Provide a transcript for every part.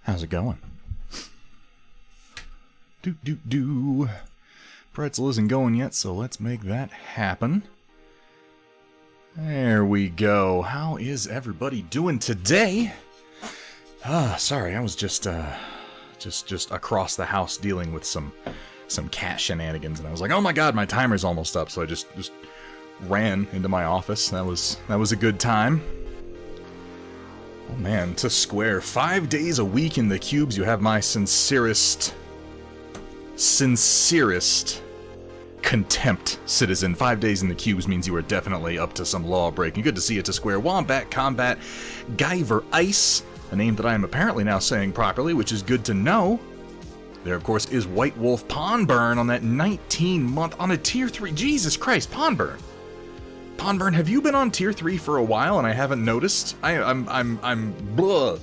How's it going? Do. Pretzel isn't going yet, so let's make that happen. There we go. How is everybody doing today? Sorry, I was just across the house dealing with some cat shenanigans, and I was like, oh my god, my timer's almost up, so I just ran into my office. That was a good time. Oh man, to square 5 days a week in the cubes, you have my sincerest contempt, citizen. 5 days in the cubes means you are definitely up to some law breaking. Good to see you, to square. Wombat Combat, Guyver Ice, a name that I am apparently now saying properly, which is good to know. There, of course, is White Wolf Pondburn on that 19-month on a tier 3. Jesus Christ, Pondburn. Pondburn, have you been on tier 3 for a while and I haven't noticed? I'm blah.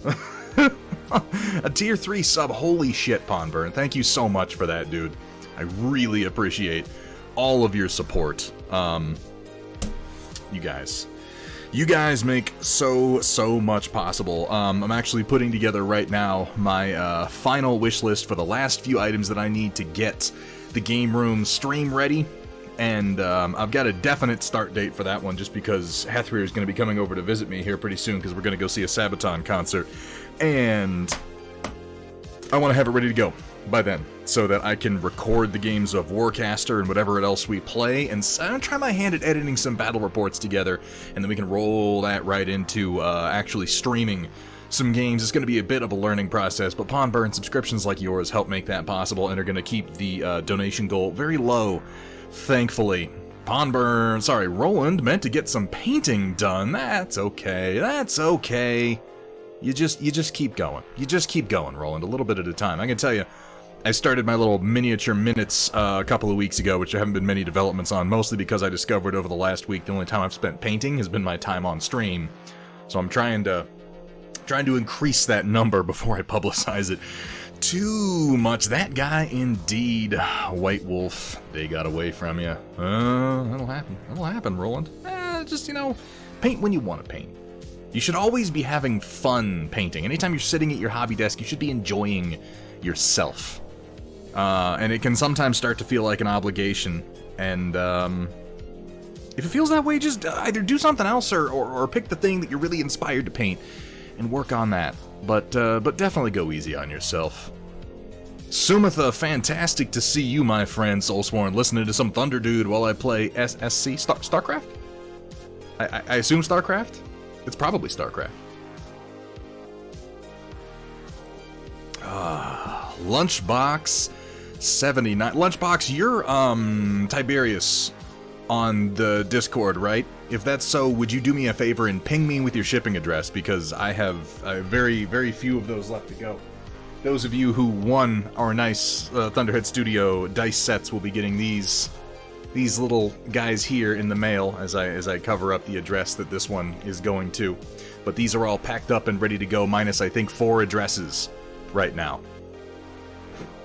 A tier 3 sub, holy shit, Pondburn. Thank you so much for that, dude. I really appreciate all of your support. You guys make so much possible. I'm actually putting together right now my final wish list for the last few items that I need to get the game room stream ready. And I've got a definite start date for that one, just because Hathrir is going to be coming over to visit me here pretty soon, because we're going to go see a Sabaton concert. And I want to have it ready to go by then, so that I can record the games of Warcaster and whatever else we play, and try my hand at editing some battle reports together, and then we can roll that right into actually streaming some games. It's going to be a bit of a learning process, but Pondburn subscriptions like yours help make that possible, and are going to keep the donation goal very low, thankfully. Roland meant to get some painting done. That's okay. You just keep going. You just keep going, Roland, a little bit at a time. I can tell you, I started my little miniature minutes a couple of weeks ago, which there haven't been many developments on, mostly because I discovered over the last week the only time I've spent painting has been my time on stream. So I'm trying to increase that number before I publicize it too much. That guy indeed. White Wolf, they got away from you. That'll happen, Roland. Just, paint when you want to paint. You should always be having fun painting. Anytime you're sitting at your hobby desk, you should be enjoying yourself. And it can sometimes start to feel like an obligation. And if it feels that way, just either do something else or pick the thing that you're really inspired to paint and work on that. But definitely go easy on yourself. Sumatha, fantastic to see you, my friend. Soulsworn, listening to some Thunder Dude while I play SSC. StarCraft? I assume StarCraft? It's probably StarCraft. Lunchbox 79. Lunchbox, you're Tiberius on the Discord, right? If that's so, would you do me a favor and ping me with your shipping address, because I have very, very few of those left to go. Those of you who won our nice Thunderhead Studio dice sets will be getting these little guys here in the mail as I cover up the address that this one is going to. But these are all packed up and ready to go, minus I think 4 addresses right now.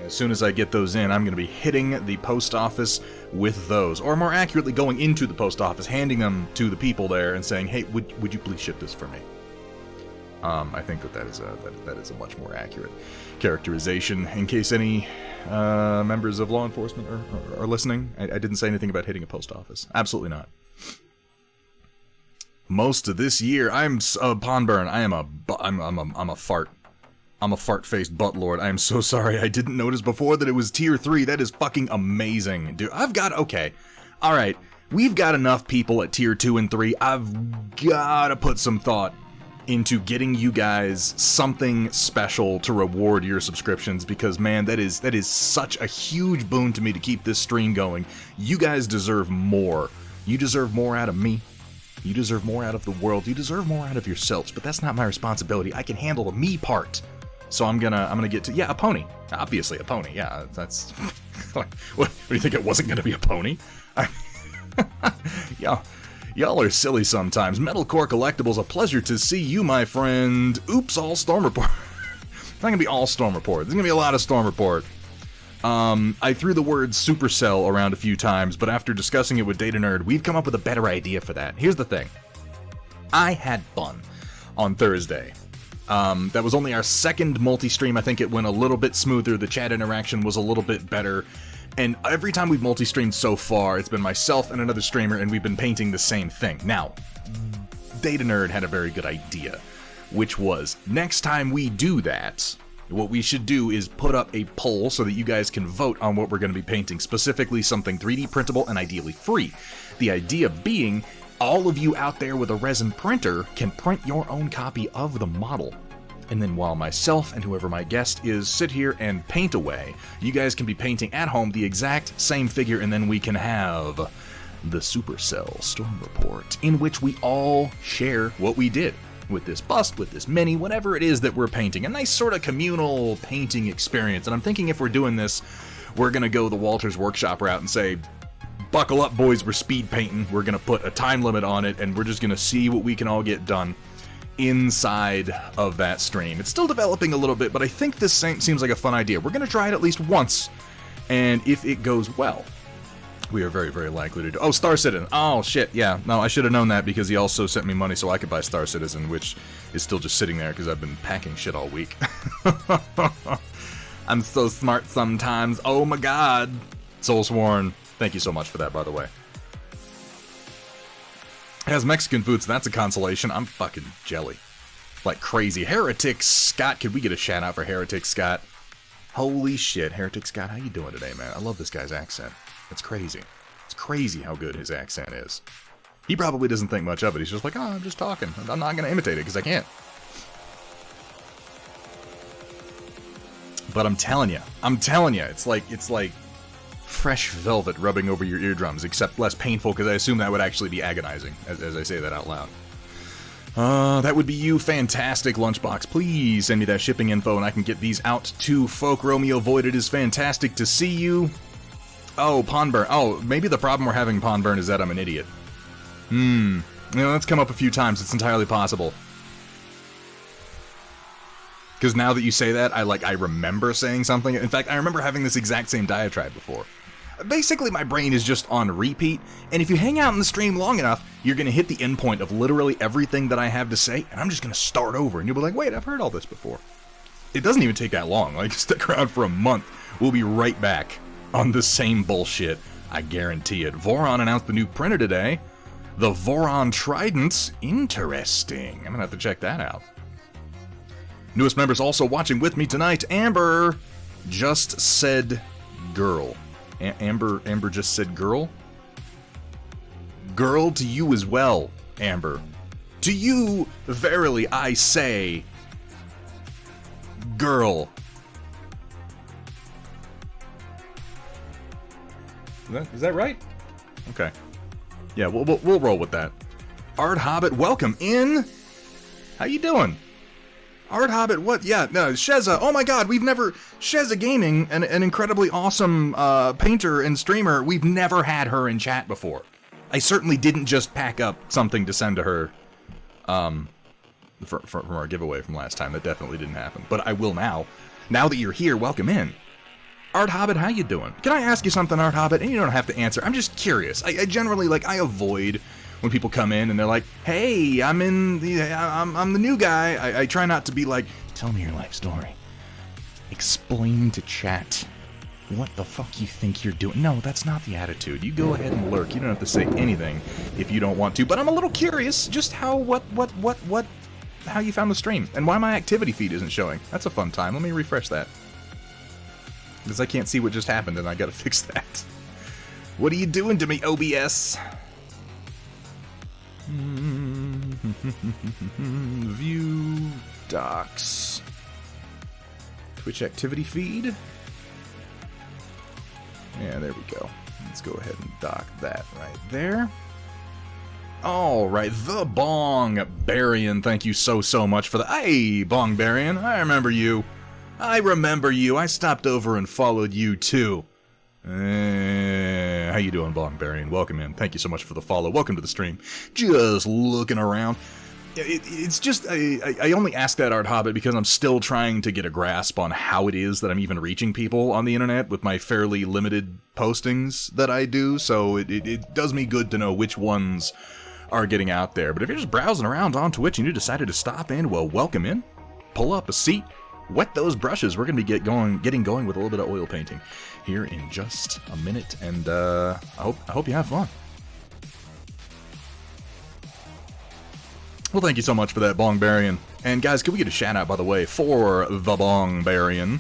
As soon as I get those in, I'm going to be hitting the post office with those. Or more accurately, going into the post office, handing them to the people there and saying, hey, would you please ship this for me? I think that is a much more accurate characterization. In case any members of law enforcement are listening, I didn't say anything about hitting a post office. Absolutely not. Most of this year, I'm Pondburn. I'm a fart. I'm a fart-faced butt lord. I am so sorry. I didn't notice before that it was tier 3. That is fucking amazing, dude. Okay. All right. We've got enough people at tier 2 and 3. I've got to put some thought into getting you guys something special to reward your subscriptions, because man, that is such a huge boon to me to keep this stream going. You guys deserve more. You deserve more out of me. You deserve more out of the world. You deserve more out of yourselves, but that's not my responsibility. I can handle the me part. So I'm gonna get to, a pony. Obviously a pony. Yeah, that's what do you think, it wasn't gonna be a pony? Y'all are silly sometimes. Metalcore Collectibles, a pleasure to see you, my friend. Oops, all Storm Report. It's not gonna be all Storm Report. There's gonna be a lot of Storm Report. I threw the word Supercell around a few times, but after discussing it with Data Nerd, we've come up with a better idea for that. Here's the thing. I had fun on Thursday That was only our second multi-stream. I think it went a little bit smoother. The chat interaction was a little bit better. And every time we've multi-streamed so far, it's been myself and another streamer, and we've been painting the same thing. Now, Data Nerd had a very good idea, which was, next time we do that, what we should do is put up a poll so that you guys can vote on what we're going to be painting, specifically something 3D printable and ideally free. The idea being, all of you out there with a resin printer can print your own copy of the model. And then while myself and whoever my guest is sit here and paint away, you guys can be painting at home the exact same figure, and then we can have the Supercell Storm Report, in which we all share what we did with this bust, with this mini, whatever it is that we're painting. A nice sort of communal painting experience. And I'm thinking if we're doing this, we're going to go the Walters Workshop route and say, buckle up, boys, we're speed painting. We're going to put a time limit on it, and we're just going to see what we can all get done inside of that stream. It's still developing a little bit, but I think this seems like a fun idea. We're going to try it at least once, and if it goes well, we are very, very likely to do... Oh, Star Citizen. Oh, shit, yeah. No, I should have known that because he also sent me money so I could buy Star Citizen, which is still just sitting there because I've been packing shit all week. I'm so smart sometimes. Oh my god. Soulsworn. Thank you so much for that, by the way. It has Mexican food, so that's a consolation. I'm fucking jelly. Like crazy. Heretic Scott. Could we get a shout out for Heretic Scott? Holy shit. Heretic Scott, how you doing today, man? I love this guy's accent. It's crazy. It's crazy how good his accent is. He probably doesn't think much of it. He's just like, oh, I'm just talking. I'm not going to imitate it because I can't. But I'm telling you, it's like fresh velvet rubbing over your eardrums, except less painful, because I assume that would actually be agonizing, as I say that out loud. That would be you, fantastic Lunchbox. Please send me that shipping info and I can get these out to folk. Romeo Void, it is fantastic to see you. Oh, Pondburn. Oh, maybe the problem we're having, Pondburn, is that I'm an idiot. You know, that's come up a few times. It's entirely possible. Because now that you say that, I remember saying something. In fact, I remember having this exact same diatribe before. Basically, my brain is just on repeat, and if you hang out in the stream long enough, you're going to hit the end point of literally everything that I have to say, and I'm just going to start over, and you'll be like, wait, I've heard all this before. It doesn't even take that long. Like, stick around for a month. We'll be right back on the same bullshit. I guarantee it. Voron announced the new printer today. The Voron Trident. Interesting. I'm going to have to check that out. Newest members also watching with me tonight. Amber just said girl. Amber just said girl? Girl to you as well, Amber. To you, verily, I say, girl. Is that right? Okay. Yeah, we'll roll with that. Art Hobbit, welcome in. How you doing? Art Hobbit, what? Yeah, no, Sheza. Oh my god, Sheza Gaming, an incredibly awesome painter and streamer. We've never had her in chat before. I certainly didn't just pack up something to send to her from our giveaway from last time. That definitely didn't happen. But I will now. Now that you're here, welcome in. Art Hobbit, how you doing? Can I ask you something, Art Hobbit? And you don't have to answer. I'm just curious. I generally, I avoid when people come in and they're like, hey, I'm the new guy. I try not to be like, tell me your life story. Explain to chat what the fuck you think you're doing. No, that's not the attitude. You go ahead and lurk. You don't have to say anything if you don't want to. But I'm a little curious just how you found the stream and why my activity feed isn't showing. That's a fun time. Let me refresh that. Because I can't see what just happened and I gotta fix that. What are you doing to me, OBS? View docs. Twitch activity feed. Yeah, there we go. Let's go ahead and dock that right there. Alright, the Bong Barian. Thank you so much for the... Hey, Bong Barian, I remember you. I stopped over and followed you too. How you doing, Bong Barian? Welcome in. Thank you so much for the follow. Welcome to the stream. Just looking around. It's just, I only ask that, Art Hobbit, because I'm still trying to get a grasp on how it is that I'm even reaching people on the internet with my fairly limited postings that I do, so it does me good to know which ones are getting out there. But if you're just browsing around on Twitch and you decided to stop in, well, welcome in. pull up a seat, wet those brushes. We're going to be getting going with a little bit of oil painting here in just a minute, and I hope you have fun. Well, thank you so much for that, Bongbarian. And guys, can we get a shout out, by the way, for the Bongbarian?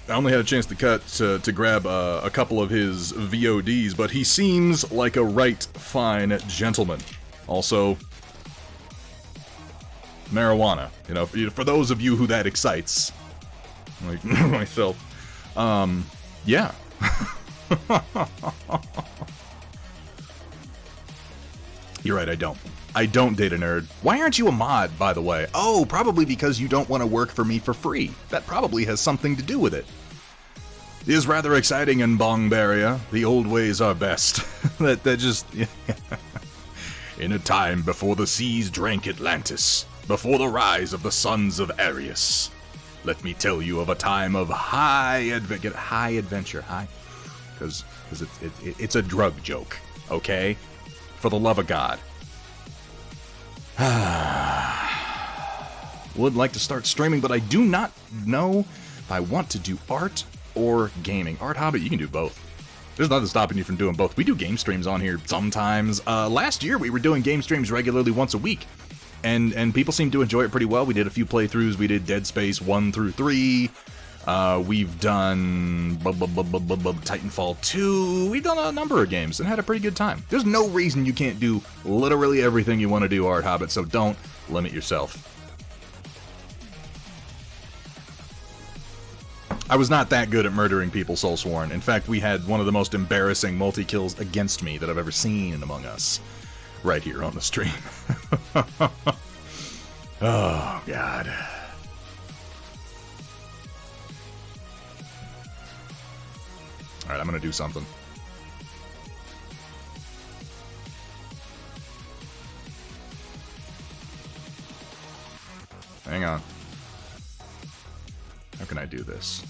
I only had a chance to grab a couple of his VODs, but he seems like a right fine gentleman. Also, marijuana. You know, for those of you who that excites, like myself. Yeah. You're right, I don't. I don't date a nerd. Why aren't you a mod, by the way? Oh, probably because you don't want to work for me for free. That probably has something to do with it. It is rather exciting in Bongbaria. The old ways are best. that just... In a time before the seas drank Atlantis, before the rise of the sons of Arius, let me tell you of a time of high adventure, because it's a drug joke, okay? For the love of God. Would like to start streaming, but I do not know if I want to do art or gaming. Art Hobbit, you can do both. There's nothing stopping you from doing both. We do game streams on here sometimes. Last year we were doing game streams regularly once a week, and people seem to enjoy it pretty well. We did a few playthroughs. We did Dead Space 1 through 3. We've done Titanfall 2. We've done a number of games and had a pretty good time. There's no reason you can't do literally everything you want to do, Art Hobbit, so don't limit yourself. I was not that good at murdering people, Soulsworn. In fact, we had one of the most embarrassing multi-kills against me that I've ever seen Among Us. Right here on the stream. Oh, God. Alright, I'm gonna do something. Hang on. How can I do this?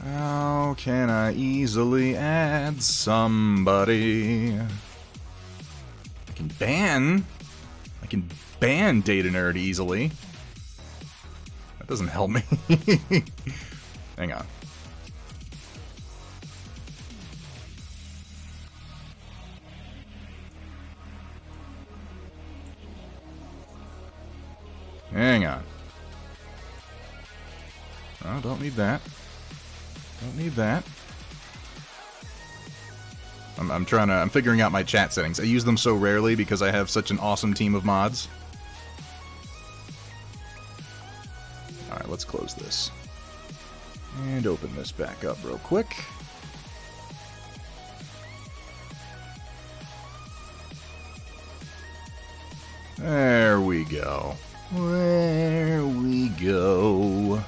How can I easily add somebody? I can ban Data Nerd easily. That doesn't help me. Hang on. Hang on. Oh, don't need that. Don't need that. I'm figuring out my chat settings. I use them so rarely because I have such an awesome team of mods. Alright, let's close this. And open this back up real quick. There we go. There we go.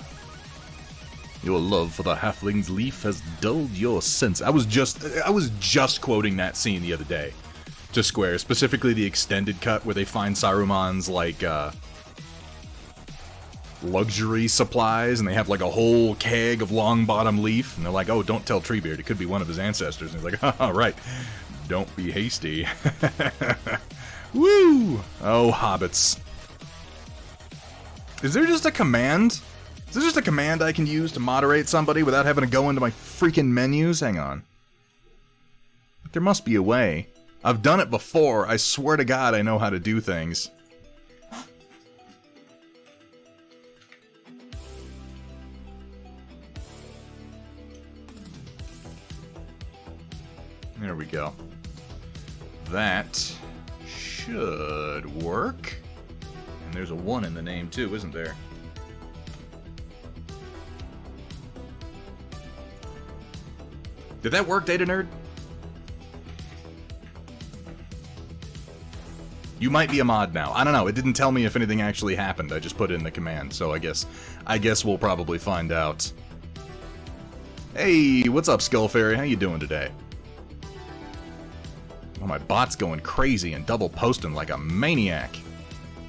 Your love for the halfling's leaf has dulled your sense. I was just quoting that scene the other day to Square, specifically the extended cut where they find Saruman's like luxury supplies, and they have like a whole keg of long bottom leaf, and they're like, "Oh, don't tell Treebeard, it could be one of his ancestors." And he's like, "Oh, right, don't be hasty." Woo! Oh, hobbits. Is there just a command? Is there just a command I can use to moderate somebody without having to go into my freaking menus? Hang on. There must be a way. I've done it before. I swear to God I know how to do things. There we go. That should work. And there's a 1 in the name too, isn't there? Did that work, Data Nerd? You might be a mod now. I don't know. It didn't tell me if anything actually happened. I just put in the command, so I guess we'll probably find out. Hey, what's up, Skull Fairy? How you doing today? Oh, my bot's going crazy and double posting like a maniac.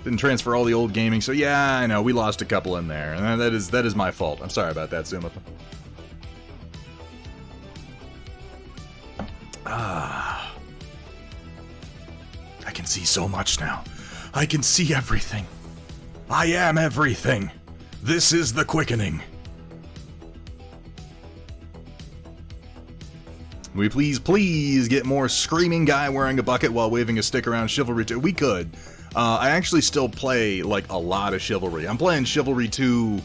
Didn't transfer all the old gaming, so yeah, I know we lost a couple in there, and that is my fault. I'm sorry about that, Zuma. so much now. I can see everything. I am everything. This is the quickening. We please get more screaming guy wearing a bucket while waving a stick around Chivalry 2. We could. I actually still play, like, a lot of Chivalry. I'm playing Chivalry 2,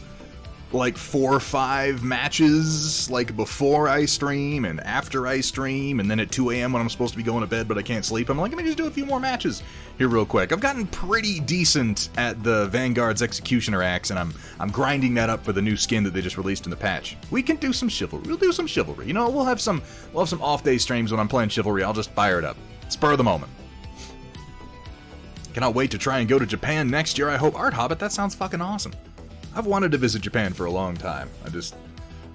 like, 4 or 5 matches, like, before I stream and after I stream, and then at 2 a.m. when I'm supposed to be going to bed but I can't sleep. I'm like, let me just do a few more matches here real quick. I've gotten pretty decent at the Vanguard's Executioner axe, and I'm grinding that up for the new skin that they just released in the patch. We can do some Chivalry. We'll do some Chivalry. You know, we'll have some off-day streams when I'm playing Chivalry. I'll just fire it up. Spur of the moment. Cannot wait to try and go to Japan next year, I hope. Art Hobbit, that sounds fucking awesome. I've wanted to visit Japan for a long time.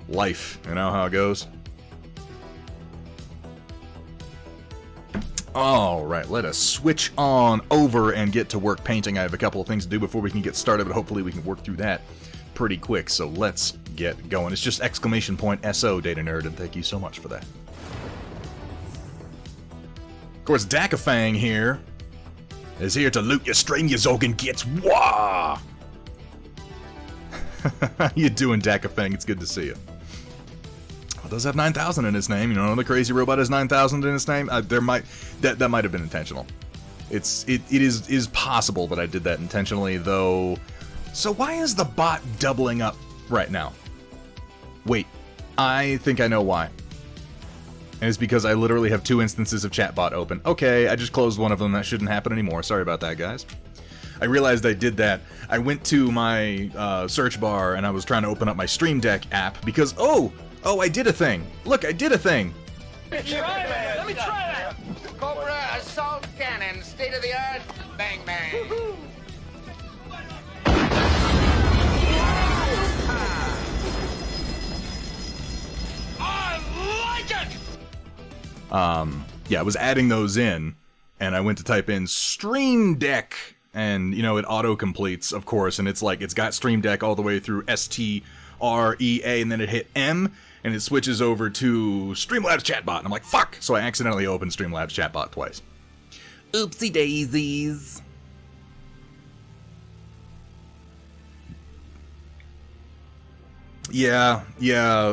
Life, you know how it goes? Alright, let us switch on over and get to work painting. I have a couple of things to do before we can get started, but hopefully we can work through that pretty quick. So let's get going. It's just exclamation point SO, Data Nerd, and thank you so much for that. Of course, Dakafang here is here to loot your stream, you Zogan gets. Wah! How you doing, Dakafang? It's good to see you. Well, it does have 9,000 in its name. You know, the crazy robot has 9,000 in its name. That might have been intentional. It is possible that I did that intentionally, though. So why is the bot doubling up right now? Wait, I think I know why. And it's because I literally have 2 instances of chatbot open. Okay, I just closed one of them. That shouldn't happen anymore. Sorry about that, guys. I realized I did that. I went to my search bar and I was trying to open up my Stream Deck app because, oh, I did a thing. Look, I did a thing. Let me try that. Cobra assault cannon, state of the art. Bang bang. I like it. Yeah, I was adding those in, and I went to type in Stream Deck, and, you know, it auto-completes, of course, and it's like, it's got Stream Deck all the way through STREA, and then it hit M, and it switches over to Streamlabs Chatbot, and I'm like, fuck! So I accidentally opened Streamlabs Chatbot twice. Oopsie daisies. Yeah,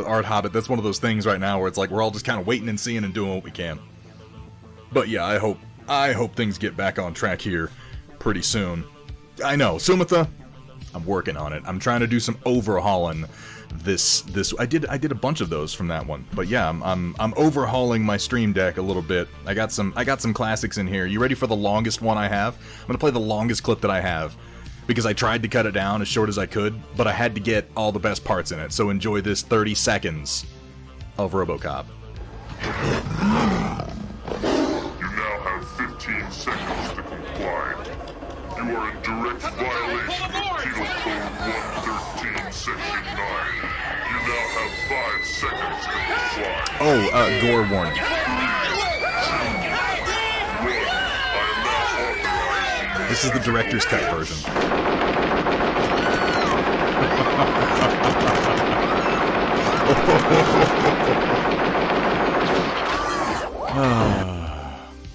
Art Hobbit, that's one of those things right now where it's like we're all just kind of waiting and seeing and doing what we can. But yeah, I hope things get back on track here pretty soon. I know, Sumitha, I'm working on it. I'm trying to do some overhauling this I did a bunch of those from that one. But yeah, I'm overhauling my Stream Deck a little bit. I got some classics in here. You ready for the longest one I have? I'm going to play the longest clip that I have, because I tried to cut it down as short as I could, but I had to get all the best parts in it. So enjoy this 30 seconds of RoboCop. You now have 15 seconds to comply. You are in direct violation of Penal Code 113, Section 9. You now have 5 seconds to comply. Oh, gore warning. 3, 2, 1. I am now authorized. This is the director's cut version.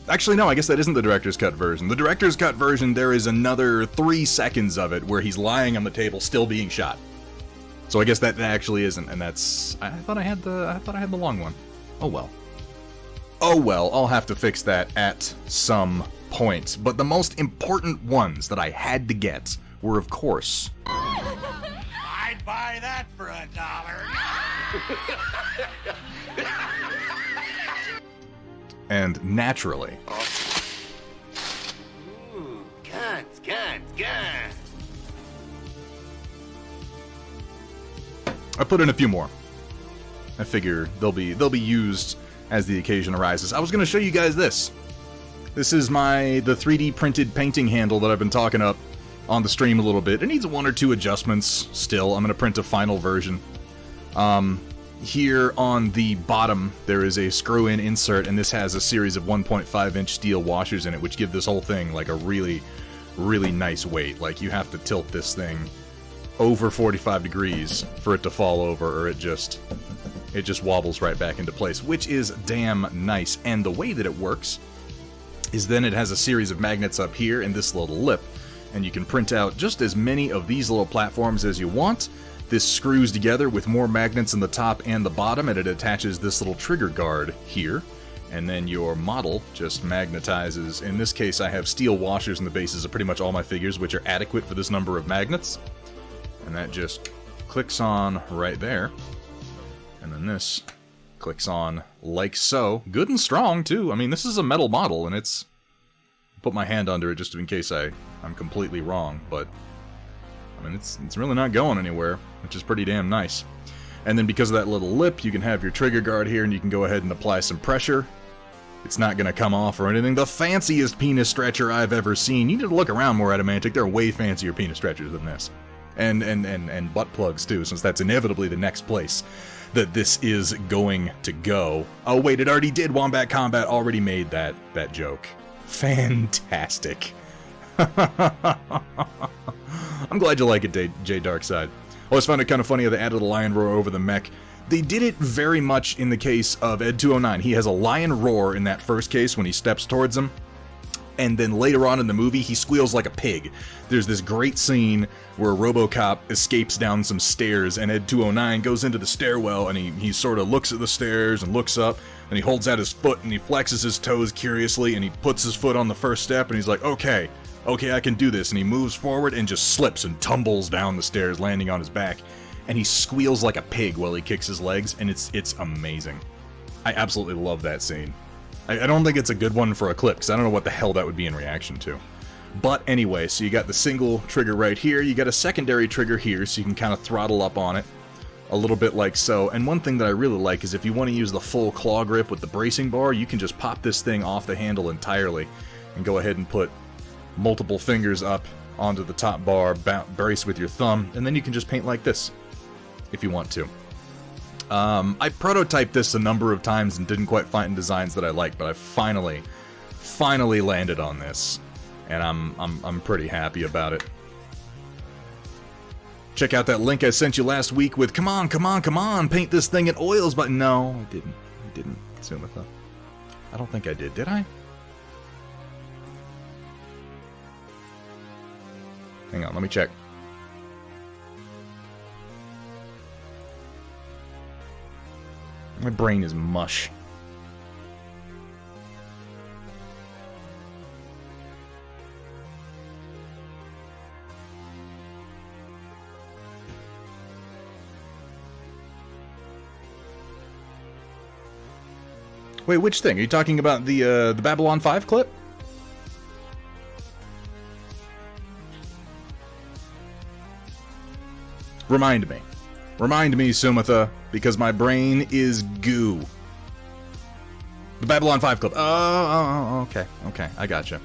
Actually, no, I guess that isn't the director's cut version. The director's cut version, there is another 3 seconds of it where he's lying on the table still being shot. So I guess that actually isn't, and that's... I thought I had the long one. Oh well. Oh well, I'll have to fix that at some point. But the most important ones that I had to get were, of course... I'd buy that for $1. And naturally... Ooh, guns. I put in a few more. I figure they'll be used as the occasion arises. I was going to show you guys this. This is the 3D printed painting handle that I've been talking up on the stream a little bit. It needs 1 or 2 adjustments still. I'm going to print a final version. Here on the bottom, there is a screw-in insert, and this has a series of 1.5-inch steel washers in it, which give this whole thing like a really, really nice weight. Like, you have to tilt this thing over 45 degrees for it to fall over, or it just wobbles right back into place, which is damn nice. And the way that it works is then it has a series of magnets up here in this little lip, and you can print out just as many of these little platforms as you want. This screws together with more magnets in the top and the bottom, and it attaches this little trigger guard here, and then your model just magnetizes. In this case, I have steel washers in the bases of pretty much all my figures, which are adequate for this number of magnets, and that just clicks on right there, and then this clicks on like so. Good and strong, too. I mean, this is a metal model, and it's... Put my hand under it just in case I'm completely wrong, but... I mean, it's really not going anywhere, which is pretty damn nice. And then because of that little lip, you can have your trigger guard here, and you can go ahead and apply some pressure. It's not going to come off or anything. The fanciest penis stretcher I've ever seen. You need to look around more, Adamantic. There are way fancier penis stretchers than this. And butt plugs, too, since that's inevitably the next place that this is going to go. Oh, wait, it already did. Wombat Combat already made that joke. Fantastic. I'm glad you like it, J Darkside. I always found it kind of funny how they added a lion roar over the mech. They did it very much in the case of Ed 209. He has a lion roar in that first case when he steps towards him. And then later on in the movie, he squeals like a pig. There's this great scene where RoboCop escapes down some stairs, and Ed 209 goes into the stairwell, and he sort of looks at the stairs and looks up, and he holds out his foot, and he flexes his toes curiously, and he puts his foot on the first step, and he's like, okay, I can do this. And he moves forward and just slips and tumbles down the stairs, landing on his back. And he squeals like a pig while he kicks his legs, and it's amazing. I absolutely love that scene. I don't think it's a good one for a clip, because I don't know what the hell that would be in reaction to. But anyway, so you got the single trigger right here, you got a secondary trigger here, so you can kind of throttle up on it, a little bit like so. And one thing that I really like is if you want to use the full claw grip with the bracing bar, you can just pop this thing off the handle entirely, and go ahead and put multiple fingers up onto the top bar, brace with your thumb, and then you can just paint like this, if you want to. I prototyped this a number of times and didn't quite find designs that I liked, but I finally landed on this, and I'm pretty happy about it. Check out that link I sent you last week with come on, paint this thing in oils, but no, I didn't, Sumitha. I don't think I did I? Hang on, let me check. My brain is mush. Wait, which thing? Are you talking about the Babylon 5 clip? Remind me. Remind me, Sumitha, because my brain is goo. The Babylon 5 clip. Oh, okay, I gotcha.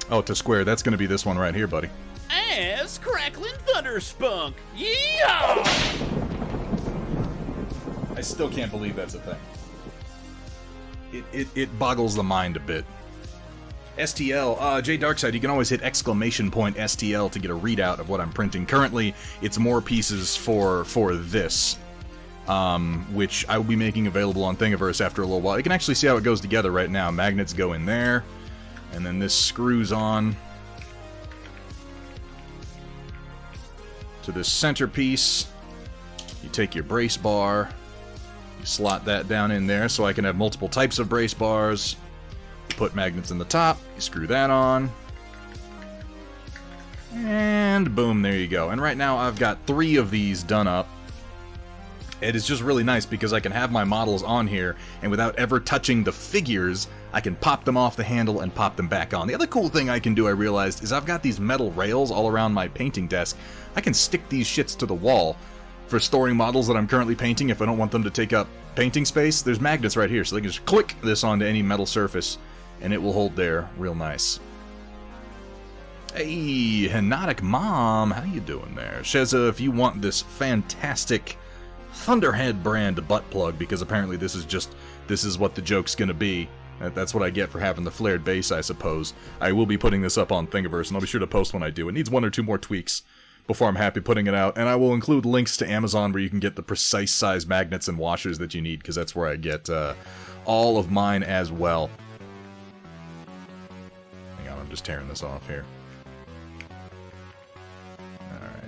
Oh, to square, that's gonna be this one right here, buddy. Ass crackling thunder spunk. Yeah! I still can't believe that's a thing. It boggles the mind a bit. STL, J Darkside, you can always hit !STL to get a readout of what I'm printing. Currently, it's more pieces for this, which I will be making available on Thingiverse after a little while. You can actually see how it goes together right now. Magnets go in there, and then this screws on to this centerpiece. You take your brace bar, you slot that down in there so I can have multiple types of brace bars. Put magnets in the top, you screw that on, and boom, there you go. And right now I've got 3 of these done up. It is just really nice because I can have my models on here, and without ever touching the figures, I can pop them off the handle and pop them back on. The other cool thing I can do, I realized, is I've got these metal rails all around my painting desk. I can stick these shits to the wall for storing models that I'm currently painting if I don't want them to take up painting space. There's magnets right here, so they can just click this onto any metal surface, and it will hold there real nice. Hey, Hypnotic Mom, how you doing there? Sheza, if you want this fantastic Thunderhead brand butt plug, because apparently this is what the joke's gonna be. That's what I get for having the flared base, I suppose. I will be putting this up on Thingiverse, and I'll be sure to post when I do. It needs 1 or 2 more tweaks before I'm happy putting it out. And I will include links to Amazon where you can get the precise size magnets and washers that you need, because that's where I get all of mine as well. Hang on, I'm just tearing this off here. Alright.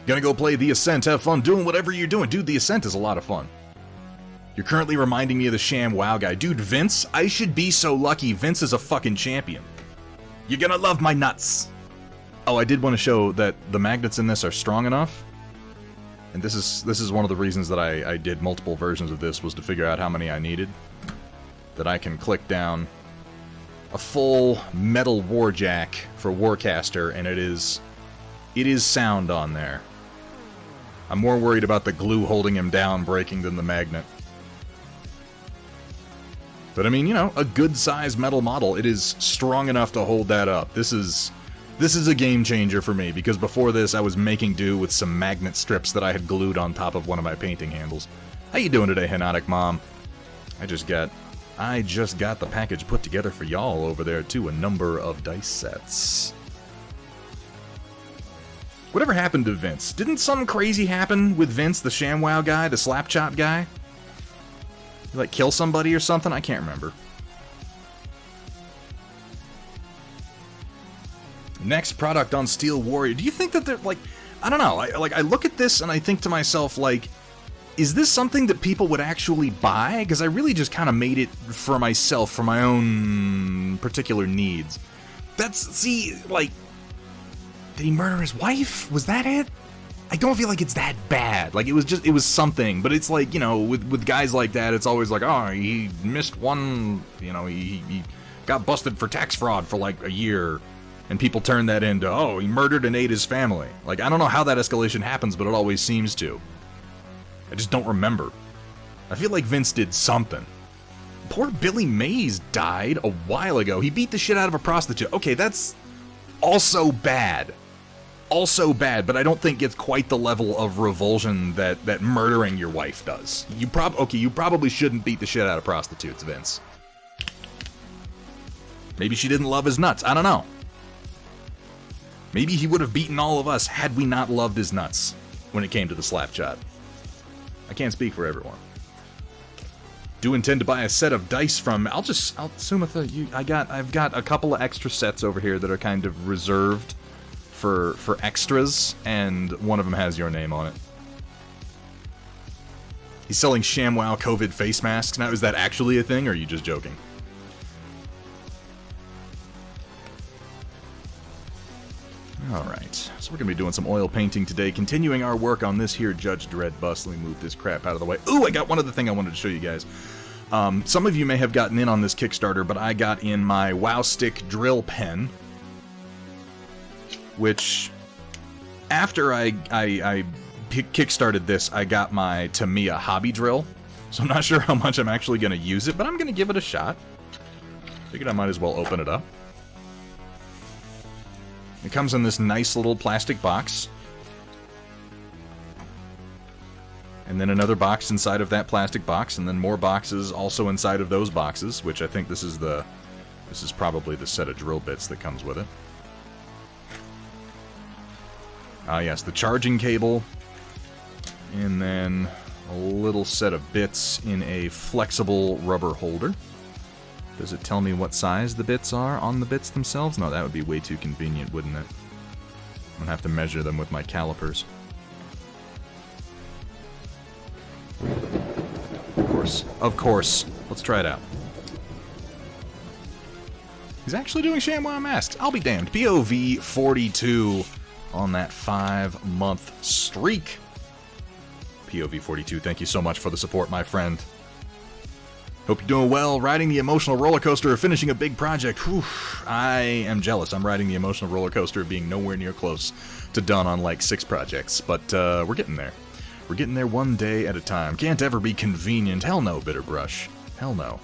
Gonna go play The Ascent, have fun doing whatever you're doing. Dude, The Ascent is a lot of fun. You're currently reminding me of the Sham WoW guy. Dude, Vince, I should be so lucky. Vince is a fucking champion. You're gonna love my nuts. Oh, I did want to show that the magnets in this are strong enough. And this is one of the reasons that I did multiple versions of this, was to figure out how many I needed. That I can click down a full metal warjack for Warcaster, and it is sound on there. I'm more worried about the glue holding him down breaking than the magnet. But I mean, you know, a good-sized metal model, it is strong enough to hold that up. This is a game changer for me, because before this I was making do with some magnet strips that I had glued on top of one of my painting handles. How you doing today, Henotic Mom? I just got the package put together for y'all over there too, a number of dice sets. Whatever happened to Vince? Didn't something crazy happen with Vince, the ShamWow guy, the slap chop guy? He, like, kill somebody or something? I can't remember. Next product on Steel Warrior. Do you think that they're, like, I don't know. I look at this and I think to myself, like, is this something that people would actually buy? Because I really just kind of made it for myself, for my own particular needs. See, like, did he murder his wife? Was that it? I don't feel like it's that bad. Like, it was something. But it's like, you know, with guys like that, it's always like, oh, he missed one, you know, he got busted for tax fraud for like a year. And people turn that into, oh, he murdered and ate his family. Like, I don't know how that escalation happens, but it always seems to. I just don't remember. I feel like Vince did something. Poor Billy Mays died a while ago. He beat the shit out of a prostitute. Okay, that's also bad. Also bad, but I don't think it's quite the level of revulsion that murdering your wife does. You probably shouldn't beat the shit out of prostitutes, Vince. Maybe she didn't love his nuts. I don't know. Maybe he would have beaten all of us had we not loved his nuts when it came to the slap shot. I can't speak for everyone. Do intend to buy a set of dice from... I'll Sumitha, I've got a couple of extra sets over here that are kind of reserved for extras, and one of them has your name on it. He's selling ShamWow COVID face masks. Now, is that actually a thing, or are you just joking? Alright, so we're going to be doing some oil painting today, continuing our work on this here Judge Dredd bust. Let me move this crap out of the way. Ooh, I got one other thing I wanted to show you guys. Some of you may have gotten in on this Kickstarter, but I got in my Wow Stick drill pen, which, after I kickstarted this, I got my Tamiya hobby drill, so I'm not sure how much I'm actually going to use it, but I'm going to give it a shot. Figured I might as well open it up. It comes in this nice little plastic box. And then another box inside of that plastic box, and then more boxes also inside of those boxes, which I think this is probably the set of drill bits that comes with it. Ah yes, the charging cable, and then a little set of bits in a flexible rubber holder. Does it tell me what size the bits are on the bits themselves? No, that would be way too convenient, wouldn't it? I'm gonna have to measure them with my calipers. Of course. Let's try it out. He's actually doing ShamWow masks. I'll be damned. POV 42 on that 5-month streak. POV 42, thank you so much for the support, my friend. Hope you're doing well, riding the emotional roller coaster of finishing a big project. Whew, I am jealous. I'm riding the emotional roller coaster of being nowhere near close to done on like 6 projects, but we're getting there. We're getting there one day at a time. Can't ever be convenient. Hell no, Bitterbrush. Hell no.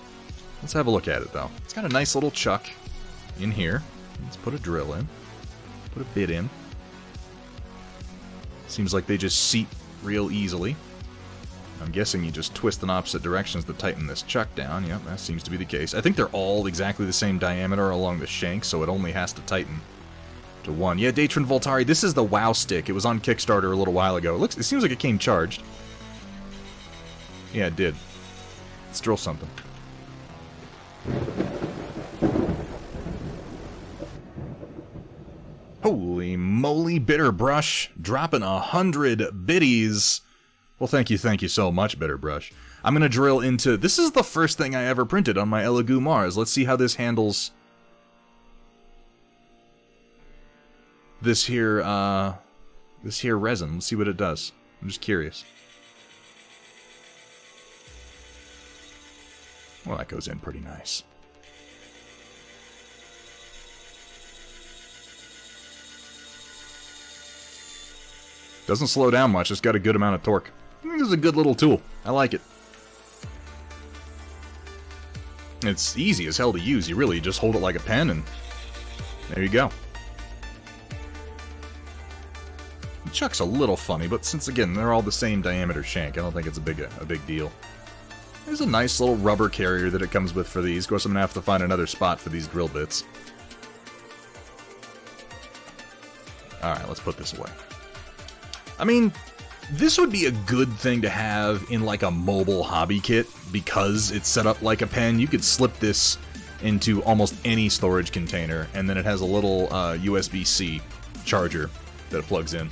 Let's have a look at it, though. It's got a nice little chuck in here. Let's put a drill in. Put a bit in. Seems like they just seat real easily. I'm guessing you just twist in opposite directions to tighten this chuck down. Yep, that seems to be the case. I think they're all exactly the same diameter along the shank, so it only has to tighten to 1. Yeah, Datron Voltari, this is the WoW stick. It was on Kickstarter a little while ago. It seems like it came charged. Yeah, it did. Let's drill something. Holy moly, Bitter Brush, dropping 100 biddies. Well, thank you so much, Bitter Brush. I'm gonna drill into... This is the first thing I ever printed on my Elegoo Mars. Let's see how this handles... This here resin. Let's see what it does. I'm just curious. Well, that goes in pretty nice. Doesn't slow down much, it's got a good amount of torque. This is a good little tool. I like it. It's easy as hell to use. You really just hold it like a pen and there you go. The chuck's a little funny, but since again they're all the same diameter shank, I don't think it's a big deal. There's a nice little rubber carrier that it comes with for these. Of course, I'm gonna have to find another spot for these drill bits. Alright, let's put this away. I mean, this would be a good thing to have in like a mobile hobby kit because it's set up like a pen. You could slip this into almost any storage container, and then it has a little USB-C charger that it plugs in.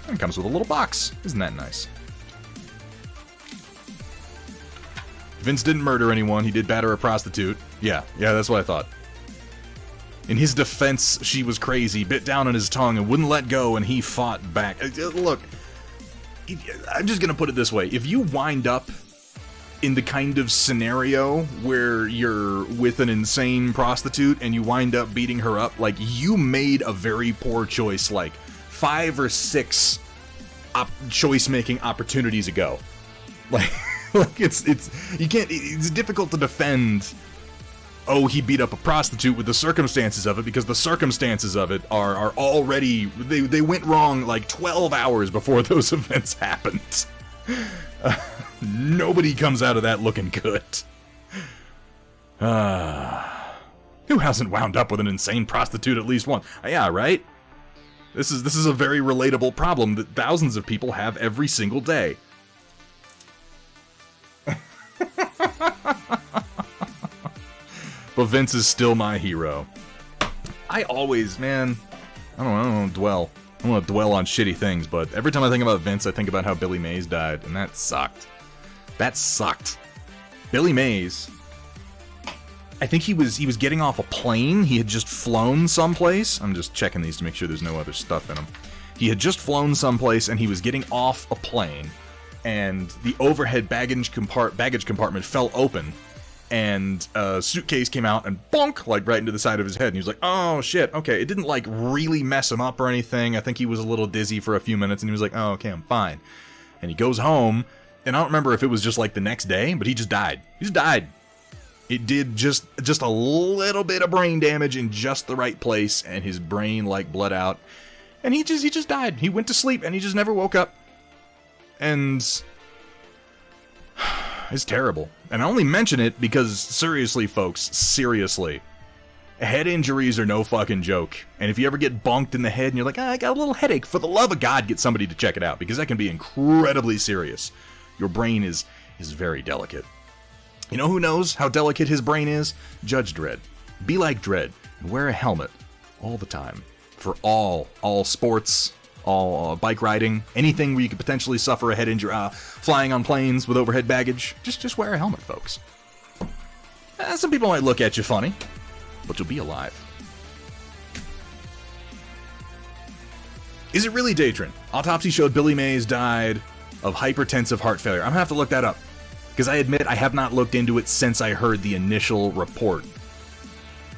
And it comes with a little box. Isn't that nice? Vince didn't murder anyone. He did batter a prostitute. Yeah, that's what I thought. In his defense, she was crazy, bit down on his tongue, and wouldn't let go, and he fought back. Look, I'm just gonna put it this way. If you wind up in the kind of scenario where you're with an insane prostitute and you wind up beating her up, like, you made a very poor choice, like, 5 or 6 choice-making opportunities ago. Like, it's difficult to defend... Oh, he beat up a prostitute with the circumstances of it, because the circumstances of it are already... They went wrong like 12 hours before those events happened. Nobody comes out of that looking good. Who hasn't wound up with an insane prostitute at least once? Yeah, right? This is a very relatable problem that thousands of people have every single day. But Vince is still my hero. I always, man, I don't want to dwell. I don't want to dwell on shitty things, but every time I think about Vince, I think about how Billy Mays died, and that sucked. That sucked. Billy Mays, I think he was getting off a plane. He had just flown someplace. I'm just checking these to make sure there's no other stuff in them. He had just flown someplace, and he was getting off a plane, and the overhead baggage compartment fell open. And a suitcase came out and bonk, like right into the side of his head. And he was like, oh shit, okay. It didn't like really mess him up or anything. I think he was a little dizzy for a few minutes and he was like, oh, okay, I'm fine. And he goes home, and I don't remember if it was just like the next day, but he just died. He just died. It did just a little bit of brain damage in just the right place, and his brain like bled out. And he just died. He went to sleep and he just never woke up. And it's terrible. And I only mention it because, seriously, folks, seriously, head injuries are no fucking joke. And if you ever get bonked in the head and you're like, I got a little headache, for the love of God, get somebody to check it out, because that can be incredibly serious. Your brain is very delicate. You know who knows how delicate his brain is? Judge Dredd. Be like Dredd and wear a helmet all the time. For all sports, all bike riding, anything where you could potentially suffer a head injury, flying on planes with overhead baggage, just wear a helmet, folks. Some people might look at you funny, but you'll be alive. Is it really Datron? Autopsy showed Billy Mays died of hypertensive heart failure. I'm gonna have to look that up, because I admit I have not looked into it since I heard the initial report.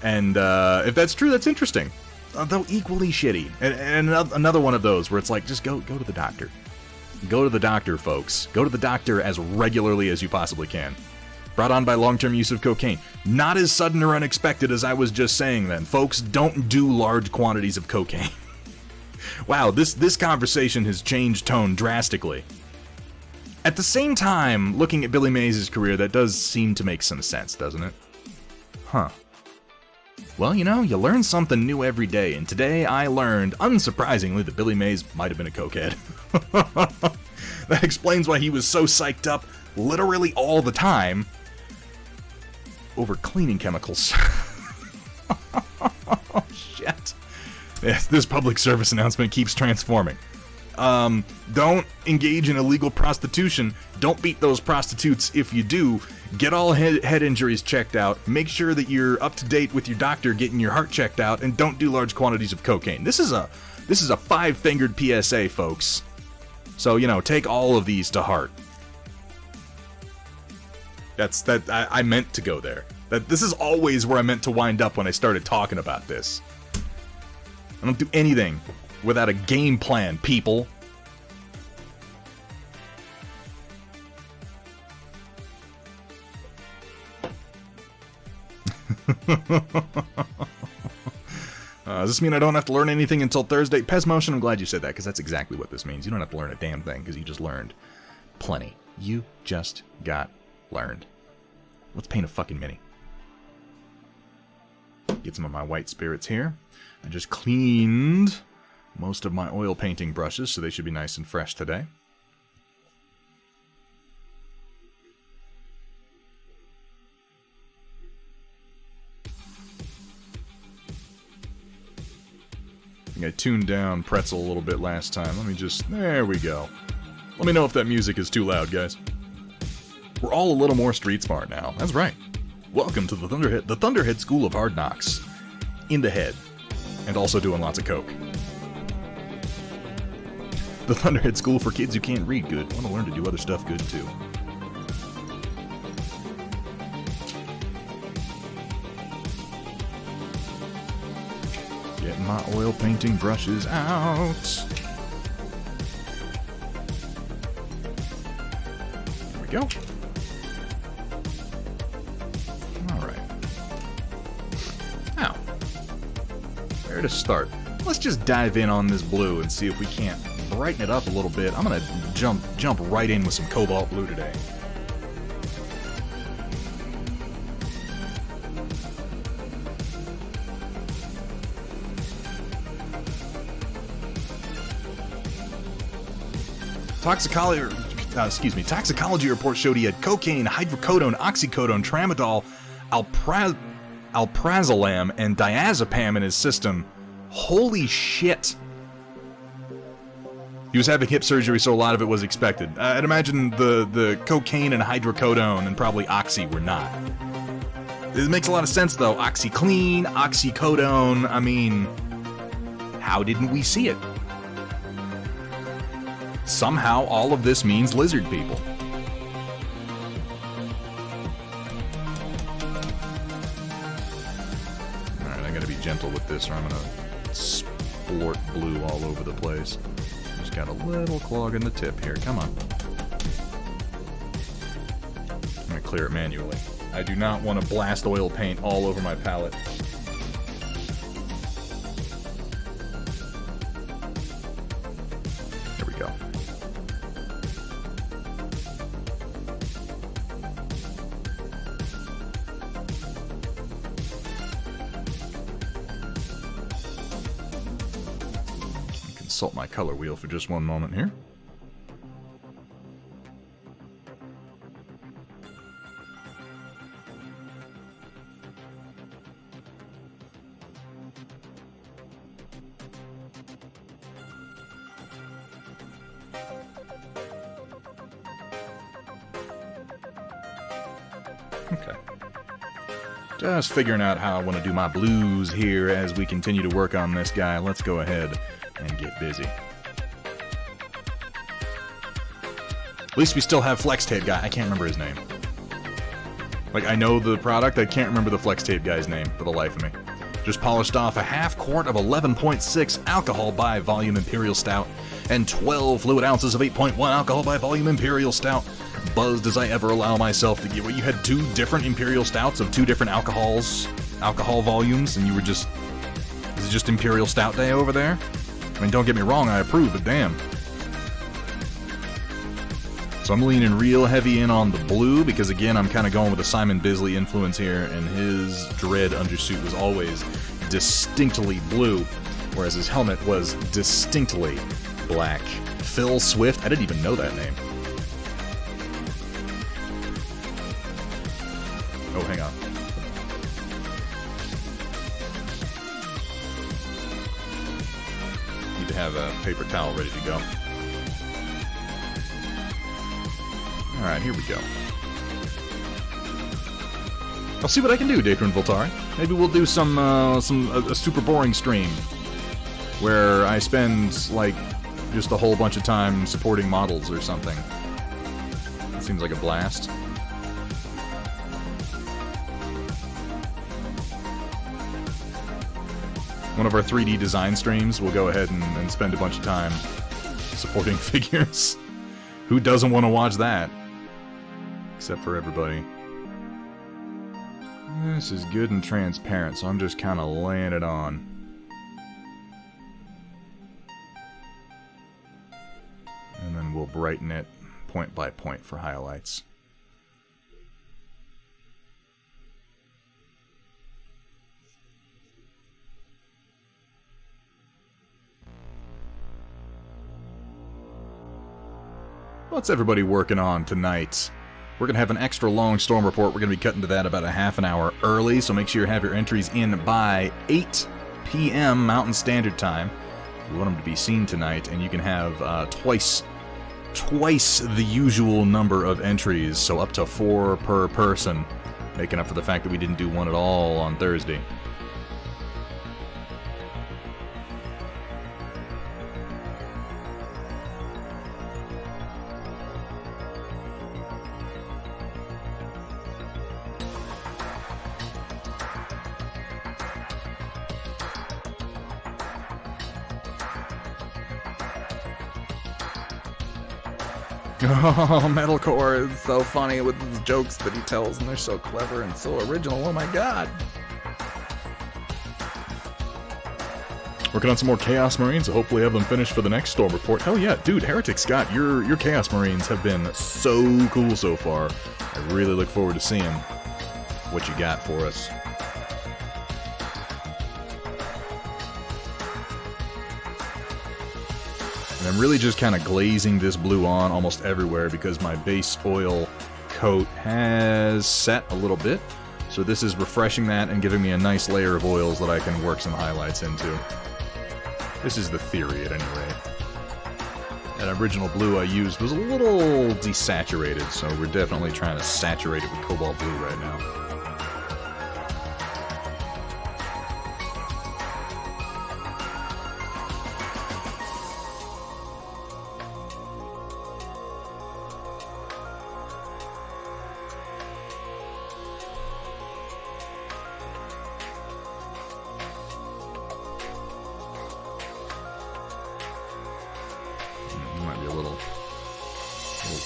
And if that's true, that's interesting. Though equally shitty. And another one of those where it's like, just go to the doctor. Go to the doctor, folks. Go to the doctor as regularly as you possibly can. Brought on by long-term use of cocaine. Not as sudden or unexpected as I was just saying then. Folks, don't do large quantities of cocaine. Wow, this conversation has changed tone drastically. At the same time, looking at Billy Mays' career, that does seem to make some sense, doesn't it? Huh. Well, you know, you learn something new every day, and today I learned, unsurprisingly, that Billy Mays might have been a cokehead. That explains why he was so psyched up literally all the time over cleaning chemicals. Oh, shit. This public service announcement keeps transforming. Don't engage in illegal prostitution. Don't beat those prostitutes if you do. Get all head injuries checked out. Make sure that you're up to date with your doctor getting your heart checked out, and don't do large quantities of cocaine. This is a five-fingered PSA, folks. So, you know, take all of these to heart. I meant to go there. This is always where I meant to wind up when I started talking about this. I don't do anything without a game plan, people. Does this mean I don't have to learn anything until Thursday? Pesmotion, I'm glad you said that, because that's exactly what this means. You don't have to learn a damn thing, because you just learned plenty. You just got learned. Let's paint a fucking mini. Get some of my white spirits here. I just cleaned most of my oil painting brushes, so they should be nice and fresh today. I think I tuned down Pretzel a little bit last time. There we go. Let me know if that music is too loud, guys. We're all a little more street smart now. That's right. Welcome to the Thunderhead School of Hard Knocks. In the head. And also doing lots of coke. The Thunderhead School for kids who can't read good. Want to learn to do other stuff good, too. Getting my oil painting brushes out. There we go. Alright. Now, where to start? Let's just dive in on this blue and see if we can't brighten it up a little bit. I'm gonna jump right in with some cobalt blue today. Toxicology report showed he had cocaine, hydrocodone, oxycodone, tramadol, alprazolam, and diazepam in his system. Holy shit. He was having hip surgery, so a lot of it was expected. I'd imagine the cocaine and hydrocodone and probably oxy were not. It makes a lot of sense, though. OxyClean, oxycodone, I mean, how didn't we see it? Somehow, all of this means lizard people. Alright, I gotta be gentle with this or I'm gonna splort blue all over the place. Just got a little clog in the tip here, come on. I'm gonna clear it manually. I do not want to blast oil paint all over my palette. There we go. Consult my color wheel for just one moment here. Okay. Just figuring out how I want to do my blues here as we continue to work on this guy. Let's go ahead and get busy. At least we still have Flex Tape guy. I can't remember his name. Like, I know the product, I can't remember the Flex Tape guy's name for the life of me. Just polished off a half quart of 11.6 alcohol by volume Imperial Stout and 12 fluid ounces of 8.1 alcohol by volume Imperial Stout. Buzzed as I ever allow myself to get. Well, you had two different Imperial Stouts of two different alcohol volumes, and you were just... Is it just Imperial Stout day over there? I mean, don't get me wrong, I approve, but damn. So I'm leaning real heavy in on the blue because, again, I'm kind of going with a Simon Bisley influence here, and his Dredd undersuit was always distinctly blue, whereas his helmet was distinctly black. Phil Swift? I didn't even know that name. Oh, hang on. Need to have a paper towel ready to go. Alright, here we go. I'll see what I can do, Datron Voltari. Maybe we'll do a super boring stream where I spend, like, just a whole bunch of time supporting models or something. That seems like a blast. One of our 3D design streams, we'll go ahead and spend a bunch of time supporting figures. Who doesn't want to watch that? Except for everybody. This is good and transparent, so I'm just kind of laying it on. And then we'll brighten it point by point for highlights. What's everybody working on tonight? We're going to have an extra long storm report. We're going to be cutting to that about a half an hour early, so make sure you have your entries in by 8 p.m. Mountain Standard Time. If you want them to be seen tonight, and you can have twice the usual number of entries, so up to 4 per person, making up for the fact that we didn't do one at all on Thursday. Oh, Metalcore is so funny with his jokes that he tells, and they're so clever and so original. Oh my god. Working on some more Chaos Marines, so hopefully have them finished for the next Storm Report. Hell yeah, dude, Heretic Scott, your Chaos Marines have been so cool so far. I really look forward to seeing what you got for us. And I'm really just kind of glazing this blue on almost everywhere because my base oil coat has set a little bit. So this is refreshing that and giving me a nice layer of oils that I can work some highlights into. This is the theory at any rate. That original blue I used was a little desaturated, so we're definitely trying to saturate it with cobalt blue right now.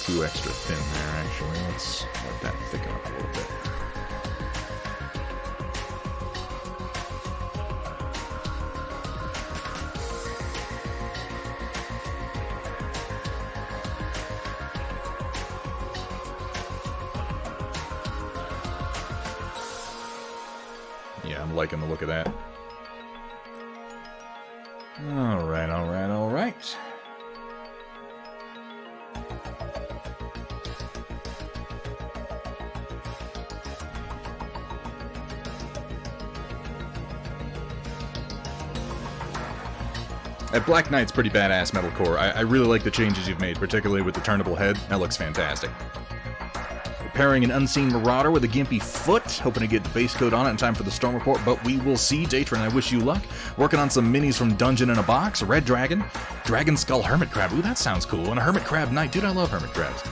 Too extra thin there, actually. Let's let that thicken up a little bit. Yeah, I'm liking the look of that. Alright, alright, alright. That Black Knight's pretty badass, Metalcore. I really like the changes you've made, particularly with the turnable head. That looks fantastic. Pairing an Unseen Marauder with a gimpy foot, hoping to get the base coat on it in time for the Storm Report, but we will see. Datron, I wish you luck. Working on some minis from Dungeon in a Box, Red Dragon, Dragon Skull Hermit Crab. Ooh, that sounds cool. And a Hermit Crab Knight. Dude, I love Hermit Crabs.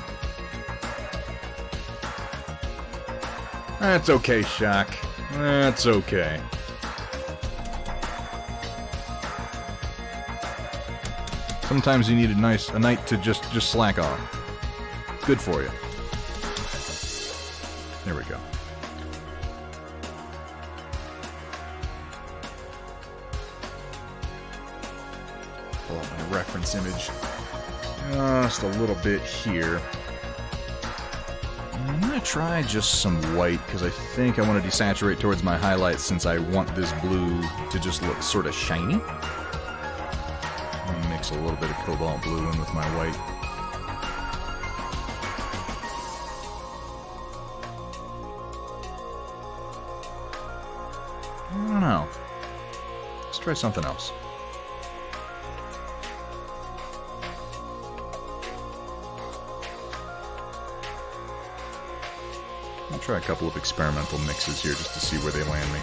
That's okay, Shock. That's okay. Sometimes you need a night to just slack off. Good for you. There we go. Pull up my reference image just a little bit here. to try just some white, because I think I want to desaturate towards my highlights since I want this blue to just look sort of shiny. I'll mix a little bit of cobalt blue in with my white. I don't know. Let's try something else. I'll try a couple of experimental mixes here just to see where they land me.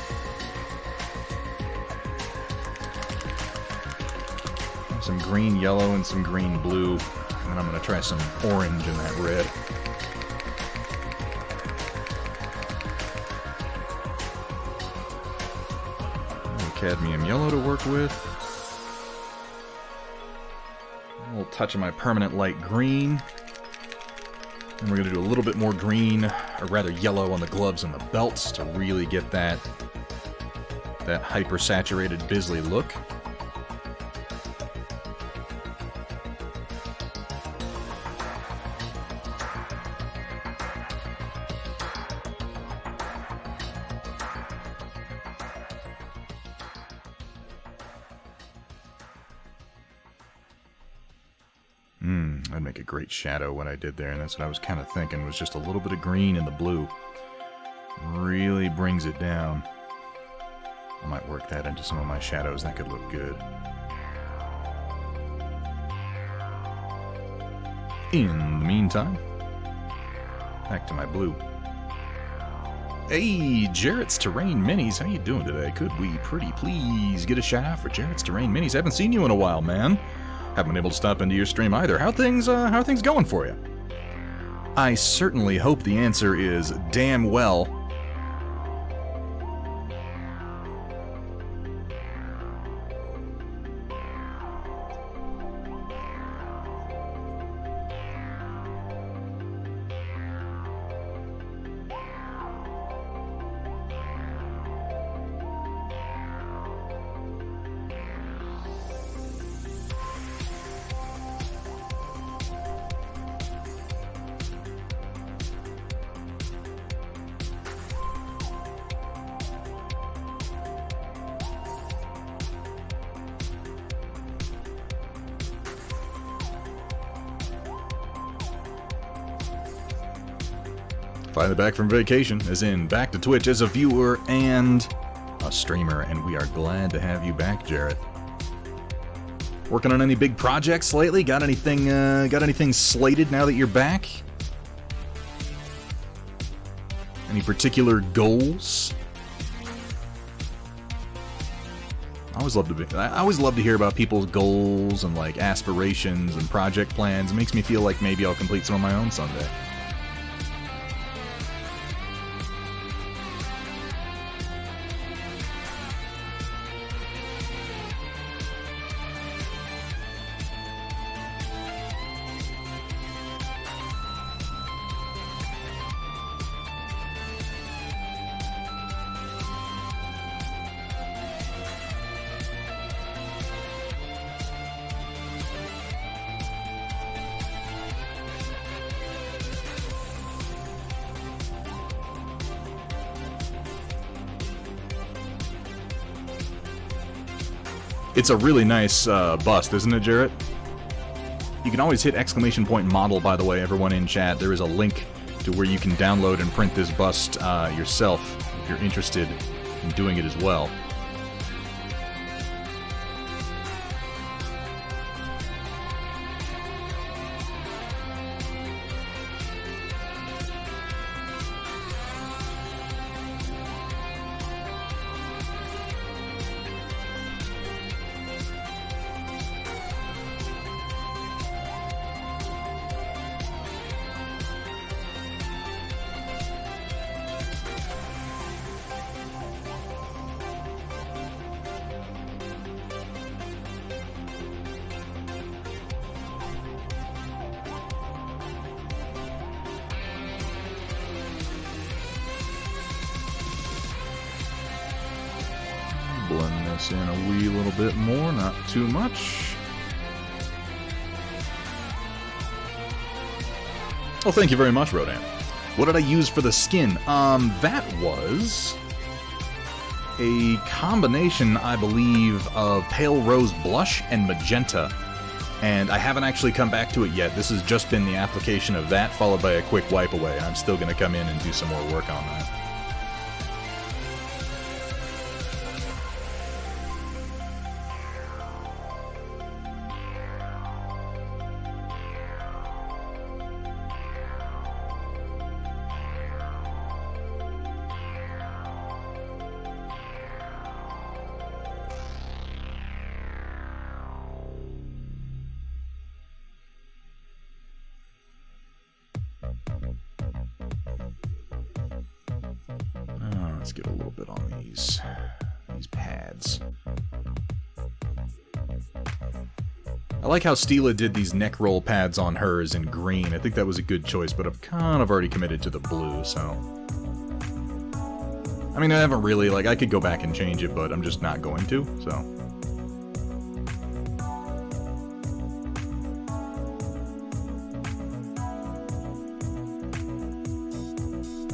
Some green yellow and some green blue, and then I'm going to try some orange in that red. Cadmium yellow to work with. A little touch of my permanent light green. And we're going to do a little bit more green, or rather yellow, on the gloves and the belts to really get that hyper-saturated Bisley look. I'd make a great shadow what I did there, and that's what I was kind of thinking, was just a little bit of green in the blue. Really brings it down. I might work that into some of my shadows. That could look good. In the meantime, back to my blue. Hey, Jarrett's Terrain Minis, how you doing today? Could we pretty please get a shout out for Jarrett's Terrain Minis? Haven't seen you in a while, man. Haven't been able to stop into your stream either. How are things going for you? I certainly hope the answer is damn well. Finally back from vacation, as in back to Twitch as a viewer and a streamer, and we are glad to have you back, Jarrett. Working on any big projects lately? Got anything slated now that you're back? Any particular goals? I always love to hear about people's goals and like aspirations and project plans. It makes me feel like maybe I'll complete some of my own someday. It's a really nice bust, isn't it, Jarrett? You can always hit !model, by the way, everyone in chat. There is a link to where you can download and print this bust yourself if you're interested in doing it as well. Blend this in a wee little bit more, not too much. Well, thank you very much, Rodan. What did I use for the skin? That was a combination, I believe, of pale rose blush and magenta. And I haven't actually come back to it yet. This has just been the application of that, followed by a quick wipe away. I'm still going to come in and do some more work on that. Let's get a little bit on these pads. I like how Stila did these neck roll pads on hers in green. I think that was a good choice, but I've kind of already committed to the blue, so... I mean, I haven't really, like, I could go back and change it, but I'm just not going to, so...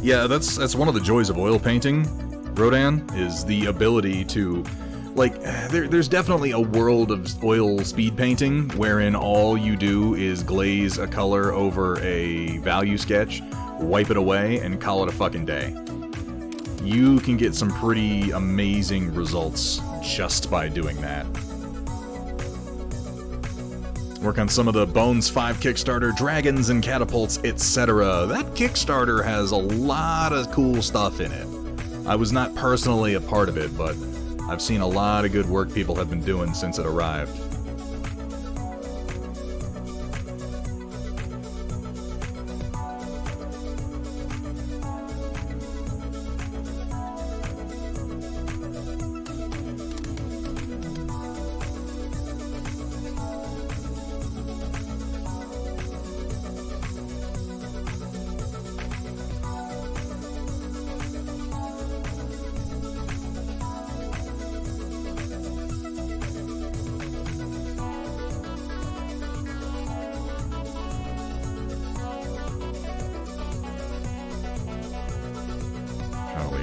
Yeah, that's one of the joys of oil painting, Rodan, is the ability to, like, there's definitely a world of oil speed painting wherein all you do is glaze a color over a value sketch, wipe it away, and call it a fucking day. You can get some pretty amazing results just by doing that. Work on some of the Bones 5 Kickstarter, dragons and catapults, etc. That Kickstarter has a lot of cool stuff in it. I was not personally a part of it, but I've seen a lot of good work people have been doing since it arrived.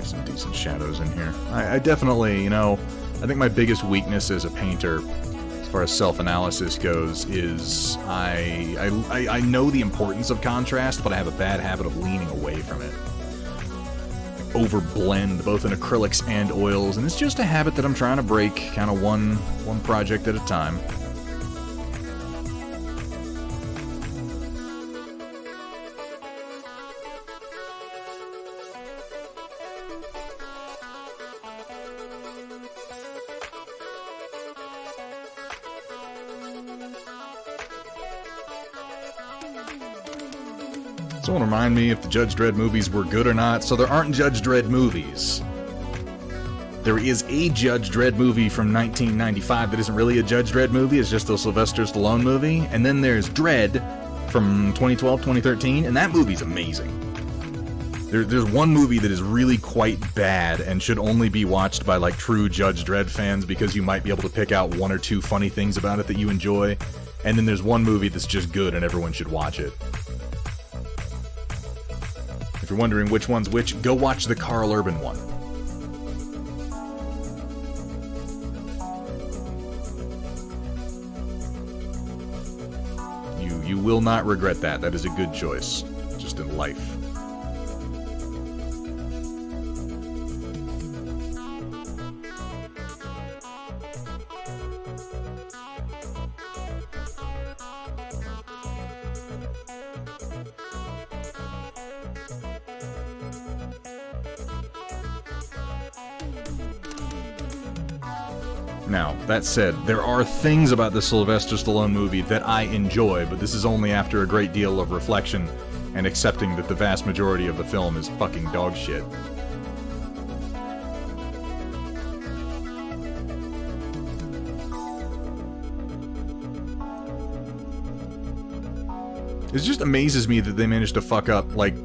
Some decent shadows in here. I definitely, you know, I think my biggest weakness as a painter, as far as self-analysis goes, is I know the importance of contrast, but I have a bad habit of leaning away from it. Overblend, both in acrylics and oils, and it's just a habit that I'm trying to break, kind of one project at a time. Someone remind me if the Judge Dredd movies were good or not. So there aren't Judge Dredd movies. There is a Judge Dredd movie from 1995 that isn't really a Judge Dredd movie, it's just a Sylvester Stallone movie. And then there's Dredd from 2012, 2013, and that movie's amazing. There's one movie that is really quite bad and should only be watched by, like, true Judge Dredd fans because you might be able to pick out one or two funny things about it that you enjoy. And then there's one movie that's just good and everyone should watch it. If you're wondering which one's which, go watch the Carl Urban one. You will not regret that. That is a good choice, just in life. Now, that said, there are things about the Sylvester Stallone movie that I enjoy, but this is only after a great deal of reflection and accepting that the vast majority of the film is fucking dog shit. It just amazes me that they managed to fuck up, like...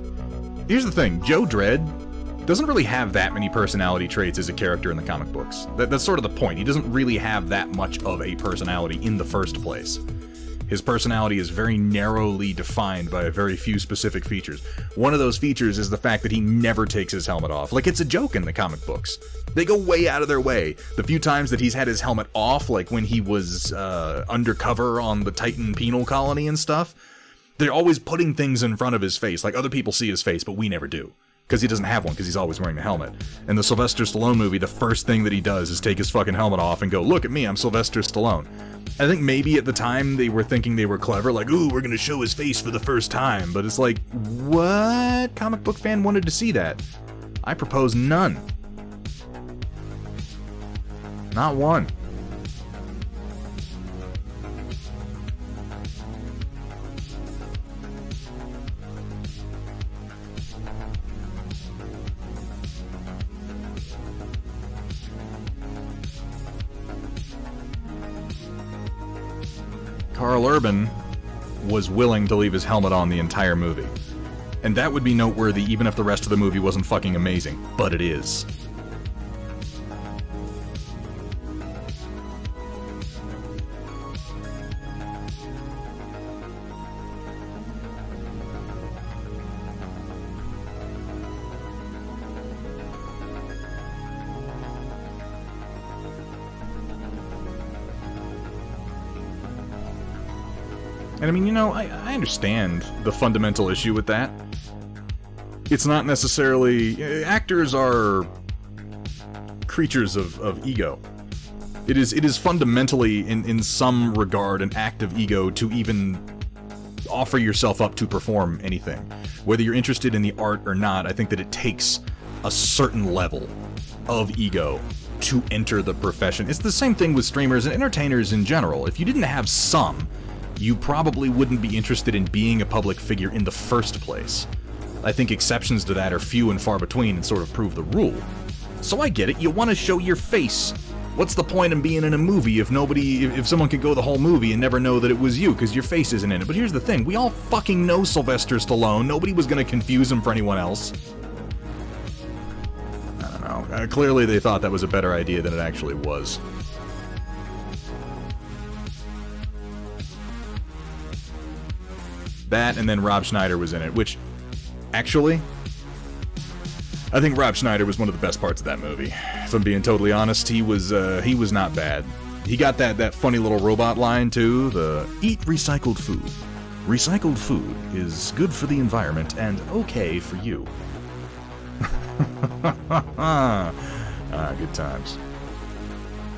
Here's the thing, Joe Dredd doesn't really have that many personality traits as a character in the comic books. That's sort of the point. He doesn't really have that much of a personality in the first place. His personality is very narrowly defined by a very few specific features. One of those features is the fact that he never takes his helmet off. Like, it's a joke in the comic books. They go way out of their way. The few times that he's had his helmet off, like when he was undercover on the Titan penal colony and stuff, they're always putting things in front of his face. Like, other people see his face, but we never do. Because he doesn't have one, because he's always wearing a helmet. In the Sylvester Stallone movie, the first thing that he does is take his fucking helmet off and go, look at me, I'm Sylvester Stallone. I think maybe at the time they were thinking they were clever, like, ooh, we're gonna show his face for the first time. But it's like, what comic book fan wanted to see that? I propose none. Not one. Karl Urban was willing to leave his helmet on the entire movie. And that would be noteworthy even if the rest of the movie wasn't fucking amazing. But it is. And I mean, you know, I understand the fundamental issue with that. It's not necessarily... Actors are creatures of ego. It is fundamentally, in some regard, an act of ego to even offer yourself up to perform anything. Whether you're interested in the art or not, I think that it takes a certain level of ego to enter the profession. It's the same thing with streamers and entertainers in general. If you didn't have some, you probably wouldn't be interested in being a public figure in the first place. I think exceptions to that are few and far between and sort of prove the rule. So I get it, you want to show your face. What's the point in being in a movie if someone could go the whole movie and never know that it was you because your face isn't in it? But here's the thing, we all fucking know Sylvester Stallone. Nobody was going to confuse him for anyone else. I don't know. Clearly they thought that was a better idea than it actually was. That, and then Rob Schneider was in it, which, actually, I think Rob Schneider was one of the best parts of that movie. If I'm being totally honest, he was not bad. He got that funny little robot line, too, the, eat recycled food. Recycled food is good for the environment and okay for you. Good times.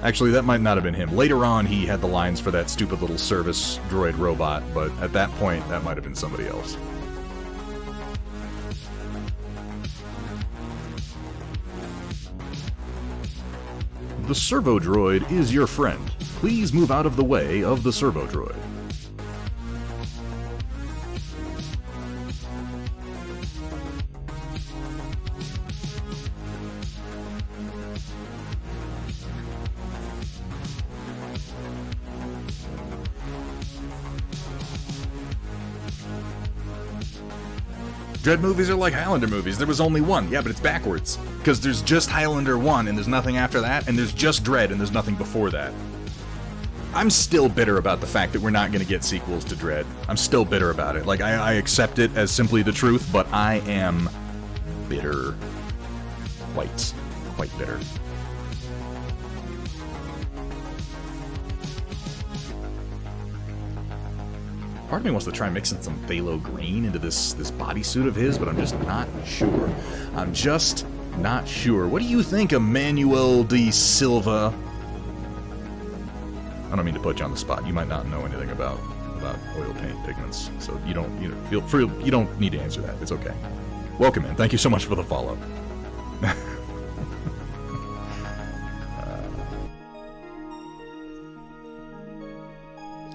Actually, that might not have been him. Later on, he had the lines for that stupid little service droid robot, but at that point, that might have been somebody else. The servo droid is your friend. Please move out of the way of the servo droid. Dredd movies are like Highlander movies. There was only one. Yeah, but it's backwards. Because there's just Highlander 1, and there's nothing after that, and there's just Dredd, and there's nothing before that. I'm still bitter about the fact that we're not going to get sequels to Dredd. I'm still bitter about it. Like, I accept it as simply the truth, but I am bitter. Quite bitter. Part of me wants to try mixing some phthalo green into this bodysuit of his, but I'm just not sure. I'm just not sure. What do you think, Emmanuel de Silva? I don't mean to put you on the spot. You might not know anything about oil paint pigments, so you don't need to answer that. It's okay. Welcome in. Thank you so much for the follow.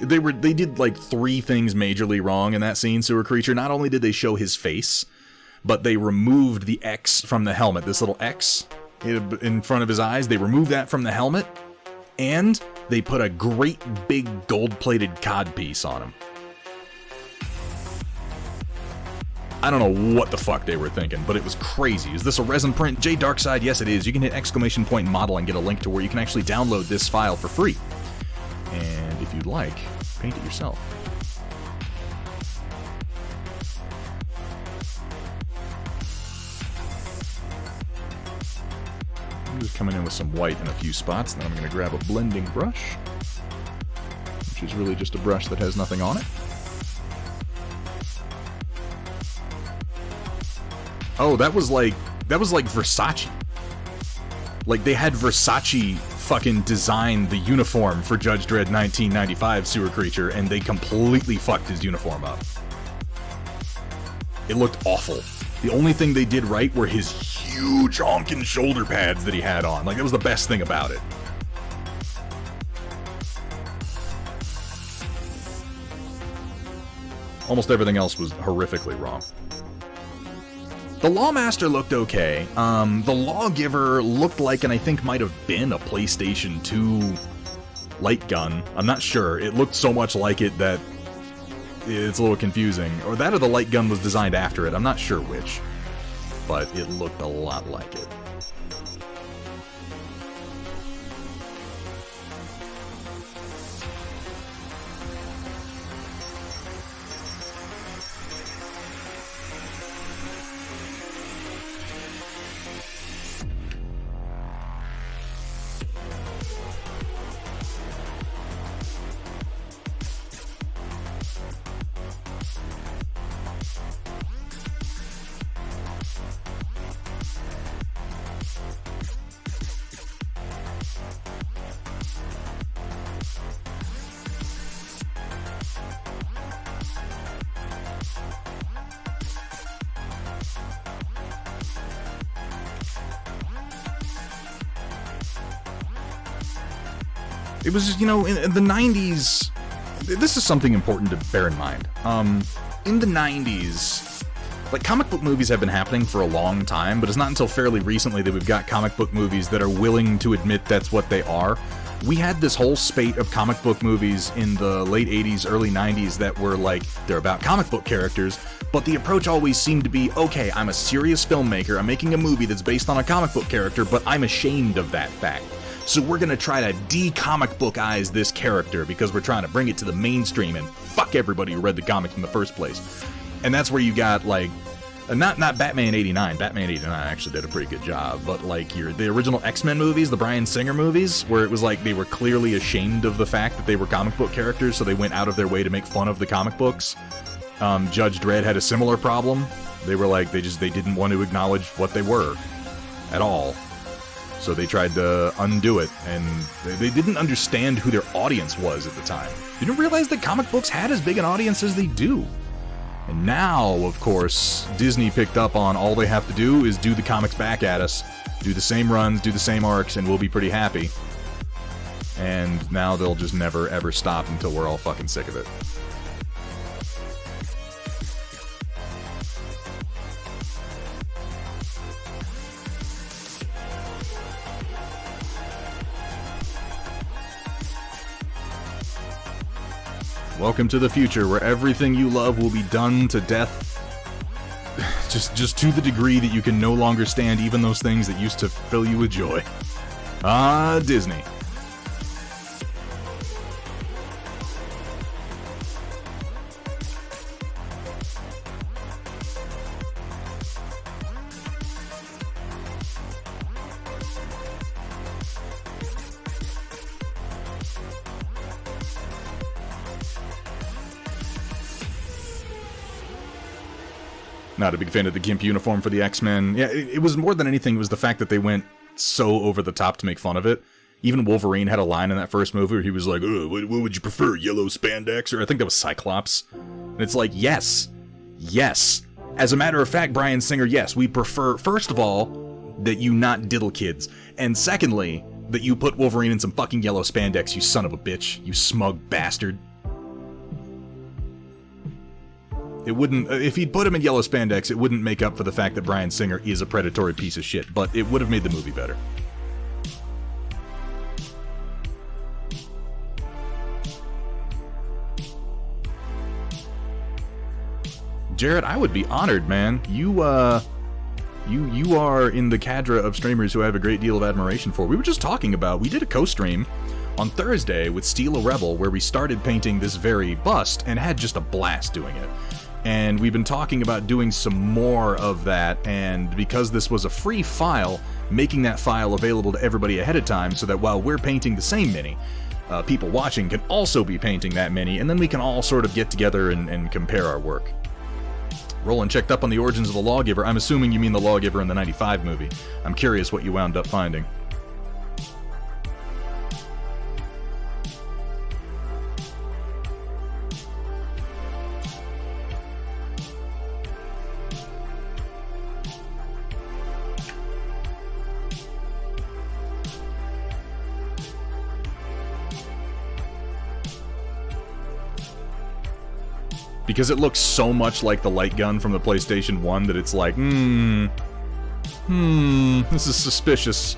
They did like 3 things majorly wrong in that scene, Sewer Creature. Not only did they show his face, but they removed the X from the helmet. This little X in front of his eyes, they removed that from the helmet, and they put a great big gold-plated codpiece on him. I don't know what the fuck they were thinking, but it was crazy. Is this a resin print? J Darkside, yes it is. You can hit ! model and get a link to where you can actually download this file for free. And if you'd like, paint it yourself. coming in with some white in a few spots, and then I'm going to grab a blending brush, which is really just a brush that has nothing on it. Oh, that was like Versace. Like, they had Versace fucking design the uniform for Judge Dredd 1995 Sewer Creature, and they completely fucked his uniform up. It looked awful. The only thing they did right were his huge honkin' shoulder pads that he had on. Like, that was the best thing about it. Almost everything else was horrifically wrong. The Lawmaster looked okay. The Lawgiver looked like, and I think might have been, a PlayStation 2 light gun. I'm not sure. It looked so much like it that it's a little confusing. Or that or the light gun was designed after it. I'm not sure which. But it looked a lot like it. It was just, you know, in the 90s, this is something important to bear in mind. In the 90s, like, comic book movies have been happening for a long time, but it's not until fairly recently that we've got comic book movies that are willing to admit that's what they are. We had this whole spate of comic book movies in the late 80s, early 90s that were like, they're about comic book characters, but the approach always seemed to be, okay, I'm a serious filmmaker, I'm making a movie that's based on a comic book character, but I'm ashamed of that fact. So we're gonna try to de-comic bookize this character because we're trying to bring it to the mainstream and fuck everybody who read the comics in the first place. And that's where you got, like, not Batman 89. Batman 89 actually did a pretty good job, but like the original X-Men movies, the Bryan Singer movies, where it was like they were clearly ashamed of the fact that they were comic book characters, so they went out of their way to make fun of the comic books. Judge Dredd had a similar problem. They were like, they didn't want to acknowledge what they were at all. So they tried to undo it, and they didn't understand who their audience was at the time. They didn't realize that comic books had as big an audience as they do. And now, of course, Disney picked up on all they have to do is do the comics back at us, do the same runs, do the same arcs, and we'll be pretty happy. And now they'll just never ever stop until we're all fucking sick of it. Welcome to the future, where everything you love will be done to death. just to the degree that you can no longer stand even those things that used to fill you with joy. Ah, Disney. Not a big fan of the GIMP uniform for the X-Men. Yeah, it was more than anything, it was the fact that they went so over the top to make fun of it. Even Wolverine had a line in that first movie where he was like, what would you prefer, yellow spandex? Or I think that was Cyclops. And it's like, yes. As a matter of fact, Bryan Singer, yes, we prefer, first of all, that you not diddle kids. And secondly, that you put Wolverine in some fucking yellow spandex, you son of a bitch. You smug bastard. It wouldn't, if he'd put him in yellow spandex, it wouldn't make up for the fact that Bryan Singer is a predatory piece of shit, but it would have made the movie better. Jared, I would be honored, man. You are in the cadre of streamers who I have a great deal of admiration for. We were just talking about, we did a co-stream on Thursday with StilaRebel where we started painting this very bust and had just a blast doing it. And we've been talking about doing some more of that, and because this was a free file, making that file available to everybody ahead of time so that while we're painting the same mini, people watching can also be painting that mini, and then we can all sort of get together and compare our work. Roland checked up on the origins of the Lawgiver. I'm assuming you mean the Lawgiver in the 95 movie. I'm curious what you wound up finding. Because it looks so much like the light gun from the PlayStation 1 that it's like, this is suspicious.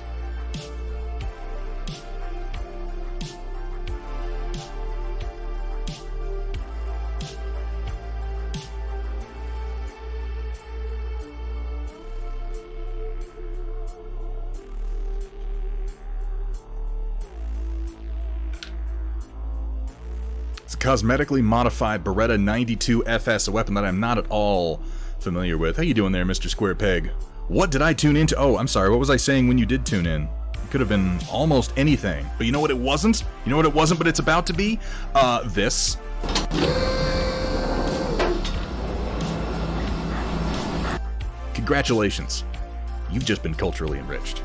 Cosmetically modified Beretta 92 FS, a weapon that I'm not at all familiar with. How you doing there, Mr. Square Peg? What did I tune into? Oh, I'm sorry, what was I saying when you did tune in? It could have been almost anything. But you know what it wasn't? You know what it wasn't, but it's about to be? This. Congratulations. You've just been culturally enriched.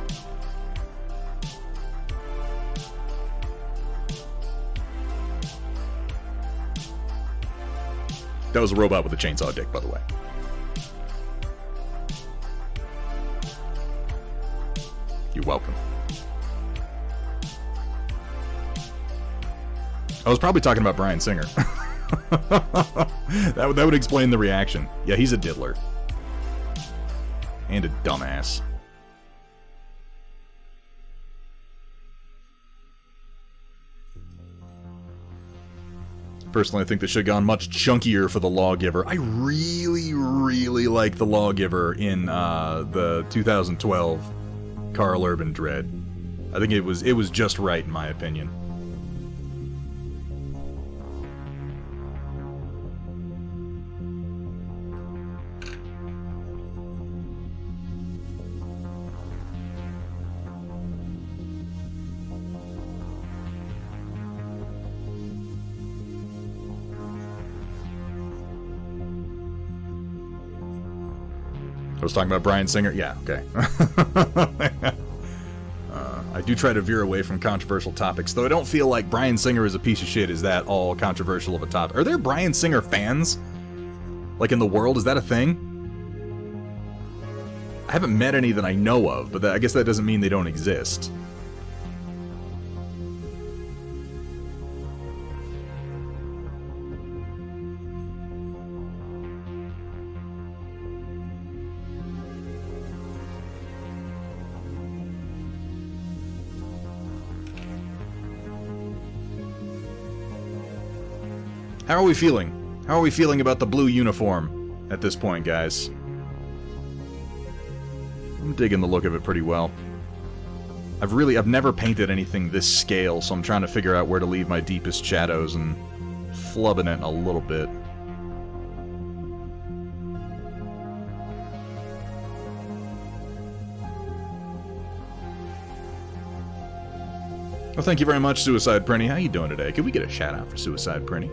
That was a robot with a chainsaw dick, by the way. You're welcome. I was probably talking about Bryan Singer. that would explain the reaction. Yeah, he's a diddler. And a dumbass. Personally, I think they should have gone much chunkier for the Lawgiver. I really, really like the Lawgiver in the 2012 Carl Urban Dredd. I think it was just right, in my opinion. I was talking about Bryan Singer? Yeah, okay. I do try to veer away from controversial topics, though I don't feel like Bryan Singer is a piece of shit. Is that all controversial of a topic? Are there Bryan Singer fans? Like in the world? Is that a thing? I haven't met any that I know of, but I guess that doesn't mean they don't exist. How are we feeling? How are we feeling about the blue uniform at this point, guys? I'm digging the look of it pretty well. I've never painted anything this scale, so I'm trying to figure out where to leave my deepest shadows and flubbing it a little bit. Well, thank you very much, Suicide Prinny. How you doing today? Could we get a shout out for Suicide Prinny?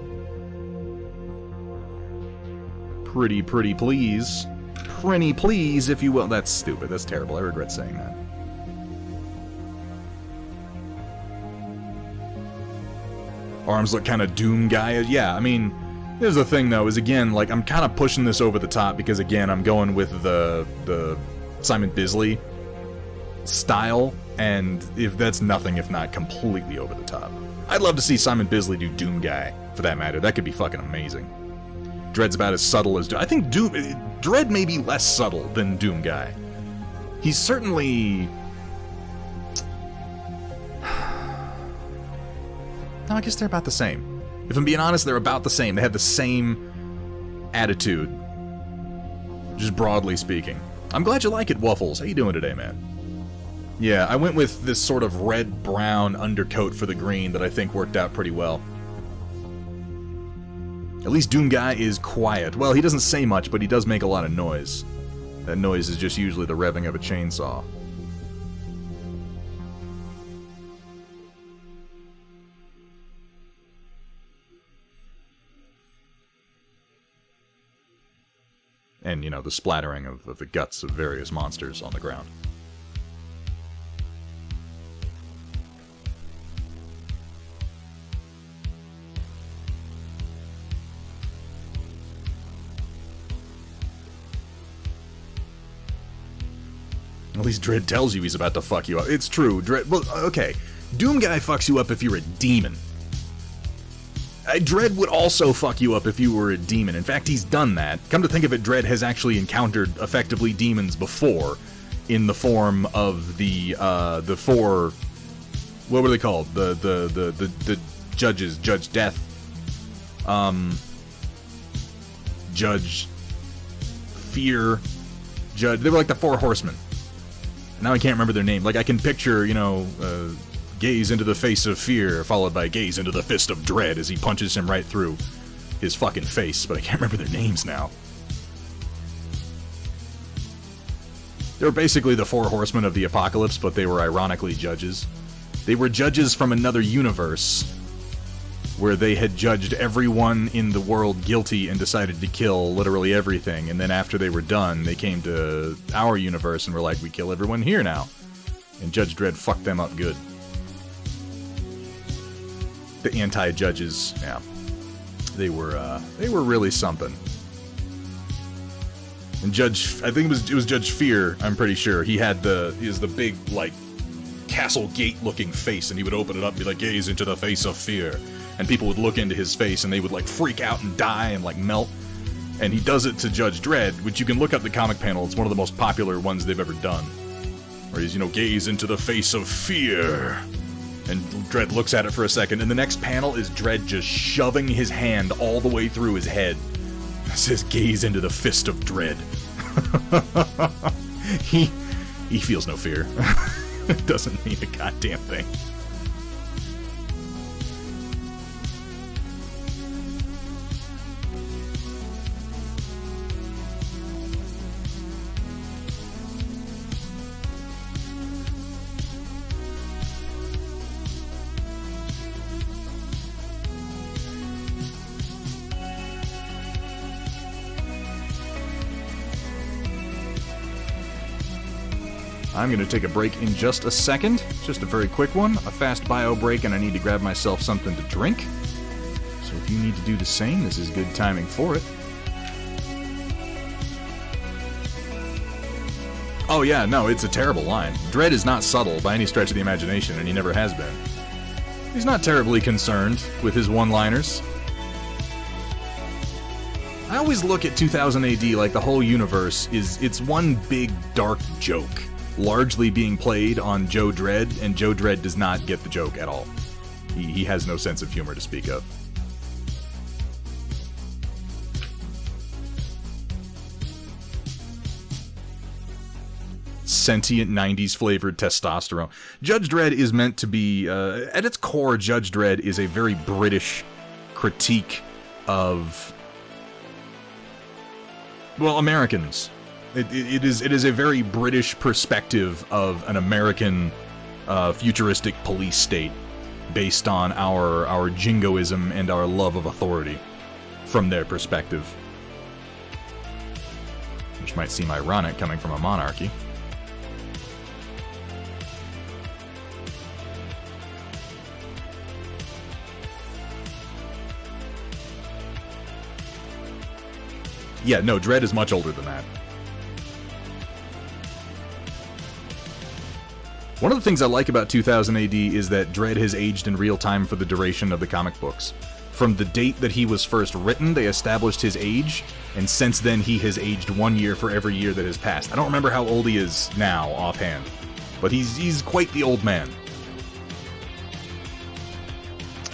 Pretty please. Prinny please, if you will. That's stupid. That's terrible. I regret saying that. Arms look kind of Doom guy. Yeah, I mean, here's the thing though, is again, like, I'm kind of pushing this over the top because again, I'm going with the Simon Bisley style, and if that's nothing if not completely over the top. I'd love to see Simon Bisley do Doom guy, for that matter. That could be fucking amazing. Dredd's about as subtle as Doom. I think Dredd may be less subtle than Doom Guy. He's certainly... No, I guess they're about the same. If I'm being honest, they're about the same. They have the same attitude. Just broadly speaking. I'm glad you like it, Waffles. How you doing today, man? Yeah, I went with this sort of red-brown undercoat for the green that I think worked out pretty well. At least Doom Guy is quiet. Well, he doesn't say much, but he does make a lot of noise. That noise is just usually the revving of a chainsaw. And, you know, the splattering of the guts of various monsters on the ground. At least Dredd tells you he's about to fuck you up. It's true, Dredd... Well, okay. Doom Guy fucks you up if you're a demon. Dredd would also fuck you up if you were a demon. In fact, he's done that. Come to think of it, Dredd has actually encountered, effectively, demons before, in the form of the four... What were they called? The judges. Judge Death. Judge... Fear. Judge... They were like the Four Horsemen. Now I can't remember their name. Like, I can picture, you know, gaze into the face of fear, followed by gaze into the fist of dread as he punches him right through his fucking face, but I can't remember their names now. They were basically the Four Horsemen of the Apocalypse, but they were ironically judges. They were judges from another universe, where they had judged everyone in the world guilty and decided to kill literally everything, and then after they were done, they came to our universe and were like, we kill everyone here now. And Judge Dredd fucked them up good. The anti-judges, yeah. They were really something. And I think it was Judge Fear, I'm pretty sure. He had the big, like, castle gate-looking face, and he would open it up and be like, gaze into the face of fear. And people would look into his face, and they would, like, freak out and die and, like, melt. And he does it to Judge Dredd, which you can look up the comic panel. It's one of the most popular ones they've ever done. Where he's, you know, gaze into the face of fear. And Dredd looks at it for a second, and the next panel is Dredd just shoving his hand all the way through his head. It says, gaze into the fist of Dredd. He feels no fear. It doesn't mean a goddamn thing. I'm going to take a break in just a second. Just a very quick one. A fast bio break, and I need to grab myself something to drink. So if you need to do the same, this is good timing for it. Oh yeah, no, it's a terrible line. Dredd is not subtle by any stretch of the imagination, and he never has been. He's not terribly concerned with his one-liners. I always look at 2000 AD like the whole universe it's one big dark joke, largely being played on Joe Dredd, and Joe Dredd does not get the joke at all. He has no sense of humor to speak of. Sentient 90s flavored testosterone. Judge Dredd is meant to be, at its core, Judge Dredd is a very British critique of, well, Americans. It is a very British perspective of an American futuristic police state based on our jingoism and our love of authority from their perspective. Which might seem ironic coming from a monarchy. Yeah, no, Dredd is much older than that. One of the things I like about 2000 AD is that Dredd has aged in real time for the duration of the comic books. From the date that he was first written, they established his age, and since then he has aged 1 year for every year that has passed. I don't remember how old he is now, offhand, but he's quite the old man.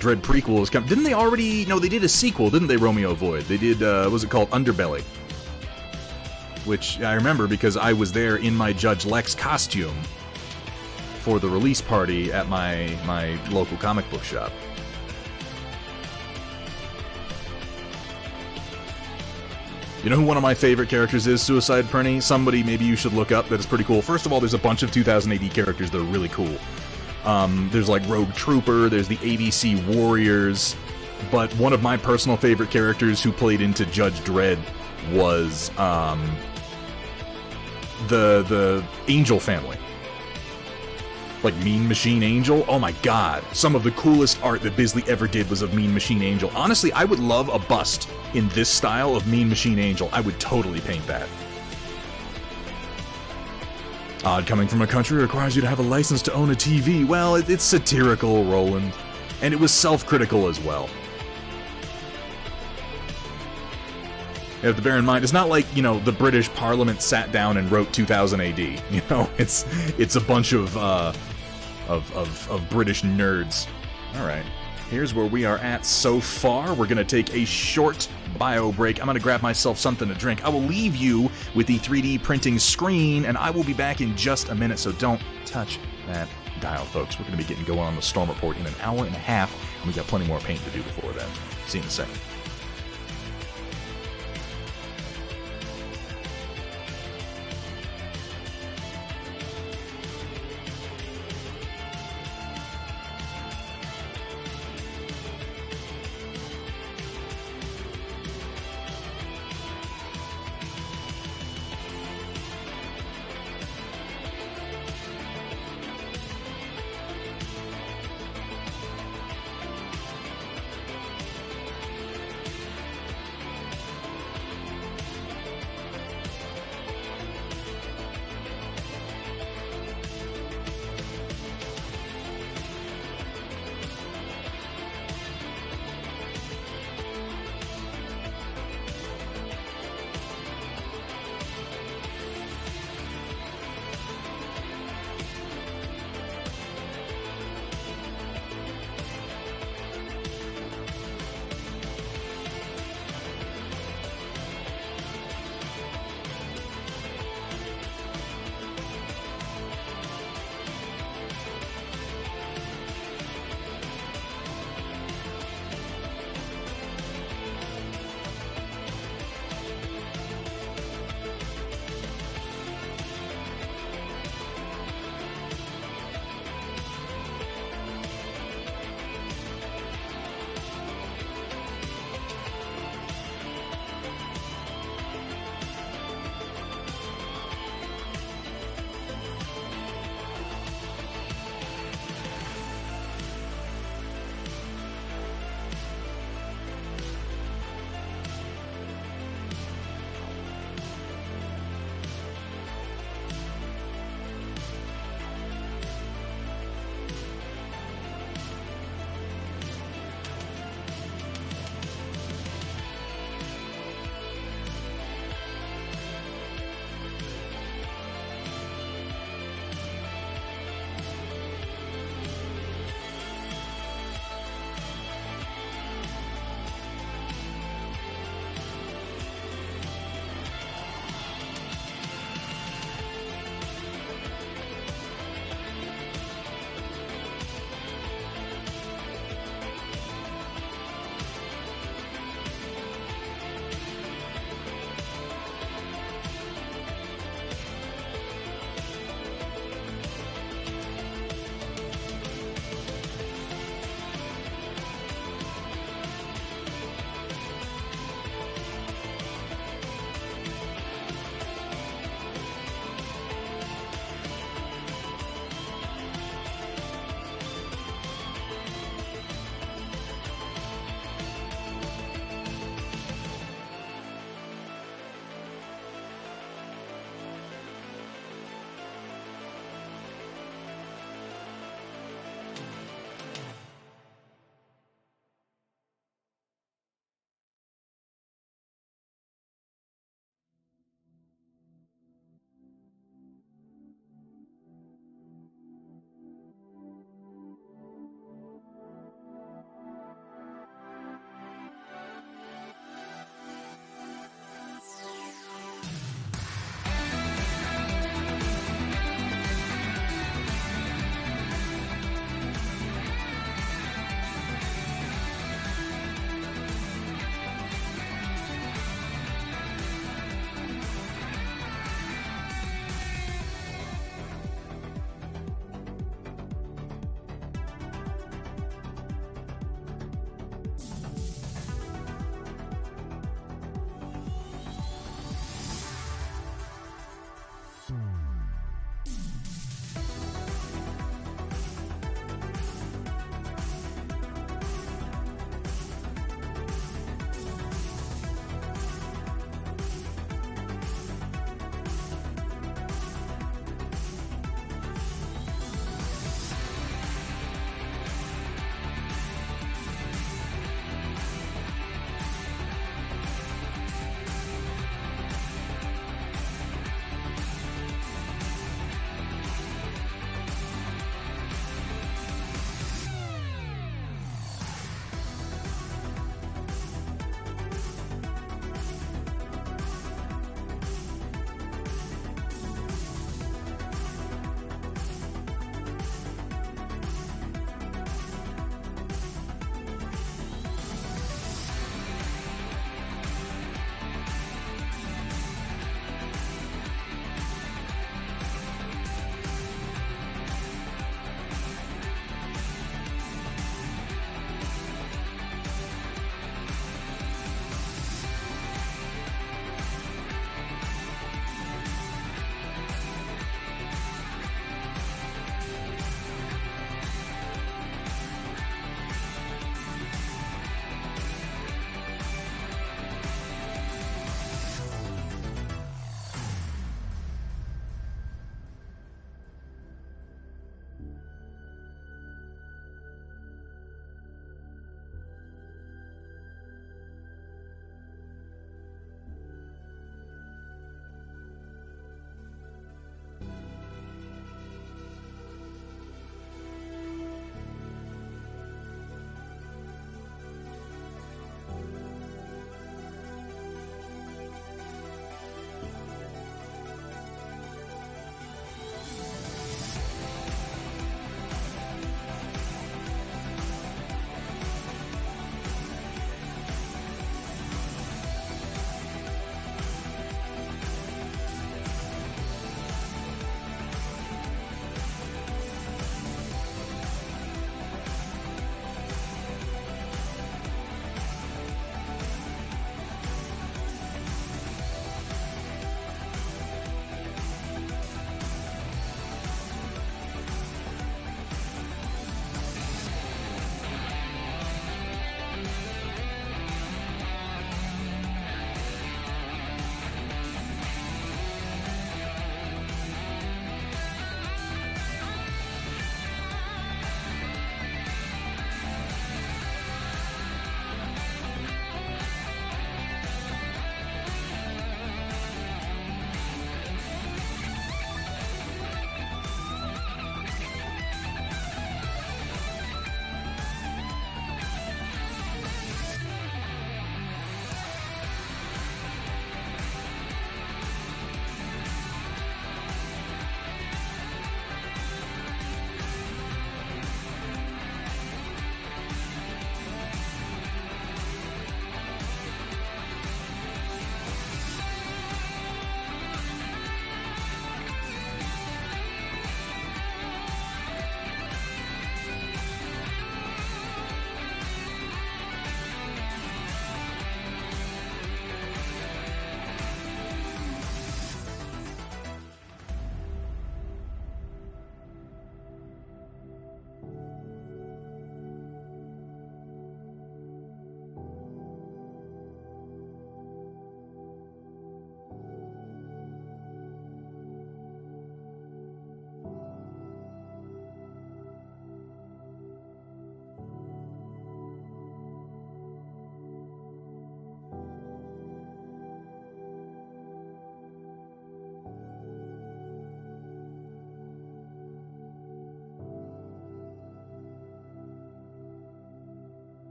Dredd prequel is coming. Didn't they already... No, they did a sequel, didn't they, Romeo Void? They did, what was it called? Underbelly. Which I remember because I was there in my Judge Lex costume for the release party at my local comic book shop. You know who one of my favorite characters is, Suicide Prenny? Somebody maybe you should look up that is pretty cool. First of all, there's a bunch of 2000 AD characters that are really cool. There's like Rogue Trooper, there's the ABC Warriors, but one of my personal favorite characters who played into Judge Dredd was the Angel family. Like Mean Machine Angel. Oh my god. Some of the coolest art that Bisley ever did was of Mean Machine Angel. Honestly, I would love a bust in this style of Mean Machine Angel. I would totally paint that. Odd coming from a country requires you to have a license to own a TV. Well, it's satirical, Roland. And it was self-critical as well. You have to bear in mind, it's not like, you know, the British Parliament sat down and wrote 2000 AD. You know, it's a bunch of British nerds. Alright, here's where we are at so far. We're gonna take a short bio break. I'm gonna grab myself something to drink. I will leave you with the 3D printing screen, and I will be back in just a minute, so don't touch that dial, folks. We're gonna be getting going on the Storm Report in an hour and a half, and we've got plenty more paint to do before then. See you in a second.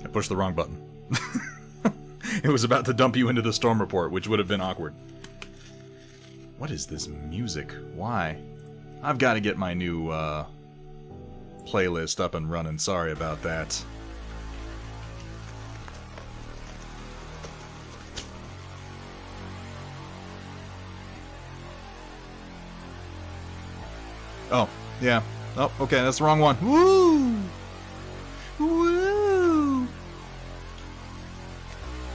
I pushed the wrong button. It was about to dump you into the storm report, which would have been awkward. What is this music? Why? I've got to get my new playlist up and running. Sorry about that. Oh, yeah. Oh, okay, that's the wrong one. Woo! Woo!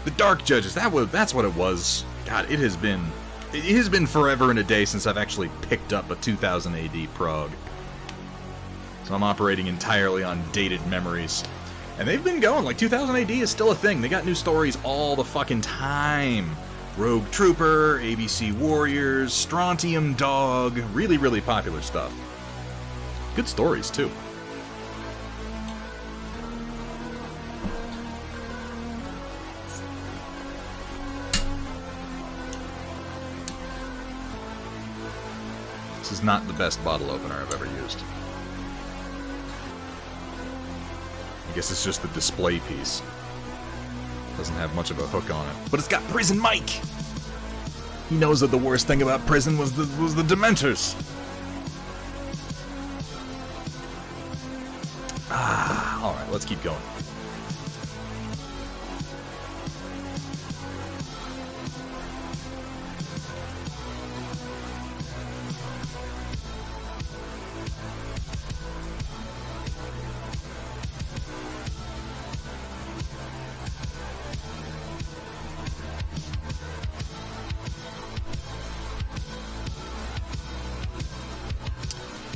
The Dark Judges. That's what it was. God, it has been forever and a day since I've actually picked up a 2000 AD prog. So I'm operating entirely on dated memories. And they've been going. Like, 2000 AD is still a thing. They got new stories all the fucking time. Rogue Trooper, ABC Warriors, Strontium Dog. Really, really popular stuff. Good stories, too. This is not the best bottle opener I've ever used. I guess it's just the display piece. Doesn't have much of a hook on it. But it's got Prison Mike! He knows that the worst thing about prison was the Dementors. Alright, let's keep going.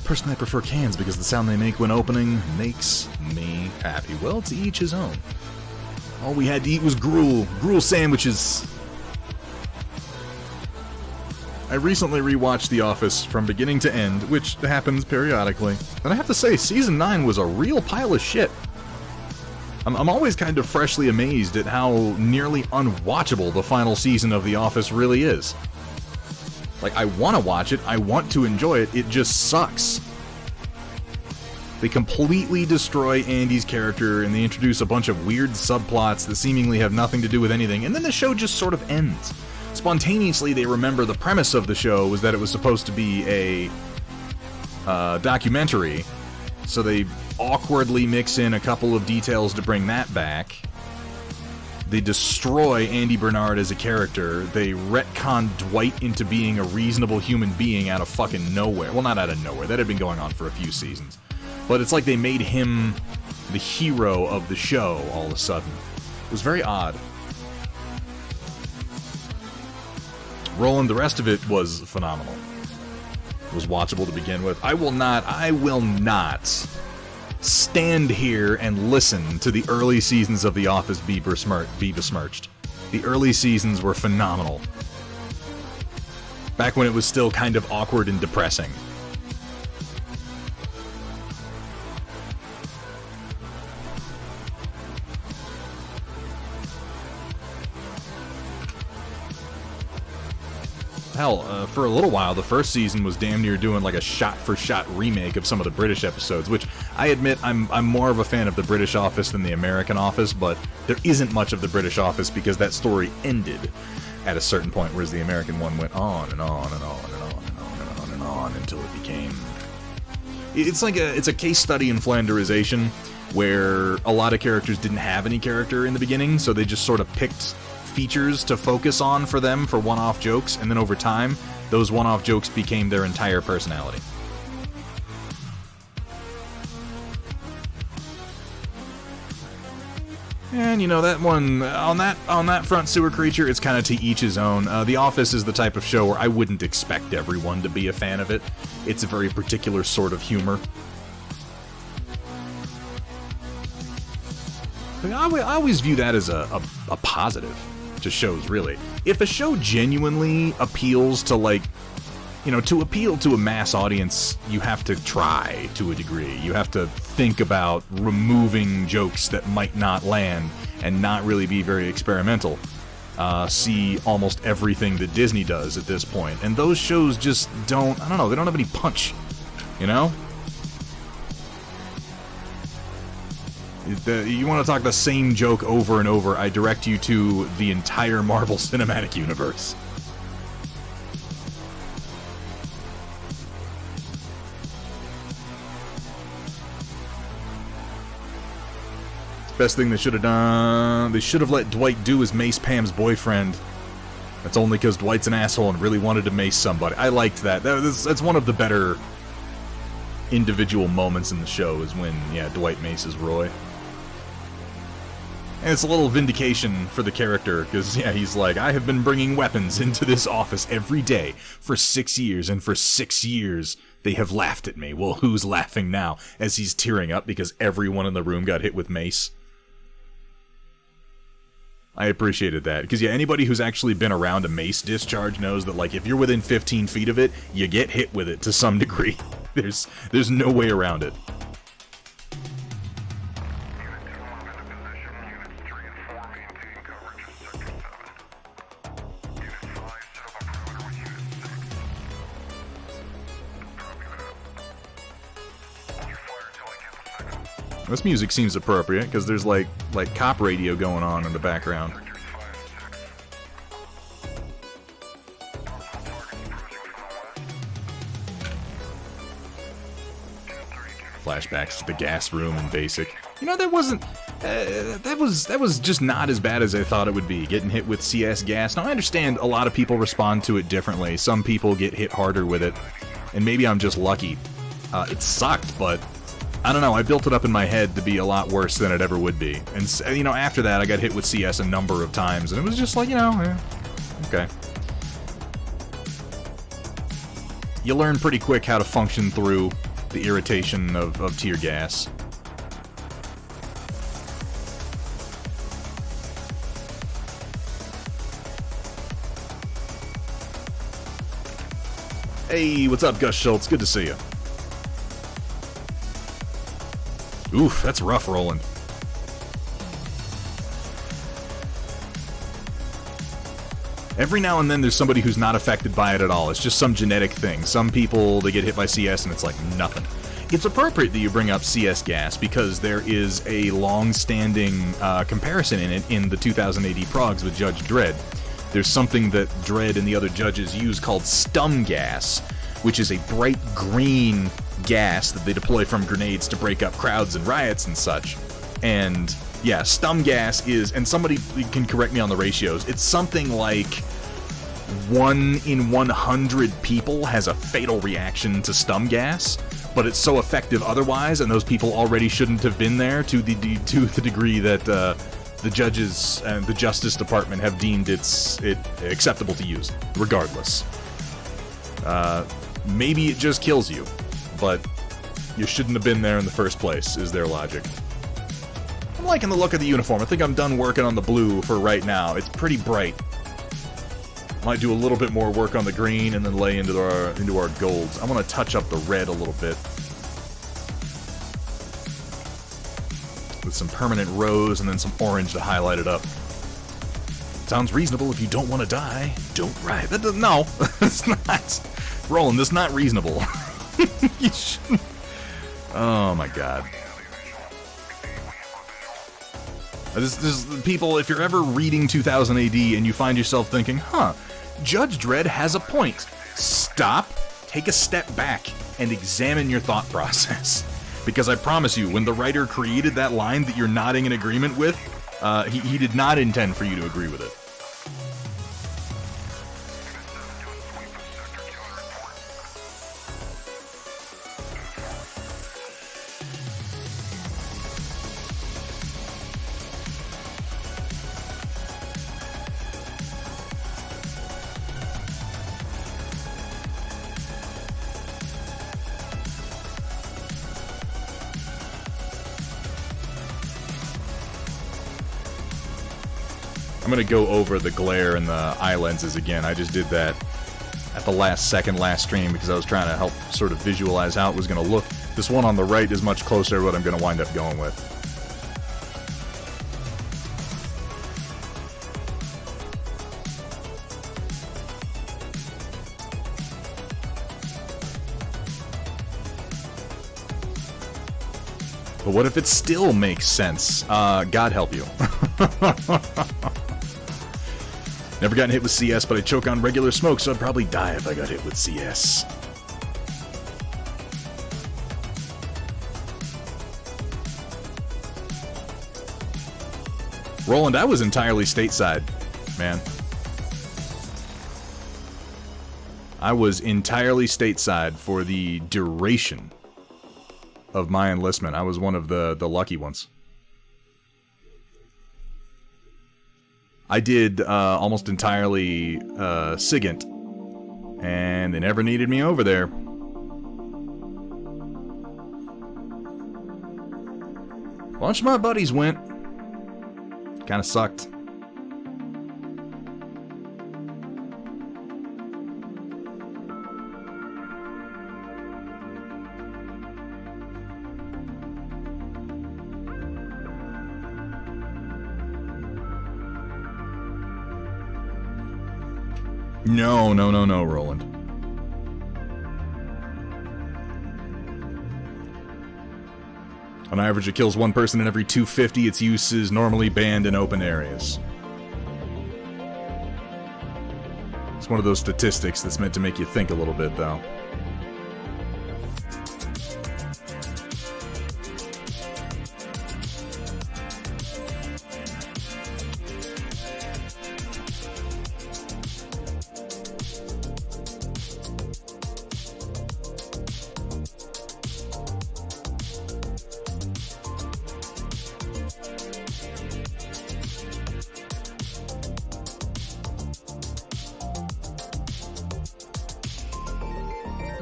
Personally, I prefer cans because the sound they make when opening makes me happy. Well, to each his own. All we had to eat was gruel. Gruel sandwiches. I recently rewatched The Office from beginning to end, which happens periodically. And I have to say, Season 9 was a real pile of shit. I'm always kind of freshly amazed at how nearly unwatchable the final season of The Office really is. Like, I want to watch it, I want to enjoy it, it just sucks. They completely destroy Andy's character, and they introduce a bunch of weird subplots that seemingly have nothing to do with anything, and then the show just sort of ends. Spontaneously, they remember the premise of the show was that it was supposed to be a documentary, so they awkwardly mix in a couple of details to bring that back. They destroy Andy Bernard as a character. They retcon Dwight into being a reasonable human being out of fucking nowhere. Well, not out of nowhere. That had been going on for a few seasons. But it's like they made him the hero of the show all of a sudden. It was very odd. Roland, the rest of it was phenomenal. It was watchable to begin with. I will not stand here and listen to the early seasons of The Office be besmirched. The early seasons were phenomenal. Back when it was still kind of awkward and depressing. Hell, for a little while, the first season was damn near doing like a shot-for-shot remake of some of the British episodes, which I admit I'm more of a fan of the British Office than the American Office, but there isn't much of the British Office because that story ended at a certain point, whereas the American one went on and on and on and on and on and on and on until it became... It's a case study in Flanderization, where a lot of characters didn't have any character in the beginning, so they just sort of picked features to focus on for them for one-off jokes, and then over time, those one-off jokes became their entire personality. And, you know, that one, on that front, Sewer Creature, it's kind of to each his own. The Office is the type of show where I wouldn't expect everyone to be a fan of it. It's a very particular sort of humor. But I always view that as a positive to shows, really. If a show genuinely appeals to, like, you know, to appeal to a mass audience, you have to try to a degree. You have to think about removing jokes that might not land and not really be very experimental. See almost everything that Disney does at this point. And those shows just don't, I don't know, they don't have any punch, you know? You want to talk the same joke over and over, I direct you to the entire Marvel Cinematic Universe. Best thing they should have done... They should have let Dwight do as Mace Pam's boyfriend. That's only because Dwight's an asshole and really wanted to mace somebody. I liked that. That's one of the better individual moments in the show, is when, yeah, Dwight maces Roy. And it's a little vindication for the character, because, yeah, he's like, I have been bringing weapons into this office every day for 6 years, and for 6 years they have laughed at me. Well, who's laughing now? As he's tearing up because everyone in the room got hit with mace. I appreciated that, because, yeah, anybody who's actually been around a mace discharge knows that, like, if you're within 15 feet of it, you get hit with it to some degree. There's no way around it. This music seems appropriate, because there's like cop radio going on in the background. Flashbacks to the gas room in Basic. You know, that wasn't... that was just not as bad as I thought it would be, getting hit with CS gas. Now, I understand a lot of people respond to it differently. Some people get hit harder with it, and maybe I'm just lucky. It sucked, but... I don't know, I built it up in my head to be a lot worse than it ever would be. And, you know, after that, I got hit with CS a number of times, and it was just like, you know, okay. You learn pretty quick how to function through the irritation of tear gas. Hey, what's up, Gus Schultz? Good to see you. Oof, that's rough rolling. Every now and then there's somebody who's not affected by it at all. It's just some genetic thing. Some people, they get hit by CS and it's like nothing. It's appropriate that you bring up CS gas because there is a long-standing comparison in it in the 2000 AD progs with Judge Dredd. There's something that Dredd and the other judges use called stum gas, which is a bright green gas that they deploy from grenades to break up crowds and riots and such. And yeah, stum gas is, and somebody can correct me on the ratios, it's something like 1 in 100 people has a fatal reaction to stum gas, but it's so effective otherwise, and those people already shouldn't have been there to the degree that the judges and the Justice Department have deemed it acceptable to use, regardless. Maybe it just kills you, but you shouldn't have been there in the first place, is their logic. I'm liking the look of the uniform. I think I'm done working on the blue for right now. It's pretty bright. Might do a little bit more work on the green and then lay into our golds. I want to touch up the red a little bit. With some permanent rose and then some orange to highlight it up. Sounds reasonable if you don't want to die. Don't ride. That doesn't... No, it's not. Roland, that's not reasonable. You shouldn't... Oh my god. This people, if you're ever reading 2000 AD and you find yourself thinking, huh, Judge Dredd has a point. Stop, take a step back, and examine your thought process. Because I promise you, when the writer created that line that you're nodding in agreement with, he did not intend for you to agree with it. I'm going to go over the glare and the eye lenses again. I just did that at the last stream because I was trying to help sort of visualize how it was going to look. This one on the right is much closer to what I'm going to wind up going with. But what if it still makes sense? God help you. Never gotten hit with CS, but I choke on regular smoke, so I'd probably die if I got hit with CS. Roland, I was entirely stateside, man. I was entirely stateside for the duration of my enlistment. I was one of the lucky ones. I did almost entirely SIGINT, and they never needed me over there. A bunch of my buddies went. Kind of sucked. No, Roland. On average, it kills one person in every 250. Its use is normally banned in open areas. It's one of those statistics that's meant to make you think a little bit, though.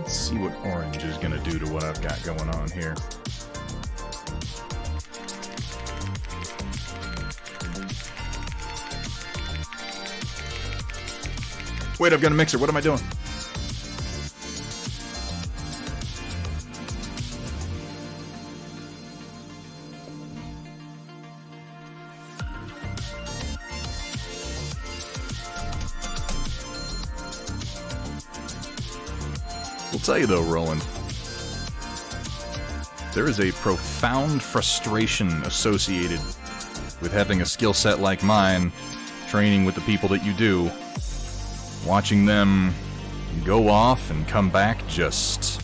See what orange is gonna do to what I've got going on here. Wait, I've got a mixer. What am I doing? I'll tell you though, Roland, there is a profound frustration associated with having a skill set like mine, training with the people that you do, watching them go off and come back just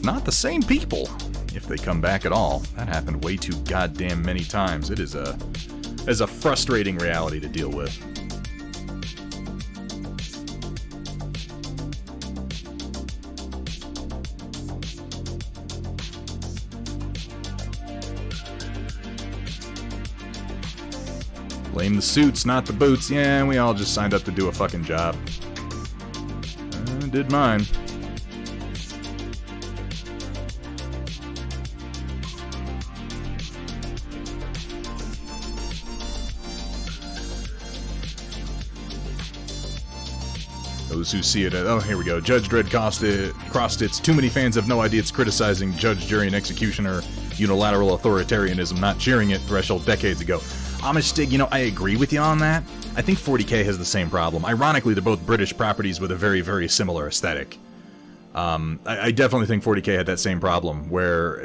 not the same people, if they come back at all. That happened way too goddamn many times. It is a frustrating reality to deal with. Blame the suits, not the boots. Yeah, we all just signed up to do a fucking job. Did mine. Those who see it, oh, here we go. Judge Dredd crossed its. Too many fans have no idea it's criticizing judge, jury, and executioner unilateral authoritarianism, not cheering it threshold decades ago. Amish, you know, I agree with you on that. I think 40K has the same problem. Ironically, they're both British properties with a very, very similar aesthetic. I definitely think 40K had that same problem, where...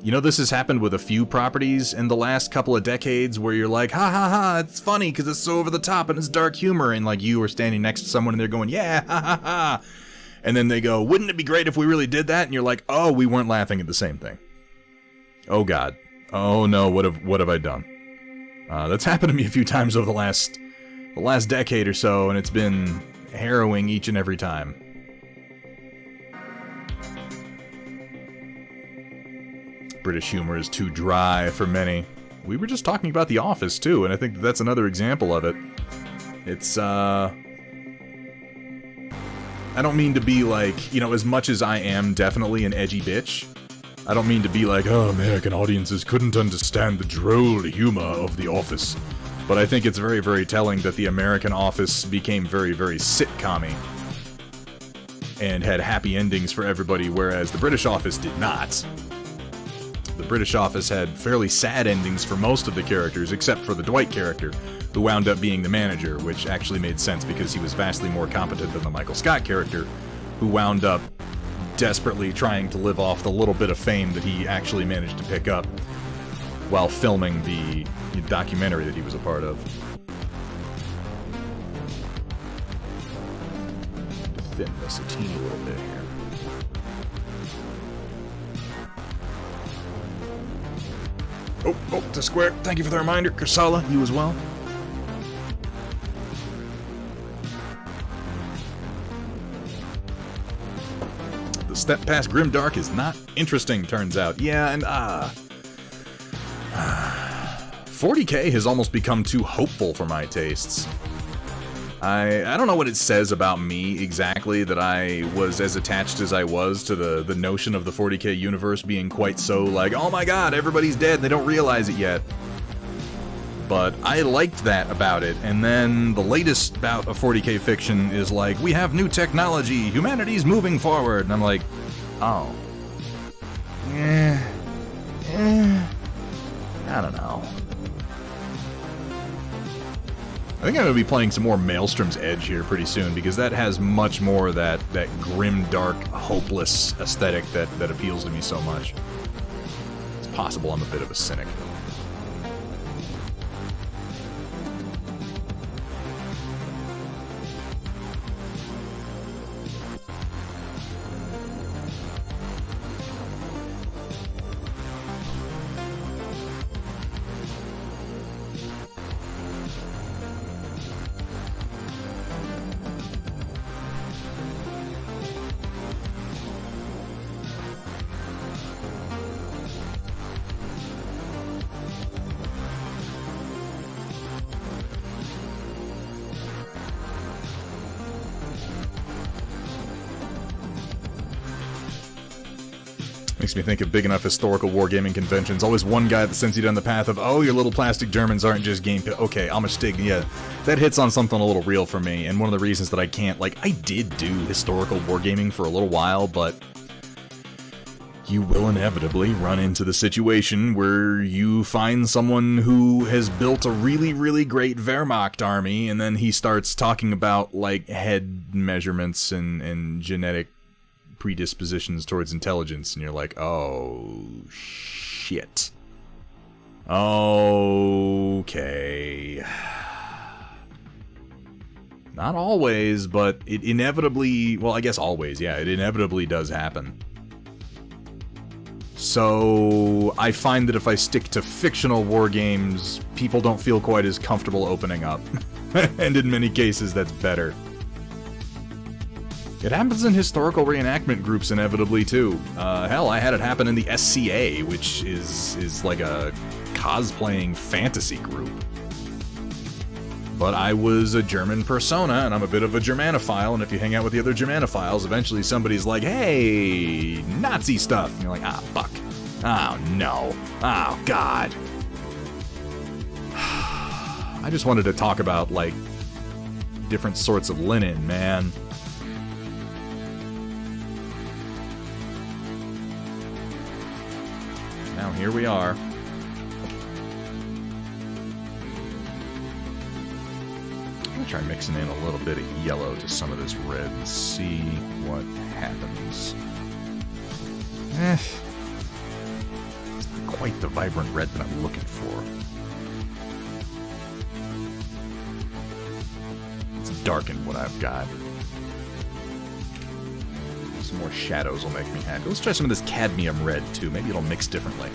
you know, this has happened with a few properties in the last couple of decades, where you're like, ha ha ha, it's funny because it's so over the top and it's dark humor, and like you are standing next to someone and they're going, yeah, ha ha ha. And then they go, wouldn't it be great if we really did that? And you're like, oh, we weren't laughing at the same thing. Oh god. Oh no, what have I done? That's happened to me a few times over the last decade or so, and it's been harrowing each and every time. British humor is too dry for many. We were just talking about The Office too, and I think that's another example of it. It's I don't mean to be like, you know, as much as I am definitely an edgy bitch, I don't mean to be like, oh, American audiences couldn't understand the droll humor of The Office. But I think it's very, very telling that the American Office became very, very sitcom-y and had happy endings for everybody, whereas the British Office did not. The British Office had fairly sad endings for most of the characters, except for the Dwight character, who wound up being the manager, which actually made sense because he was vastly more competent than the Michael Scott character, who wound up desperately trying to live off the little bit of fame that he actually managed to pick up while filming the documentary that he was a part of. To thin this a teeny little bit here. Oh, to square. Thank you for the reminder. Kursala, you as well. The step past Grimdark is not interesting, turns out. Yeah, and 40K has almost become too hopeful for my tastes. I don't know what it says about me exactly that I was as attached as I was to the notion of the 40K universe being quite so like, oh my god, everybody's dead, they don't realize it yet. But I liked that about it, and then the latest bout of 40K fiction is like, we have new technology, humanity's moving forward, and I'm like, oh. I don't know. I think I'm going to be playing some more Maelstrom's Edge here pretty soon, because that has much more of that grim, dark, hopeless aesthetic that appeals to me so much. It's possible I'm a bit of a cynic. Makes me think of big enough historical wargaming conventions. Always one guy that sends you down the path of, oh, your little plastic Germans aren't just game... Okay, I'm a Stig. Yeah, that hits on something a little real for me, and one of the reasons that I can't... Like, I did do historical wargaming for a little while, but you will inevitably run into the situation where you find someone who has built a really, really great Wehrmacht army, and then he starts talking about, like, head measurements and genetic predispositions towards intelligence, and you're like, oh, shit. Okay. Not always, but it inevitably... Well, I guess always, yeah, it inevitably does happen. So, I find that if I stick to fictional war games, people don't feel quite as comfortable opening up. And in many cases, that's better. It happens in historical reenactment groups inevitably, too. Hell, I had it happen in the SCA, which is like a cosplaying fantasy group. But I was a German persona, and I'm a bit of a Germanophile, and if you hang out with the other Germanophiles, eventually somebody's like, hey, Nazi stuff. And you're like, ah, fuck. Oh, no. Oh, God. I just wanted to talk about, like, different sorts of linen, man. Now, here we are. I'm gonna try mixing in a little bit of yellow to some of this red and see what happens. It's not quite the vibrant red that I'm looking for. Let's darken what I've got. Some more shadows will make me happy. Let's try some of this cadmium red, too. Maybe it'll mix differently.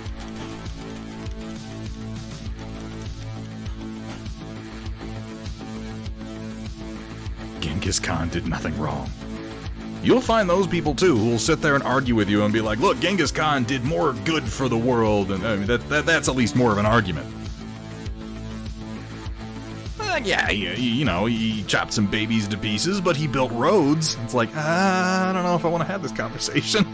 Genghis Khan did nothing wrong. You'll find those people, too, who will sit there and argue with you and be like, look, Genghis Khan did more good for the world. And I mean, that's at least more of an argument. Yeah, you know, he chopped some babies to pieces, but he built roads. It's like, I don't know if I want to have this conversation.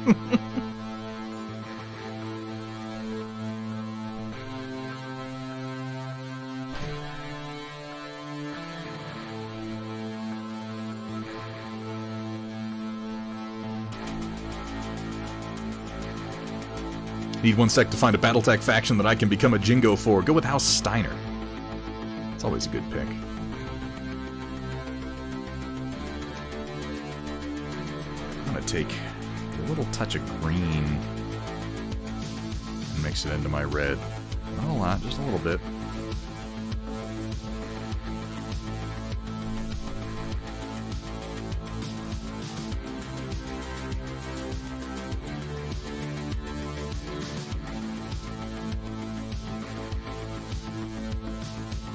Need one sec to find a Battletech faction that I can become a Jingo for. Go with House Steiner. It's always a good pick. I'm gonna take A little touch of green. And mix it into my red. Not a lot, just a little bit.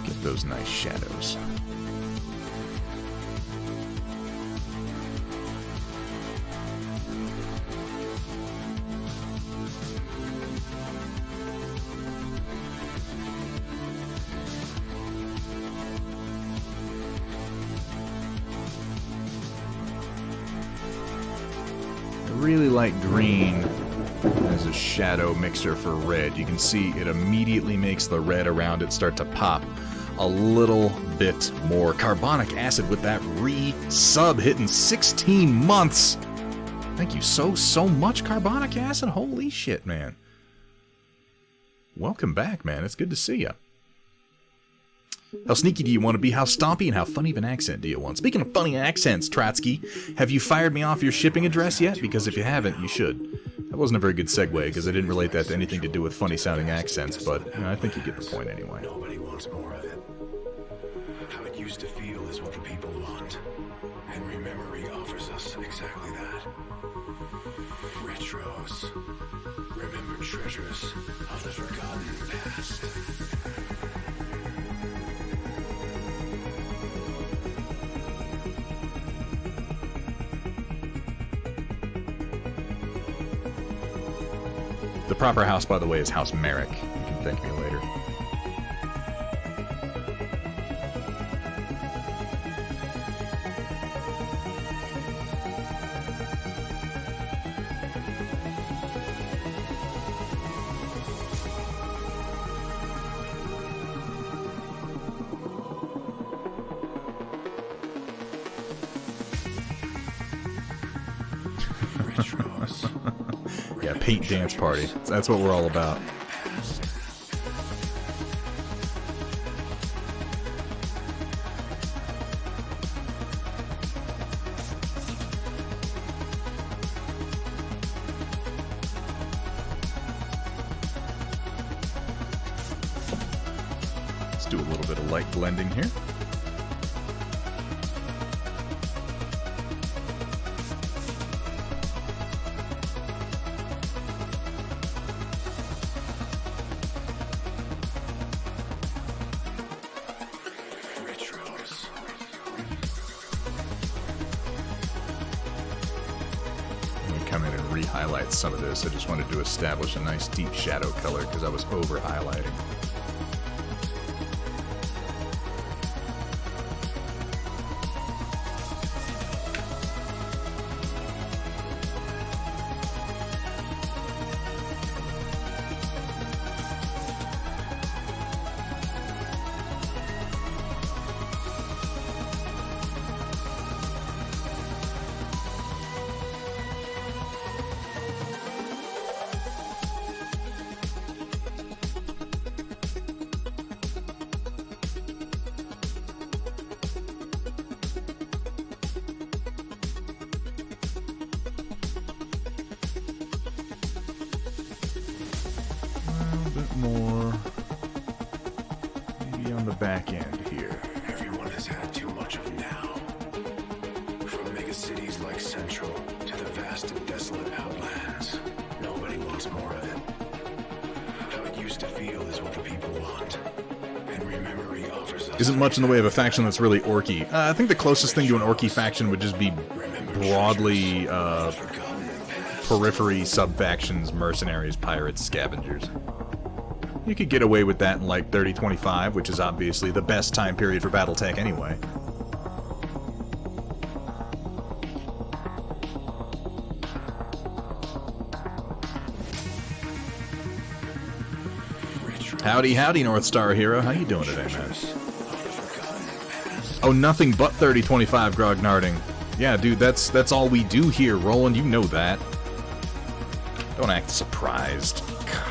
Get those nice shadows. Really like green as a shadow mixer for red. You can see it immediately makes the red around it start to pop a little bit more. Carbonic acid with that re-sub hitting 16 months. Thank you so much, Carbonic acid. Holy shit, man. Welcome back, man. It's good to see you. How sneaky do you want to be? How stompy? And how funny of an accent do you want? Speaking of funny accents, Trotsky, have you fired me off your shipping address yet? Because if you haven't, you should. That wasn't a very good segue, because I didn't relate that to anything to do with funny-sounding accents, but you know, I think you get the point anyway. Nobody wants more of it. How it used to feel is what the people want. And Rememory offers us exactly that. Retros. Remembered treasures of the forgotten past. The proper house, by the way, is House Merrick. You can thank me later. Yeah, paint dance party. That's what we're all about. Let's do a little bit of light blending here. Highlight some of this. I just wanted to establish a nice deep shadow color because I was over highlighting. More maybe on the back end here. Everyone has had too much of now. From mega cities like Central to the vast and desolate outlands. Nobody wants more of it. How it used to feel is what the people want. And Rememory offers us... Isn't much in the way of a faction that's really orky. I think the closest thing to an orky faction would just be broadly periphery sub-factions, mercenaries, pirates, scavengers. You could get away with that in like 3025, which is obviously the best time period for Battletech anyway. Howdy, howdy, North Star Hero. How you doing today, man? Oh, nothing but 3025 grognarding. Yeah, dude, that's all we do here, Roland. You know that. Don't act surprised. God.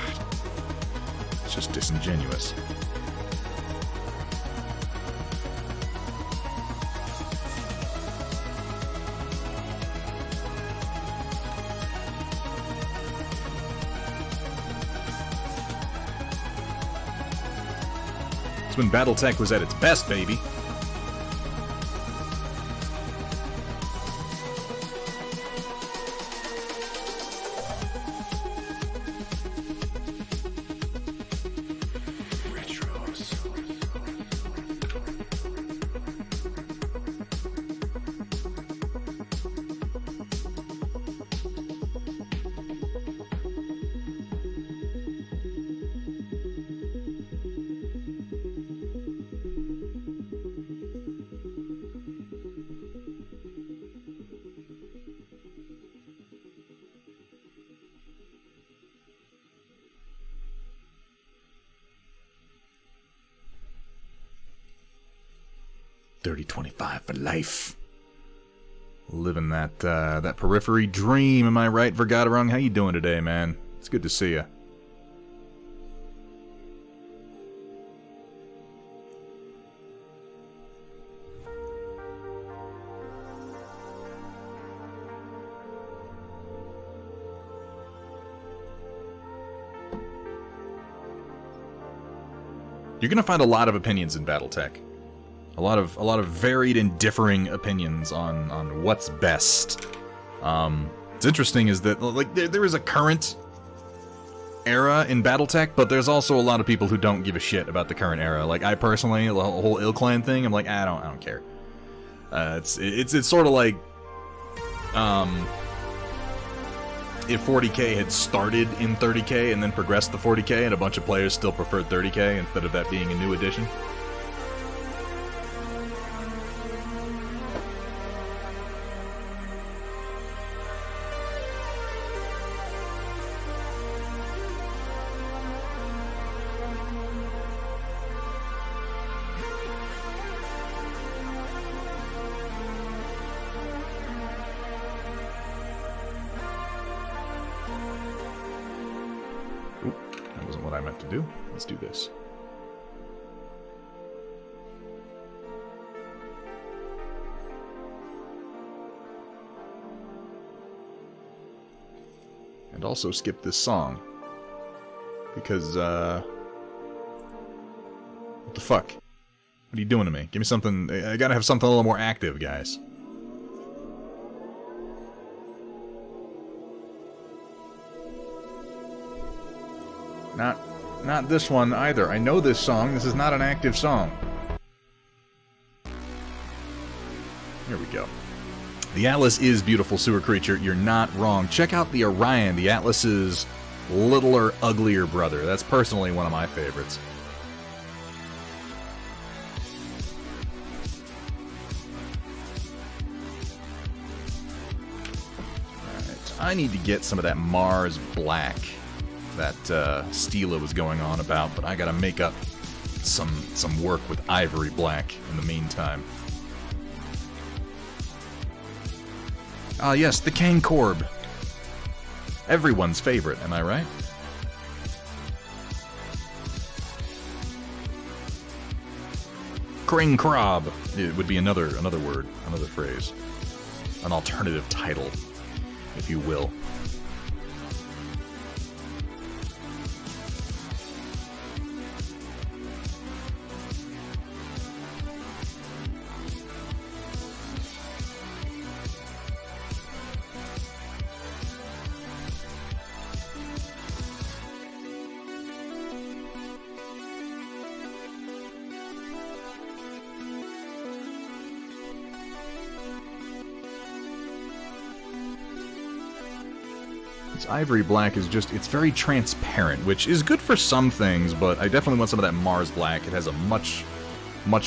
It's just disingenuous. It's when BattleTech was at its best, baby. $30.25 for life. Living that that Periphery dream, am I right, Vergaderung? How you doing today, man? It's good to see you. You're gonna find a lot of opinions in BattleTech. A lot of varied and differing opinions on what's best. It's interesting is that like there is a current era in BattleTech, but there's also a lot of people who don't give a shit about the current era. Like I personally, the whole Ill Clan thing, I'm like, I don't care. It's sort of like if 40k had started in 30k and then progressed to 40k, and a bunch of players still preferred 30k instead of that being a new edition. Do. Let's do this. And also skip this song. Because, what the fuck? What are you doing to me? Give me something. I gotta have something a little more active, guys. Not this one either. I know this song. This is not an active song. Here we go. The Atlas is beautiful, sewer creature. You're not wrong. Check out the Orion, the Atlas's littler, uglier brother. That's personally one of my favorites. Alright, I need to get some of that Mars Black that Stila was going on about, but I gotta make up some work with Ivory Black in the meantime. Ah yes, the Kang Korb. Everyone's favorite, am I right? Kring Krob. It would be another word, another phrase. An alternative title, if you will. Ivory Black is just, it's very transparent, which is good for some things, but I definitely want some of that Mars Black. It has a much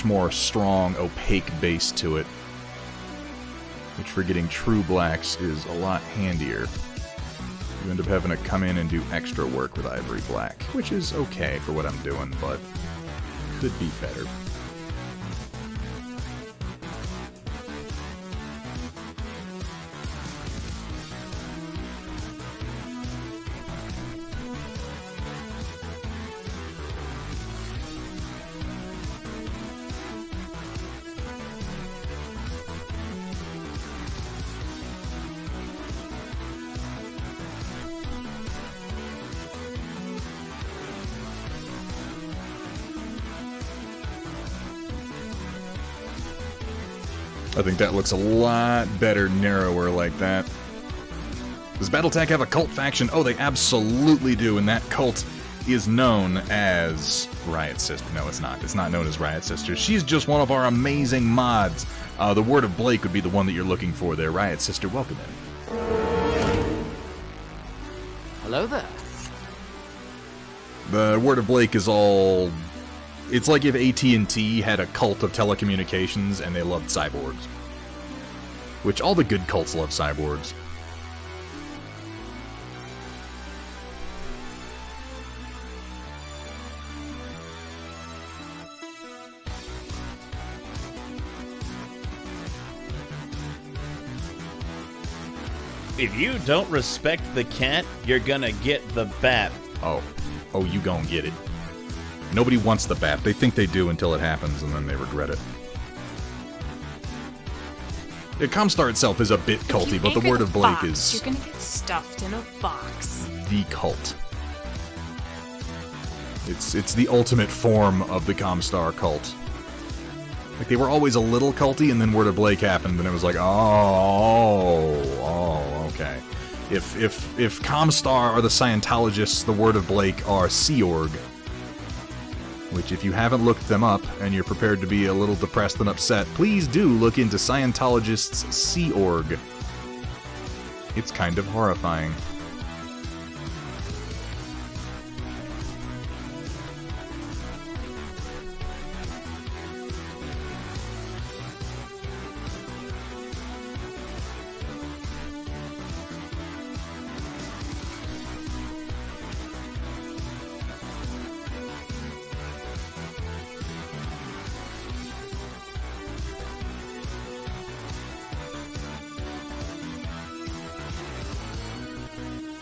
more strong, opaque base to it, which for getting true blacks is a lot handier. You end up having to come in and do extra work with Ivory Black, which is okay for what I'm doing, but could be better. I think that looks a lot better narrower like that. Does Battletech have a cult faction? Oh, they absolutely do, and that cult is known as Riot Sister. No, it's not. It's not known as Riot Sister. She's just one of our amazing mods. The Word of Blake would be the one that you're looking for there. Riot Sister, welcome in. Hello there. The Word of Blake is all... It's like if AT&T had a cult of telecommunications and they loved cyborgs. Which all the good cults love cyborgs. If you don't respect the cat, you're gonna get the bat. Oh, you gon' get it. Nobody wants the bat. They think they do until it happens, and then they regret it. The Comstar itself is a bit culty, but the Word of Blake is... You're gonna get stuffed in a box. The cult. It's the ultimate form of the Comstar cult. Like, they were always a little culty, and then Word of Blake happened, and it was like, okay. If Comstar are the Scientologists, the Word of Blake are Sea Org. Which, if you haven't looked them up, and you're prepared to be a little depressed and upset, please do look into Scientologists' Sea Org. It's kind of horrifying.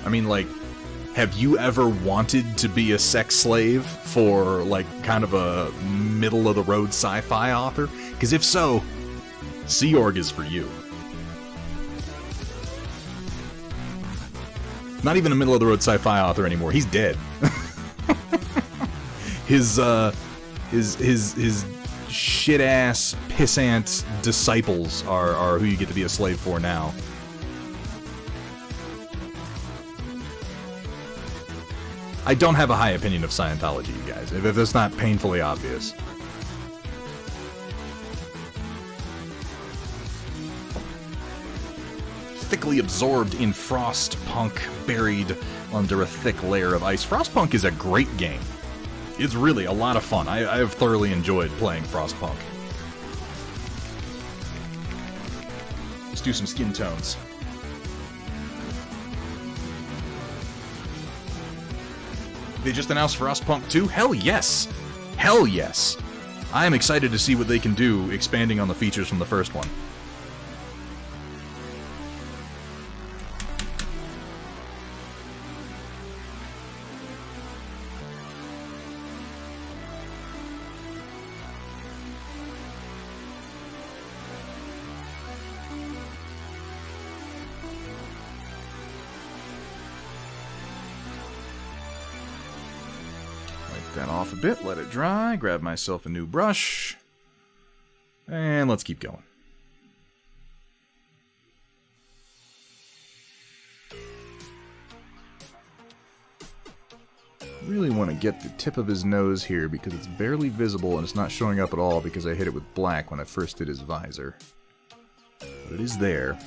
I mean, like, have you ever wanted to be a sex slave for, like, kind of a middle-of-the-road sci-fi author? Because if so, Sea Org is for you. Not even a middle-of-the-road sci-fi author anymore. He's dead. his shit-ass, pissant disciples are who you get to be a slave for now. I don't have a high opinion of Scientology, you guys, if it's not painfully obvious. Thickly absorbed in Frostpunk, buried under a thick layer of ice. Frostpunk is a great game. It's really a lot of fun. I have thoroughly enjoyed playing Frostpunk. Let's do some skin tones. They just announced Frostpunk 2? Hell yes! Hell yes! I am excited to see what they can do expanding on the features from the first one. That off a bit, let it dry, grab myself a new brush, and let's keep going. Really want to get the tip of his nose here because it's barely visible and it's not showing up at all because I hit it with black when I first did his visor. But it is there.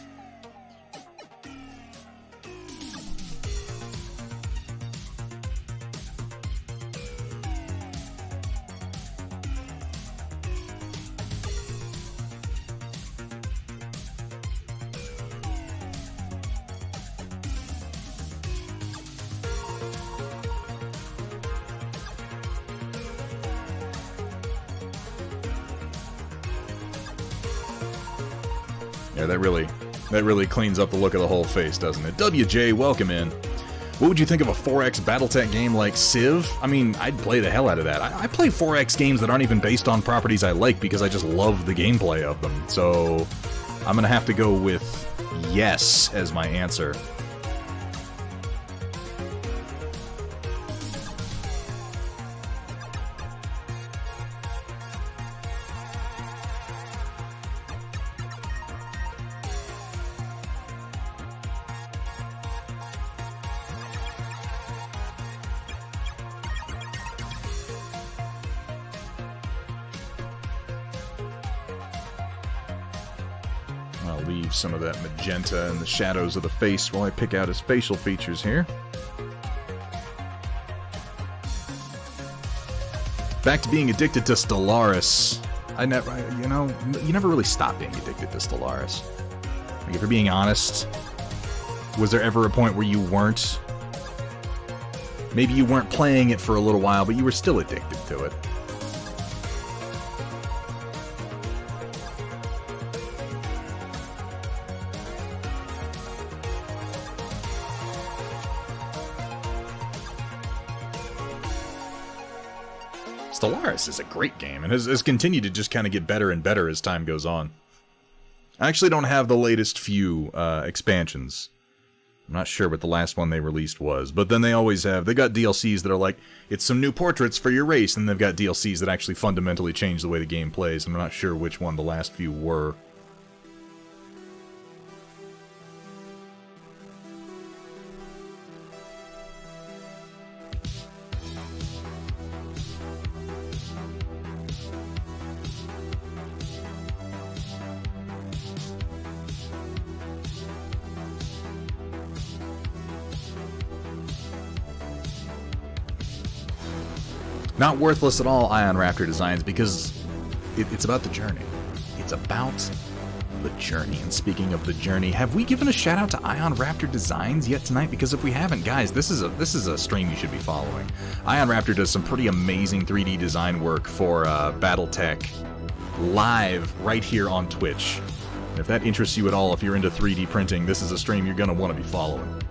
Yeah, that really cleans up the look of the whole face, doesn't it? WJ, welcome in. What would you think of a 4X Battletech game like Civ? I mean, I'd play the hell out of that. I play 4X games that aren't even based on properties I like because I just love the gameplay of them. So, I'm gonna have to go with yes as my answer. I'll leave some of that magenta in the shadows of the face while I pick out his facial features here. Back to being addicted to Stellaris. You never really stop being addicted to Stellaris. Like, if you're being honest, was there ever a point where you weren't? Maybe you weren't playing it for a little while, but you were still addicted to it. Stellaris is a great game, and has continued to just kind of get better and better as time goes on. I actually don't have the latest few expansions. I'm not sure what the last one they released was, but then they got DLCs that are like, it's some new portraits for your race, and they've got DLCs that actually fundamentally change the way the game plays. I'm not sure which one the last few were. Not worthless at all, Ion Raptor Designs, because it's about the journey. It's about the journey. And speaking of the journey, have we given a shout out to Ion Raptor Designs yet tonight? Because if we haven't, guys, this is a stream you should be following. Ion Raptor does some pretty amazing 3D design work for BattleTech live right here on Twitch. And if that interests you at all, if you're into 3D printing, this is a stream you're going to want to be following.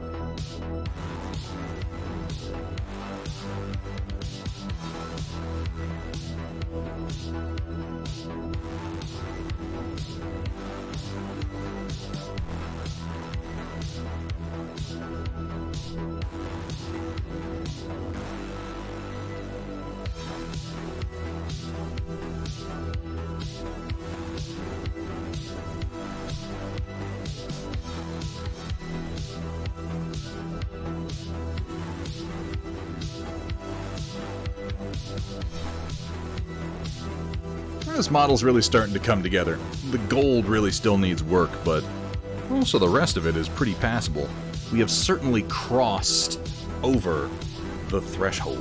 This model's really starting to come together. The gold really still needs work, but also the rest of it is pretty passable. We have certainly crossed over the threshold.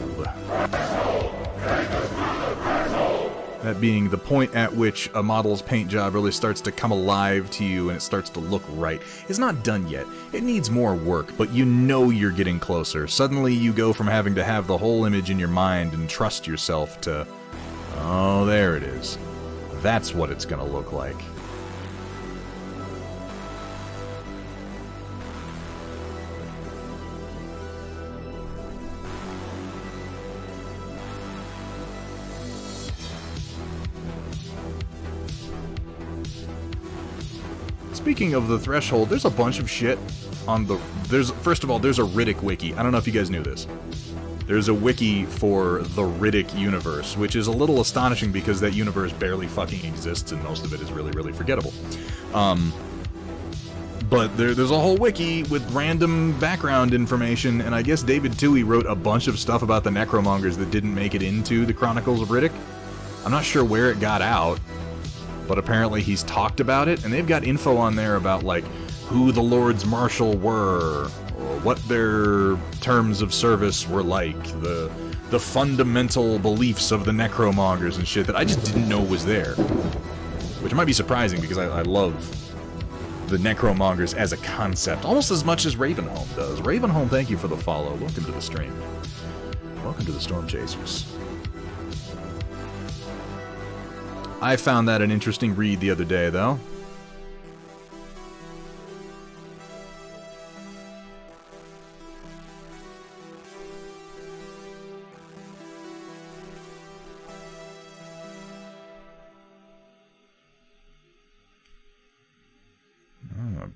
That being the point at which a model's paint job really starts to come alive to you and it starts to look right. It's not done yet. It needs more work, but you know you're getting closer. Suddenly you go from having to have the whole image in your mind and trust yourself to, oh, there it is. That's what it's gonna look like. Speaking of the threshold, there's a bunch of shit on the... First of all, there's a Riddick wiki. I don't know if you guys knew this. There's a wiki for the Riddick universe, which is a little astonishing because that universe barely fucking exists and most of it is really, really forgettable. But there's a whole wiki with random background information, and I guess David Toohey wrote a bunch of stuff about the Necromongers that didn't make it into the Chronicles of Riddick. I'm not sure where it got out, but apparently he's talked about it, and they've got info on there about, like, who the Lords Marshal were, or what their terms of service were like, the fundamental beliefs of the Necromongers and shit that I just didn't know was there. Which might be surprising, because I love the Necromongers as a concept, almost as much as Ravenholm does. Ravenholm, thank you for the follow. Welcome to the stream. Welcome to the Storm Chasers. I found that an interesting read the other day, though. I'm gonna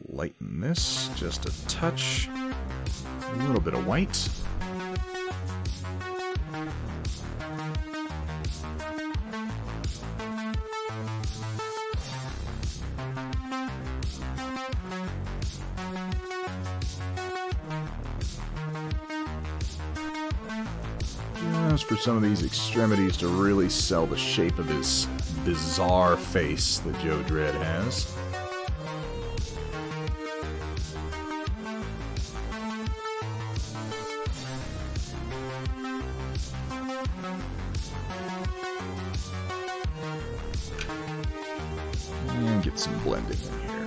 lighten this just a touch. A little bit of white. For some of these extremities to really sell the shape of his bizarre face that Judge Dredd has. get some blending in here.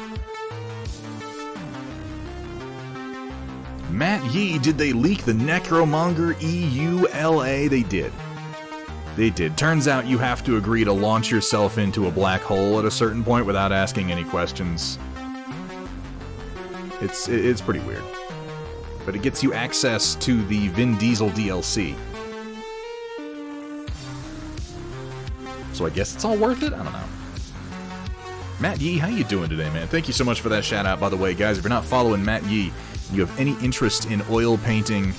Matt Yee, did they leak the Necromonger EULA? They did. They did. Turns out you have to agree to launch yourself into a black hole at a certain point without asking any questions. It's pretty weird. But it gets you access to the Vin Diesel DLC. So I guess it's all worth it? I don't know. Matt Yee, how you doing today, man? Thank you so much for that shout out, by the way. Guys, if you're not following Matt Yee, you have any interest in oil painting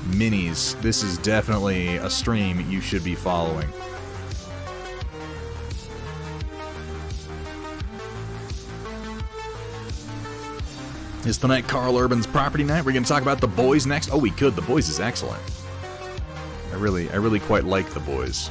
minis, this is definitely a stream you should be following. It's tonight Carl Urban's property night. We're going to talk about The Boys next. Oh, we could. The Boys is excellent. I really quite like The Boys.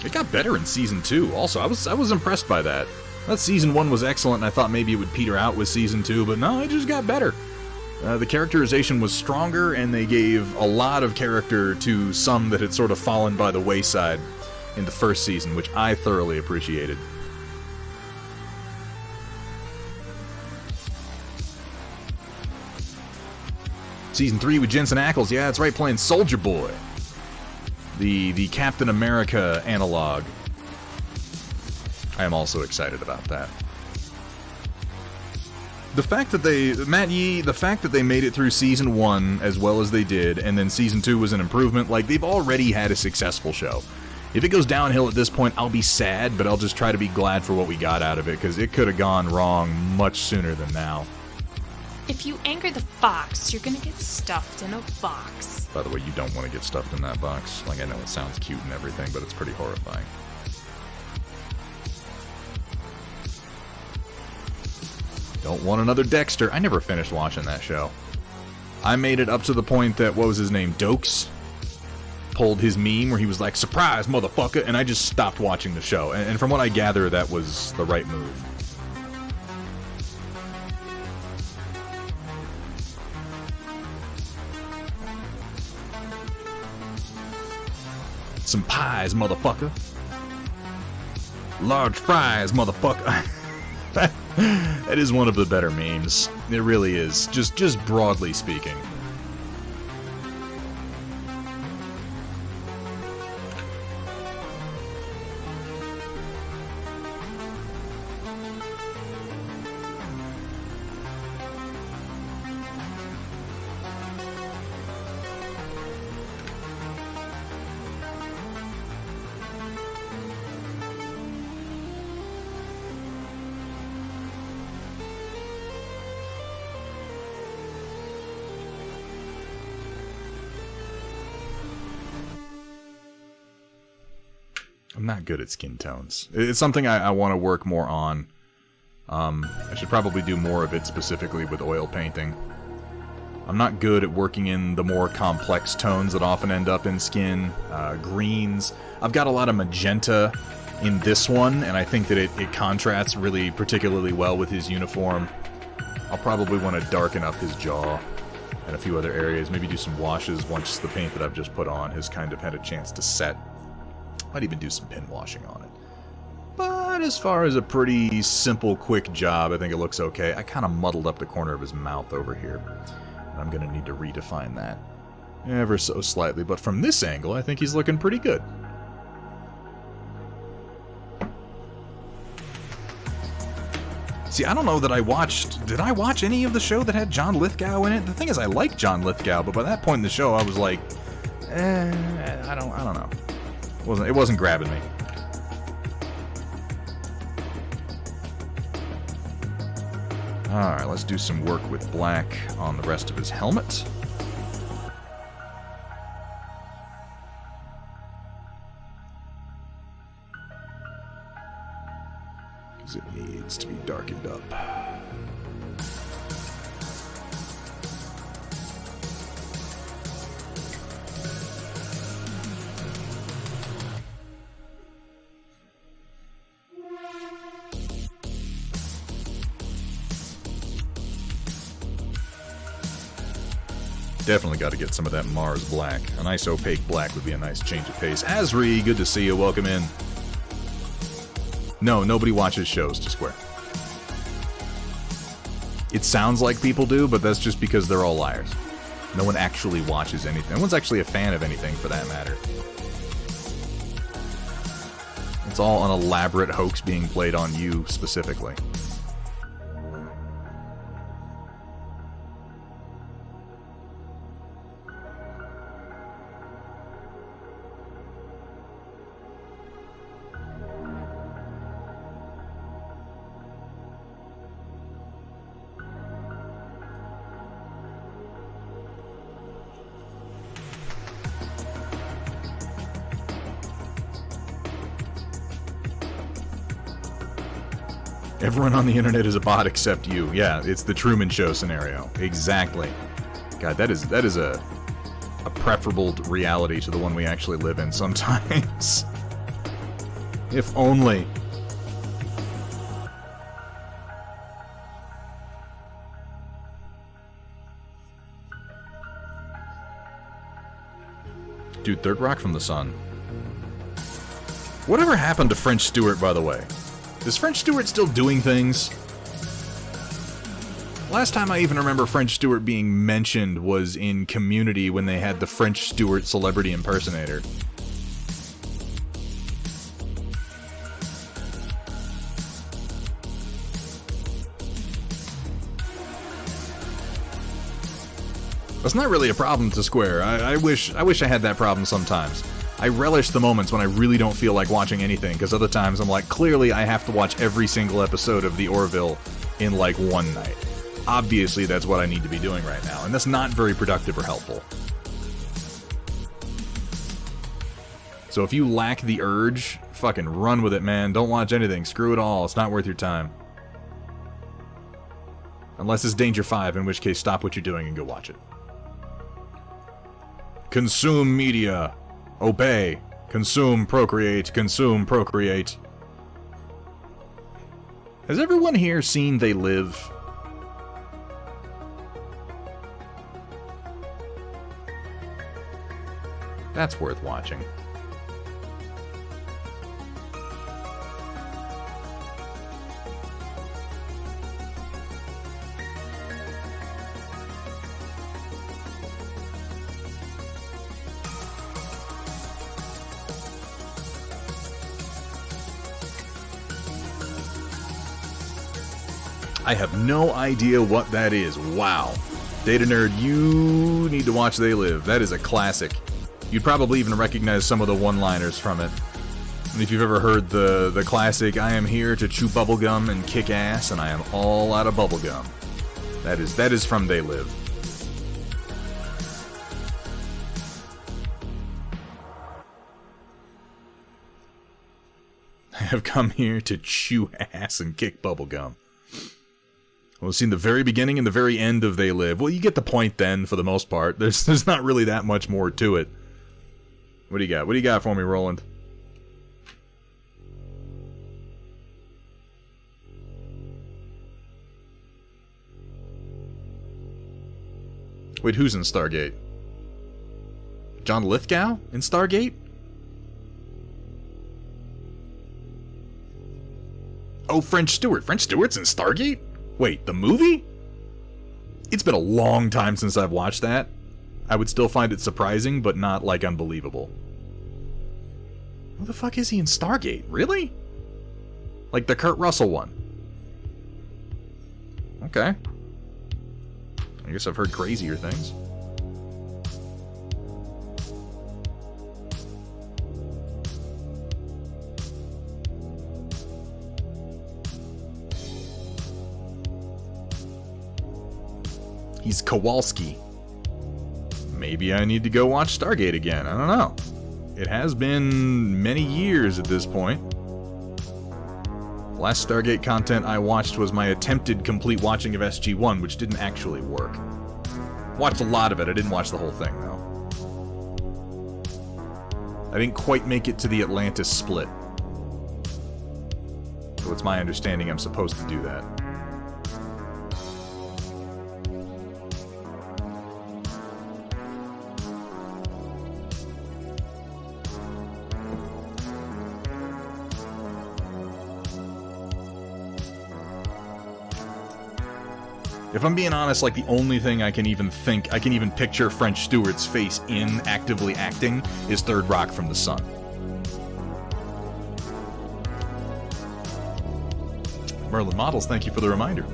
It got better in Season 2, also. I was impressed by that. That Season 1 was excellent, and I thought maybe it would peter out with Season 2, but no, it just got better. The characterization was stronger, and they gave a lot of character to some that had sort of fallen by the wayside in the first season, which I thoroughly appreciated. Season 3 with Jensen Ackles, yeah, that's right, playing Soldier Boy. The Captain America analog. I am also excited about that. The fact that they made it through Season 1 as well as they did, and then Season 2 was an improvement, like, they've already had a successful show. If it goes downhill at this point, I'll be sad, but I'll just try to be glad for what we got out of it, because it could have gone wrong much sooner than now. If you anger the fox, you're gonna get stuffed in a box. By the way, you don't want to get stuffed in that box. Like, I know it sounds cute and everything, but it's pretty horrifying. Don't want another Dexter. I never finished watching that show. I made it up to the point that, what was his name, Dokes? Pulled his meme where he was like, "Surprise, motherfucker," and I just stopped watching the show. And from what I gather, that was the right move. Some pies, motherfucker. Large fries, motherfucker. That is one of the better memes. It really is. Just broadly speaking. I'm not good at skin tones. It's something I want to work more on. I should probably do more of it specifically with oil painting. I'm not good at working in the more complex tones that often end up in skin. Greens. I've got a lot of magenta in this one, and I think that it contrasts really particularly well with his uniform. I'll probably want to darken up his jaw and a few other areas. Maybe do some washes once the paint that I've just put on has kind of had a chance to set. Might even do some pin washing on it. But as far as a pretty simple, quick job, I think it looks okay. I kind of muddled up the corner of his mouth over here. And I'm going to need to redefine that ever so slightly. But from this angle, I think he's looking pretty good. See, I don't know that I watched... Did I watch any of the show that had John Lithgow in it? The thing is, I like John Lithgow, but by that point in the show, I was like... I don't know. It wasn't grabbing me. Alright, let's do some work with black on the rest of his helmet. Because it needs to be darkened up. Definitely got to get some of that Mars black. A nice opaque black would be a nice change of pace. Asri, good to see you. Welcome in. No, nobody watches shows to Square. It sounds like people do, but that's just because they're all liars. No one actually watches anything. No one's actually a fan of anything, for that matter. It's all an elaborate hoax being played on you, specifically. Everyone on the internet is a bot except you. Yeah, it's the Truman Show scenario. Exactly. God, that is a preferable reality to the one we actually live in sometimes. If only. Dude, Third Rock from the Sun. Whatever happened to French Stewart, by the way? Is French Stewart still doing things? Last time I even remember French Stewart being mentioned was in Community when they had the French Stewart celebrity impersonator. That's not really a problem to Square. I wish I had that problem sometimes. I relish the moments when I really don't feel like watching anything, because other times I'm like, clearly I have to watch every single episode of The Orville in like one night. Obviously that's what I need to be doing right now, and that's not very productive or helpful. So if you lack the urge, fucking run with it, man. Don't watch anything. Screw it all. It's not worth your time. Unless it's Danger 5, in which case stop what you're doing and go watch it. Consume media. Obey. Consume, procreate. Consume, procreate. Has everyone here seen They Live? That's worth watching. I have no idea what that is. Wow. Data Nerd, you need to watch They Live. That is a classic. You'd probably even recognize some of the one-liners from it. And if you've ever heard the classic, I am here to chew bubblegum and kick ass, and I am all out of bubblegum. That is from They Live. I have come here to chew ass and kick bubblegum. Well, we've seen the very beginning and the very end of They Live. Well, you get the point then, for the most part. There's not really that much more to it. What do you got? What do you got for me, Roland? Wait, who's in Stargate? John Lithgow in Stargate? Oh, French Stewart. French Stewart's in Stargate? Wait, the movie? It's been a long time since I've watched that. I would still find it surprising, but not, like, unbelievable. Who the fuck is he in Stargate? Really? Like the Kurt Russell one? Okay. I guess I've heard crazier things. He's Kowalski. Maybe I need to go watch Stargate again. I don't know. It has been many years at this point. Last Stargate content I watched was my attempted complete watching of SG-1, which didn't actually work. Watched a lot of it. I didn't watch the whole thing, though. I didn't quite make it to the Atlantis split. So it's my understanding I'm supposed to do that. If I'm being honest, like, the only thing I can even picture French Stewart's face in actively acting is Third Rock from the Sun. Merlin Models, thank you for the reminder.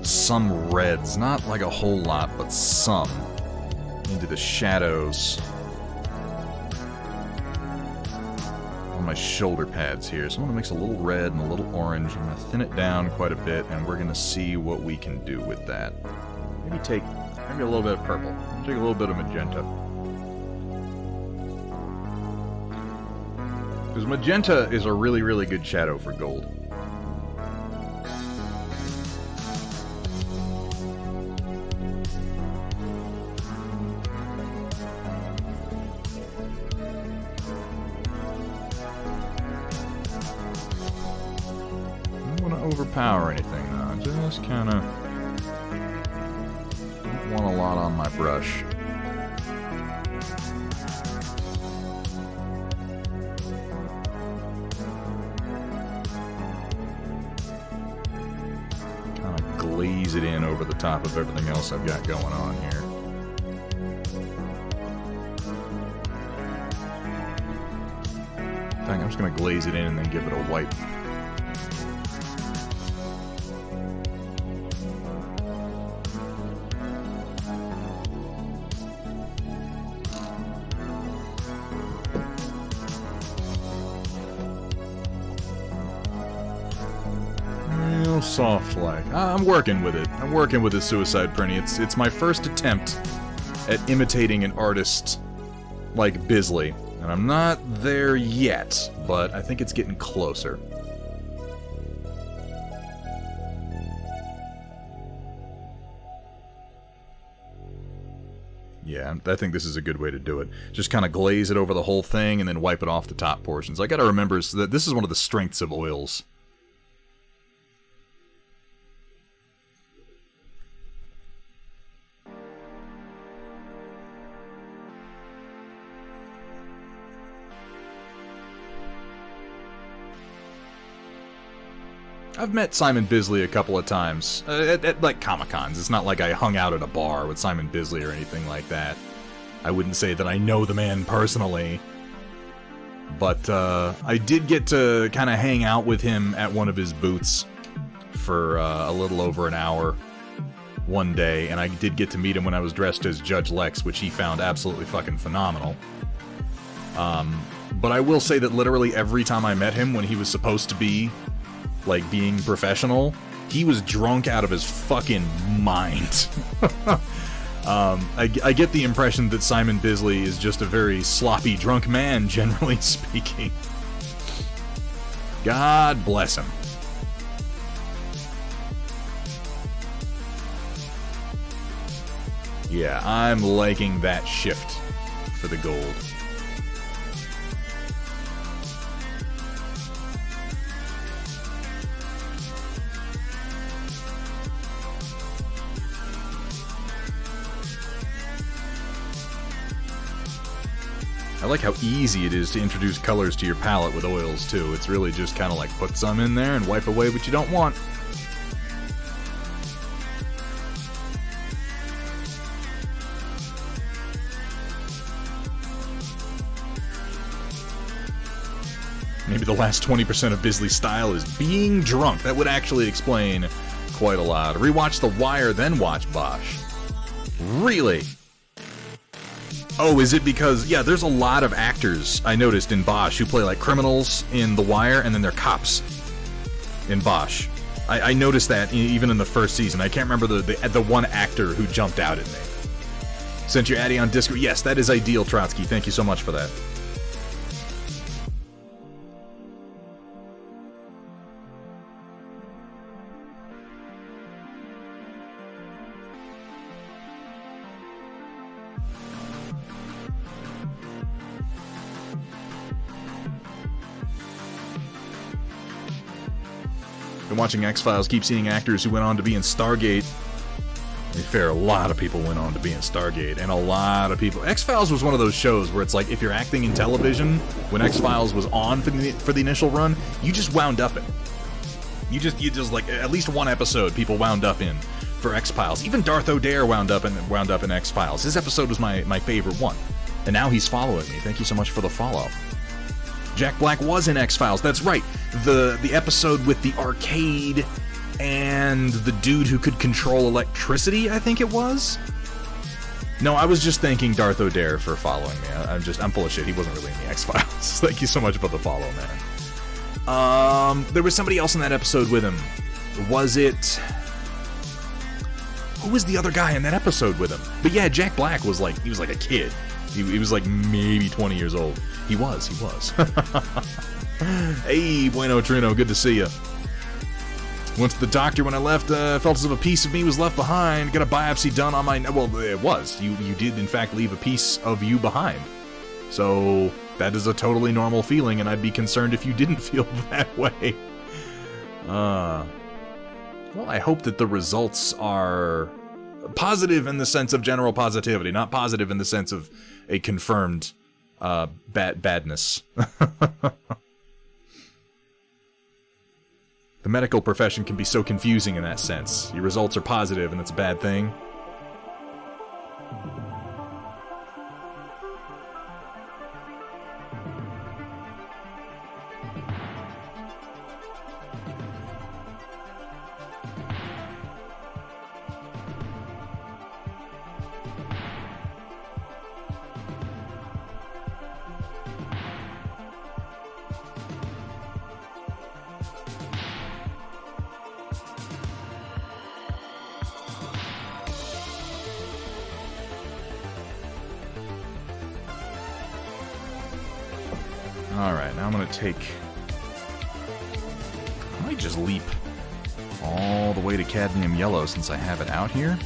Some reds, not like a whole lot, but some, into the shadows on my shoulder pads here. So I'm going to mix a little red and a little orange. I'm going to thin it down quite a bit, and we're going to see what we can do with that. Maybe a little bit of purple. Take a little bit of magenta. Because magenta is a really, really good shadow for gold. Overpower anything though, just kind of don't want a lot on my brush. Kind of glaze it in over the top of everything else I've got going on here. In fact, I'm just going to glaze it in and then give it a wipe. Soft like. I'm working with it. I'm working with the Suicide Prinny. It's my first attempt at imitating an artist like Bisley. And I'm not there yet, but I think it's getting closer. Yeah, I think this is a good way to do it. Just kind of glaze it over the whole thing and then wipe it off the top portions. I gotta remember that this is one of the strengths of oils. I've met Simon Bisley a couple of times, at like Comic-Cons. It's not like I hung out at a bar with Simon Bisley or anything like that. I wouldn't say that I know the man personally, but I did get to kind of hang out with him at one of his booths for a little over an hour one day, and I did get to meet him when I was dressed as Judge Lex, which he found absolutely fucking phenomenal. But I will say that literally every time I met him when he was supposed to be like being professional, he was drunk out of his fucking mind. I get the impression that Simon Bisley is just a very sloppy drunk man, generally speaking. God bless him. Yeah, I'm liking that shift for the gold. I like how easy it is to introduce colors to your palette with oils, too. It's really just kind of like put some in there and wipe away what you don't want. Maybe the last 20% of Bisley's style is being drunk. That would actually explain quite a lot. Rewatch The Wire, then watch Bosch. Really? Oh, is it because... Yeah, there's a lot of actors, I noticed, in Bosch who play, like, criminals in The Wire, and then they're cops in Bosch. I noticed that even in the first season. I can't remember the one actor who jumped out at me. Sent your Addy on Discord. Yes, that is ideal, Trotsky. Thank you so much for that. Been watching X-Files, keep seeing actors who went on to be in Stargate. To be fair, a lot of people went on to be in Stargate, and a lot of people... X-Files was one of those shows where it's like, if you're acting in television, when X-Files was on for the initial run, you just wound up in. You just like, at least one episode people wound up in for X-Files. Even Darth O'Dare wound up in X-Files. His episode was my favorite one. And now he's following me. Thank you so much for the follow. Jack Black was in X-Files. That's right. The episode with the arcade and the dude who could control electricity, I think it was? No, I was just thanking Darth O'Dare for following me. I'm full of shit. He wasn't really in the X-Files. Thank you so much for the follow, man. There was somebody else in that episode with him. Was it... Who was the other guy in that episode with him? But yeah, Jack Black was like, he was like a kid. He was like maybe 20 years old. He was. Hey, Bueno Trino, good to see you. Went to the doctor when I left, felt as if a piece of me was left behind. Got a biopsy done on my... Well, it was. You did, in fact, leave a piece of you behind. So, that is a totally normal feeling, and I'd be concerned if you didn't feel that way. Well, I hope that the results are positive in the sense of general positivity, not positive in the sense of a confirmed badness. The medical profession can be so confusing in that sense. Your results are positive and it's a bad thing. Alright, now I'm gonna take... I might just leap all the way to cadmium yellow since I have it out here.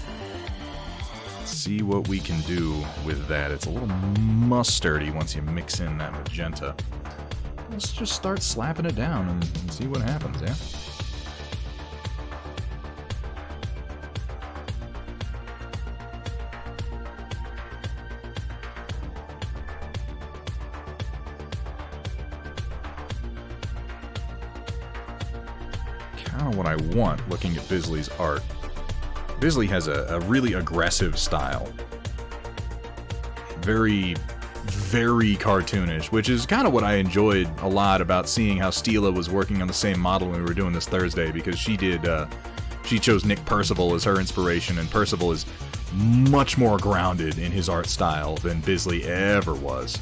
See what we can do with that. It's a little mustardy once you mix in that magenta. Let's just start slapping it down and see what happens, yeah? Kind of what I want, looking at Bisley's art. Bisley has a really aggressive style. Very, very cartoonish, which is kind of what I enjoyed a lot about seeing how Stila was working on the same model when we were doing this Thursday, because she chose Nick Percival as her inspiration, and Percival is much more grounded in his art style than Bisley ever was.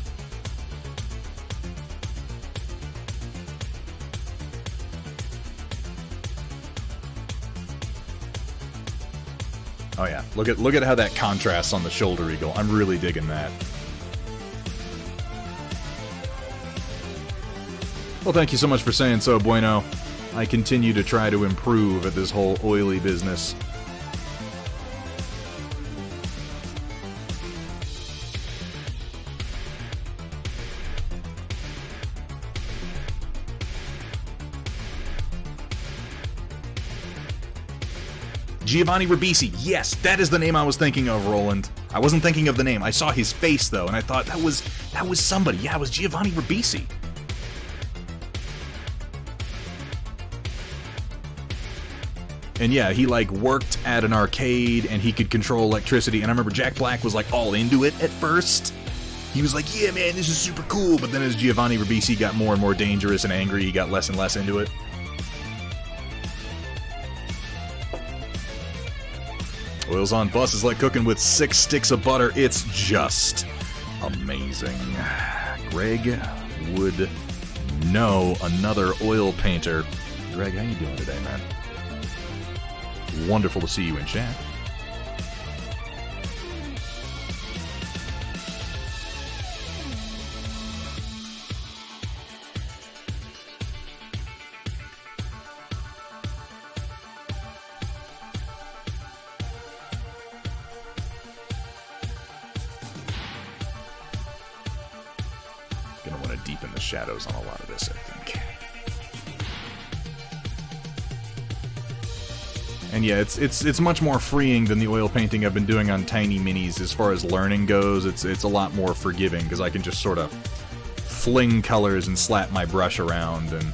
Oh yeah, look at how that contrasts on the shoulder eagle. I'm really digging that. Well, thank you so much for saying so, Bueno. I continue to try to improve at this whole oily business. Giovanni Ribisi. Yes, that is the name I was thinking of, Roland. I wasn't thinking of the name. I saw his face, though, and I thought that was somebody. Yeah, it was Giovanni Ribisi. And yeah, he, like, worked at an arcade, and he could control electricity, and I remember Jack Black was, like, all into it at first. He was like, yeah, man, this is super cool, but then as Giovanni Ribisi got more and more dangerous and angry, he got less and less into it. Oils on bus is like cooking with 6 sticks of butter. It's just amazing. Greg would know, another oil painter. Greg, how you doing today, man? Wonderful to see you in chat. Gonna want to deepen the shadows on a lot of this, I think. And yeah, it's much more freeing than the oil painting I've been doing on Tiny Minis as far as learning goes. It's a lot more forgiving, because I can just sort of fling colors and slap my brush around, and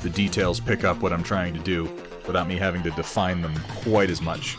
the details pick up what I'm trying to do without me having to define them quite as much.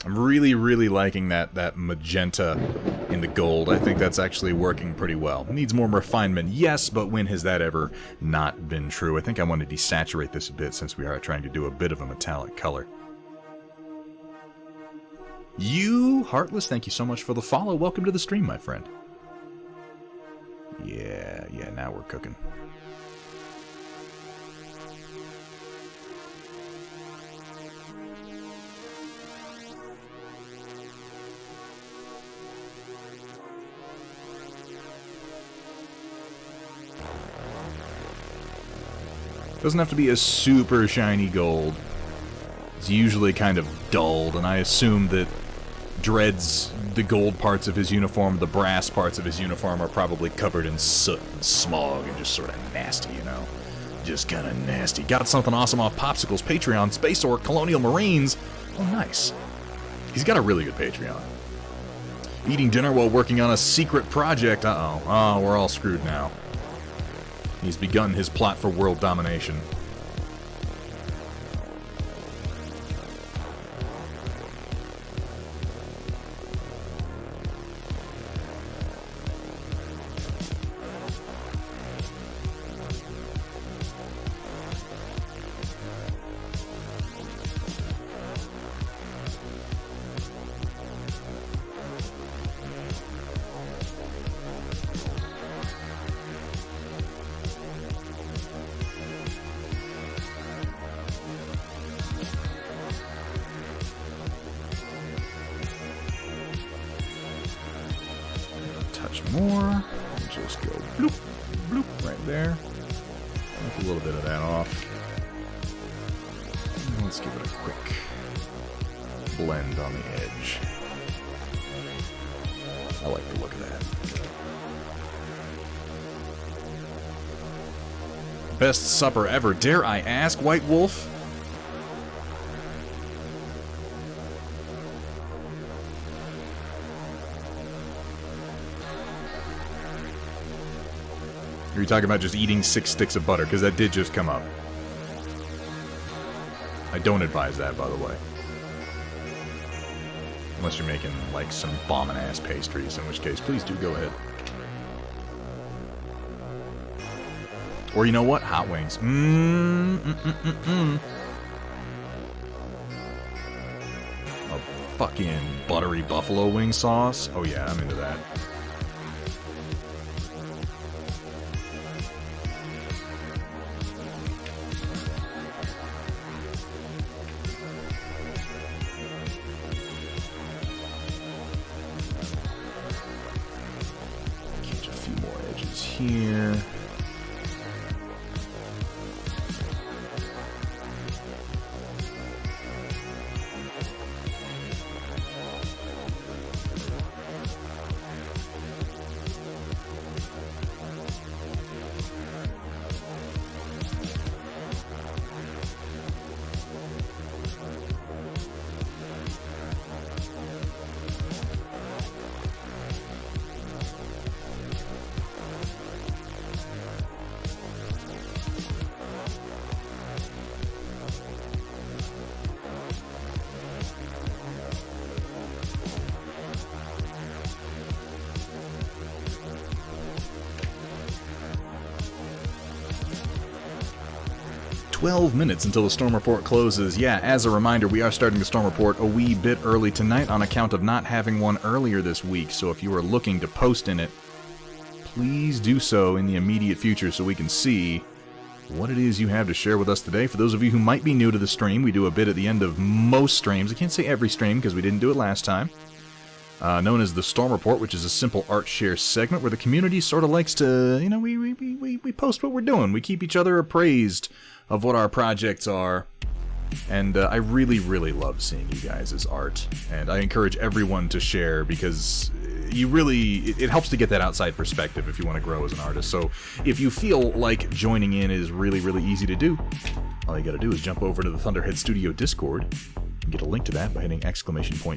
I'm really liking that magenta in the gold. I think that's actually working pretty well. Needs more refinement, yes, but when has that ever not been true? I think I want to desaturate this a bit, since we are trying to do a bit of a metallic color. You, Heartless, thank you so much for the follow. Welcome to the stream, my friend. Yeah, now we're cooking. Doesn't have to be a super shiny gold. It's usually kind of dulled, and I assume that Dredd's, the gold parts of his uniform, the brass parts of his uniform are probably covered in soot and smog and just sort of nasty, you know? Just kind of nasty. Got something awesome off Popsicle's Patreon, Space or Colonial Marines. Oh, nice. He's got a really good Patreon. Eating dinner while working on a secret project. Uh-oh. Oh, we're all screwed now. He's begun his plot for world domination. More. Just go bloop, bloop right there. Take a little bit of that off. And let's give it a quick blend on the edge. I like the look of that. Best supper ever, dare I ask, White Wolf? Are you talking about just eating 6 sticks of butter? Because that did just come up. I don't advise that, by the way. Unless you're making, like, some bombing-ass pastries, in which case, please do go ahead. Or you know what? Hot wings. A fucking buttery buffalo wing sauce? Oh yeah, I'm into that. Here. 12 minutes until the Storm Report closes. Yeah, as a reminder, we are starting the Storm Report a wee bit early tonight on account of not having one earlier this week, so if you are looking to post in it, please do so in the immediate future so we can see what it is you have to share with us today. For those of you who might be new to the stream, we do a bit at the end of most streams. I can't say every stream because we didn't do it last time. Known as the Storm Report, which is a simple art share segment where the community sort of likes to, you know, we post what we're doing. We keep each other appraised of what our projects are. And I really, really love seeing you guys' art. And I encourage everyone to share because it helps to get that outside perspective if you want to grow as an artist. So if you feel like joining in is really, really easy to do, all you gotta do is jump over to the Thunderhead Studio Discord and get a link to that by hitting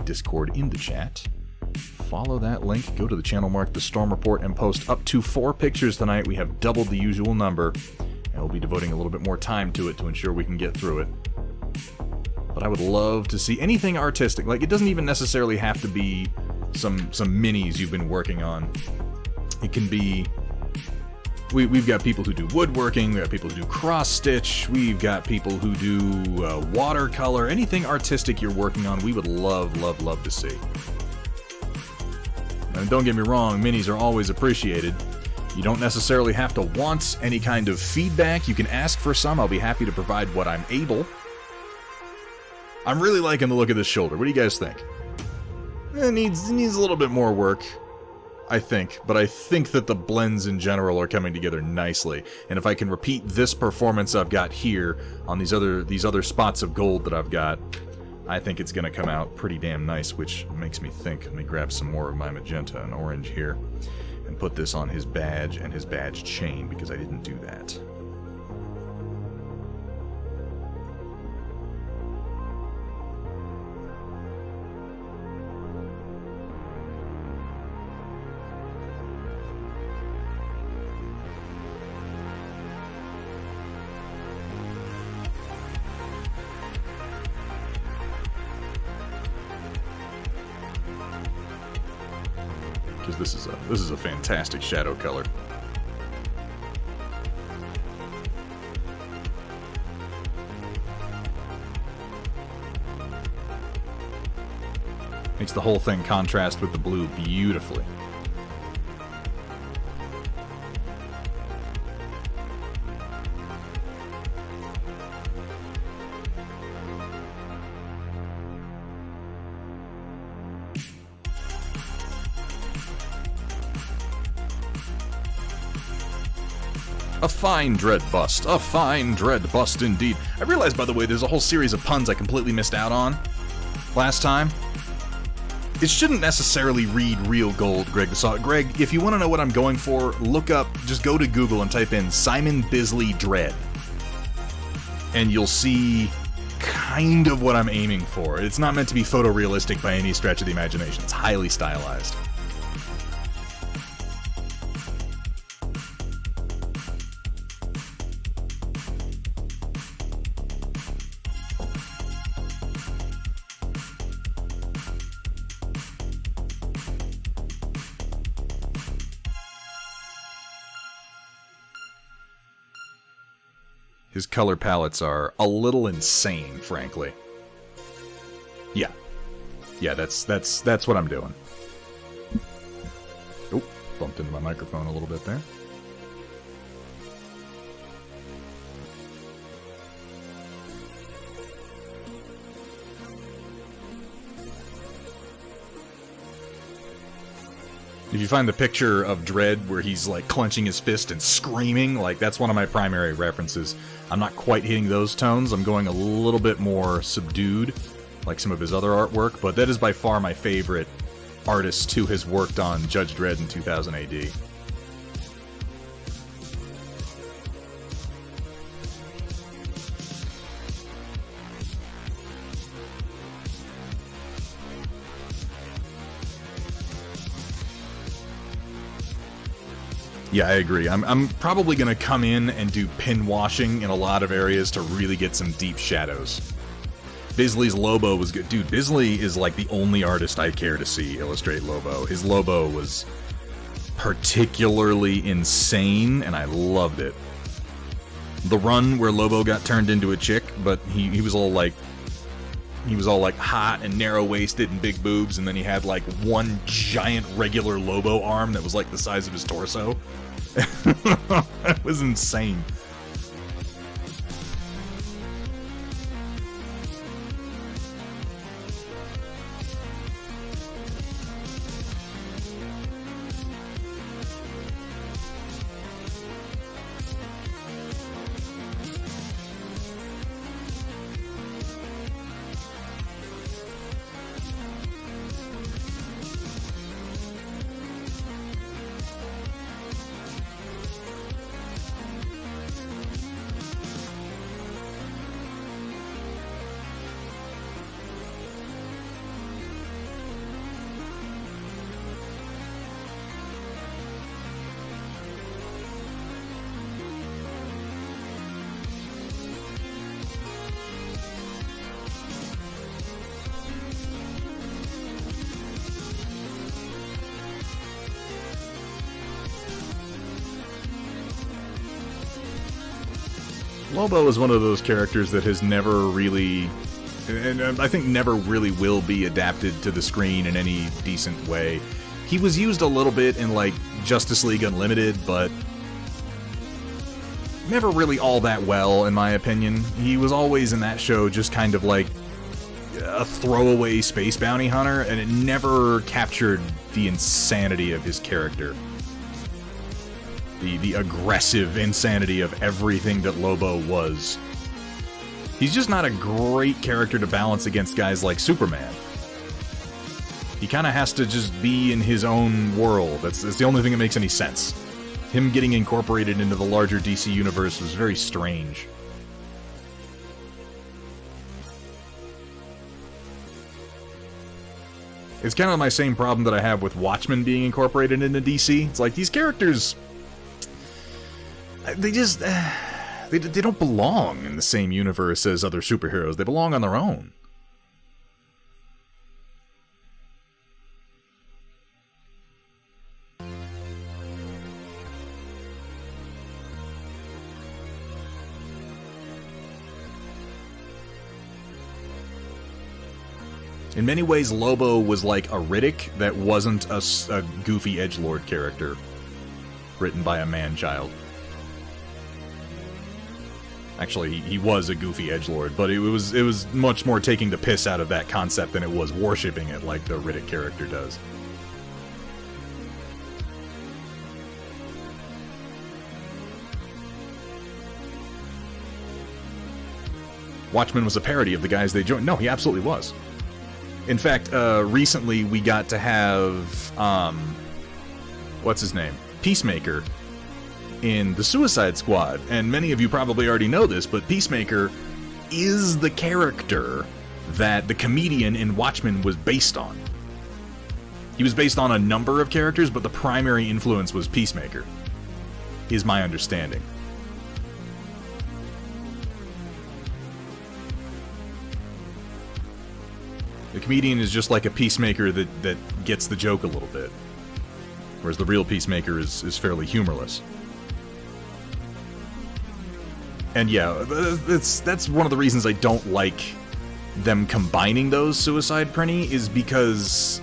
!Discord in the chat. Follow that link, go to the channel marked The Storm Report, and post up to 4 pictures tonight. We have doubled the usual number, and we'll be devoting a little bit more time to it to ensure we can get through it. But I would love to see anything artistic. Like, it doesn't even necessarily have to be some minis you've been working on. It can be... We've got people who do woodworking, we've got people who do cross-stitch, we've got people who do watercolor. Anything artistic you're working on, we would love, love, love to see. And don't get me wrong, minis are always appreciated. You don't necessarily have to want any kind of feedback. You can ask for some. I'll be happy to provide what I'm able. I'm really liking the look of this shoulder. What do you guys think? It needs a little bit more work, I think. But I think that the blends in general are coming together nicely. And if I can repeat this performance I've got here on these other spots of gold that I've got, I think it's going to come out pretty damn nice, which makes me think. Let me grab some more of my magenta and orange here and put this on his badge and his badge chain, because I didn't do that. Because this is a fantastic shadow color. Makes the whole thing contrast with the blue beautifully. A fine Dredd bust. A fine Dredd bust indeed. I realized, by the way, there's a whole series of puns I completely missed out on last time. It shouldn't necessarily read real gold, Greg the Saw. Greg, if you want to know what I'm going for, look up, just go to Google and type in Simon Bisley Dredd. And you'll see kind of what I'm aiming for. It's not meant to be photorealistic by any stretch of the imagination. It's highly stylized. His color palettes are a little insane, frankly. Yeah, that's what I'm doing. Oh, bumped into my microphone a little bit there. If you find the picture of Dredd where he's like clenching his fist and screaming, like that's one of my primary references. I'm not quite hitting those tones. I'm going a little bit more subdued, like some of his other artwork, but that is by far my favorite artist who has worked on Judge Dredd in 2000 AD. Yeah, I agree. I'm probably going to come in and do pin washing in a lot of areas to really get some deep shadows. Bisley's Lobo was good. Dude, Bisley is like the only artist I care to see illustrate Lobo. His Lobo was particularly insane, and I loved it. The run where Lobo got turned into a chick, but he was all like hot and narrow-waisted and big boobs, and then he had like one giant regular Lobo arm that was like the size of his torso. That was insane. Lobo is one of those characters that has never really, and I think never really will be adapted to the screen in any decent way. He was used a little bit in, like, Justice League Unlimited, but never really all that well, in my opinion. He was always in that show just kind of like a throwaway space bounty hunter, and it never captured the insanity of his character. The aggressive insanity of everything that Lobo was. He's just not a great character to balance against guys like Superman. He kind of has to just be in his own world. That's the only thing that makes any sense. Him getting incorporated into the larger DC universe was very strange. It's kind of my same problem that I have with Watchmen being incorporated into DC. It's like, these characters, they just, they don't belong in the same universe as other superheroes. They belong on their own. In many ways, Lobo was like a Riddick that wasn't a goofy edgelord character written by a man-child. Actually, he was a goofy edgelord, but it was much more taking the piss out of that concept than it was worshipping it like the Riddick character does. Watchmen was a parody of the guys they joined. No, he absolutely was. In fact, recently we got to have, what's his name? Peacemaker in the Suicide Squad. And many of you probably already know this, but Peacemaker is the character that the comedian in Watchmen was based on. He was based on a number of characters, but the primary influence was Peacemaker, is my understanding. The comedian is just like a peacemaker that gets the joke a little bit, whereas the real Peacemaker is fairly humorless. And yeah, that's one of the reasons I don't like them combining those, Suicide Prinny, is because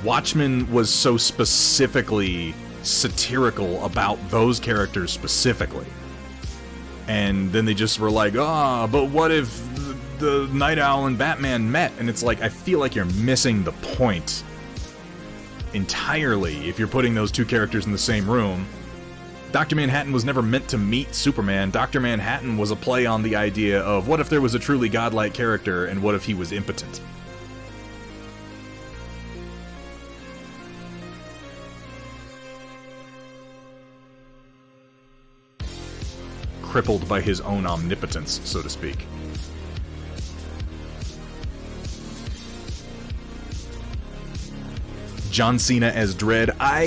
Watchmen was so specifically satirical about those characters specifically. And then they just were like, but what if the Night Owl and Batman met? And it's like, I feel like you're missing the point entirely if you're putting those two characters in the same room. Dr. Manhattan was never meant to meet Superman. Dr. Manhattan was a play on the idea of what if there was a truly godlike character and what if he was impotent? Crippled by his own omnipotence, so to speak. John Cena as Dredd, I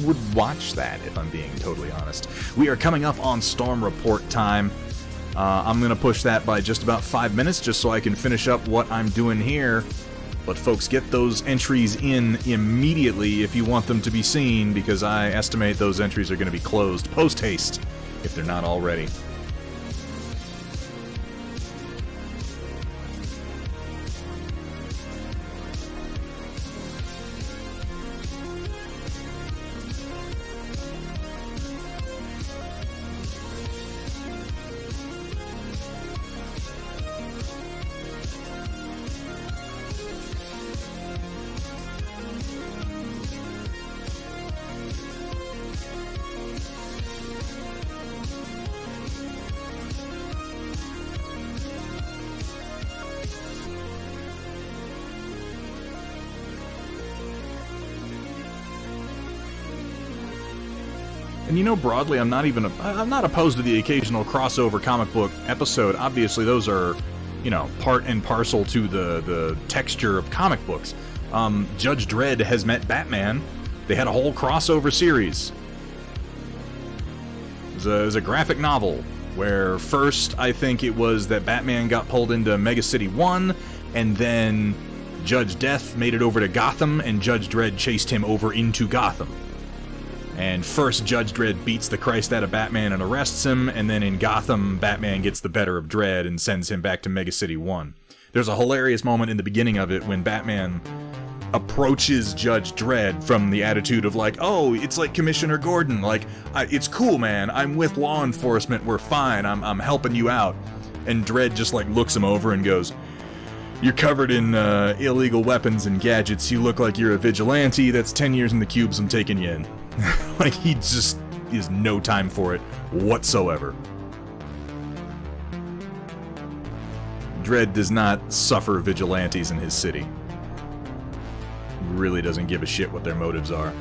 would watch that, if I'm being totally honest. We are coming up on Storm Report time. I'm going to push that by just about 5 minutes, just so I can finish up what I'm doing here. But folks, get those entries in immediately if you want them to be seen, because I estimate those entries are going to be closed post-haste if they're not already. And you know, broadly, I'm not opposed to the occasional crossover comic book episode. Obviously, those are, you know, part and parcel to the texture of comic books. Judge Dredd has met Batman. They had a whole crossover series. It was a graphic novel where first I think it was that Batman got pulled into Mega City 1, and then Judge Death made it over to Gotham, and Judge Dredd chased him over into Gotham. And first, Judge Dredd beats the Christ out of Batman and arrests him, and then in Gotham, Batman gets the better of Dredd and sends him back to Mega City 1. There's a hilarious moment in the beginning of it when Batman approaches Judge Dredd from the attitude of like, oh, it's like Commissioner Gordon, like, it's cool, man, I'm with law enforcement, we're fine, I'm helping you out. And Dredd just like looks him over and goes, you're covered in illegal weapons and gadgets, you look like you're a vigilante, that's 10 years in the cubes, I'm taking you in. Like, he just is no time for it whatsoever. Dredd does not suffer vigilantes in his city. He really doesn't give a shit what their motives are.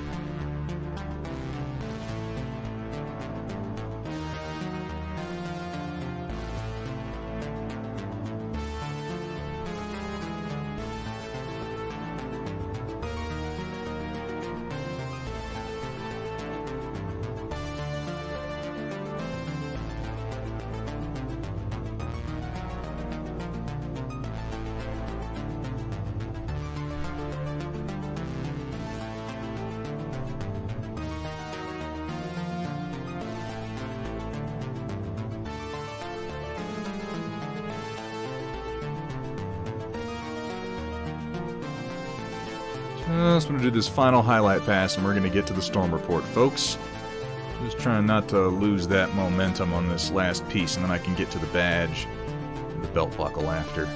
Just want to do this final highlight pass and we're going to get to the storm report, folks. Just trying not to lose that momentum on this last piece, and then I can get to the badge and the belt buckle after.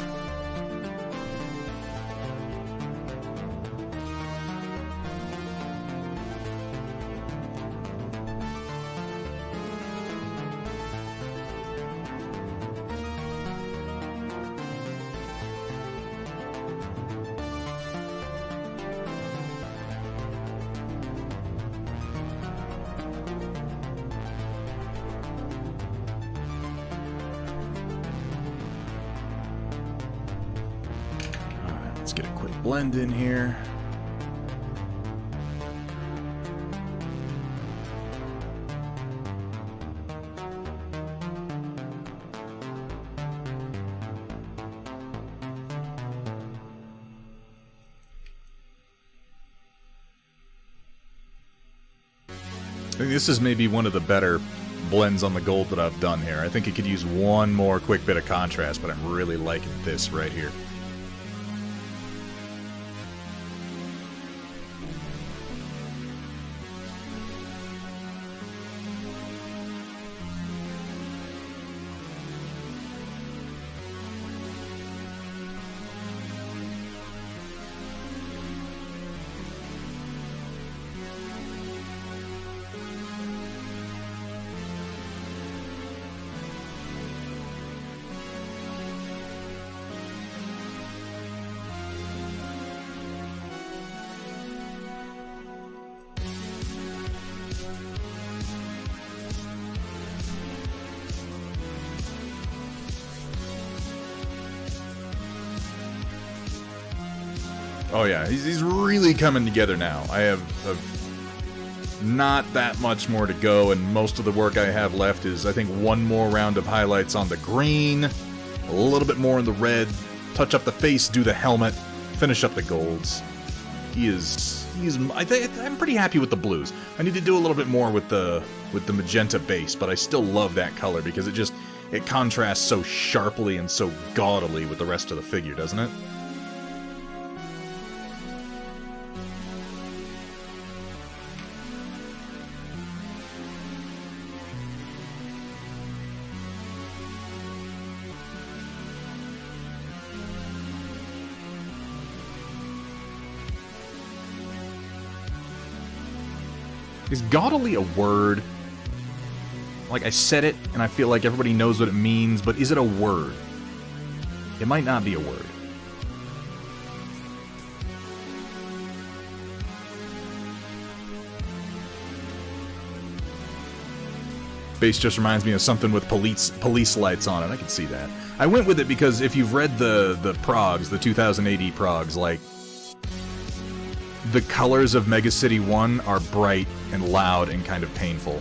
Let's get a quick blend in here. I think this is maybe one of the better blends on the gold that I've done here. I think it could use one more quick bit of contrast, but I'm really liking this right here. Oh yeah, he's really coming together now. I have not that much more to go, and most of the work I have left is, I think, one more round of highlights on the green, a little bit more in the red, touch up the face, do the helmet, finish up the golds. I'm pretty happy with the blues. I need to do a little bit more with the magenta base, but I still love that color because it contrasts so sharply and so gaudily with the rest of the figure, doesn't it? Is gaudily a word? Like, I said it, and I feel like everybody knows what it means, but is it a word? It might not be a word. Base just reminds me of something with police lights on it. I can see that. I went with it because if you've read the progs, the 2000 AD progs, like, the colors of Mega City 1 are bright and loud and kind of painful.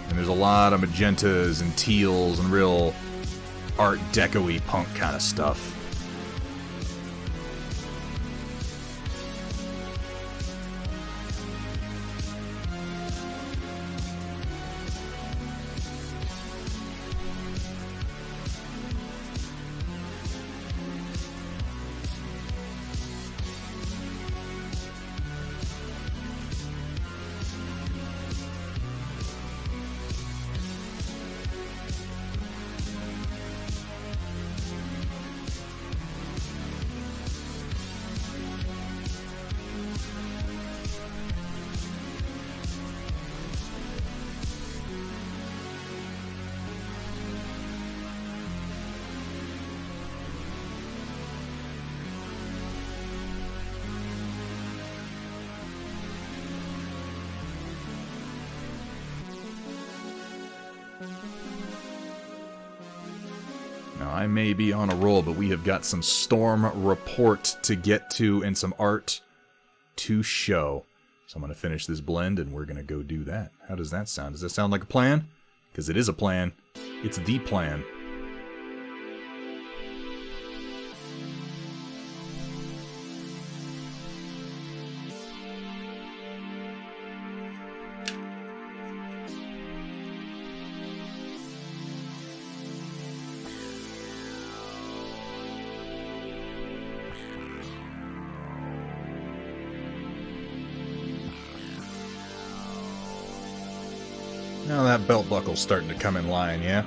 And there's a lot of magentas and teals and real Art Deco-y punk kind of stuff. Now, I may be on a roll, but we have got some Storm Report to get to and some art to show. So I'm going to finish this blend, and we're going to go do that. How does that sound? Does that sound like a plan? Because it is a plan. It's the plan. Now that belt buckle's starting to come in line, yeah?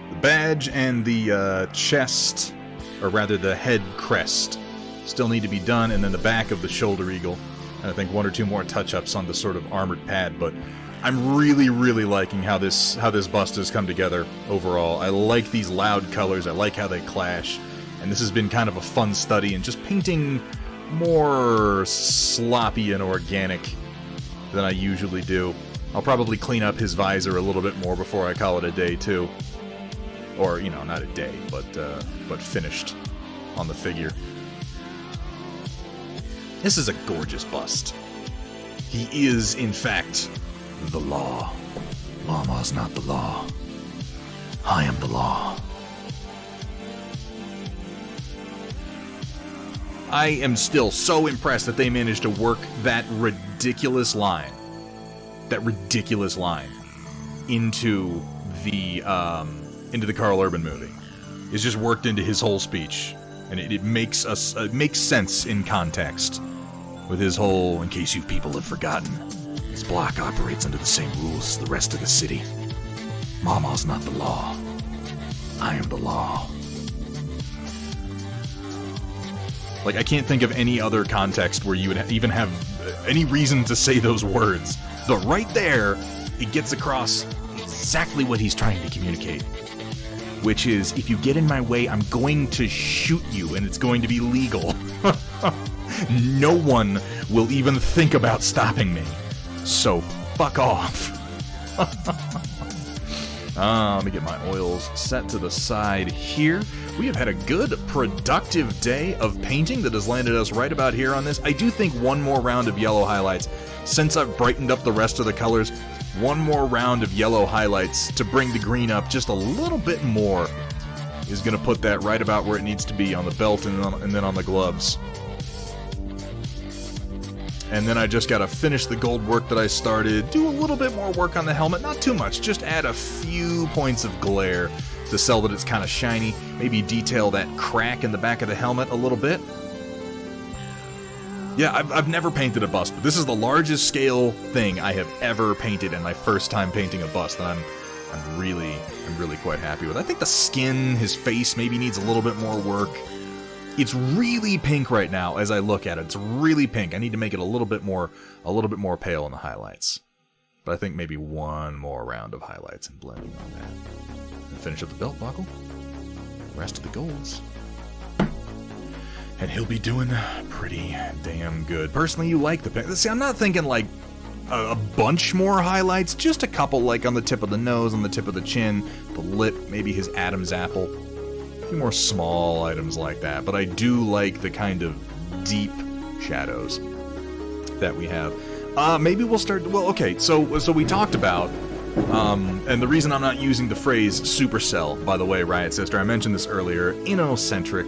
The badge and the chest, or rather the head crest, still need to be done, and then the back of the shoulder eagle. And I think one or two more touch-ups on the sort of armored pad, but I'm really, really liking how this bust has come together overall. I like these loud colors, I like how they clash, and this has been kind of a fun study in just painting more sloppy and organic than I usually do. I'll probably clean up his visor a little bit more before I call it a day, too. Or, you know, not a day, but finished on the figure. This is a gorgeous bust. He is, in fact, the law. Llama's not the law. I am the law. I am still so impressed that they managed to work that ridiculous line into the Carl Urban movie. It's just worked into his whole speech, and it makes sense in context with his whole, in case you people have forgotten, this block operates under the same rules as the rest of the city. Mama's not the law. I am the law. Like, I can't think of any other context where you would even have any reason to say those words. But right there, it gets across exactly what he's trying to communicate. Which is, if you get in my way, I'm going to shoot you, and it's going to be legal. No one will even think about stopping me. So, fuck off. Let me get my oils set to the side here. We have had a good, productive day of painting that has landed us right about here on this. I do think one more round of yellow highlights, since I've brightened up the rest of the colors, one more round of yellow highlights to bring the green up just a little bit more is going to put that right about where it needs to be on the belt and then on the gloves. And then I just got to finish the gold work that I started, do a little bit more work on the helmet, not too much, just add a few points of glare to sell that it's kind of shiny, maybe detail that crack in the back of the helmet a little bit. Yeah, I've never painted a bust, but this is the largest scale thing I have ever painted, and my first time painting a bust, and I'm really quite happy with it. I think the skin, his face, maybe needs a little bit more work. It's really pink right now as I look at it. It's really pink. I need to make it a little bit more pale in the highlights. But I think maybe one more round of highlights and blending on that. And finish up the belt buckle. Rest of the golds. And he'll be doing pretty damn good. Personally, you like the pink. See, I'm not thinking like a bunch more highlights. Just a couple, like on the tip of the nose, on the tip of the chin, the lip, maybe his Adam's apple. More small items like that, but I do like the kind of deep shadows that we have. Maybe we'll start. Well, okay. So we talked about, and the reason I'm not using the phrase supercell, by the way, Riot Sister, I mentioned this earlier. Innocentric.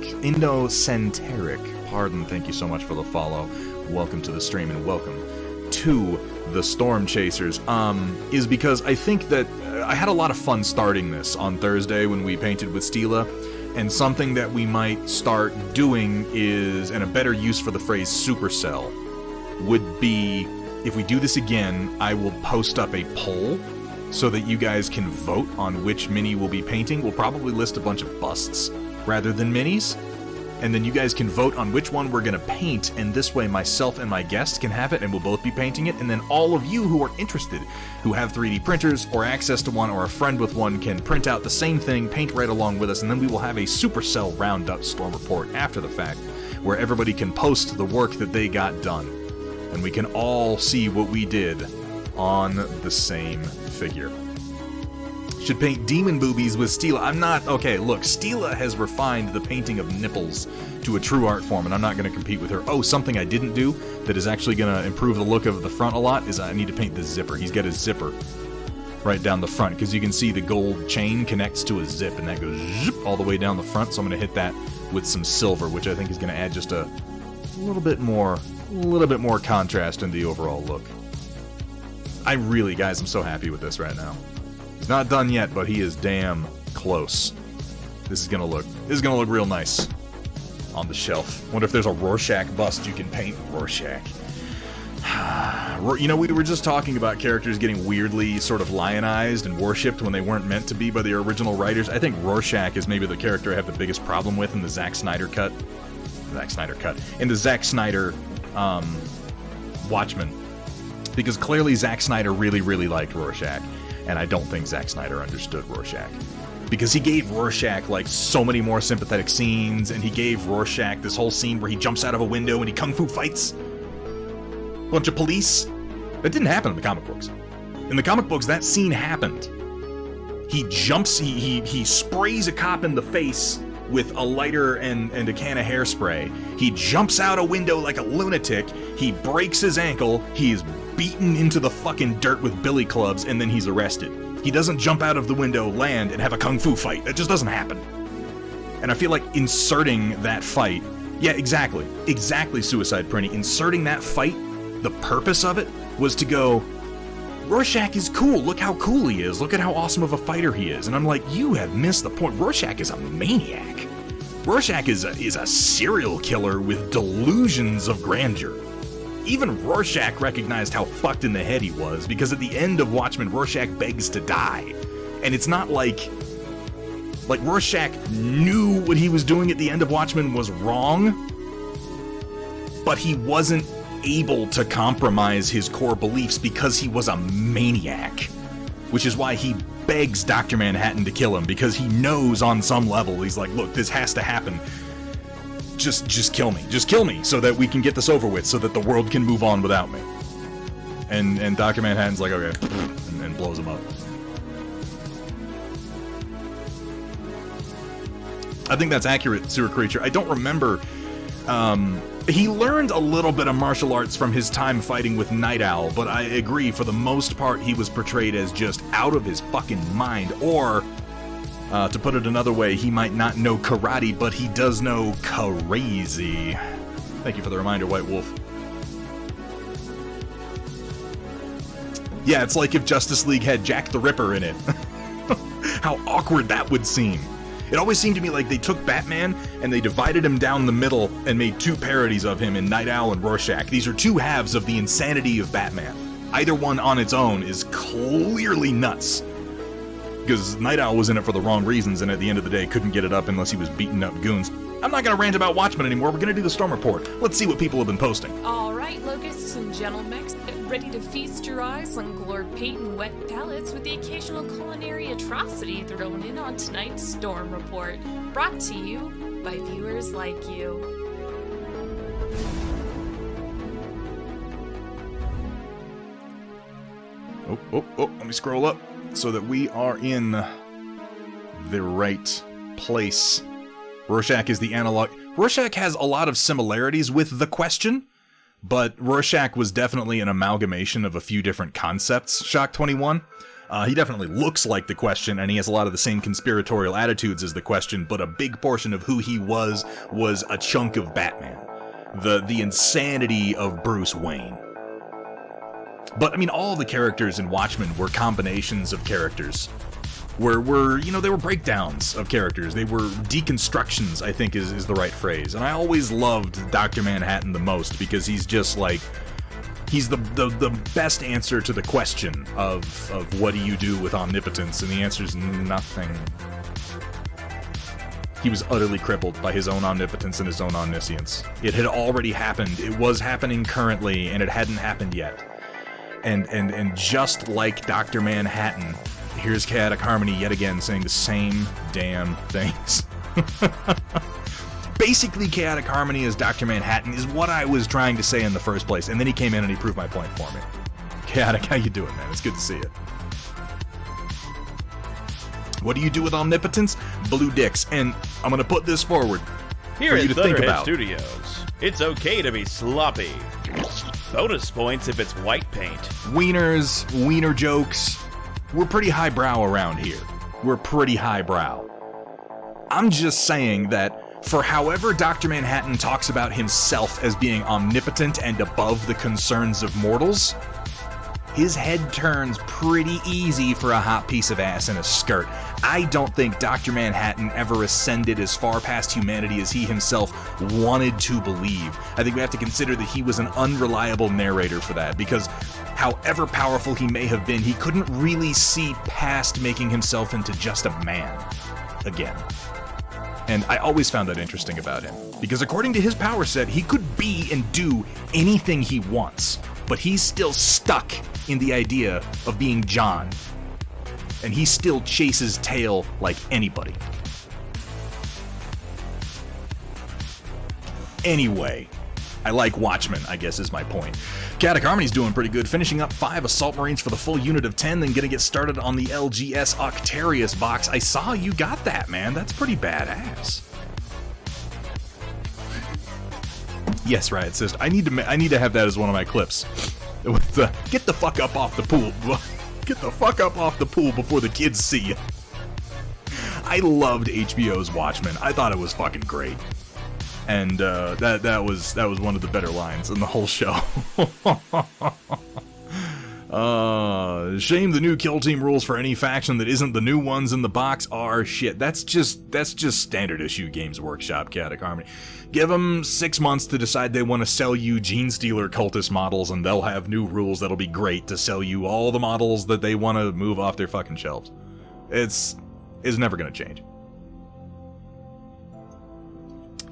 Pardon. Thank you so much for the follow. Welcome to the stream and welcome to the Storm Chasers. Is because I think that I had a lot of fun starting this on Thursday when we painted with Stila. And something that we might start doing is, and a better use for the phrase supercell, would be, if we do this again, I will post up a poll so that you guys can vote on which mini we'll be painting. We'll probably list a bunch of busts rather than minis, and then you guys can vote on which one we're going to paint, and this way myself and my guest can have it, and we'll both be painting it, and then all of you who are interested, who have 3D printers, or access to one, or a friend with one, can print out the same thing, paint right along with us, and then we will have a Supercell Roundup Storm Report after the fact, where everybody can post the work that they got done, and we can all see what we did on the same figure. Should paint demon boobies with Stila. I'm not... Okay, look, Stila has refined the painting of nipples to a true art form, and I'm not going to compete with her. Oh, something I didn't do that is actually going to improve the look of the front a lot is I need to paint the zipper. He's got his zipper right down the front, because you can see the gold chain connects to a zip, and that goes zip all the way down the front, so I'm going to hit that with some silver, which I think is going to add just a little bit more contrast in the overall look. Guys, I'm so happy with this right now. He's not done yet, but he is damn close. This is gonna look real nice on the shelf. Wonder if there's a Rorschach bust you can paint. Rorschach. You know, we were just talking about characters getting weirdly sort of lionized and worshipped when they weren't meant to be by the original writers. I think Rorschach is maybe the character I have the biggest problem with in the Zack Snyder cut. In the Zack Snyder Watchmen. Because clearly Zack Snyder really, really liked Rorschach. And I don't think Zack Snyder understood Rorschach. Because he gave Rorschach, like, so many more sympathetic scenes, and he gave Rorschach this whole scene where he jumps out of a window and he kung fu fights a bunch of police. That didn't happen in the comic books. In the comic books, that scene happened. He jumps, he sprays a cop in the face with a lighter and a can of hairspray. He jumps out a window like a lunatic, he breaks his ankle, he is beaten into the fucking dirt with billy clubs, and then he's arrested. He doesn't jump out of the window, land, and have a kung fu fight. That just doesn't happen. And I feel like inserting that fight... Yeah, exactly, Suicide Prinny. Inserting that fight, the purpose of it was to go, Rorschach is cool, look how cool he is, look at how awesome of a fighter he is. And I'm like, you have missed the point. Rorschach is a maniac. Rorschach is a serial killer with delusions of grandeur. Even Rorschach recognized how fucked in the head he was, because at the end of Watchmen, Rorschach begs to die. And it's not like Rorschach knew what he was doing at the end of Watchmen was wrong, but he wasn't able to compromise his core beliefs because he was a maniac. Which is why he begs Dr. Manhattan to kill him, because he knows on some level, he's like, look, this has to happen. Just kill me, so that we can get this over with, so that the world can move on without me. And Dr. Manhattan's like, okay, and blows him up. I think that's accurate, Sewer Creature. I don't remember, he learned a little bit of martial arts from his time fighting with Night Owl, but I agree, for the most part, he was portrayed as just out of his fucking mind, or To put it another way, he might not know karate, but he does know crazy. Thank you for the reminder, White Wolf. Yeah, it's like if Justice League had Jack the Ripper in it. How awkward that would seem. It always seemed to me like they took Batman and they divided him down the middle and made two parodies of him in Night Owl and Rorschach. These are two halves of the insanity of Batman. Either one on its own is clearly nuts. Because Night Owl was in it for the wrong reasons and at the end of the day couldn't get it up unless he was beating up goons. I'm not going to rant about Watchmen anymore. We're going to do the Storm Report. Let's see what people have been posting. All right, locusts and gentlemen, get ready to feast your eyes on glor-patent wet palates with the occasional culinary atrocity thrown in on tonight's Storm Report. Brought to you by viewers like you. Oh, let me scroll up so that we are in the right place. Rorschach is the analog. Rorschach has a lot of similarities with The Question, but Rorschach was definitely an amalgamation of a few different concepts, Shock 21. He definitely looks like The Question, and he has a lot of the same conspiratorial attitudes as The Question, but a big portion of who he was a chunk of Batman. The insanity of Bruce Wayne. But, I mean, all the characters in Watchmen were combinations of characters. They were breakdowns of characters. They were deconstructions, I think is the right phrase. And I always loved Dr. Manhattan the most because he's just like, he's the best answer to the question of what do you do with omnipotence, and the answer is nothing. He was utterly crippled by his own omnipotence and his own omniscience. It had already happened. It was happening currently, and it hadn't happened yet. And just like Dr. Manhattan, here's Chaotic Harmony yet again saying the same damn things. Basically, Chaotic Harmony as Dr. Manhattan is what I was trying to say in the first place, and then he came in and he proved my point for me. Chaotic, how you doing, man? It's good to see you. What do you do with omnipotence? Blue dicks. And I'm going to put this forward Here for at you to think Thunderhead about. Studios, it's okay to be sloppy. Bonus points if it's white paint. Wieners, wiener jokes. We're pretty highbrow around here. We're pretty highbrow. I'm just saying that for however Dr. Manhattan talks about himself as being omnipotent and above the concerns of mortals, his head turns pretty easy for a hot piece of ass in a skirt. I don't think Dr. Manhattan ever ascended as far past humanity as he himself wanted to believe. I think we have to consider that he was an unreliable narrator for that, because however powerful he may have been, he couldn't really see past making himself into just a man again. And I always found that interesting about him, because according to his power set, he could be and do anything he wants, but he's still stuck in the idea of being John. And he still chases tail like anybody. Anyway, I like Watchmen, I guess is my point. Chaotic Harmony's doing pretty good, finishing up 5 Assault Marines for the full unit of 10, then gonna get started on the LGS Octarius box. I saw you got that, man. That's pretty badass. Yes, Riot Sister. I need to have that as one of my clips. With the get the fuck up off the pool. Get the fuck up off the pool before the kids see you. I loved HBO's Watchmen. I thought it was fucking great. And that was one of the better lines in the whole show. Shame the new kill team rules for any faction that isn't the new ones in the box are shit. That's just standard issue Games Workshop, Chaotic Harmony. Give them 6 months to decide they want to sell you Gene Stealer cultist models, and they'll have new rules that'll be great to sell you all the models that they want to move off their fucking shelves. It's never gonna change.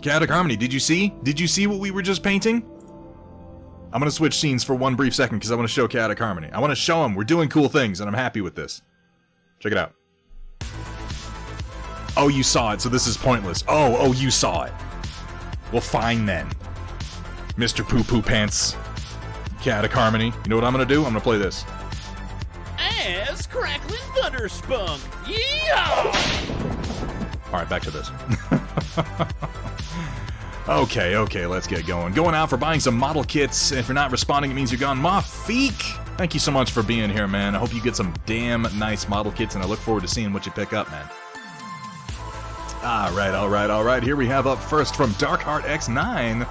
Chaotic Harmony, did you see? Did you see what we were just painting? I'm gonna switch scenes for one brief second because I want to show Chaotic Harmony. I want to show them we're doing cool things, and I'm happy with this. Check it out. Oh, you saw it, so this is pointless. Oh, you saw it. Well, fine then. Mr. Poo Poo Pants. Chaotic Harmony. You know what I'm gonna do? I'm gonna play this. As Crackling Thunder Spunk. Yeah! Alright, back to this. Okay, let's get going. Going out for buying some model kits. If you're not responding, it means you're gone. Mafik! Thank you so much for being here, man. I hope you get some damn nice model kits, and I look forward to seeing what you pick up, man. Alright. Here we have up first from Darkheart X9.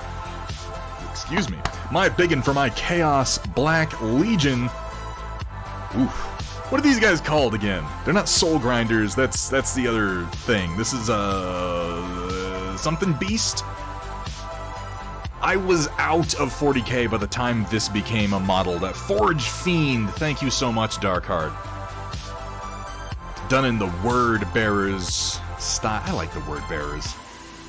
Excuse me. My biggin for my Chaos Black Legion. Oof. What are these guys called again? They're not Soul Grinders, that's the other thing. This is, something Beast? I was out of 40k by the time this became a model. That Forge Fiend, thank you so much, Darkheart. Done in the Word Bearers style. I like the Word Bearers.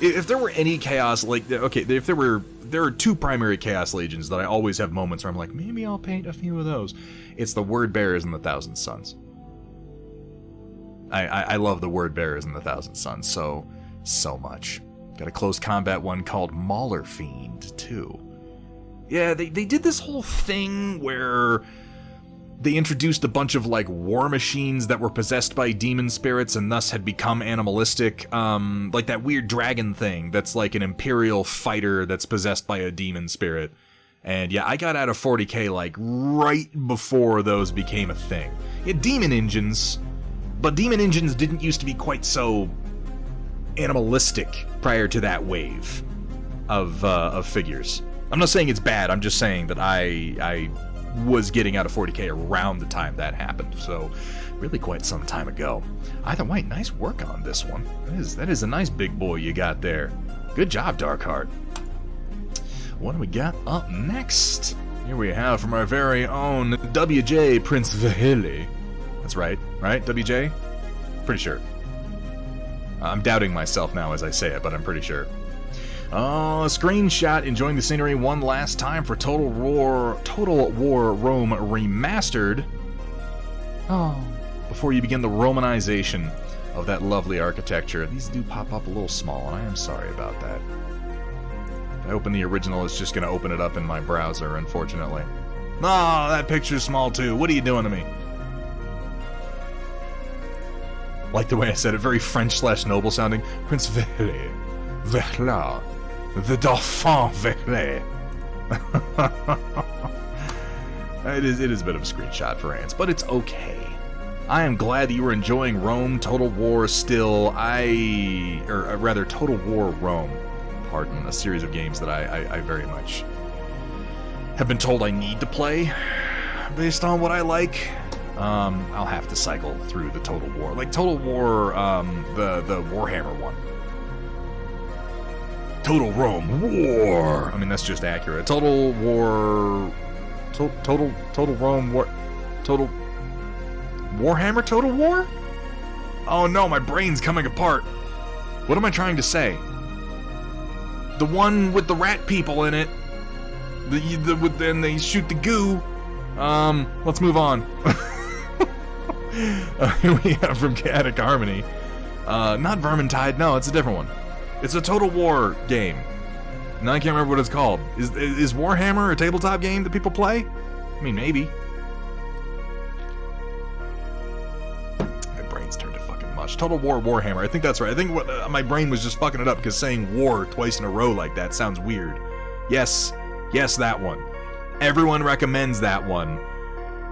If there were any Chaos, like, okay, if there are two primary Chaos Legions that I always have moments where I'm like, maybe I'll paint a few of those. It's the Word Bearers and the Thousand Suns. I love the Word Bearers and the Thousand Suns so much. Got a close combat one called Mauler Fiend, too. Yeah, they did this whole thing where they introduced a bunch of, like, war machines that were possessed by demon spirits and thus had become animalistic. Like that weird dragon thing that's like an Imperial fighter that's possessed by a demon spirit. And yeah, I got out of 40k, like, right before those became a thing. Yeah, demon engines, but demon engines didn't used to be quite so animalistic prior to that wave of figures. I'm not saying it's bad, I'm just saying that I was getting out of 40k around the time that happened, so really quite some time ago. Either way, nice work on this one. That is a nice big boy you got there. Good job, Darkheart. What do we got up next? Here we have from our very own WJ Prince Vahili. That's right, WJ? Pretty sure. I'm doubting myself now as I say it, but I'm pretty sure. Screenshot, enjoying the scenery one last time for Total War Rome Remastered. Oh, before you begin the Romanization of that lovely architecture. These do pop up a little small, and I am sorry about that. If I open the original, it's just going to open it up in my browser, unfortunately. Oh, that picture's small too. What are you doing to me? Like the way I said it, very French/noble sounding. Prince Verla, the Dauphin Verla. It is a bit of a screenshot for Ants, but it's okay. I am glad that you were enjoying Rome Total War still. Or rather, Total War Rome. Pardon, a series of games that I very much have been told I need to play based on what I like. I'll have to cycle through the Total War. Like Total War, the Warhammer one. Total Rome War. I mean, that's just accurate. Total War... Total Rome War... Total... Warhammer Total War? Oh no, my brain's coming apart. What am I trying to say? The one with the rat people in it. Then they shoot the goo. Let's move on. Here we have from Chaotic Harmony. Not Vermintide, no, it's a different one. It's a Total War game. Now I can't remember what it's called. Is Warhammer a tabletop game that people play? I mean, maybe. My brain's turned to fucking mush. Total War Warhammer, I think that's right. I think my brain was just fucking it up because saying war twice in a row like that sounds weird. Yes, that one. Everyone recommends that one.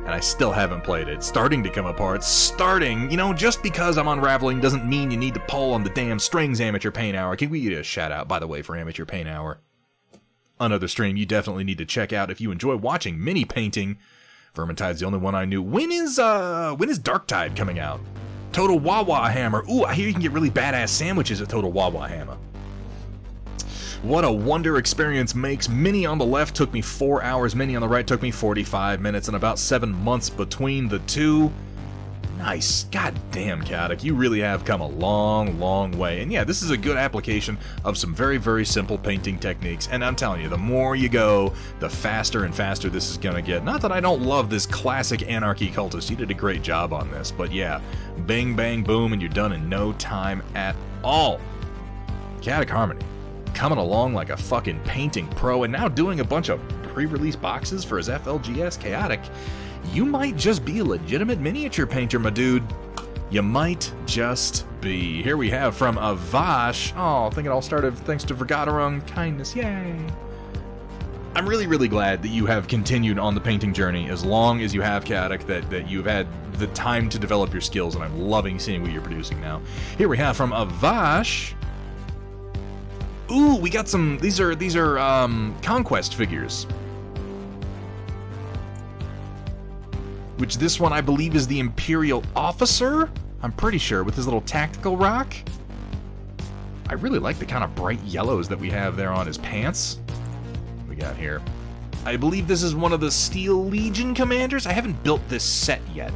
And I still haven't played it. Starting to come apart. Starting, just because I'm unraveling doesn't mean you need to pull on the damn strings, Amateur Paint Hour. Can we get a shout out, by the way, for Amateur Paint Hour? Another stream you definitely need to check out if you enjoy watching mini painting. Vermintide's the only one I knew. When is Darktide coming out? Total Wawa Hammer. Ooh, I hear you can get really badass sandwiches at Total Wawa Hammer. What a wonder experience makes. Mini on the left took me 4 hours, Mini on the right took me 45 minutes, and about 7 months between the two. Nice. God damn, Chaotic, you really have come a long, long way. And yeah, this is a good application of some very, very simple painting techniques, and I'm telling you, the more you go, the faster and faster this is gonna get. Not that I don't love this classic Anarchy Cultist, you did a great job on this, but yeah, bang, bang, boom, and you're done in no time at all. Chaotic Harmony. Coming along like a fucking painting pro and now doing a bunch of pre-release boxes for his FLGS Chaotic. You might just be a legitimate miniature painter, my dude. You might just be. Here we have from Avash. Oh, I think it all started thanks to Vergaderung kindness. Yay. I'm really, really glad that you have continued on the painting journey as long as you have, Chaotic, that you've had the time to develop your skills, and I'm loving seeing what you're producing now. Here we have from Avash. Ooh, we got some, these are Conquest figures. Which this one, I believe, is the Imperial Officer? I'm pretty sure, with his little tactical rock. I really like the kind of bright yellows that we have there on his pants. What we got here? I believe this is one of the Steel Legion commanders. I haven't built this set yet.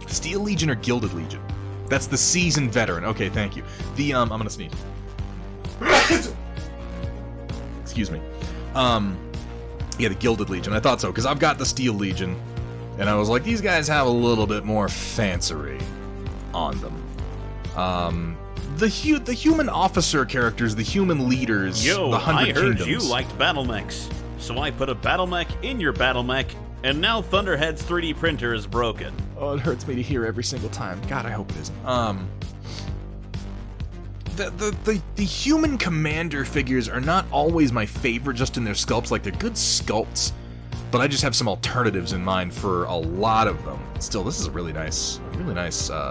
Steel Legion or Gilded Legion? That's the seasoned veteran. Okay, thank you. The, I'm gonna sneeze. Excuse me. Yeah, the Gilded Legion. I thought so, because I've got the Steel Legion. And I was like, these guys have a little bit more fancery on them. The human officer characters, the human leaders, the 100 Kingdoms. I heard you liked battle mechs, so I put a battle mech in your battle mech, and now Thunderhead's 3D printer is broken. Oh, it hurts me to hear every single time. God, I hope it isn't. The human commander figures are not always my favorite just in their sculpts. Like, they're good sculpts, but I just have some alternatives in mind for a lot of them. Still, this is a really nice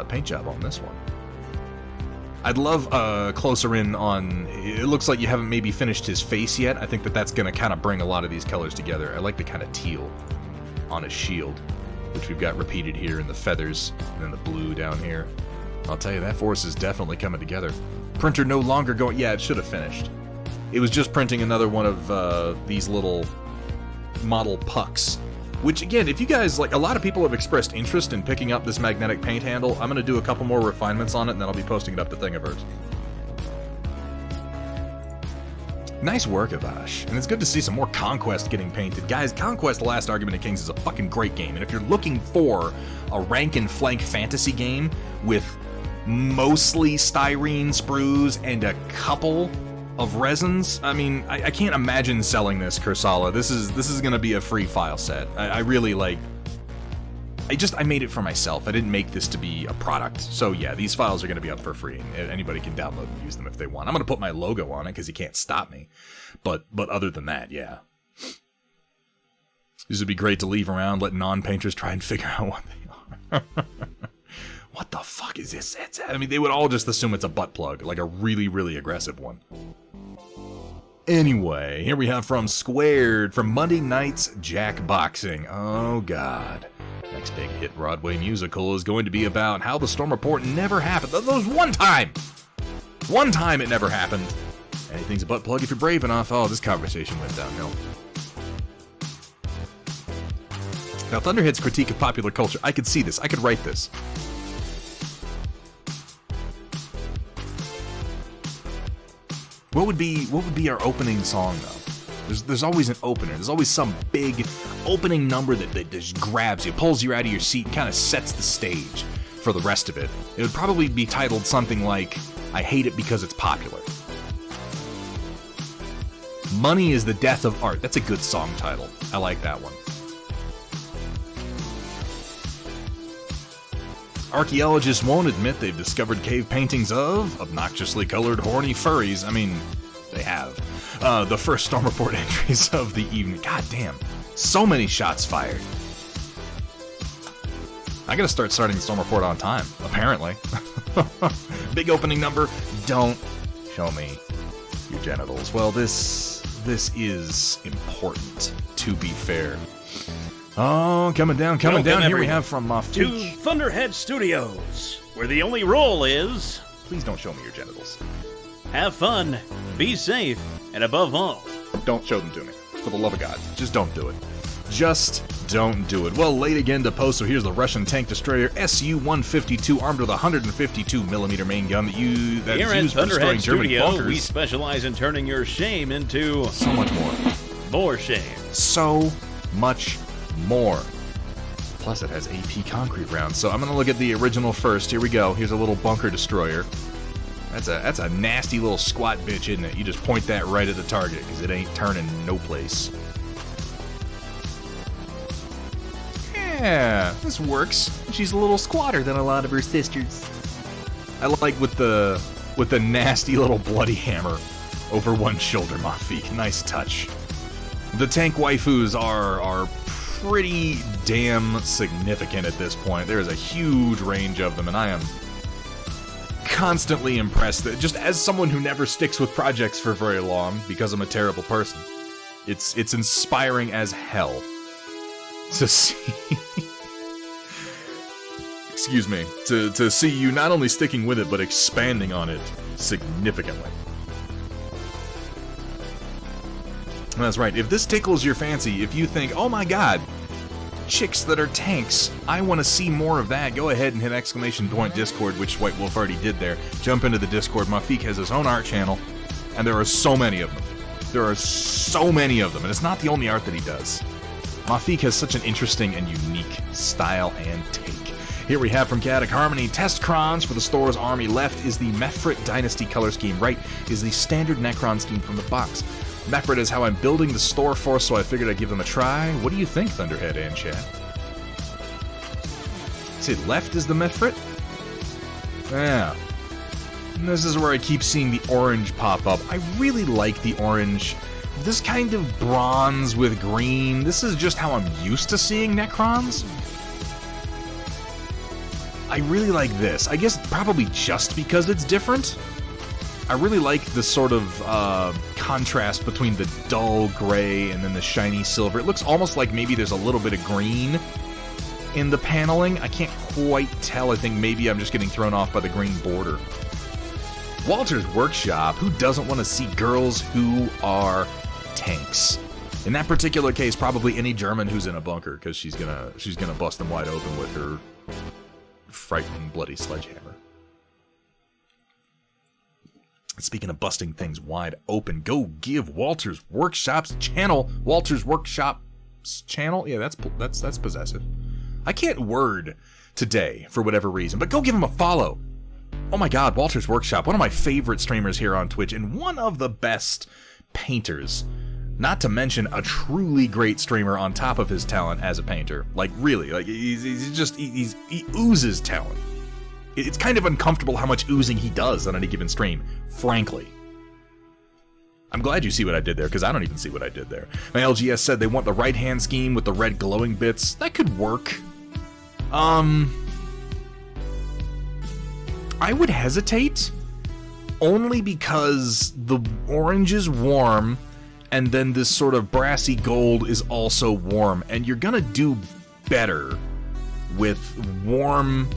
paint job on this one. I'd love closer in on, it looks like you haven't maybe finished his face yet. I think that's going to kind of bring a lot of these colors together. I like the kind of teal on his shield, which we've got repeated here in the feathers, and then the blue down here. I'll tell you, that force is definitely coming together. Printer no longer going, yeah, it should have finished. It was just printing another one of these little model pucks. Which, again, if you guys, like, a lot of people have expressed interest in picking up this magnetic paint handle. I'm going to do a couple more refinements on it, and then I'll be posting it up to Thingiverse. Nice work, Avash. And it's good to see some more Conquest getting painted. Guys, Conquest: The Last Argument of Kings is a fucking great game, and if you're looking for a rank and flank fantasy game with mostly styrene sprues and a couple of resins, I mean, I can't imagine selling this, Kursala. This is gonna be a free file set. I really, like, I made it for myself. I didn't make this to be a product. So yeah, these files are gonna be up for free. Anybody can download and use them if they want. I'm gonna put my logo on it because you can't stop me. But other than that, yeah. This would be great to leave around, let non-painters try and figure out what they are. What the fuck is this? I mean, they would all just assume it's a butt plug, like a really, really aggressive one. Anyway, here we have from Squared, from Monday Night's Jack Boxing. Oh, God. Next big hit Broadway musical is going to be about how the Storm Report never happened. That was one time! One time it never happened. Anything's a butt plug if you're brave enough. Oh, this conversation went downhill. Now, Thunderhead's critique of popular culture, I could see this. I could write this. What would be our opening song, though? There's always an opener. There's always some big opening number that just grabs you, pulls you out of your seat, and kind of sets the stage for the rest of it. It would probably be titled something like, I Hate It Because It's Popular. Money is the Death of Art. That's a good song title. I like that one. Archaeologists won't admit they've discovered cave paintings of obnoxiously colored horny furries. I mean, they have. The first Storm Report entries of the evening. God damn. So many shots fired. I gotta start starting the Storm Report on time, apparently. Big opening number. Don't show me your genitals. Well, this is important, to be fair. Oh, coming down. Here we have from to Thunderhead Studios, where the only rule is... Please don't show me your genitals. Have fun, be safe, and above all... Don't show them to me. For the love of God. Just don't do it. Just don't do it. Well, late again to post, so here's the Russian tank destroyer Su-152, armed with a 152mm main gun that is used for destroying German bunkers. We specialize in turning your shame into... so much more. More shame. So much more. Plus it has AP concrete rounds. So I'm gonna look at the original first. Here we go. Here's a little bunker destroyer. That's a nasty little squat bitch, isn't it? You just point that right at the target because it ain't turning no place. Yeah, this works. She's a little squatter than a lot of her sisters. I like with the nasty little bloody hammer over one shoulder, Mafik. Nice touch. The tank waifus are pretty damn significant at this point. There is a huge range of them, and I am constantly impressed that, just as someone who never sticks with projects for very long because I'm a terrible person, it's inspiring as hell to see excuse me, to see you not only sticking with it but expanding on it significantly. That's right. If this tickles your fancy, if you think, oh my god, chicks that are tanks, I want to see more of that, go ahead and hit ! Discord, which White Wolf already did there. Jump into the Discord. Mafik has his own art channel, and there are so many of them. There are so many of them, and it's not the only art that he does. Mafik has such an interesting and unique style and take. Here we have from Chaotic Harmony, Test Crons for the store's army. Left is the Mephrit Dynasty color scheme. Right is the standard Necron scheme from the box. Mephrit is how I'm building the store for, so I figured I'd give them a try. What do you think, Thunderhead and chat? Say left is the Mephrit? Yeah. And this is where I keep seeing the orange pop up. I really like the orange. This kind of bronze with green. This is just how I'm used to seeing Necrons. I really like this. I guess probably just because it's different. I really like the sort of contrast between the dull gray and then the shiny silver. It looks almost like maybe there's a little bit of green in the paneling. I can't quite tell. I think maybe I'm just getting thrown off by the green border. Walter's Workshop. Who doesn't want to see girls who are tanks? In that particular case, probably any German who's in a bunker, because she's gonna bust them wide open with her frightening bloody sledgehammer. Speaking of busting things wide open, go give Walter's Workshop's channel. Walter's Workshop's channel? Yeah, that's possessive. I can't word today for whatever reason, but go give him a follow. Oh my god, Walter's Workshop, one of my favorite streamers here on Twitch, and one of the best painters. Not to mention a truly great streamer on top of his talent as a painter. Like, really, like he oozes talent. It's kind of uncomfortable how much oozing he does on any given stream, frankly. I'm glad you see what I did there, because I don't even see what I did there. My LGS said they want the right-hand scheme with the red glowing bits. That could work. I would hesitate, only because the orange is warm, and then this sort of brassy gold is also warm, and you're gonna do better with warm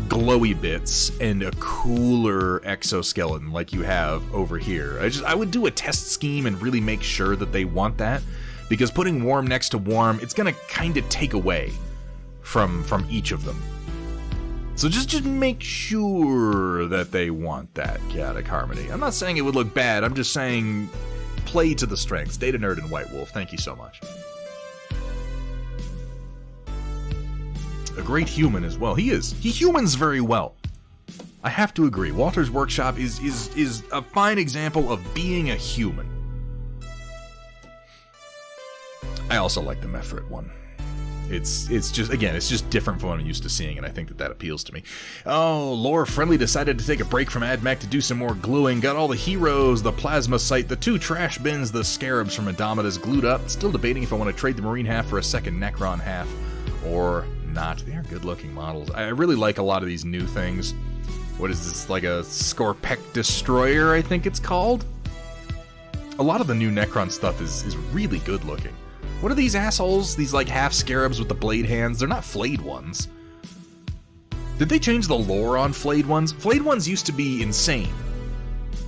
glowy bits and a cooler exoskeleton like you have over here. I would do a test scheme and really make sure that they want that, because putting warm next to warm, it's gonna kind of take away from each of them. So just make sure that they want that, Chaotic Harmony. I'm not saying it would look bad, I'm just saying play to the strengths. Data Nerd and White Wolf, thank you so much. A great human as well. He is. He humans very well. I have to agree. Walter's Workshop is a fine example of being a human. I also like the Mephrit one. It's just, again, it's just different from what I'm used to seeing, and I think that appeals to me. Oh, Lore Friendly decided to take a break from AdMech to do some more gluing. Got all the heroes, the plasma sight, the 2 trash bins, the scarabs from Andromeda's glued up. Still debating if I want to trade the Marine half for a second Necron half or not. They are good-looking models. I really like a lot of these new things. What is this, like a Scorpec Destroyer, I think it's called? A lot of the new Necron stuff is really good-looking. What are these assholes? These, like, half scarabs with the blade hands? They're not flayed ones. Did they change the lore on flayed ones? Flayed ones used to be insane.